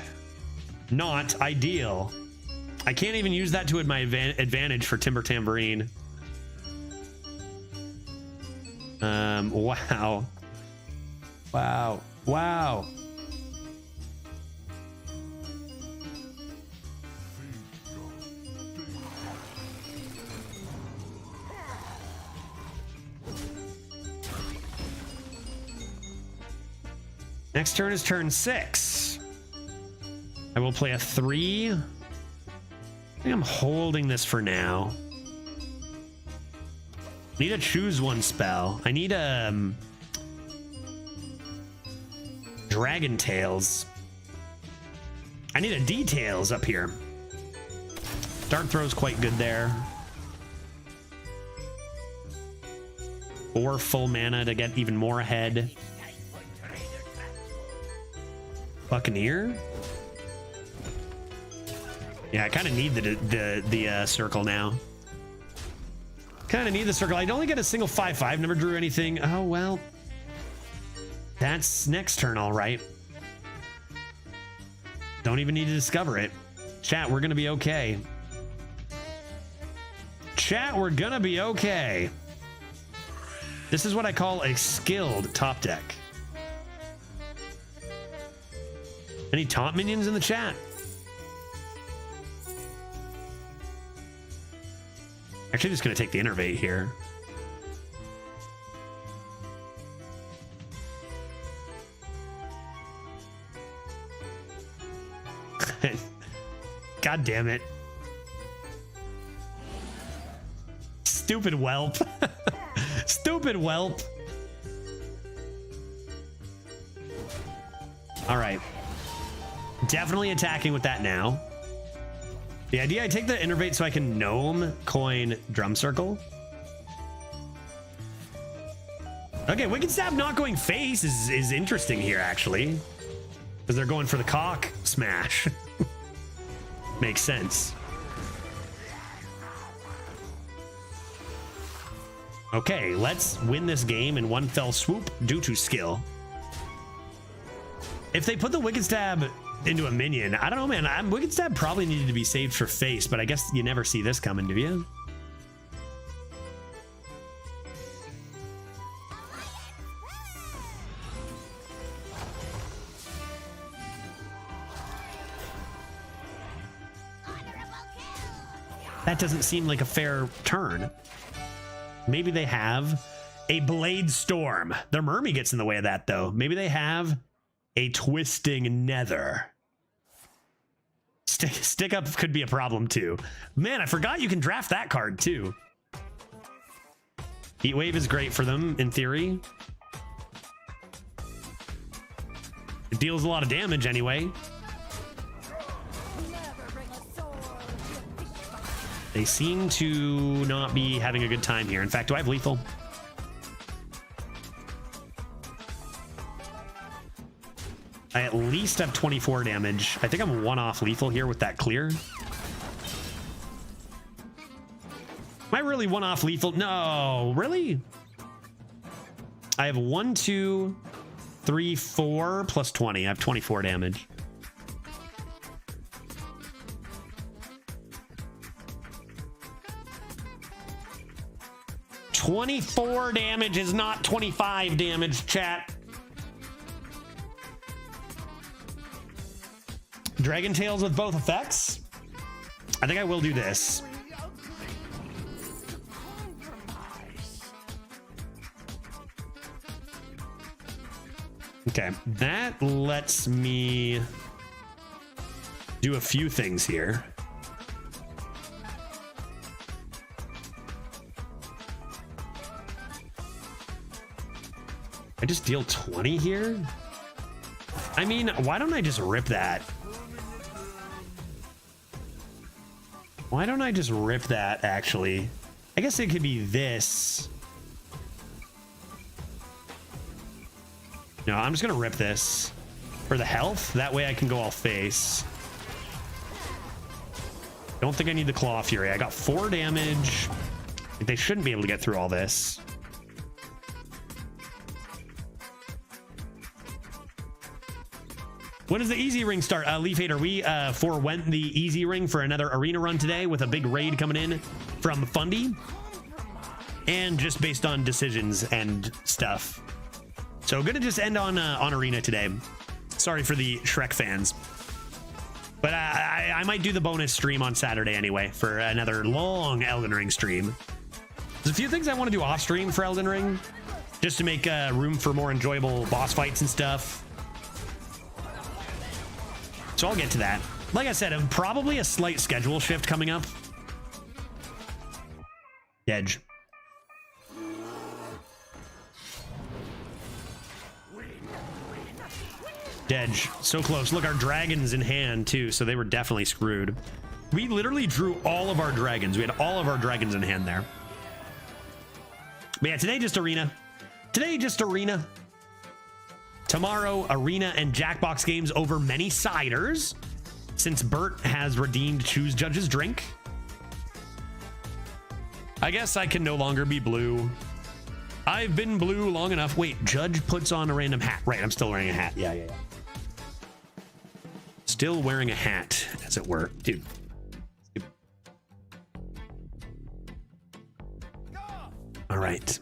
Not ideal. I can't even use that to my advantage for Timber Tambourine. Wow. Wow. Wow. Next turn is turn 6. I will play a 3. I think I'm holding this for now. Need to choose one spell. I need Dragon Tails. I need a Details up here. Dark Throw's quite good there. 4 full mana to get even more ahead. Buccaneer? Yeah, I kind of need the circle now. Kind of need the circle. I only get a single 5/5. Never drew anything. Oh, well. That's next turn, all right. Don't even need to discover it. Chat, we're going to be okay. Chat, we're going to be okay. This is what I call a skilled top deck. Any taunt minions in the chat? Actually, just going to take the Innervate here. God damn it. Stupid whelp. Stupid whelp. All right. Definitely attacking with that now. The idea, I take the Innervate so I can Gnome, Coin, Drum Circle. Okay, Wicked Stab not going face is interesting here, actually. Because they're going for the cock smash. Makes sense. Okay, let's win this game in one fell swoop due to skill. If they put the Wicked Stab into a minion, I don't know, man. Wicked Stab probably needed to be saved for face, but I guess you never see this coming, do you? That doesn't seem like a fair turn. Maybe they have a Blade Storm. Their Mermy gets in the way of that, though. Maybe they have a Twisting Nether. Stick up could be a problem, too. Man, I forgot you can draft that card, too. Heat Wave is great for them, in theory. It deals a lot of damage, anyway. They seem to not be having a good time here. In fact, do I have lethal? I at least have 24 damage. I think I'm one off lethal here with that clear. Am I really one off lethal? No, really? I have 1, 2, 3, 4 plus 20. I have 24 damage. $24 damage is not 25 damage, chat. Dragon Tails with both effects. I think I will do this. Okay, that lets me do a few things here. I just deal 20 here? I mean, why don't I just rip that? Why don't I just rip that, actually? I guess it could be this. No, I'm just gonna rip this for the health. That way I can go all face. Don't think I need the Claw Fury. I got 4 damage. They shouldn't be able to get through all this. When does the easy ring start? Leaf Hater, we forewent the easy ring for another arena run today with a big raid coming in from Fundy. And just based on decisions and stuff. So gonna just end on arena today. Sorry for the Shrek fans. But I might do the bonus stream on Saturday anyway for another long Elden Ring stream. There's a few things I want to do off stream for Elden Ring. Just to make room for more enjoyable boss fights and stuff. So I'll get to that. Like I said, probably a slight schedule shift coming up. Edge. Edge. So close. Look, our dragon's in hand too, so they were definitely screwed. We literally drew all of our dragons. We had all of our dragons in hand there. But yeah, today just arena. Today just arena. Tomorrow, arena and Jackbox games over many ciders, since Bert has redeemed Choose Judge's drink. I guess I can no longer be blue. I've been blue long enough. Wait, Judge puts on a random hat. Right, I'm still wearing a hat. Yeah. Still wearing a hat, as it were. Dude. All right.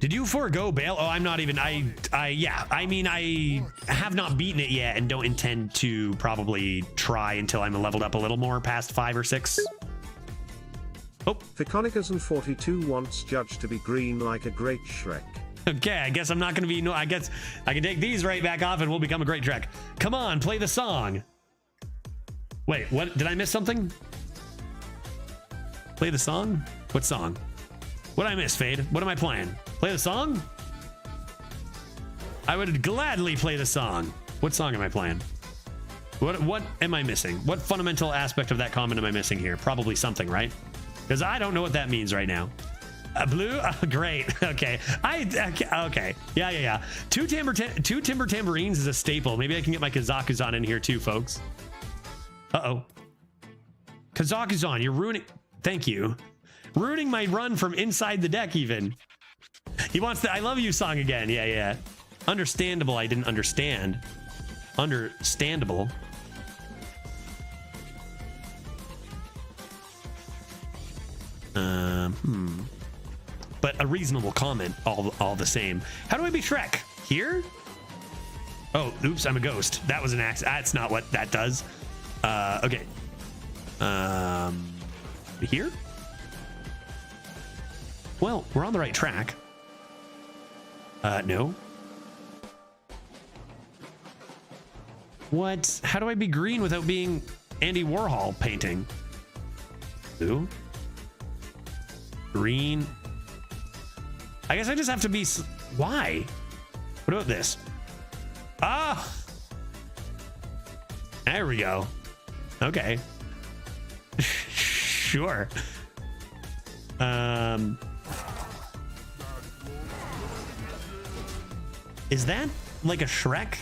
Did you forego bail? Oh, I'm not even, yeah, I mean, I have not beaten it yet and don't intend to probably try until I'm leveled up a little more past 5 or 6. Oh. Ficonicasan42 wants Judge to be green like a great Shrek. Okay, I guess I'm not going to be, no, I guess I can take these right back off and we'll become a great Shrek. Come on, play the song. Wait, what, did I miss something? Play the song? What song? What did I miss, Fade? What am I playing? Play the song? I would gladly play the song. What song am I playing? What am I missing? What fundamental aspect of that comment am I missing here? Probably something, right? Because I don't know what that means right now. Blue? Great. Okay. Okay. Yeah. Two timber tambourines is a staple. Maybe I can get my KAZAKUSAN in here too, folks. Uh-oh. KAZAKUSAN, you're ruining... Thank you. Ruining my run from inside the deck even. He wants the I love you song again. Yeah. Understandable. I didn't understand. Understandable. But a reasonable comment all the same. How do I be Shrek? Here? Oh, oops, I'm a ghost. That was an accident. That's not what that does. Okay. Here? Well, we're on the right track. No. What? How do I be green without being Andy Warhol painting? Blue? Green? I guess I just have to be... Why? What about this? Ah! There we go. Okay. Sure. Is that like a Shrek?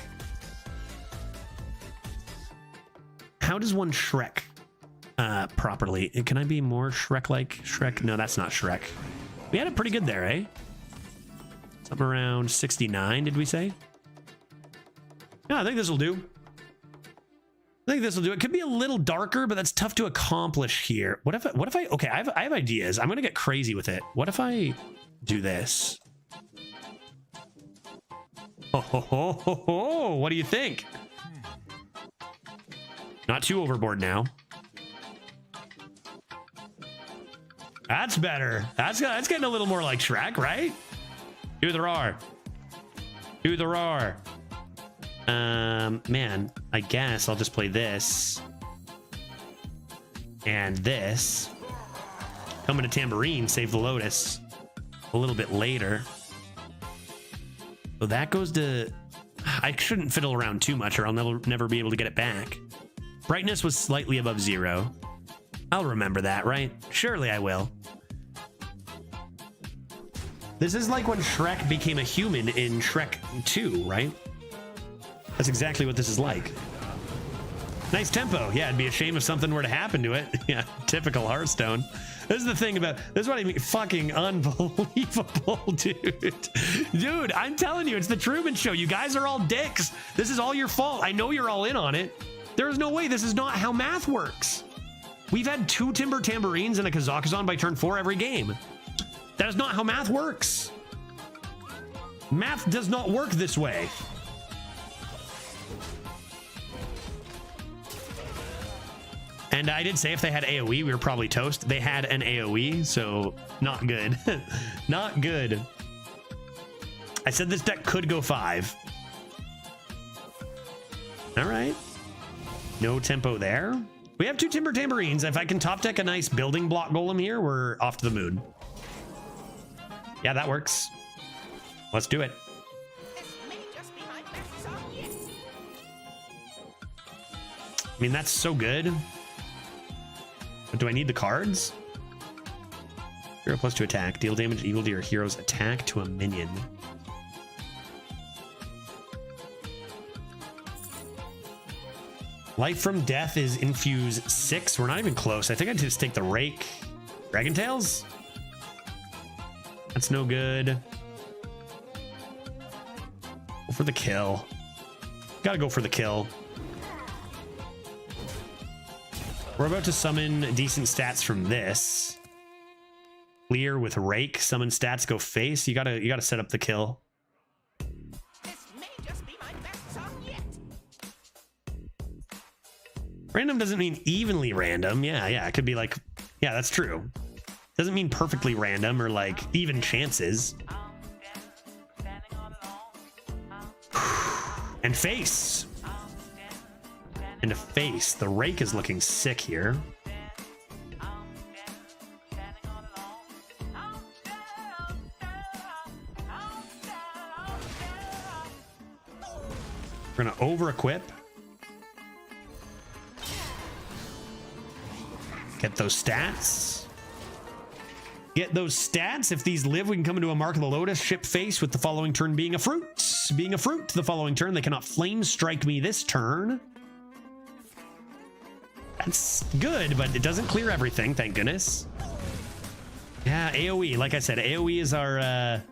how does one Shrek properly? Can I be more Shrek-like? Shrek? No, that's not Shrek. We had it pretty good there, eh? Something around 69, did we say? Yeah, I think this will do. I think this will do. It could be a little darker, but that's tough to accomplish here. What if I, okay, I have ideas. I'm going to get crazy with it. What if I do this? Oh, what do you think? Not too overboard now. That's better. That's getting a little more like Shrek, right? Do the roar. Do the roar. Man, I guess I'll just play this. And this. Coming to Tambourine, save the Lotus. A little bit later. So that goes to... I shouldn't fiddle around too much or I'll never be able to get it back. Brightness was slightly above 0. I'll remember that, right? Surely I will. This is like when Shrek became a human in Shrek 2, right? That's exactly what this is like. Nice tempo. Yeah, it'd be a shame if something were to happen to it. Yeah, typical Hearthstone. This is the thing about... This is what I mean. Fucking unbelievable, dude. Dude, I'm telling you, it's the Truman Show. You guys are all dicks. This is all your fault. I know you're all in on it. There is no way. This is not how math works. We've had 2 Timber Tambourines and a KAZAKUSAN by turn 4 every game. That is not how math works. Math does not work this way. And I did say if they had AoE, we were probably toast. They had an AoE, so not good. Not good. I said this deck could go 5. All right. No tempo there. We have 2 Timber Tambourines. If I can top deck a nice building block golem here, we're off to the moon. Yeah, that works. Let's do it. I mean, that's so good. But do I need the cards? Hero +2 attack. Deal damage equal to your hero's attack to a minion. Life from Death is infuse 6. We're not even close. I think I'd just take the Rake. Dragon Tails? That's no good. Go for the kill. Gotta go for the kill. We're about to summon decent stats from this. Clear with Rake. Summon stats, go face. You gotta set up the kill. This may just be my best song yet. Random doesn't mean evenly random. Yeah, it could be like, yeah, that's true. Doesn't mean perfectly random or like even chances. And face. And a face. The Rake is looking sick here. We're gonna over-equip. Get those stats. Get those stats. If these live, we can come into a Mark of the Lotus, ship face with the following turn being a fruit. Being a fruit the following turn. They cannot flame strike me this turn. That's good, but it doesn't clear everything, thank goodness. Yeah, AoE. Like I said, AoE is our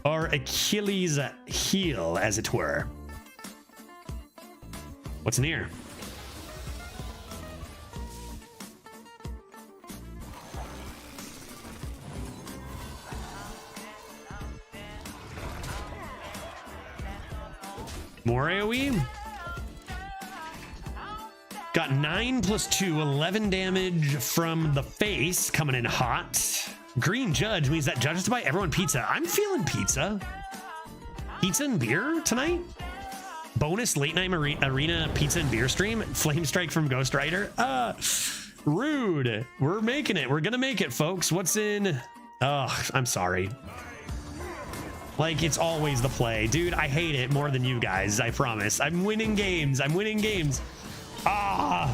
Achilles heel, as it were. What's near? More AoE? Got 9 + 2, 11 damage from the face, coming in hot. Green Judge means that judges to buy everyone pizza. I'm feeling pizza. Pizza and beer tonight? Bonus late night arena pizza and beer stream. Flame strike from Ghost Rider. Rude. We're making it. We're gonna make it, folks. What's in? Oh, I'm sorry. Like, it's always the play. Dude, I hate it more than you guys, I promise. I'm winning games. I'm winning games. I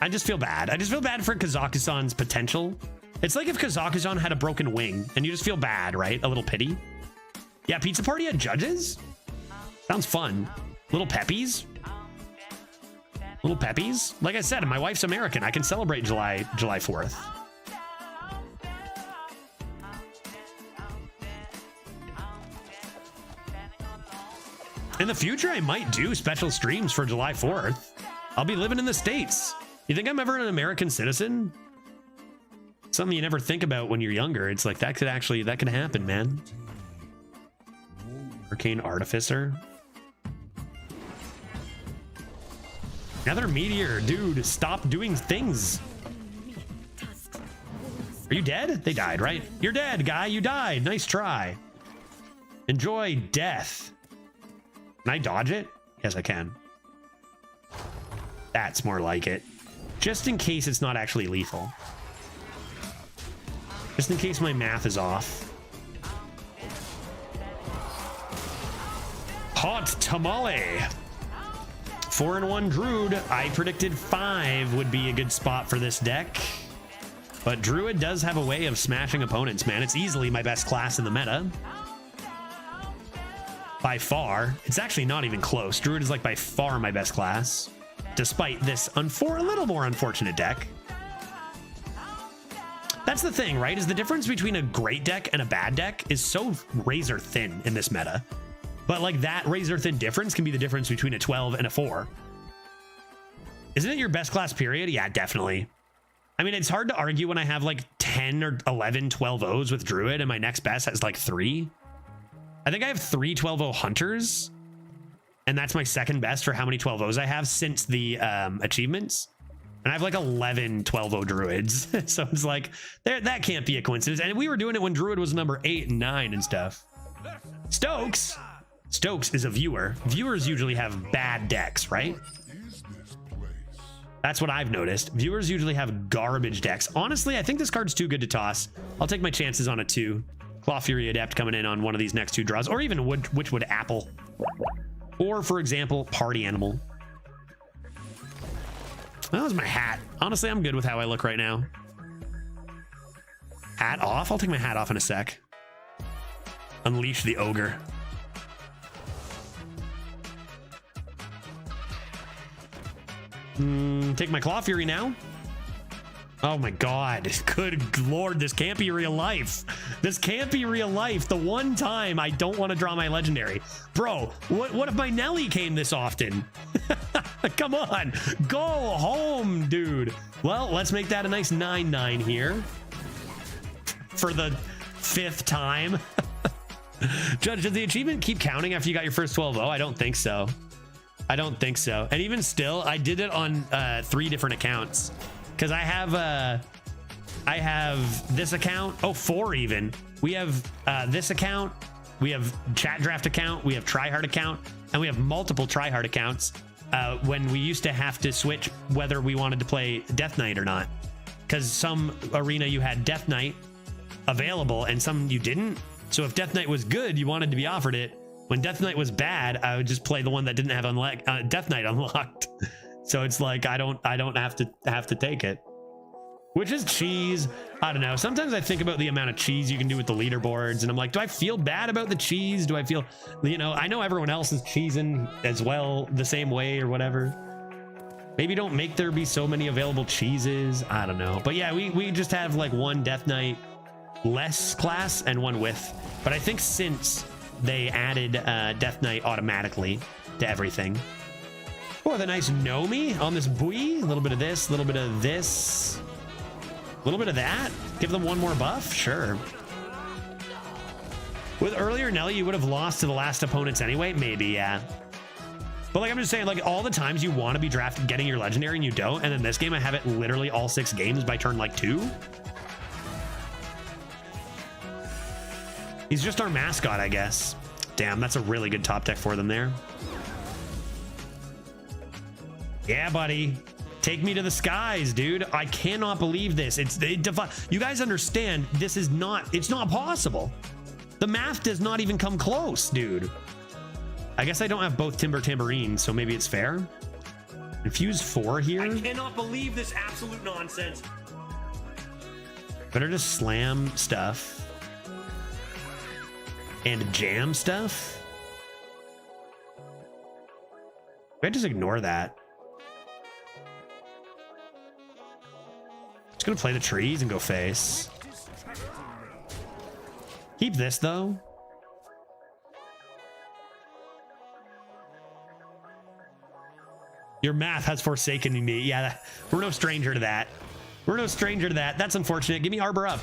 just feel bad. I just feel bad for KAZAKUSAN's potential. It's like if KAZAKUSAN had a broken wing and you just feel bad, right? A little pity. Yeah, Pizza Party had judges? Sounds fun. Little peppies? Little peppies? Like I said, my wife's American. I can celebrate July 4th. In the future, I might do special streams for July 4th. I'll be living in the States. You think I'm ever an American citizen? Something you never think about when you're younger. It's like that could happen, man. Arcane Artificer. Another meteor, dude. Stop doing things. Are you dead? They died, right? You're dead, guy. You died. Nice try. Enjoy death. Can I dodge it? Yes, I can. That's more like it. Just in case it's not actually lethal. Just in case my math is off. Hot tamale. 4-1 Druid. I predicted 5 would be a good spot for this deck. But Druid does have a way of smashing opponents, man. It's easily my best class in the meta. By far. It's actually not even close. Druid is like by far my best class, despite this a little more unfortunate deck. That's the thing, right? Is the difference between a great deck and a bad deck is so razor thin in this meta. But like that razor thin difference can be the difference between a 12 and a 4. Isn't it your best class period? Yeah, definitely. I mean, it's hard to argue when I have like 10 or 11 12-0s with Druid and my next best has like 3. I think I have 3 12-0 Hunters, and that's my second best for how many 12-0s I have since the achievements. And I have like 11 12-0 Druids. So it's like, that can't be a coincidence. And we were doing it when Druid was number 8 and 9 and stuff. Stokes is a viewer. Viewers usually have bad decks, right? That's what I've noticed. Viewers usually have garbage decks. Honestly, I think this card's too good to toss. I'll take my chances on a 2. Claw Fury Adept coming in on one of these next 2 draws, or even Witchwood Apple. Or, for example, Party Animal. That was my hat. Honestly, I'm good with how I look right now. Hat off? I'll take my hat off in a sec. Unleash the Ogre. Take my Claw Fury now. Oh my god. Good lord, this can't be real life. This can't be real life. The one time I don't want to draw my legendary. Bro, what if my Nelly came this often? Come on. Go home, dude. Well, let's make that a nice 9/9 here. For the 5th time. Judge, did the achievement keep counting after you got your first 12-0? I don't think so. I don't think so. And even still, I did it on 3 different accounts. Because I have this account. Oh, 4 even. We have this account. We have Chat Draft account. We have Tryhard account. And we have multiple Tryhard accounts when we used to have to switch whether we wanted to play Death Knight or not. Because some arena you had Death Knight available and some you didn't. So if Death Knight was good, you wanted to be offered it. When Death Knight was bad, I would just play the one that didn't have Death Knight unlocked. So it's like I don't have to take it, which is cheese. I don't know. Sometimes I think about the amount of cheese you can do with the leaderboards, and I'm like, do I feel bad about the cheese? Do I feel, I know everyone else is cheesing as well the same way or whatever. Maybe don't make there be so many available cheeses. I don't know. But yeah, we just have like one Death Knight less class and one with. But I think since they added Death Knight automatically to everything. Oh, the nice Nomi on this buoy. A little bit of this, a little bit of this, a little bit of that. Give them one more buff? Sure. With earlier Nelly, you would have lost to the last opponents anyway? Maybe, yeah. But like I'm just saying, like all the times you want to be drafted getting your legendary and you don't, and then this game I have it literally all 6 games by turn like 2. He's just our mascot, I guess. Damn, that's a really good top deck for them there. Yeah, buddy. Take me to the skies, dude. I cannot believe this. You guys understand this is not, it's not possible. The math does not even come close, dude. I guess I don't have both Timber Tambourine, so maybe it's fair. Infuse 4 here. I cannot believe this absolute nonsense. Better just slam stuff. And jam stuff. I just ignore that. Just gonna play the trees and go face. Keep this though. Your math has forsaken me. Yeah, we're no stranger to that. We're no stranger to that. That's unfortunate. Give me Arbor up.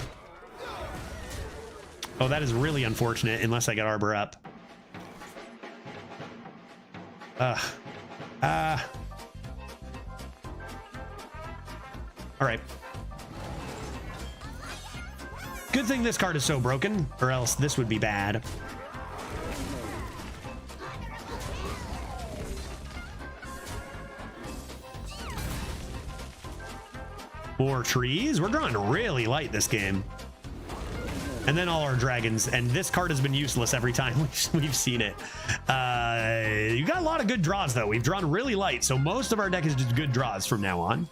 Oh, that is really unfortunate unless I get Arbor up. All right. Good thing this card is so broken, or else this would be bad. More trees. We're drawing really light this game. And then all our dragons. And this card has been useless every time we've seen it. You got a lot of good draws, though. We've drawn really light, so most of our deck is just good draws from now on.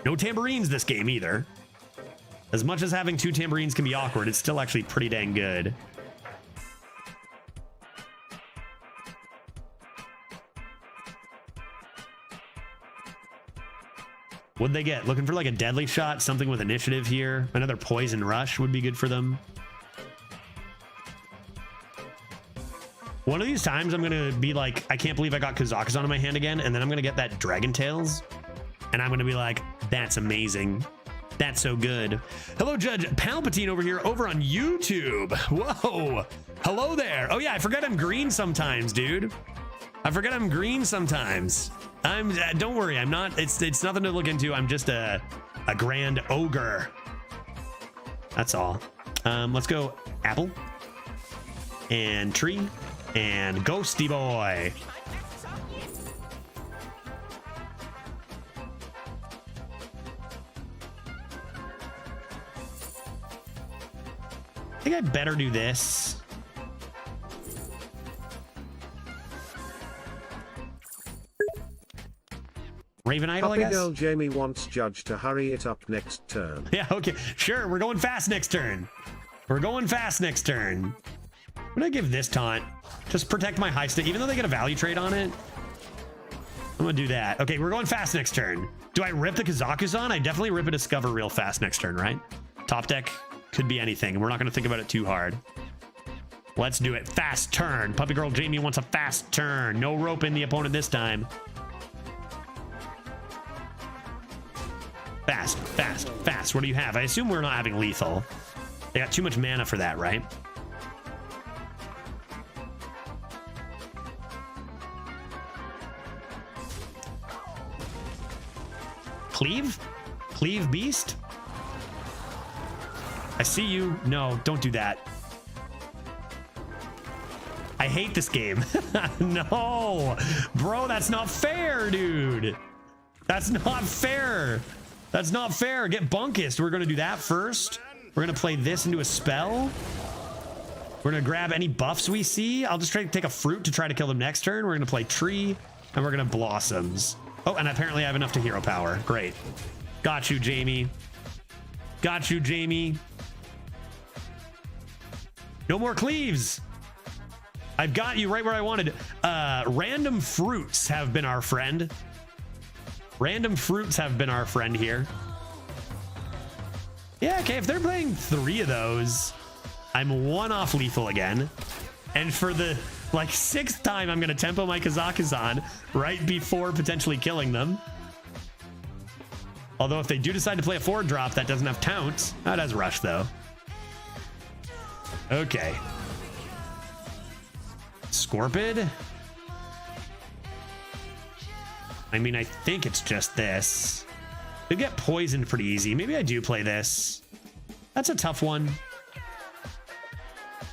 No tambourines this game, either. As much as having 2 tambourines can be awkward, it's still actually pretty dang good. What'd they get? Looking for like a deadly shot, something with initiative here. Another poison rush would be good for them. One of these times I'm gonna be like, I can't believe I got KAZAKUSAN in my hand again, and then I'm gonna get that Dragon Tails, and I'm gonna be like, that's amazing. That's so good. Hello, Judge Palpatine over here, over on YouTube. Whoa. Hello there. Oh yeah, I forget I'm green sometimes, dude. I forget I'm green sometimes. Don't worry, I'm not, it's nothing to look into. I'm just a grand ogre. That's all. Let's go apple and tree and ghosty boy. I think I better do this. Raven Idol, I guess. Girl Jamie wants Judge to hurry it up next turn. Yeah, okay. Sure, we're going fast next turn. We're going fast next turn. I'm gonna give this taunt. Just protect my high state. Even though they get a value trade on it, I'm gonna do that. Okay, we're going fast next turn. Do I rip the KAZAKUSAN? I definitely rip a Discover real fast next turn, right? Top deck could be anything, and we're not gonna think about it too hard. Let's do it. Fast turn. Puppy Girl Jamie wants a fast turn. No rope in the opponent this time. Fast, fast, fast. What do you have? I assume we're not having lethal. They got too much mana for that, right? Cleave? Cleave Beast? I see you. No, don't do that. I hate this game. No, bro, that's not fair, dude. That's not fair. That's not fair. Get Bunkist. We're going to do that first. We're going to play this into a spell. We're going to grab any buffs we see. I'll just try to take a fruit to try to kill them next turn. We're going to play tree, and we're going to blossoms. Oh, and apparently I have enough to hero power. Great. Got you, Jamie. Got you, Jamie. No more cleaves. I've got you right where I wanted. Random fruits have been our friend. Random fruits have been our friend here. Yeah, okay, if they're playing 3 of those, I'm 1 off lethal again. And for the, like, 6th time, I'm going to tempo my KAZAKUSAN right before potentially killing them. Although if they do decide to play a 4-drop, that doesn't have taunt. That has rush, though. Okay. Scorpid? I mean, I think it's just this. They get poisoned pretty easy. Maybe I do play this. That's a tough one.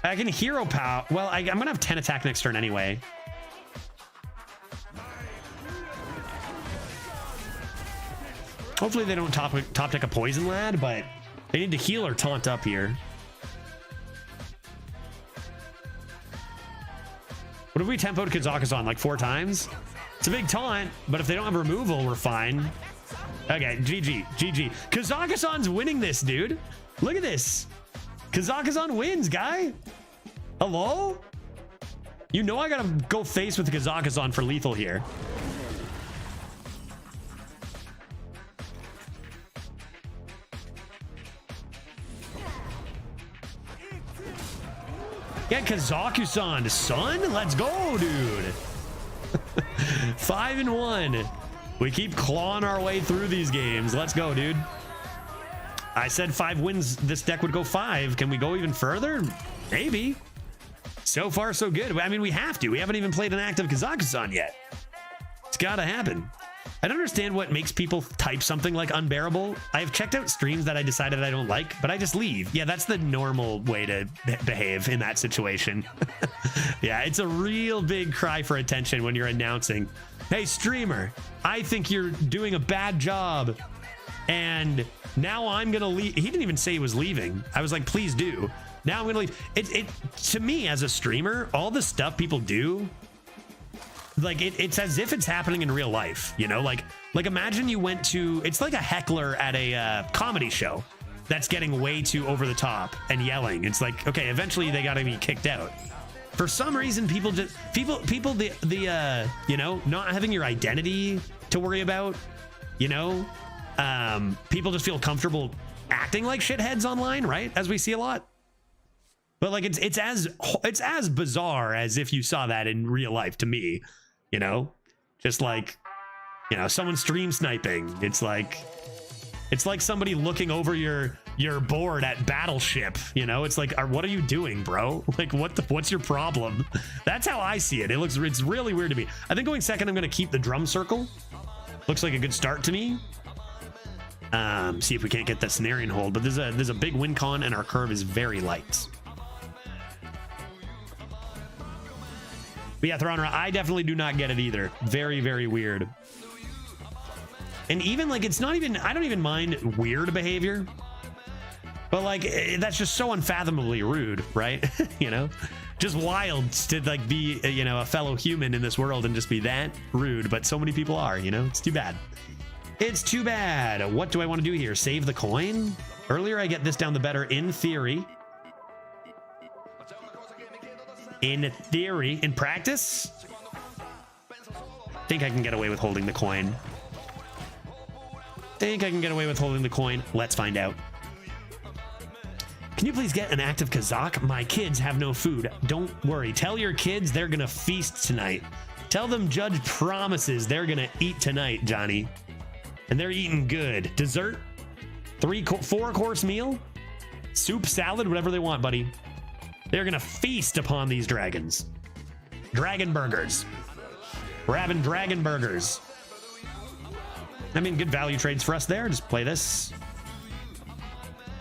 I can hero power. Well, I'm going to have 10 attack next turn anyway. Hopefully they don't top deck a poison lad, but they need to heal or taunt up here. What if we tempoed KAZAKUSAN like 4 times? It's a big taunt, but if they don't have removal, we're fine. Okay, GG, GG. KAZAKUSAN's winning this, dude. Look at this. KAZAKUSAN wins, guy. Hello? You know I gotta go face with the KAZAKUSAN for lethal here. Yeah, KAZAKUSAN, son. Let's go, dude. 5-1. We keep clawing our way through these games. Let's go, dude. I said 5 wins. This deck would go 5. Can we go even further? Maybe. So far, so good. I mean, we have to. We haven't even played an active KAZAKUSAN yet. It's got to happen. I don't understand what makes people type something like unbearable. I've checked out streams that I decided I don't like, but I just leave. Yeah, that's the normal way to behave in that situation. Yeah, it's a real big cry for attention when you're announcing, hey, streamer, I think you're doing a bad job. And now I'm going to leave. He didn't even say he was leaving. I was like, please do. Now I'm going to leave. It to me as a streamer, all the stuff people do, like it's as if it's happening in real life, you know, like imagine you went to, it's like a heckler at a comedy show that's getting way too over the top and yelling. It's like, okay, eventually they got to be kicked out. For some reason, people the you know, not having your identity to worry about, you know, people just feel comfortable acting like shitheads online, right? As we see a lot. But like it's as bizarre as if you saw that in real life to me. You know, just like, you know, someone stream sniping. It's like somebody looking over your board at Battleship. You know, it's like, what are you doing, bro? Like, what's your problem? That's how I see it. It's really weird to me. I think going second, I'm going to keep the drum circle. Looks like a good start to me. See if we can't get that Cenarian hold. But there's a big win con, and our curve is very light. But yeah, Throner, I definitely do not get it either. Very, very weird. And even like, it's not even, I don't even mind weird behavior. But like, that's just so unfathomably rude, right? You know, just wild to like be, you know, a fellow human in this world and just be that rude. But so many people are, you know, it's too bad. It's too bad. What do I want to do here? Save the coin? Earlier, I get this down the better in theory. In theory, in practice, think I can get away with holding the coin. Let's find out. Can you please get an active Kazak? My kids have no food. Don't worry. Tell your kids they're gonna feast tonight. Tell them Judge promises they're gonna eat tonight, Johnny. And they're eating good. Dessert? 4-course meal? Soup, salad, whatever they want, buddy. They're gonna feast upon these dragons. Dragon burgers. We're having dragon burgers. I mean, good value trades for us there. Just play this.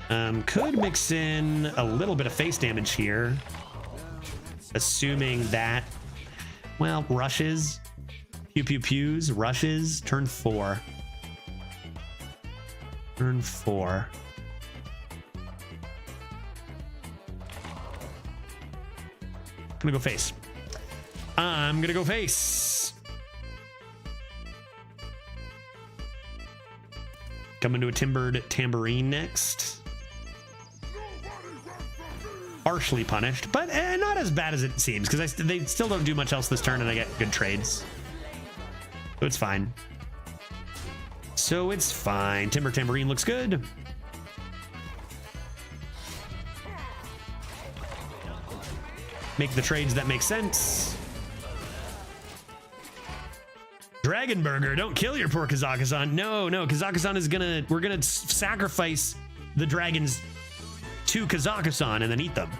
Could mix in a little bit of face damage here. Assuming that, well, rushes. Pew pew pews, rushes. Turn 4. Turn 4. I'm gonna go face. I'm gonna go face. Coming to a timbered tambourine next. Harshly punished, but not as bad as it seems, because they still don't do much else this turn, and I get good trades. So it's fine. Timber tambourine looks good. Make the trades that make sense. Dragon burger, don't kill your poor KAZAKUSAN. No, KAZAKUSAN is we're gonna sacrifice the dragons to KAZAKUSAN and then eat them.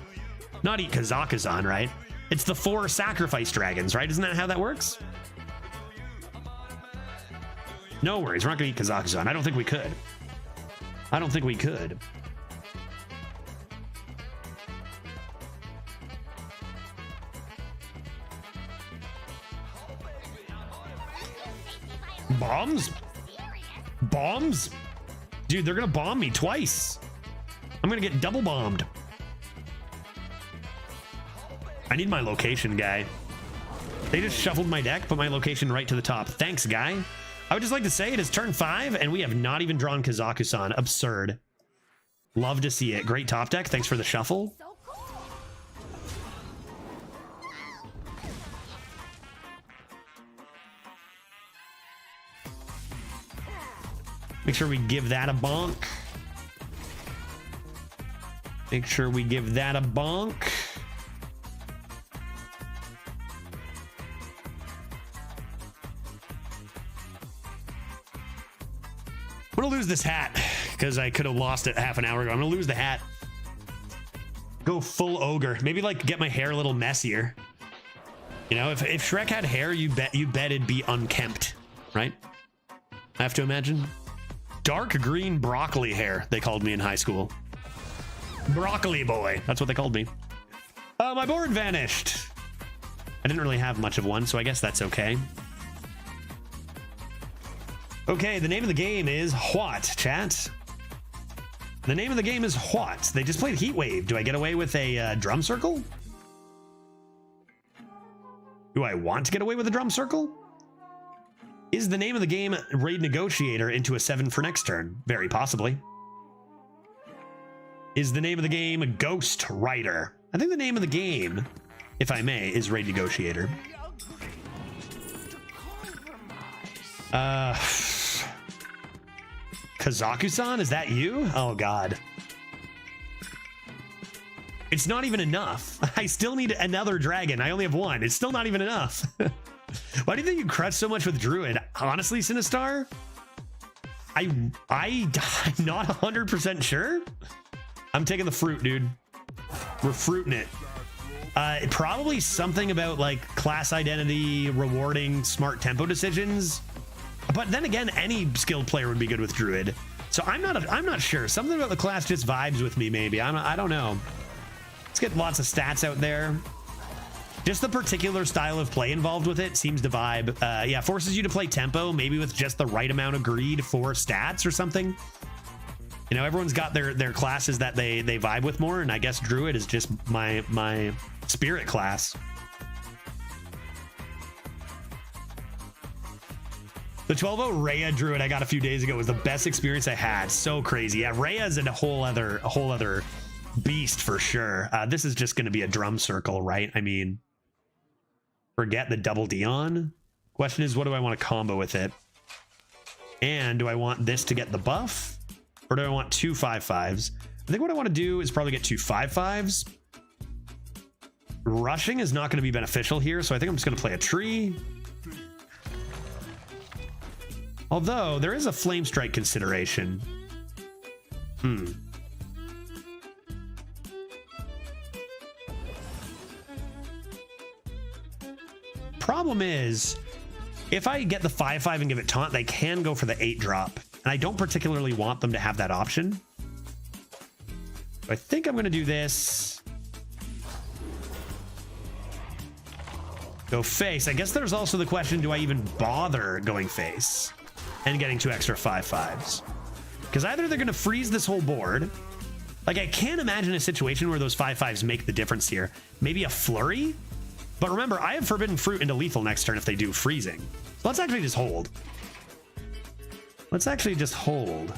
Not eat KAZAKUSAN, right? It's the 4 sacrifice dragons, right? Isn't that how that works? No worries, we're not gonna eat KAZAKUSAN. I don't think we could. Bombs? Dude, they're gonna bomb me twice. I'm gonna get double bombed. I need my location, guy. They just shuffled my deck, put my location right to the top. Thanks, guy. I would just like to say it is turn 5, and we have not even drawn KAZAKUSAN. Absurd. Love to see it. Great top deck. Thanks for the shuffle. Make sure we give that a bonk. I'm gonna lose this hat because I could have lost it half an hour ago. I'm gonna lose the hat. Go full ogre. Maybe like get my hair a little messier. You know, if Shrek had hair, you bet it'd be unkempt, right? I have to imagine. Dark green broccoli hair, they called me in high school. Broccoli boy, that's what they called me. My board vanished. I didn't really have much of one, so I guess that's okay. Okay, the name of the game is what, chat? The name of the game is what? They just played Heatwave. Do I get away with a drum circle? Do I want to get away with a drum circle? Is the name of the game Raid Negotiator into a 7 for next turn? Very possibly. Is the name of the game Ghost Rider? I think the name of the game, if I may, is Raid Negotiator. KAZAKUSAN, is that you? Oh god. It's not even enough. I still need another dragon. I only have one. It's still not even enough. Why do you think you crutch so much with Druid? Honestly, Sinistar, I'm not 100% sure. I'm taking the fruit, dude. We're fruiting it. Probably something about like class identity, rewarding smart tempo decisions. But then again, any skilled player would be good with Druid. So I'm not sure. Something about the class just vibes with me, maybe. I don't know. Let's get lots of stats out there. Just the particular style of play involved with it seems to vibe. Yeah, forces you to play tempo, maybe with just the right amount of greed for stats or something. You know, everyone's got their classes that they vibe with more, and I guess Druid is just my spirit class. The 12-0 Rhea Druid I got a few days ago was the best experience I had. So crazy. Yeah, Rhea's a whole other beast for sure. This is just going to be a drum circle, right? I mean, forget the double Dion. Question is, what do I want to combo with it? And do I want this to get the buff? Or do I want 2 5/5s? I think what I want to do is probably get 2 5/5s. Rushing is not going to be beneficial here, so I think I'm just going to play a tree. Although, there is a Flame Strike consideration. Problem is, if I get the 5/5 and give it taunt, they can go for the 8-drop. And I don't particularly want them to have that option. So I think I'm going to do this. Go face. I guess there's also the question, do I even bother going face and getting 2 extra 5/5s? Because either they're going to freeze this whole board. Like, I can't imagine a situation where those 5/5s make the difference here. Maybe a flurry? But remember, I have Forbidden Fruit into lethal next turn if they do freezing. So let's actually just hold. Let's actually just hold.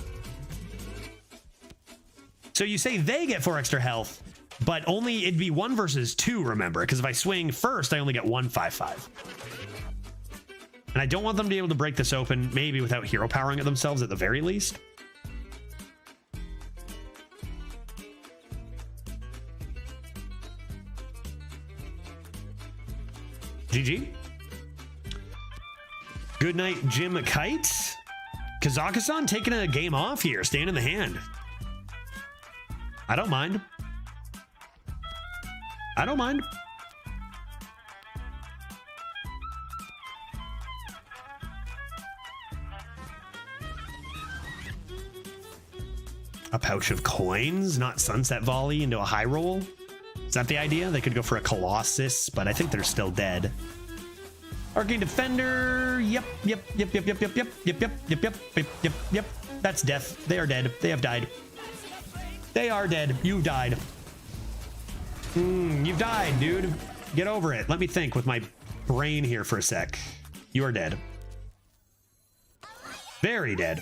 So you say they get 4 extra health, but only it'd be 1 versus 2, remember? Because if I swing first, I only get 1 5/5. And I don't want them to be able to break this open, maybe without hero powering it themselves at the very least. GG. Good night, Jim Kite. KAZAKUSAN taking a game off here, staying in the hand. I don't mind. I don't mind. A pouch of coins, not Sunset Volley into a high roll. Is that the idea? They could go for a Colossus, but I think they're still dead. Arcane Defender. Yep. That's death. They are dead. They have died. They are dead. You died. You've died, dude. Get over it. Let me think with my brain here for a sec. You are dead. Very dead.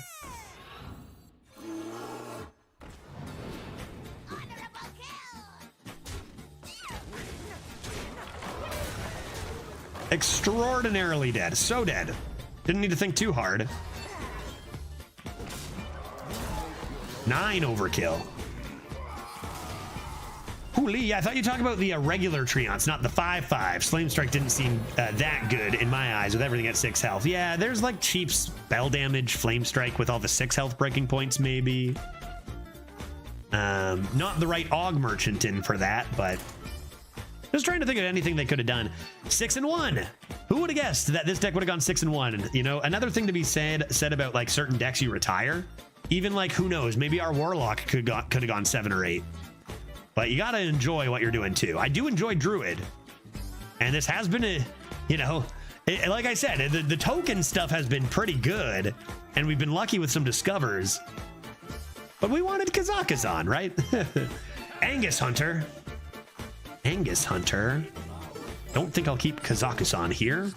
Extraordinarily dead. So dead. Didn't need to think too hard. 9 overkill. Holy, yeah, I thought you talked about the regular Treants, not the 5/5. Flame Strike didn't seem that good in my eyes with everything at 6 health. Yeah, there's like cheap spell damage Flame Strike with all the 6 health breaking points, maybe. Not the right Aug Merchant in for that, but just trying to think of anything they could have done. 6-1. Who would have guessed that this deck would have gone 6-1? You know, another thing to be said about like certain decks you retire. Even like, who knows, maybe our Warlock could have gone 7 or 8. But you gotta enjoy what you're doing too. I do enjoy Druid, and this has been a, you know, like I said, the token stuff has been pretty good, and we've been lucky with some discovers. But we wanted KAZAKUSAN, right? Angus Hunter. Angus Hunter. Don't think I'll keep KAZAKUSAN here.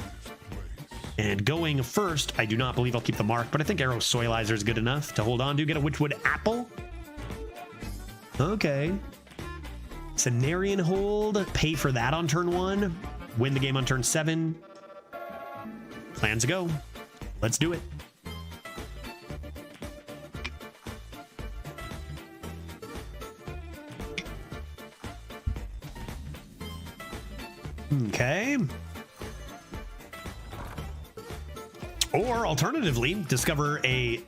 And going first, I do not believe I'll keep the mark, but I think Arrow Soilizer is good enough to hold on to. Get a Witchwood Apple. Okay. Cenarian hold. Pay for that on turn 1. Win the game on turn 7. Plans to go. Let's do it. Okay. Or alternatively, discover a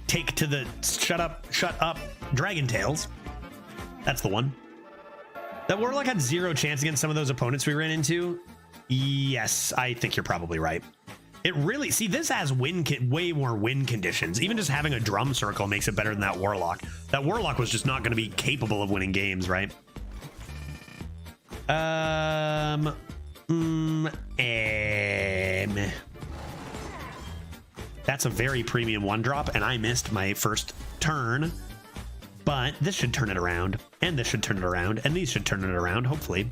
take to the shut up Dragon Tails. That's the one. That Warlock had 0 chance against some of those opponents we ran into. Yes, I think you're probably right. It really, see, this has way more win conditions. Even just having a drum circle makes it better than that Warlock. That Warlock was just not going to be capable of winning games, right? That's a very premium 1-drop, and I missed my first turn. But this should turn it around, and this should turn it around, and these should turn it around, hopefully. And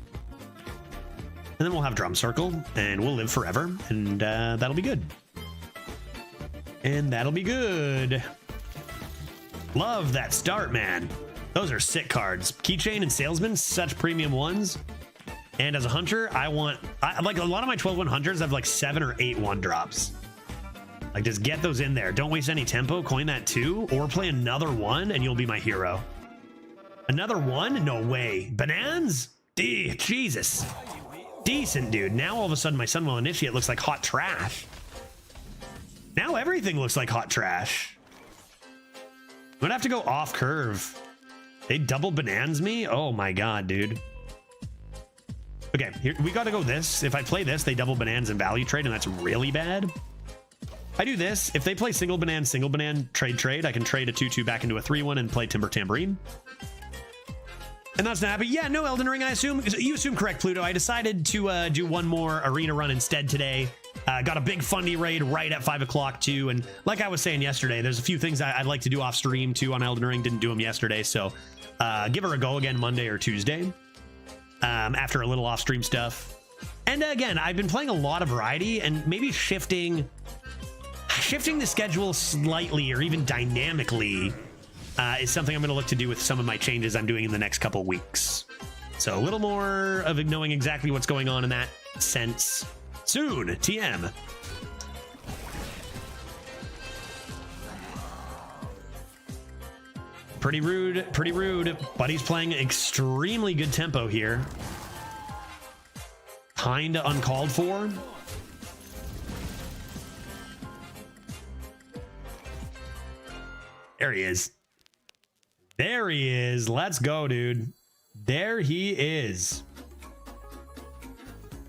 then we'll have Drum Circle, and we'll live forever, and that'll be good. And that'll be good. Love that start, man. Those are sick cards. Keychain and Salesman, such premium ones. And as a hunter, I like a lot of my 12-1 hunters have like 7 or 8 1-drops. Like, just get those in there. Don't waste any tempo. Coin that 2, or play another 1, and you'll be my hero. Another 1? No way. Bananas? Jesus. Decent, dude. Now all of a sudden my Sunwell Initiate looks like hot trash. Now everything looks like hot trash. I'm gonna have to go off curve. They double bananas me? Oh my god, dude. Okay, here we gotta go this. If I play this, they double bananas and value trade, and that's really bad. I do this. If they play single banana, trade, I can trade a 2/2 back into a 3/1 and play Timber Tambourine. And that's not happy. Yeah, no Elden Ring, I assume. You assume correct, Pluto. I decided to do one more arena run instead today. Got a big fundy raid right at 5 o'clock too. And like I was saying yesterday, there's a few things I'd like to do off stream too on Elden Ring. Didn't do them yesterday, so give her a go again Monday or Tuesday after a little off stream stuff. And again, I've been playing a lot of variety, and maybe shifting the schedule slightly or even dynamically is something I'm going to look to do with some of my changes I'm doing in the next couple weeks. So a little more of knowing exactly what's going on in that sense soon. TM. Pretty rude, pretty rude. Buddy's playing extremely good tempo here. Kinda uncalled for. There he is. There he is. Let's go, dude. There he is.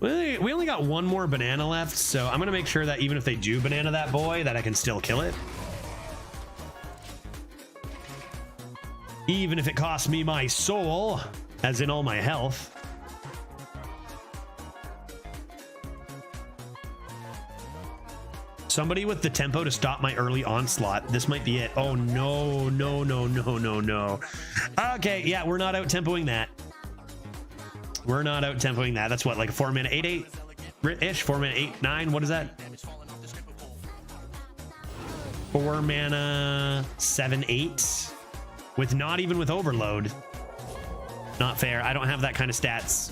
We only got one more banana left, so I'm gonna make sure that even if they do banana that boy, that I can still kill it. Even if it costs me my soul, as in all my health. Somebody with the tempo to stop my early onslaught. This might be it. Oh, no, no, no, no, no, no. Okay, yeah, we're not out tempoing that. We're not out tempoing that. That's what, like a 4-mana 8/8-ish? 4-mana 8/9? What is that? 4-mana 7/8? With not even with overload. Not fair. I don't have that kind of stats.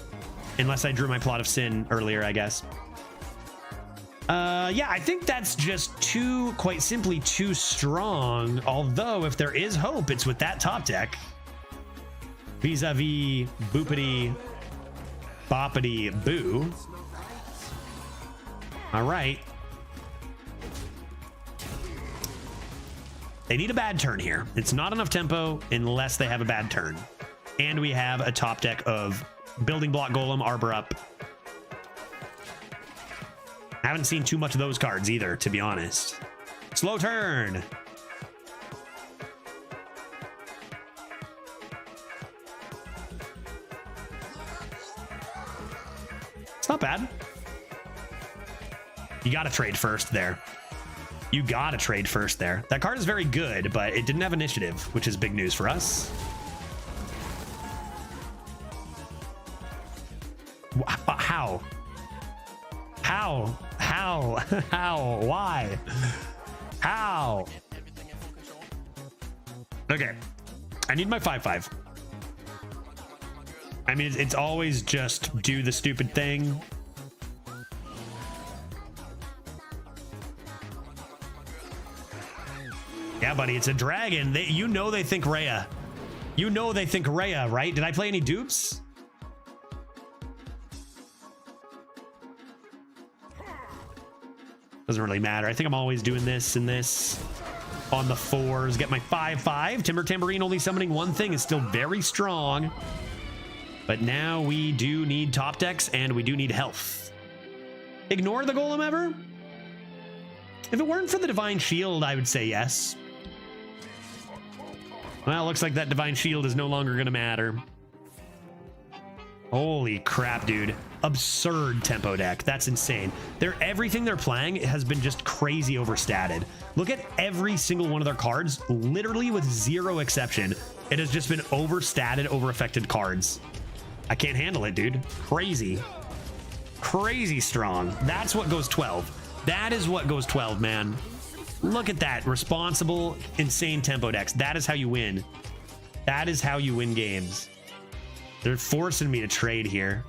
Unless I drew my Plot of Sin earlier, I guess. Yeah, I think that's just quite simply too strong. Although, if there is hope, it's with that top deck. vis-a-vis boopity boppity boo. All right. They need a bad turn here. It's not enough tempo unless they have a bad turn. And we have a top deck of Building Block Golem, Arbor Up. I haven't seen too much of those cards either, to be honest. Slow turn. It's not bad. You got to trade first there. You got to trade first there. That card is very good, but it didn't have initiative, which is big news for us. How? How? How? How? Why? How? Okay. I need my 5/5. I mean, it's always just do the stupid thing. Yeah, buddy, it's a dragon. You know they think Rhea. You know they think Rhea, right? Did I play any dupes? Doesn't really matter. I think I'm always doing this and this on the 4s. Get my 5/5. Timber Tambourine only summoning one thing is still very strong. But now we do need top decks and we do need health. Ignore the Golem ever? If it weren't for the Divine Shield, I would say yes. Well, looks like that Divine Shield is no longer going to matter. Holy crap, dude. Absurd tempo deck. That's insane. Everything they're playing has been just crazy overstated. Look at every single one of their cards, literally with zero exception. It has just been overstated, over-affected cards. I can't handle it, dude. Crazy. Crazy strong. That's what goes 12. That is what goes 12, man. Look at that. Responsible, insane tempo decks. That is how you win. That is how you win games. They're forcing me to trade here.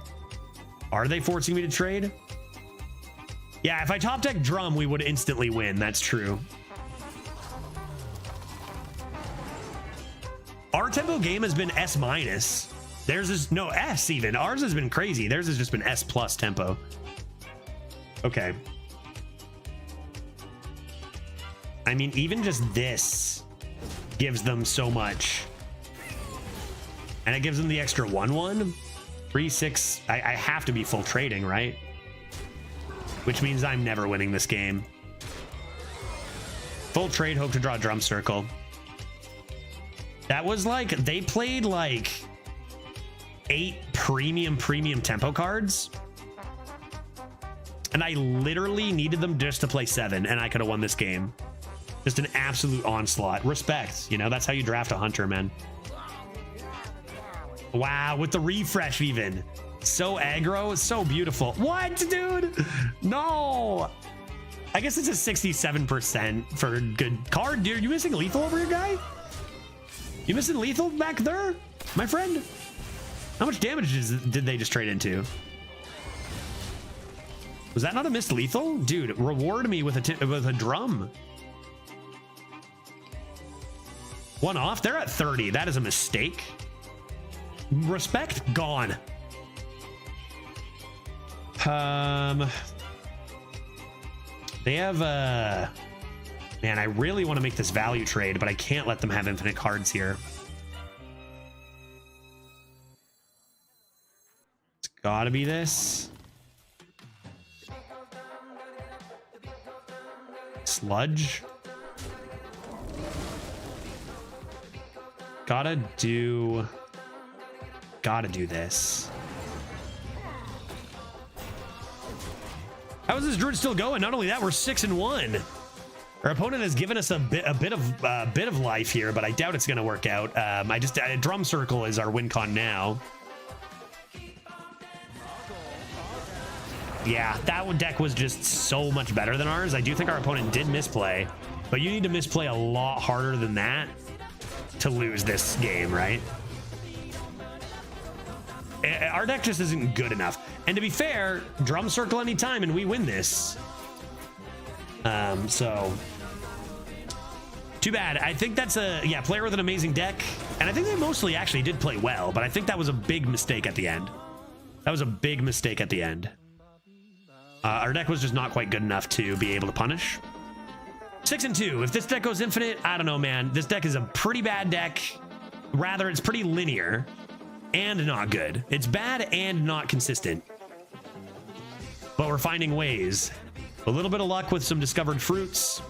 Are they forcing me to trade? Yeah, if I top deck Drum, we would instantly win. That's true. Our tempo game has been S-. Theirs is no S even. Ours has been crazy. Theirs has just been S+ tempo. Okay. I mean, even just this gives them so much. And it gives them the extra 1/1. 3/6. I have to be full trading, right? Which means I'm never winning this game. Full trade, hope to draw a Drum Circle. That was like, they played like 8 premium tempo cards. And I literally needed them just to play 7, and I could have won this game. Just an absolute onslaught. Respect, you know, that's how you draft a hunter, man. Wow, with the refresh even. So aggro, so beautiful. What, dude? No. I guess it's a 67% for a good card, dude. You missing lethal over here, guy? You missing lethal back there, my friend? How much damage did they just trade into? Was that not a missed lethal? Dude, reward me with a drum. 1 off? They're at 30. That is a mistake. Respect gone. They have man, I really want to make this value trade, but I can't let them have infinite cards here. It's gotta be this. Sludge. Gotta do this. How is this Druid still going? Not only that, we're 6-1. Our opponent has given us a bit of life here, but I doubt it's gonna work out. Drum Circle is our win con now. Yeah, that deck was just so much better than ours. I do think our opponent did misplay, but you need to misplay a lot harder than that to lose this game, right? Our deck just isn't good enough. And to be fair, Drum Circle anytime and we win this. So Too bad. I think that's a, yeah, player with an amazing deck. And I think they mostly actually did play well, but I think that was a big mistake at the end. That was a big mistake at the end. Our deck was just not quite good enough to be able to punish. 6-2. If this deck goes infinite, I don't know, man. This deck is a pretty bad deck. Rather, it's pretty linear and not good. It's bad and not consistent. But we're finding ways. A little bit of luck with some discovered fruits.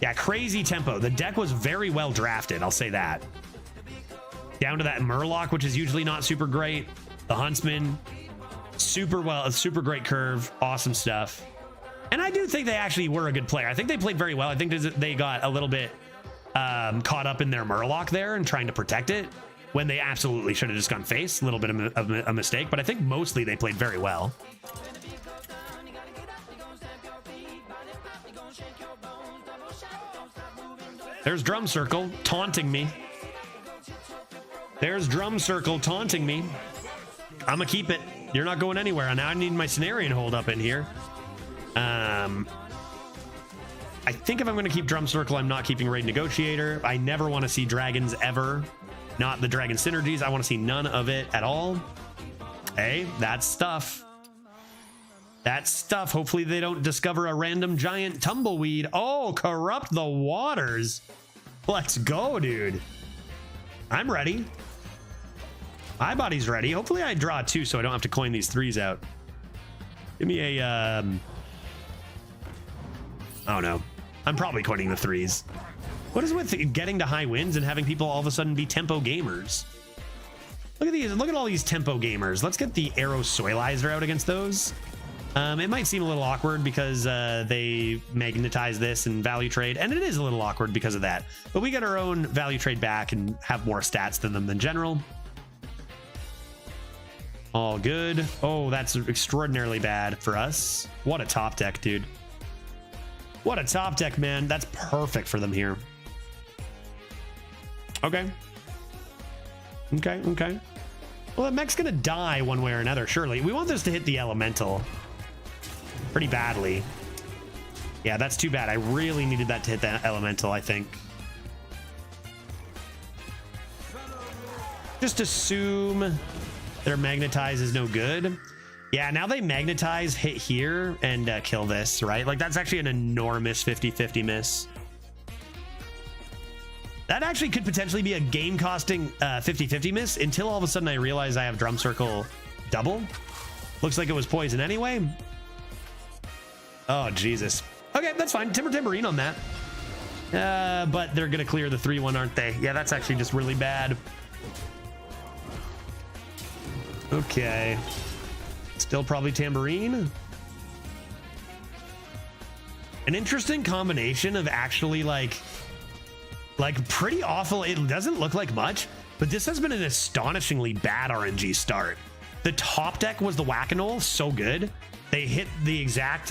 Yeah, crazy tempo. The deck was very well drafted, I'll say that. Down to that Murloc, which is usually not super great. The Huntsman, super great curve, awesome stuff. And I do think they actually were a good player. I think they played very well. I think they got a little bit caught up in their Murloc there and trying to protect it when they absolutely should have just gone face. A little bit of a mistake, but I think mostly they played very well. There's Drum Circle taunting me. There's Drum Circle taunting me. I'm gonna keep it. You're not going anywhere. Now I need my Cenarian hold up in here. I think if I'm gonna keep Drum Circle, I'm not keeping Raid Negotiator. I never want to see dragons ever. Not the dragon synergies. I want to see none of it at all. Hey, that's stuff. That's stuff. Hopefully they don't discover a random giant tumbleweed. Oh, Corrupt the Waters. Let's go, dude. I'm ready. My body's ready. Hopefully I draw 2 so I don't have to coin these 3s out. Give me a... Oh, no. I'm probably coining the 3s. What is with getting to high wins and having people all of a sudden be tempo gamers? Look at these. Look at all these tempo gamers. Let's get the Arrow Soilizer out against those. It might seem a little awkward because they magnetize this and value trade, and it is a little awkward because of that. But we get our own value trade back and have more stats than them than general. All good. Oh, that's extraordinarily bad for us. What a top deck, dude. What a top deck, man. That's perfect for them here. Okay. Okay. Well, that mech's gonna die one way or another, surely. We want this to hit the elemental pretty badly. Yeah, that's too bad. I really needed that to hit that elemental, I think. Just assume their magnetize is no good. Yeah, now they magnetize, hit here, and kill this, right? Like, that's actually an enormous 50-50 miss. That actually could potentially be a game-costing 50-50 miss until all of a sudden I realize I have Drum Circle double. Looks like it was poison anyway. Oh, Jesus. Okay, that's fine. Timber Tambourine on that. But they're going to clear the 3-1, aren't they? Yeah, that's actually just really bad. Okay. Still probably Tambourine. An interesting combination of actually like pretty awful. It doesn't look like much, but this has been an astonishingly bad RNG start. The top deck was the Whack-A-Knoll, so good. They hit the exact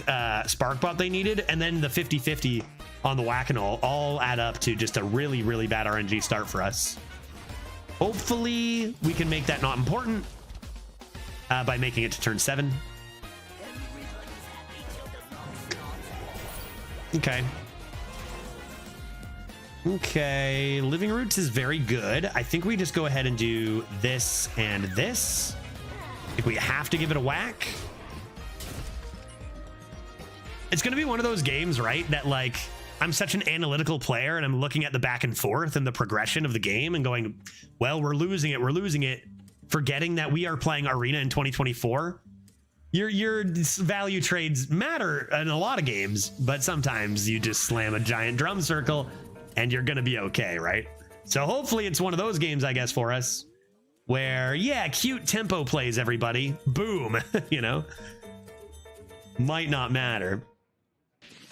spark bot they needed, and then the 50-50 on the Whack-A-Knoll all add up to just a really, really bad RNG start for us. Hopefully we can make that not important by making it to turn 7. Okay, Living Roots is very good. I think we just go ahead and do this and this. I think we have to give it a whack. It's going to be one of those games, right, that like I'm such an analytical player and I'm looking at the back and forth and the progression of the game and going, well, we're losing it, forgetting that we are playing Arena in 2024. Your value trades matter in a lot of games, but sometimes you just slam a giant drum circle and you're going to be okay, right? So hopefully it's one of those games, I guess, for us where, yeah, cute tempo plays, everybody. Boom, you know, might not matter.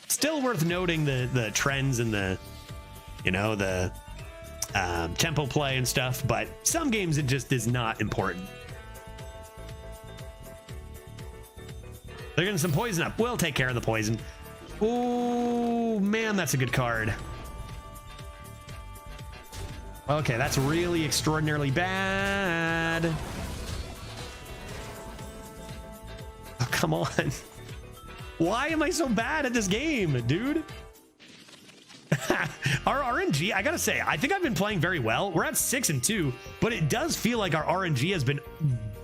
Still worth noting the trends and the, you know, the tempo play and stuff, but some games it just is not important. They're getting some poison up. We'll take care of the poison. Oh, man, that's a good card. Okay, that's really extraordinarily bad. Oh, come on. Why am I so bad at this game, dude? Our RNG, I gotta say, I think I've been playing very well. We're at 6-2, but it does feel like our RNG has been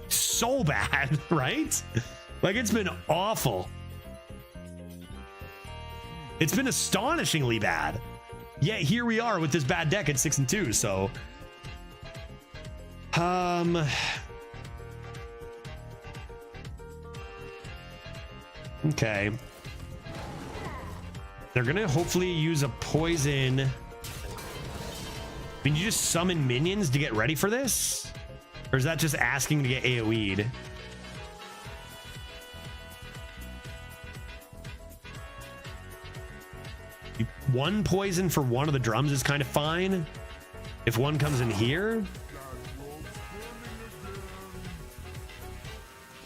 so bad, right? Like it's been awful. It's been astonishingly bad. Yet here we are with this bad deck at 6-2. So, okay. They're gonna hopefully use a poison. I mean, you just summon minions to get ready for this? Or is that just asking to get AoE'd? One poison for one of the drums is kind of fine. If one comes in here.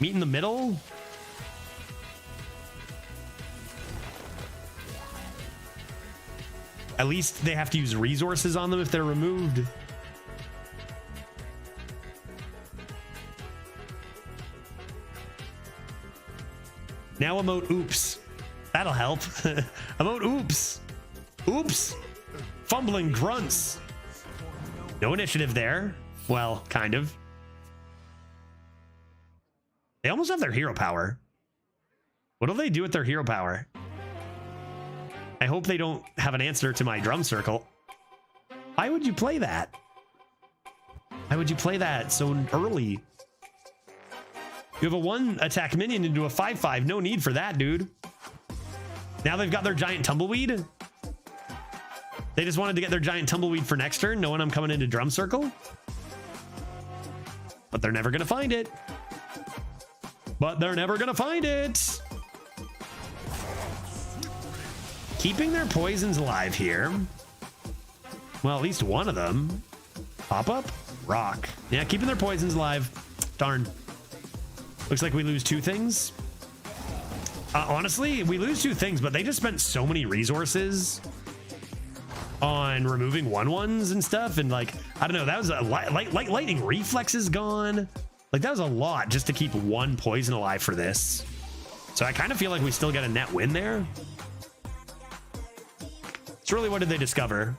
Meet in the middle. At least they have to use resources on them if they're removed. Now emote oops. That'll help. Emote oops. Oops. Fumbling grunts. No initiative there. Well, kind of. They almost have their hero power. What do they do with their hero power? I hope they don't have an answer to my drum circle. Why would you play that? Why would you play that so early? You have a 1 attack minion into a 5/5. No need for that, dude. Now they've got their giant tumbleweed. They just wanted to get their giant tumbleweed for next turn, knowing I'm coming into drum circle. But they're never gonna find it. But they're never gonna find it. Keeping their poisons alive here. Well, at least one of them. Pop up? Rock. Yeah, keeping their poisons alive. Darn. Looks like we lose 2 things. Honestly, we lose 2 things, but they just spent so many resources on removing 1/1s and stuff. And like, I don't know, that was a lightning reflex is gone. Like that was a lot just to keep 1 poison alive for this. So I kind of feel like we still get a net win there. It's really, what did they discover?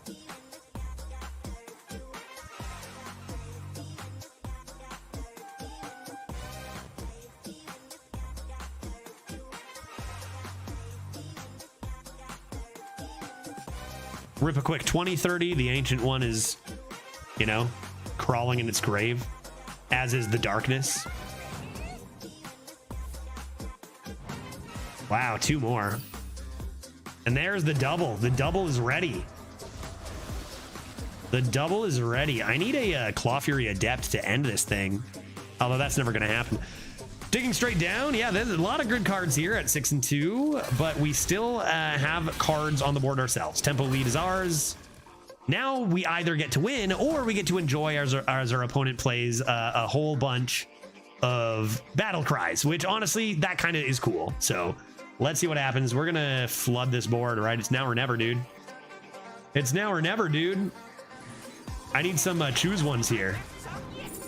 Rip a quick 20-30. The ancient one is, you know, crawling in its grave, as is the darkness. Wow, 2 more. And there's the double. The double is ready. The double is ready. I need a Claw Fury Adept to end this thing. Although that's never going to happen. Digging straight down. Yeah, there's a lot of good cards here at 6-2. But we still have cards on the board ourselves. Tempo lead is ours. Now we either get to win or we get to enjoy as our opponent plays a whole bunch of battle cries. Which honestly, that kind of is cool. So let's see what happens. We're gonna flood this board, right? It's now or never, dude. It's now or never, dude. I need some choose ones here.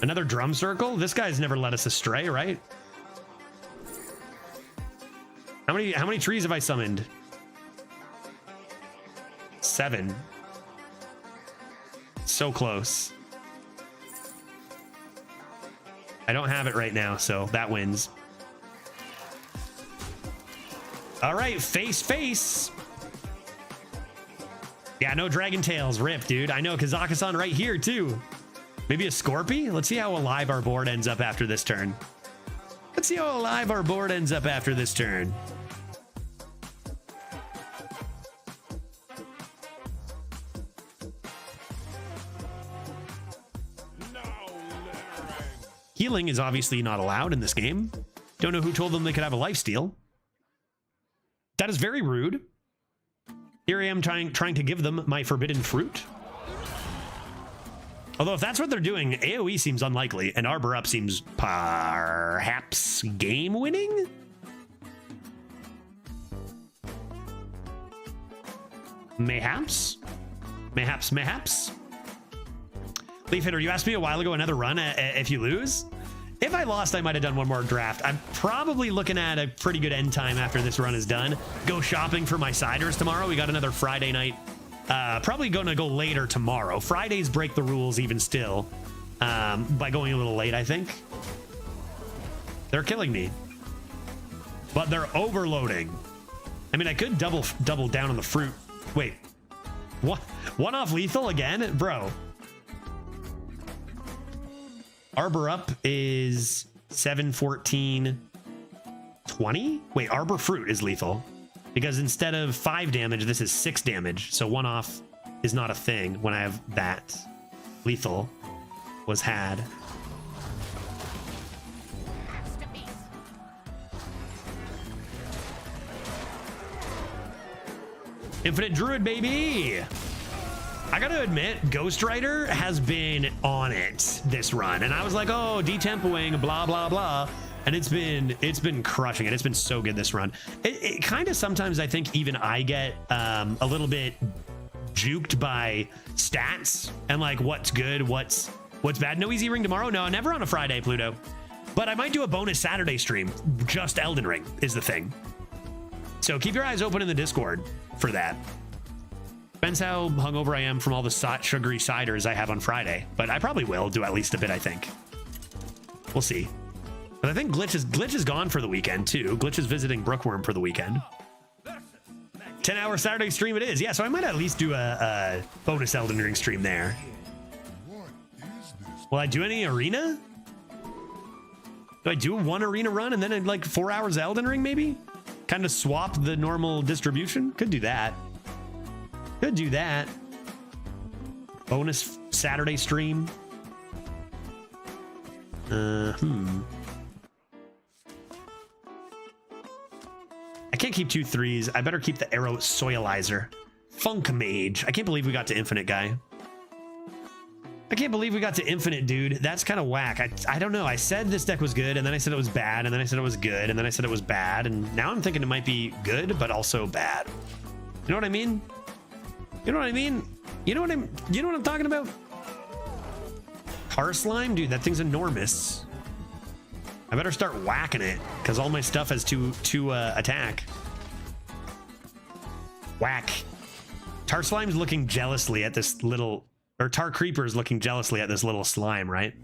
Another drum circle. This guy's never led us astray, right? How many trees have I summoned? 7. So close. I don't have it right now, so that wins. All right, face. Yeah, no Dragon Tails. Rip, dude. I know, KAZAKUSAN right here, too. Maybe a Scorpy? Let's see how alive our board ends up after this turn. Let's see how alive our board ends up after this turn. Healing is obviously not allowed in this game. Don't know who told them they could have a lifesteal. That is very rude. Here I am trying to give them my forbidden fruit. Although if that's what they're doing, AoE seems unlikely, and Arbor Up seems perhaps game winning? Mayhaps? Leaf Hitter, you asked me a while ago, another run if you lose? If I lost, I might have done one more draft. I'm probably looking at a pretty good end time after this run is done. Go shopping for my ciders tomorrow. We got another Friday night Probably gonna go later tomorrow. Fridays break the rules even still, by going a little late, I think. They're killing me, but they're overloading. I mean, I could double down on the fruit. Wait, what? One off lethal again, bro? Arbor up is 7, 14, 20. Wait, Arbor fruit is lethal because instead of 5 damage, this is 6 damage. So one off is not a thing when I have that. Lethal was had. Infinite Druid, baby! I gotta admit, Ghost Rider has been on it this run, and I was like, oh, detempoing, blah blah blah, and it's been crushing it. It's been so good this run. It kind of sometimes I think even I get a little bit juked by stats and like what's good, what's bad. No easy ring tomorrow. No, never on a Friday, Pluto. But I might do a bonus Saturday stream. Just Elden Ring is the thing. So keep your eyes open in the Discord for that. Depends how hungover I am from all the sugary ciders I have on Friday, but I probably will do at least a bit, I think. We'll see. But I think Glitch is gone for the weekend too. Glitch is visiting Brookworm for the weekend. 10-hour Saturday stream it is. Yeah, so I might at least do a bonus Elden Ring stream there. Will I do any arena? Do I do one arena run and then like 4 hours Elden Ring maybe? Kind of swap the normal distribution? Could do that. Could do that. Bonus Saturday stream. I can't keep 2 3s. I better keep the arrow soilizer. Funk Mage. I can't believe we got to infinite, guy. I can't believe we got to infinite, dude. That's kind of whack. I don't know. I said this deck was good, and then I said it was bad, and then I said it was good, and then I said it was bad, and now I'm thinking it might be good, but also bad. You know what I mean? You know what I mean? You know what I'm talking about? Car slime, dude. That thing's enormous. I better start whacking it because all my stuff has to attack. Whack. Tar slime's looking jealously at this little. Or Tar Creeper's looking jealously at this little slime, right?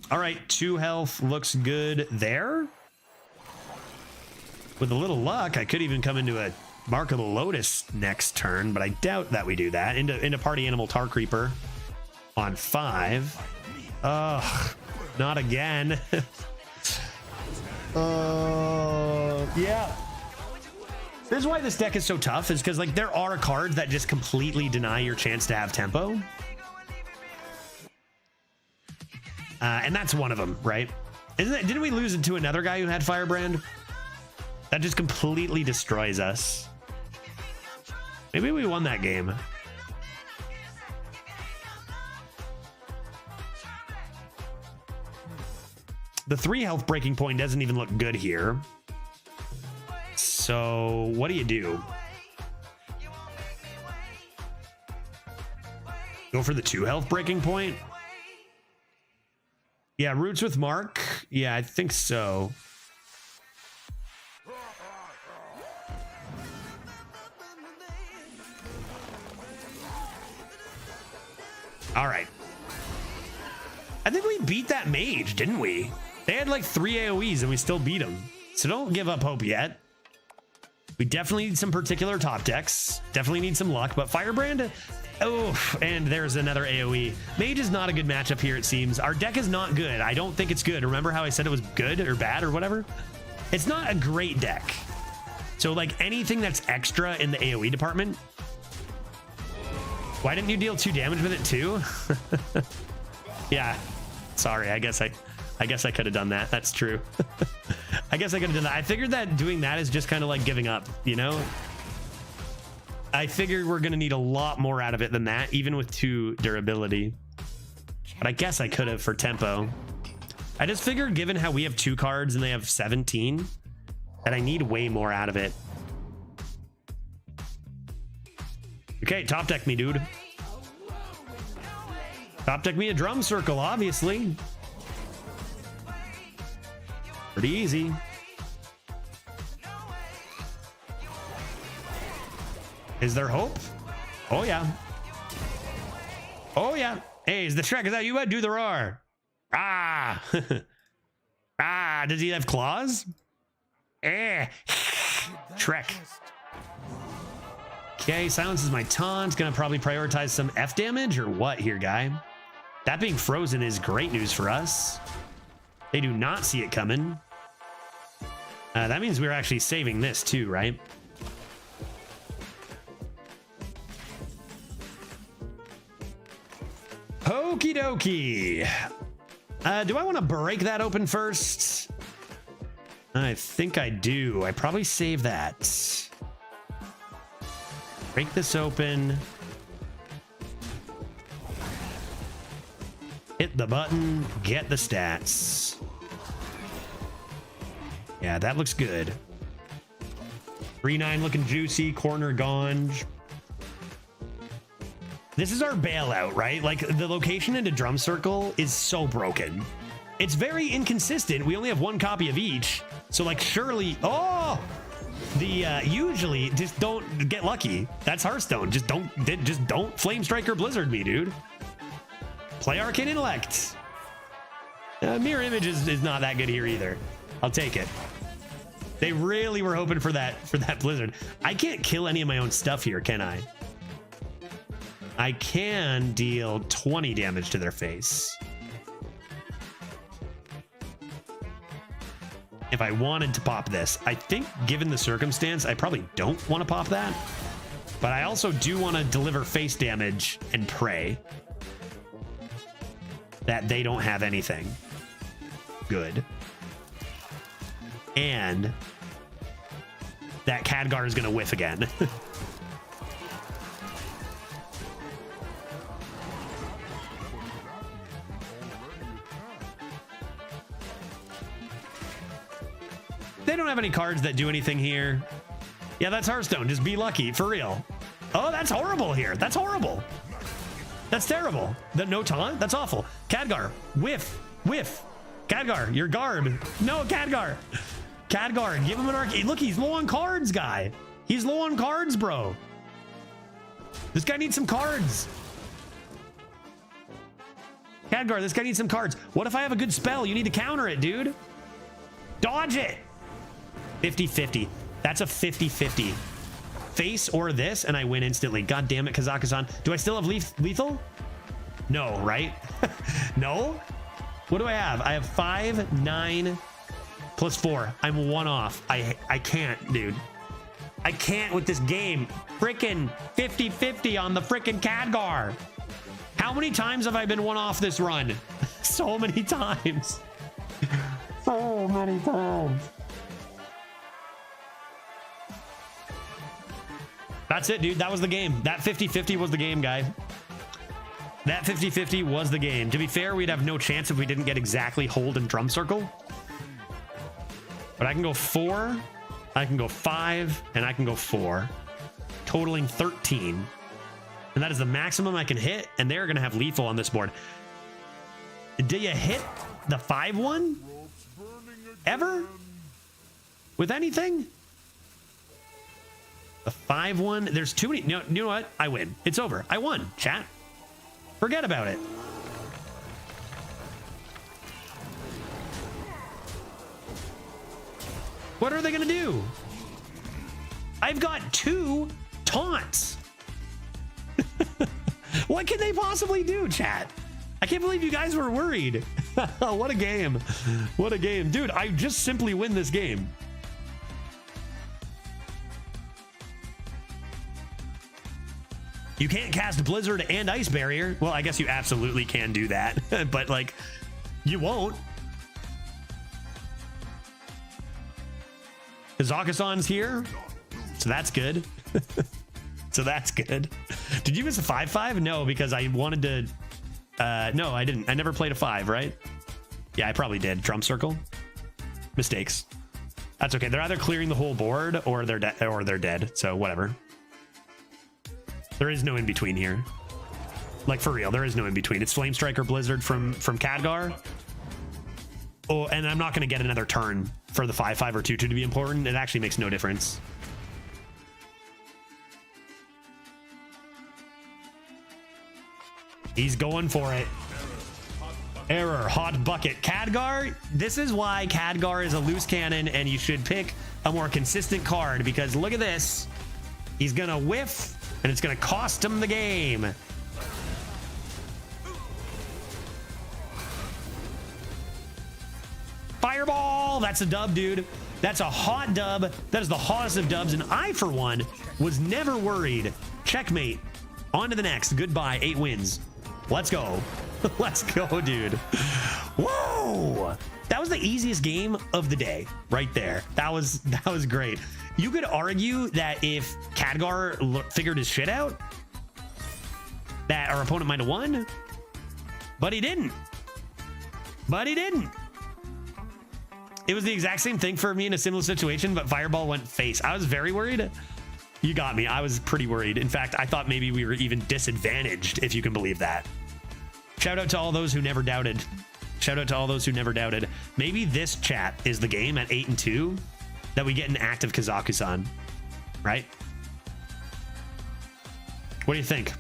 All right, 2 health looks good there. With a little luck, I could even come into a Mark of the Lotus next turn, but I doubt that we do that. Into Party Animal Tar Creeper on 5. Ugh, not again. Yeah. This is why this deck is so tough, is because like there are cards that just completely deny your chance to have tempo. And that's one of them, right? Didn't we lose it to another guy who had Firebrand? That just completely destroys us. Maybe we won that game. The 3 health breaking point doesn't even look good here. So what do you do? Go for the 2 health breaking point? Yeah, roots with Mark. Yeah, I think so. All right. I think we beat that mage, didn't we? They had like 3 AoEs and we still beat them. So don't give up hope yet. We definitely need some particular top decks. Definitely need some luck, but Firebrand, oh, and there's another AoE. Mage is not a good matchup here, it seems. Our deck is not good. I don't think it's good. Remember how I said it was good or bad or whatever? It's not a great deck. So like anything that's extra in the AoE department. Why didn't you deal 2 damage with it too? Yeah, sorry, I guess I could have done that. That's true. I guess I could have done that. I figured that doing that is just kind of like giving up, you know? I figured we're going to need a lot more out of it than that, even with 2 durability. But I guess I could have for tempo. I just figured given how we have 2 cards and they have 17, that I need way more out of it. Okay, top deck me, dude. Top deck me a drum circle, obviously. Pretty easy. Is there hope? Oh, yeah. Oh, yeah. Hey, is the Shrek? Is that you? Do the roar. Ah. Ah, does he have claws? Eh. Shrek. Okay, silences my taunt. Gonna probably prioritize some F damage or what here, guy? That being frozen is great news for us. They do not see it coming. That means we're actually saving this too, right? Okie dokie. Do I want to break that open first? I think I do. I probably save that. Break this open. Hit the button. Get the stats. Yeah, that looks good. 3-9 looking juicy. Corner gone. This is our bailout, right? Like, the location into Drum Circle is so broken. It's very inconsistent. We only have one copy of each. So, like, surely... Oh! Usually, just don't get lucky. That's Hearthstone. Just don't Flame Striker Blizzard me, dude. Play Arcane Intellect. Mirror Image is not that good here either. I'll take it. They really were hoping for that Blizzard. I can't kill any of my own stuff here, can I? I can deal 20 damage to their face. If I wanted to pop this, I think given the circumstance, I probably don't want to pop that. But I also do want to deliver face damage and pray that they don't have anything good. And that Khadgar is going to whiff again. They don't have any cards that do anything here. Yeah, that's Hearthstone. Just be lucky, for real. Oh, that's horrible here. That's horrible. That's terrible. No taunt? That's awful. Khadgar, whiff, whiff. Khadgar, you're garb. No, Khadgar. Khadgar, give him an arcade. Look, he's low on cards, guy. He's low on cards, bro. This guy needs some cards. Khadgar, this guy needs some cards. What if I have a good spell? You need to counter it, dude. Dodge it. 50-50. That's a 50-50. Face or this, and I win instantly. God damn it, KAZAKUSAN. Do I still have lethal? No, right? No? What do I have? I have 5, 9, plus 4. I'm 1 off. I can't, dude. I can't with this game. Frickin' 50-50 on the frickin' Khadgar. How many times have I been 1 off this run? So many times. So many times. That's it, dude. That was the game. That 50-50 was the game, guy. That 50-50 was the game. To be fair, we'd have no chance if we didn't get exactly hold and Drum Circle. But I can go 4, I can go 5, and I can go 4. Totaling 13. And that is the maximum I can hit, and they're going to have lethal on this board. Do you hit the 5-1? Ever? With anything? The 5-1? There's too many. No, you know what? I win. It's over. I won, chat. Forget about it. What are they going to do? I've got 2 taunts. What can they possibly do, chat? I can't believe you guys were worried. What a game. What a game. Dude, I just simply win this game. You can't cast Blizzard and Ice Barrier. Well, I guess you absolutely can do that, but like, you won't. KAZAKUSAN's here, so that's good. So that's good. Did you miss a 5-5? No, because I wanted to. No, I didn't. I never played a 5, right? Yeah, I probably did. Drum Circle. Mistakes. That's okay. They're either clearing the whole board or they're dead. So whatever. There is no in between here. Like, for real, there is no in between. It's Flame Striker Blizzard from Khadgar. Oh, and I'm not going to get another turn for the 5-5 or 2-2 to be important. It actually makes no difference. He's going for it. Error, hot bucket. Khadgar, this is why Khadgar is a loose cannon and you should pick a more consistent card, because look at this. He's gonna whiff and it's gonna cost him the game. Fireball, that's a dub, dude. That's a hot dub. That is the hottest of dubs, and I, for one, was never worried. Checkmate. On to the next. Goodbye, 8 wins. Let's go. Let's go, dude. Whoa! That was the easiest game of the day right there. That was great. You could argue that if Khadgar figured his shit out, that our opponent might have won, but he didn't. It was the exact same thing for me in a similar situation, but Fireball went face. I was very worried. You got me. I was pretty worried. In fact, I thought maybe we were even disadvantaged, if you can believe that. Shout out to all those who never doubted. Shout out to all those who never doubted. Maybe this chat is the game at 8-2 that we get an active KAZAKUSAN, right? What do you think?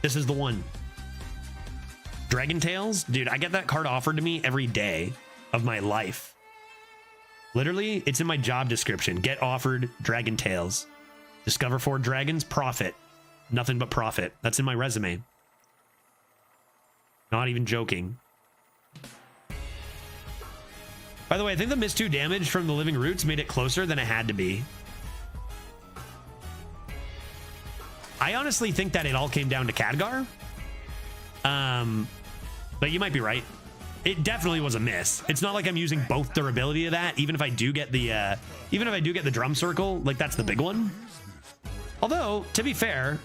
This is the one. Dragon Tails? Dude, I get that card offered to me every day of my life. Literally, it's in my job description. Get offered Dragon Tails. Discover 4 dragons, profit. Nothing but profit. That's in my resume. Not even joking. By the way, I think the missed 2 damage from the Living Roots made it closer than it had to be. I honestly think that it all came down to Khadgar. But you might be right. It definitely was a miss. It's not like I'm using both durability of that. Even if I do get the drum circle, like that's the big one. Although, to be fair,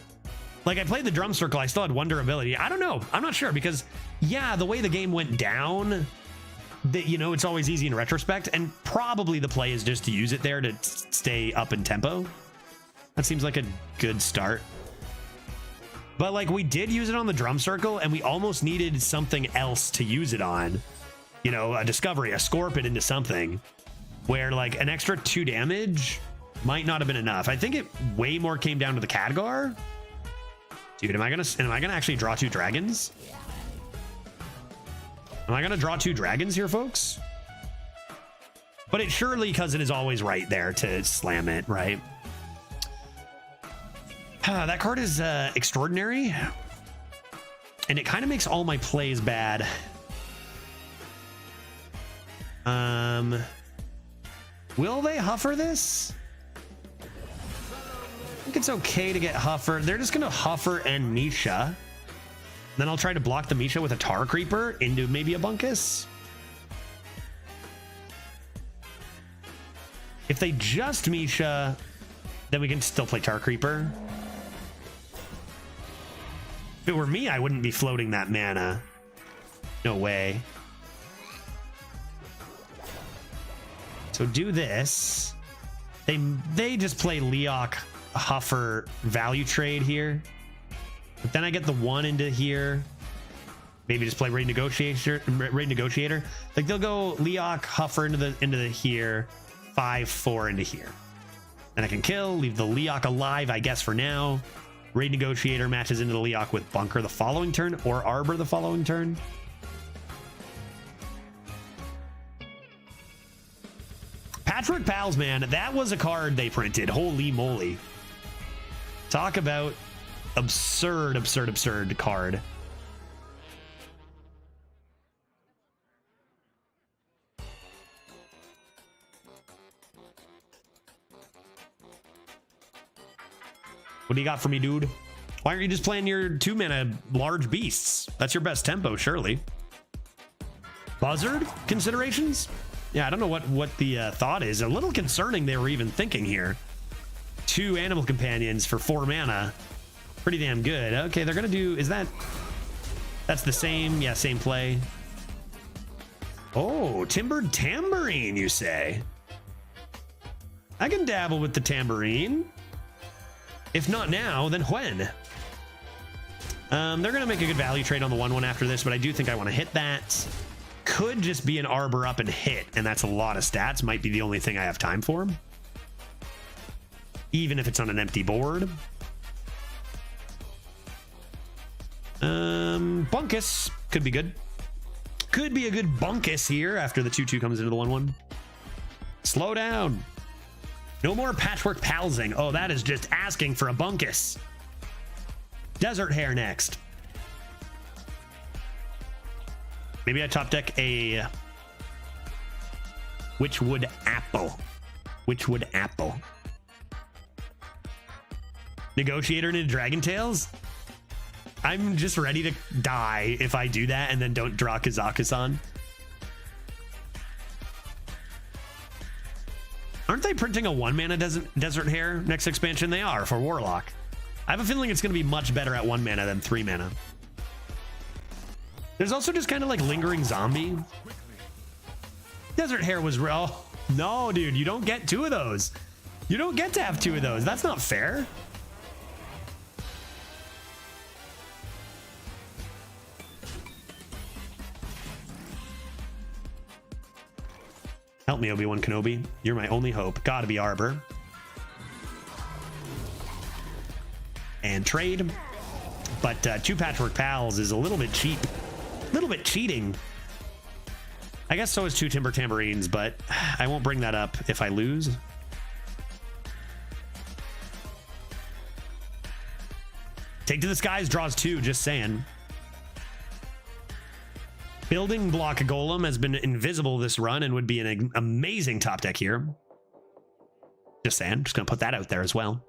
like I played the drum circle, I still had 1 durability. I don't know. I'm not sure because, yeah, the way the game went down, you know, it's always easy in retrospect, and probably the play is just to use it there to stay up in tempo. That seems like a good start. But like we did use it on the drum circle and we almost needed something else to use it on. You know, a discovery, a scorpion into something where like an extra 2 damage might not have been enough. I think it way more came down to the Khadgar. Dude, am I gonna actually draw 2 dragons? Am I gonna draw 2 dragons here, folks? But it surely, cousin, is always right there to slam it, right? That card is extraordinary, and it kind of makes all my plays bad. Will they huffer this? I think it's okay to get huffer. They're just gonna huffer and Misha. Then I'll try to block the Misha with a Tar Creeper into maybe a Bunkus. If they just Misha, then we can still play Tar Creeper. If it were me, I wouldn't be floating that mana. No way. So do this. They just play Leok Huffer value trade here. But then I get the 1 into here. Maybe just play Raid Negotiator. Like they'll go Leok Huffer into the here, 5-4 into here. Then I can kill, leave the Leok alive, I guess, for now. Raid Negotiator matches into the Leok with Bunker the following turn or Arbor the following turn. Patchwork Pals, man, that was a card they printed. Holy moly. Talk about absurd card. What do you got for me, dude? Why aren't you just playing your 2-mana large beasts? That's your best tempo, surely. Buzzard considerations? Yeah, I don't know what the thought is. A little concerning they were even thinking here. 2 animal companions for 4 mana. Pretty damn good. Okay, they're gonna do, that's the same, yeah, same play. Oh, Timbered Tambourine, you say? I can dabble with the tambourine. If not now, then when? They're gonna make a good value trade on the 1/1 after this, but I do think I want to hit that. Could just be an Arbor up and hit, and that's a lot of stats. Might be the only thing I have time for. Even if it's on an empty board. Bunkus could be good. Could be a good bunkus here after the 2/2 comes into the 1/1. Slow down. No more patchwork palsing. Oh, that is just asking for a bunkus. Desert Hare next. Maybe I top deck a Witchwood Apple. Witchwood Apple. Negotiator into Dragon Tails? I'm just ready to die if I do that and then don't draw KAZAKUSAN. Aren't they printing a 1-mana Desert Hare next expansion? They are, for Warlock. I have a feeling it's going to be much better at 1 mana than 3 mana. There's also just kind of like Lingering Zombie. Desert Hare was real. Oh, no, dude, you don't get 2 of those. You don't get to have 2 of those. That's not fair. Help me, Obi-Wan Kenobi. You're my only hope. Gotta be Arbor. And trade. But 2 Patchwork Pals is a little bit cheap. A little bit cheating. I guess so is 2 Timber Tambourines, but I won't bring that up if I lose. Take to the Skies draws 2, just saying. Building Block Golem has been invisible this run and would be an amazing top deck here. Just saying. Just going to put that out there as well.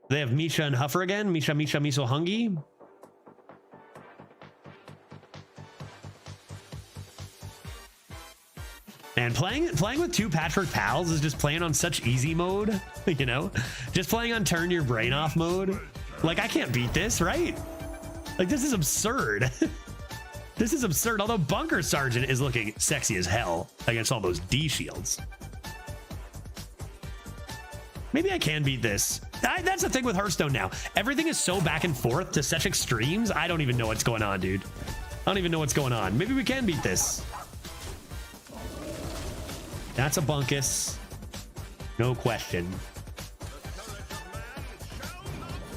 They have Misha and Huffer again. Misha, Miso, Hungy. And playing with 2 Patchwork Pals is just playing on such easy mode, you know? Just playing on turn your brain off mode. Like, I can't beat this, right? Like, this is absurd. This is absurd, although Bunker Sergeant is looking sexy as hell against all those D shields. Maybe I can beat this. That's the thing with Hearthstone now. Everything is so back and forth to such extremes, I don't even know what's going on, dude. I don't even know what's going on. Maybe we can beat this. That's a bunkus. No question.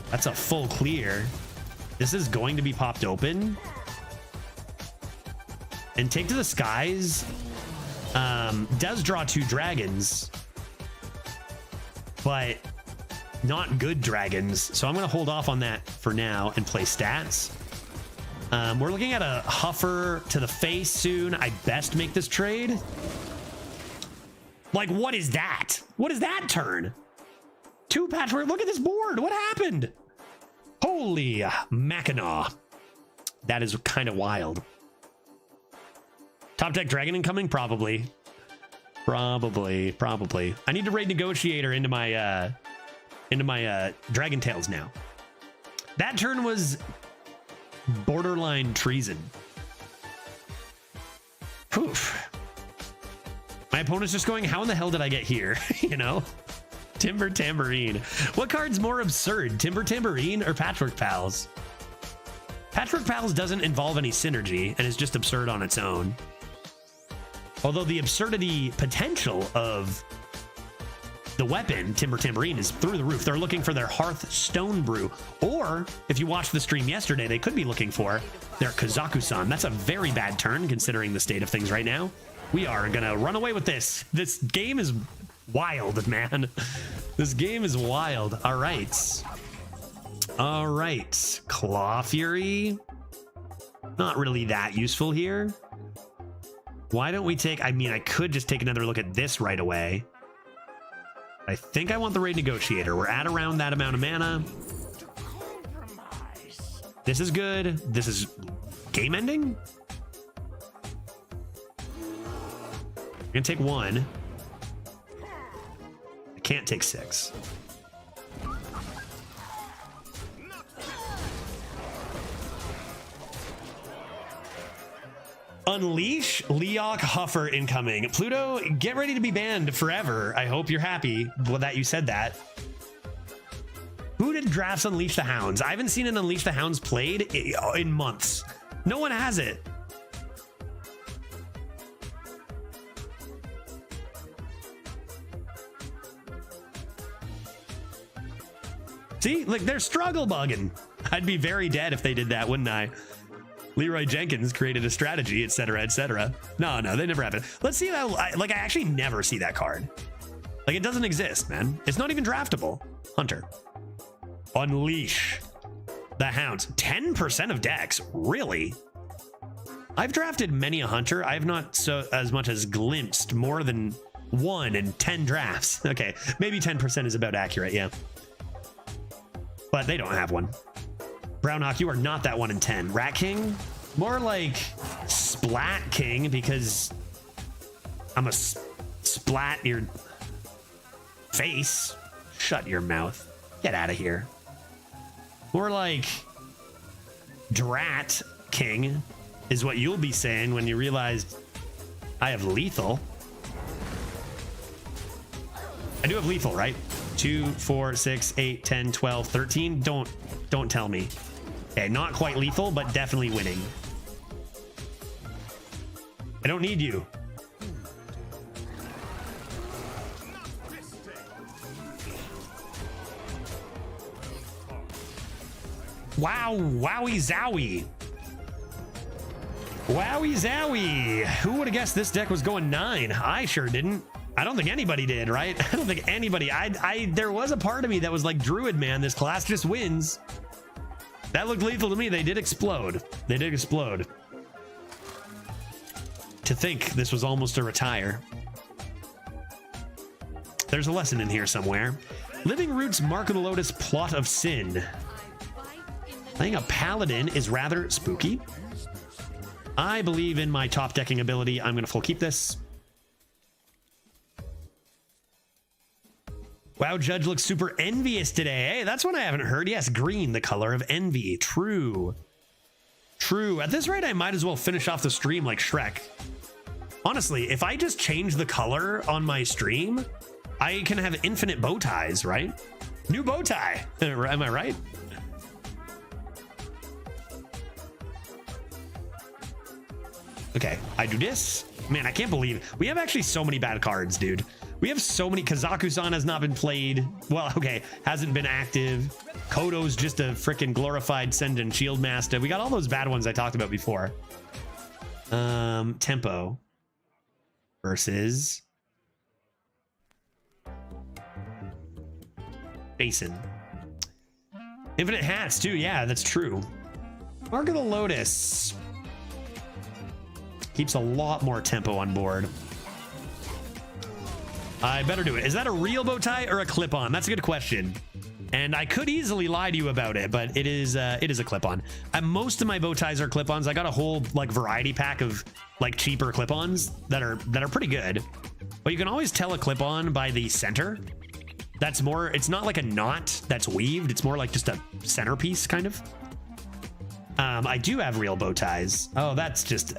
That's a full clear. This is going to be popped open. And Take to the Skies does draw 2 dragons, but not good dragons. So I'm going to hold off on that for now and play stats. We're looking at a Huffer to the face soon. I best make this trade. Like, what is that? What is that turn? 2 Patchwork. Look at this board. What happened? Holy Mackinaw. That is kind of wild. Top deck dragon incoming? Probably. Probably. I need to raid Negotiator into my Dragon Tails now. That turn was borderline treason. Oof. My opponent's just going, how in the hell did I get here? You know? Timber Tambourine. What card's more absurd? Timber Tambourine or Patchwork Pals? Patchwork Pals doesn't involve any synergy and is just absurd on its own. Although the absurdity potential of the weapon, Timber Tambourine, is through the roof. They're looking for their Hearthstone brew. Or, if you watched the stream yesterday, they could be looking for their KAZAKUSAN. That's a very bad turn, considering the state of things right now. We are going to run away with this. This game is wild, man. This game is wild. All right. All right. Claw Fury. Not really that useful here. Why don't we take... I mean, I could just take another look at this right away. I think I want the Raid Negotiator. We're at around that amount of mana. This is good. This is game ending. I'm gonna take 1. I can't take 6. Unleash Leok Huffer incoming. Pluto, get ready to be banned forever. I hope you're happy that you said that. Who did drafts Unleash the Hounds? I haven't seen an Unleash the Hounds played in months. No one has it. See, like, they're struggle bugging. I'd be very dead if they did that, wouldn't I? Leroy Jenkins created a strategy, etc., etc. No, they never have it. Let's see that. I actually never see that card. Like, it doesn't exist, man. It's not even draftable. Hunter. Unleash the Hounds. 10% of decks. Really? I've drafted many a Hunter. I have not so as much as glimpsed more than 1 in 10 drafts. Okay, maybe 10% is about accurate, yeah. But they don't have one. Brownhawk, you are not that 1 in 10. Rat King? More like Splat King, because I'm a splat your face. Shut your mouth. Get out of here. More like Drat King is what you'll be saying when you realize I have lethal. I do have lethal, right? 2, 4, 6, 8, 10, 12, 13. Don't tell me. Okay, not quite lethal, but definitely winning. I don't need you. Wow, wowie zowie. Wowie zowie. Who would have guessed this deck was going 9? I sure didn't. I don't think anybody did, right? I don't think anybody. There was a part of me that was like, Druid, man, this class just wins. That looked lethal to me. They did explode. They did explode. To think this was almost a retire. There's a lesson in here somewhere. Living Roots, Mark of the Lotus, Plot of Sin. Playing a Paladin is rather spooky. I believe in my top decking ability. I'm going to full keep this. Wow, Judge looks super envious today. Hey, that's one I haven't heard. Yes, green, the color of envy. True. True. At this rate, I might as well finish off the stream like Shrek. Honestly, if I just change the color on my stream, I can have infinite bow ties, right? New bow tie. Am I right? Okay, I do this. Man, I can't believe we have actually so many bad cards, dude. We have so many. KAZAKUSAN has not been played. Well, okay, hasn't been active. Kodo's just a freaking glorified Send and Shield Master. We got all those bad ones I talked about before. Tempo versus Basin. Infinite Hats too. Yeah, that's true. Mark of the Lotus keeps a lot more tempo on board. I better do it. Is that a real bow tie or a clip-on? That's a good question. And I could easily lie to you about it, but it is a clip-on. Most of my bow ties are clip-ons. I got a whole like variety pack of like cheaper clip-ons that are pretty good. But you can always tell a clip-on by the center. That's more, it's not like a knot that's weaved. It's more like just a centerpiece kind of. I do have real bow ties. Oh, that's just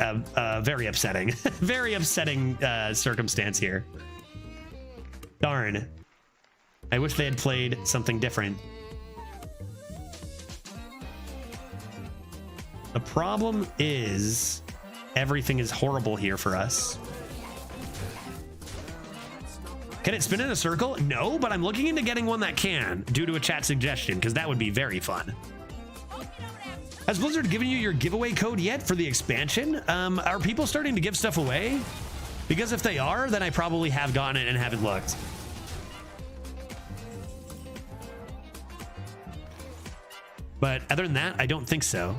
very upsetting. Very upsetting circumstance here. Darn. I wish they had played something different. The problem is everything is horrible here for us. Can it spin in a circle? No, but I'm looking into getting one that can due to a chat suggestion, because that would be very fun. Has Blizzard given you your giveaway code yet for the expansion? Are people starting to give stuff away? Because if they are, then I probably have gotten it and haven't looked. But other than that, I don't think so.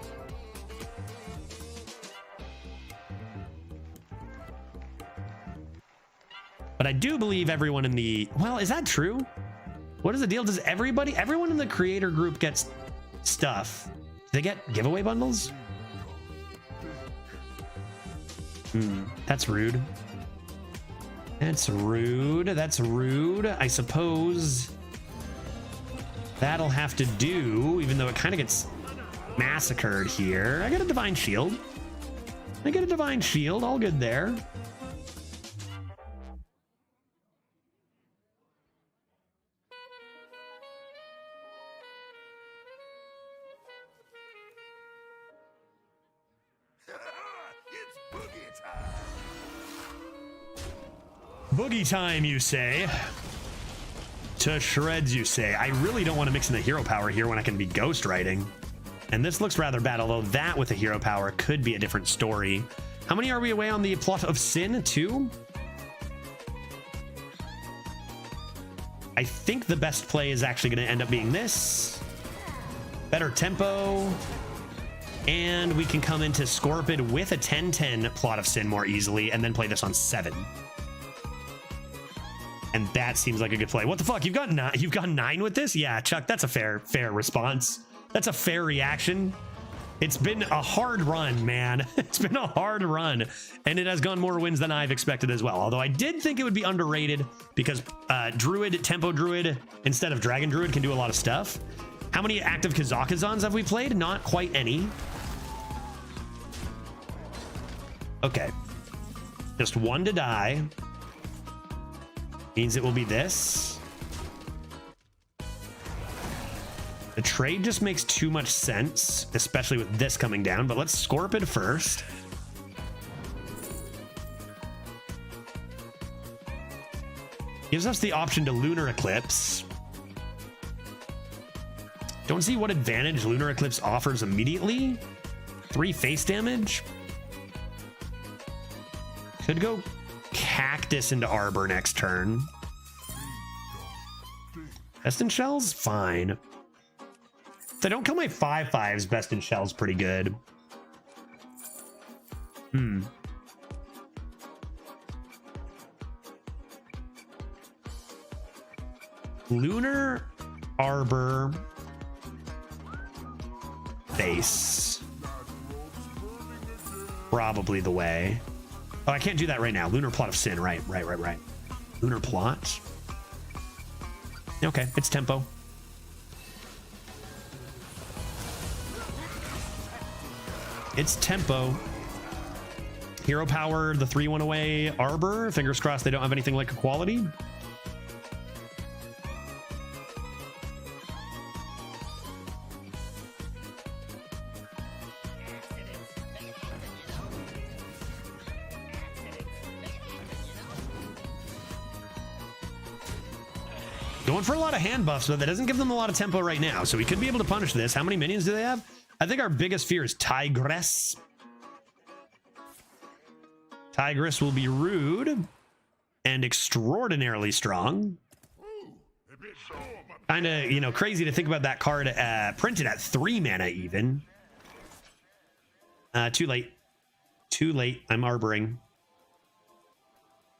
But I do believe everyone in the... Well, is that true? What is the deal? Does everyone in the creator group gets stuff? Do they get giveaway bundles? That's rude. That's rude. That's rude. I suppose that'll have to do, even though it kind of gets massacred here. I got a Divine Shield. I get a Divine Shield. All good there. Boogie time, you say. To shreds, you say. I really don't want to mix in the hero power here when I can be ghost riding. And this looks rather bad, although that with a hero power could be a different story. How many are we away on the plot of sin? 2? I think the best play is actually going to end up being this. Better tempo. And we can come into Scorpid with a 10-10 plot of sin more easily and then play this on 7. And that seems like a good play. What the fuck? You've got 9, you've got 9 with this? Yeah, Chuck, that's a fair response. That's a fair reaction. It's been a hard run, man. It's been a hard run. And it has gone more wins than I've expected as well. Although I did think it would be underrated because Druid, Tempo Druid, instead of Dragon Druid, can do a lot of stuff. How many active KAZAKUSANs have we played? Not quite any. Okay. Just 1 to die. Means it will be this. The trade just makes too much sense, especially with this coming down, but let's Scorpid first. Gives us the option to Lunar Eclipse. Don't see what advantage Lunar Eclipse offers immediately. 3 face damage. Could go Cactus into Arbor next turn. Best in Shell's fine. If I don't kill my 5/5s, Best in Shell's pretty good. Lunar, Arbor, face. Probably the way. Oh, I can't do that right now. Lunar Plot of Sin. Right. Lunar Plot. Okay, it's tempo. It's tempo. Hero power, the 3-1 away Arbor. Fingers crossed they don't have anything like equality. Going for a lot of hand buffs, but that doesn't give them a lot of tempo right now. So we could be able to punish this. How many minions do they have? I think our biggest fear is Tigress. Tigress will be rude and extraordinarily strong. Kind of, you know, crazy to think about that card printed at 3 mana even. Too late. Too late. I'm arboring.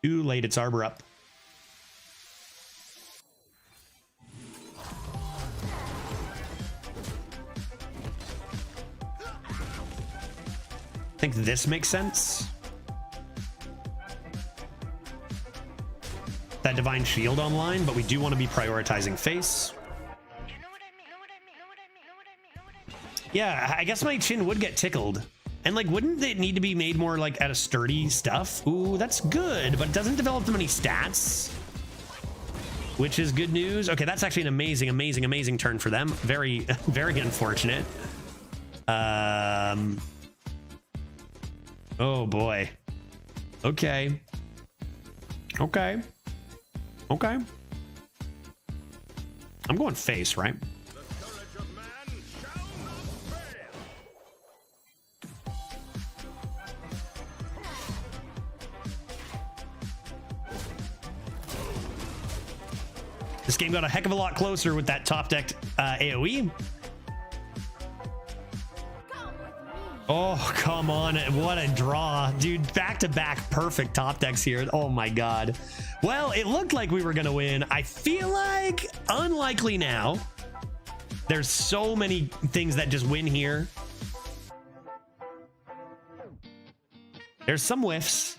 Too late. It's Arbor up. I think this makes sense. That Divine Shield online, but we do want to be prioritizing face. Yeah, I guess my chin would get tickled. And like, wouldn't it need to be made more like out of sturdy stuff? Ooh, that's good, but it doesn't develop them any stats, which is good news. Okay, that's actually an amazing turn for them. Very, very unfortunate. Oh boy. Okay. I'm going face, right? This game got a heck of a lot closer with that top decked AoE. Oh, come on. What a draw. Dude, back-to-back perfect top decks here. Oh, my God. Well, it looked like we were going to win. I feel like unlikely now. There's so many things that just win here. There's some whiffs.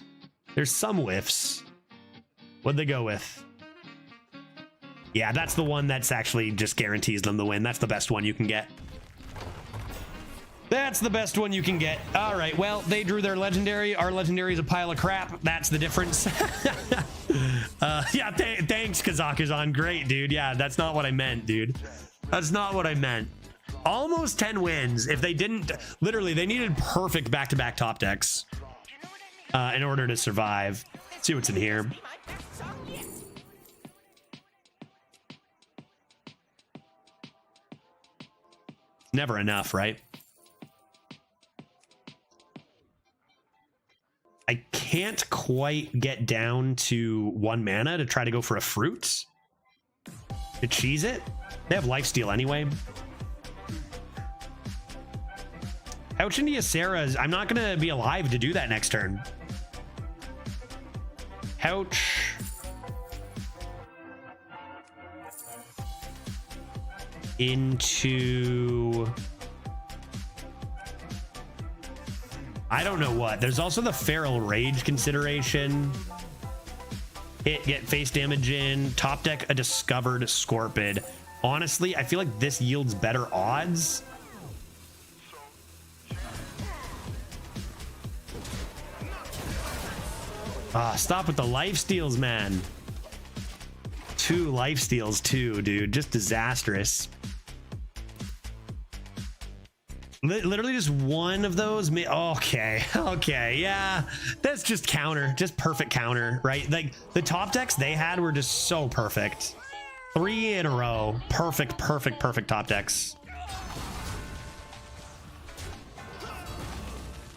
What'd they go with? Yeah, that's the one that's actually just guarantees them the win. That's the best one you can get. That's the best one you can get. All right, well, they drew their legendary. Our legendary is a pile of crap. That's the difference. Yeah, thanks, KAZAKUSAN. Great, dude. Yeah, that's not what I meant, dude. That's not what I meant. Almost 10 wins. If they didn't, literally, they needed perfect back-to-back top decks in order to survive. Let's see what's in here. Never enough, right? I can't quite get down to 1 mana to try to go for a fruit. To cheese it. They have lifesteal anyway. Ouch into Sarah's. I'm not going to be alive to do that next turn. Ouch. Into... I don't know what. There's also the Feral Rage consideration. Hit, get face damage in. Top deck a Discovered Scorpid. Honestly, I feel like this yields better odds. Ah, stop with the life steals, man. 2 life steals too, dude. Just disastrous. Literally just one of those. Okay, yeah, that's just counter, just perfect counter, right? Like the top decks they had were just so perfect. 3 in a row, perfect top decks.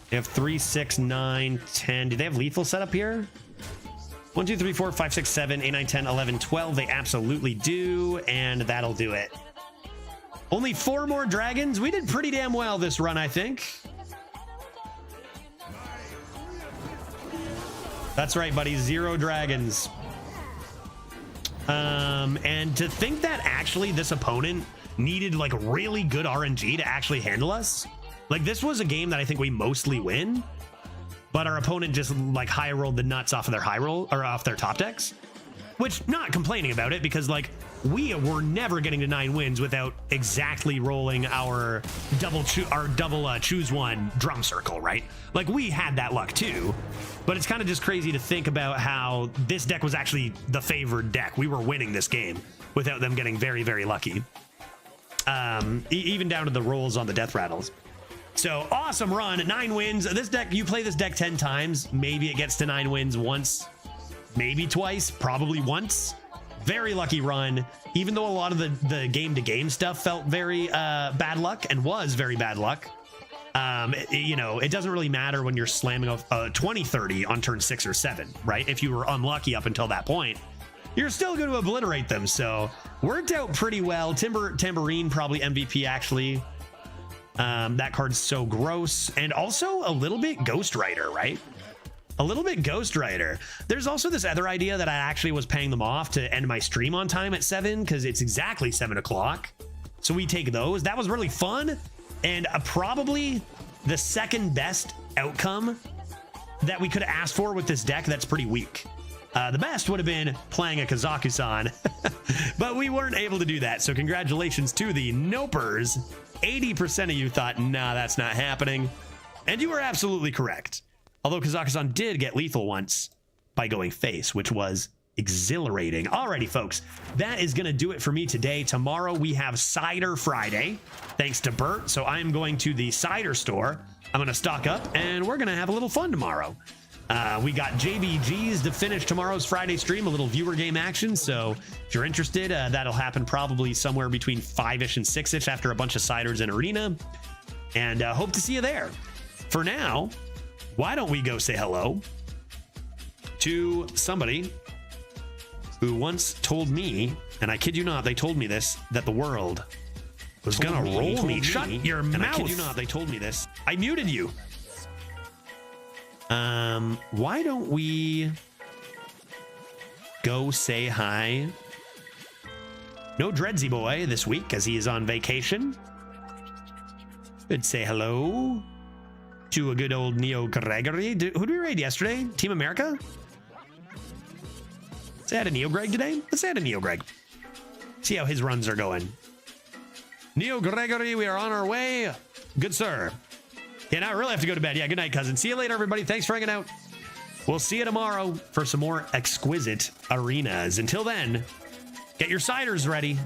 They have 3, 6, 9, 10. Do they have lethal set up here? 1, 2, 3, 4, 5, 6, 7, 8, 9, 10, 11, 12. They absolutely do, and that'll do it. Only 4 more dragons. We did pretty damn well this run, I think. That's right, buddy. 0 dragons. And to think that actually this opponent needed like really good RNG to actually handle us. Like this was a game that I think we mostly win, but our opponent just like high rolled the nuts off of their high roll or off their top decks, which not complaining about it because like we were never getting to 9 wins without exactly rolling our double choose one drum circle, right? Like we had that luck too, but it's kind of just crazy to think about how this deck was actually the favored deck. We were winning this game without them getting very, very lucky. Even down to the rolls on the death rattles. So awesome run, 9 wins. This deck, you play this deck 10 times, maybe it gets to 9 wins once, maybe twice, probably once. Very lucky run, even though a lot of the game-to-game stuff felt very bad luck and was very bad luck. You know, it doesn't really matter when you're slamming a 20-30 on turn 6 or 7, right? If you were unlucky up until that point, you're still going to obliterate them. So worked out pretty well. Tambourine, probably MVP, actually. That card's so gross. And also a little bit Ghost Rider, right? A little bit Ghost Rider. There's also this other idea that I actually was paying them off to end my stream on time at 7 because it's exactly 7 o'clock. So we take those. That was really fun. And probably the second best outcome that we could have asked for with this deck that's pretty weak. The best would have been playing a KAZAKUSAN, but we weren't able to do that. So congratulations to the Nopers. 80% of you thought, nah, that's not happening. And you were absolutely correct. Although KAZAKUSAN did get lethal once by going face, which was exhilarating. Alrighty, folks, that is going to do it for me today. Tomorrow we have Cider Friday, thanks to Bert. So I'm going to the cider store. I'm going to stock up, and we're going to have a little fun tomorrow. We got JBGs to finish tomorrow's Friday stream, a little viewer game action. So if you're interested, that'll happen probably somewhere between 5-ish and 6-ish after a bunch of ciders in Arena. And hope to see you there. For now, why don't we go say hello to somebody who once told me, and I kid you not, they told me this, that the world was gonna roll me. Shut your mouth. I kid you not, they told me this. I muted you. Why don't we go say hi? No Dreadsy Boy this week as he is on vacation. Could say hello to a good old Neo Gregory. Who did we raid yesterday? Team America? Say hi to Neo Greg today. Let's say hi to Neo Greg. See how his runs are going. Neo Gregory, we are on our way. Good sir. Yeah, now I really have to go to bed. Yeah, good night, cousin. See you later, everybody. Thanks for hanging out. We'll see you tomorrow for some more exquisite arenas. Until then, get your ciders ready.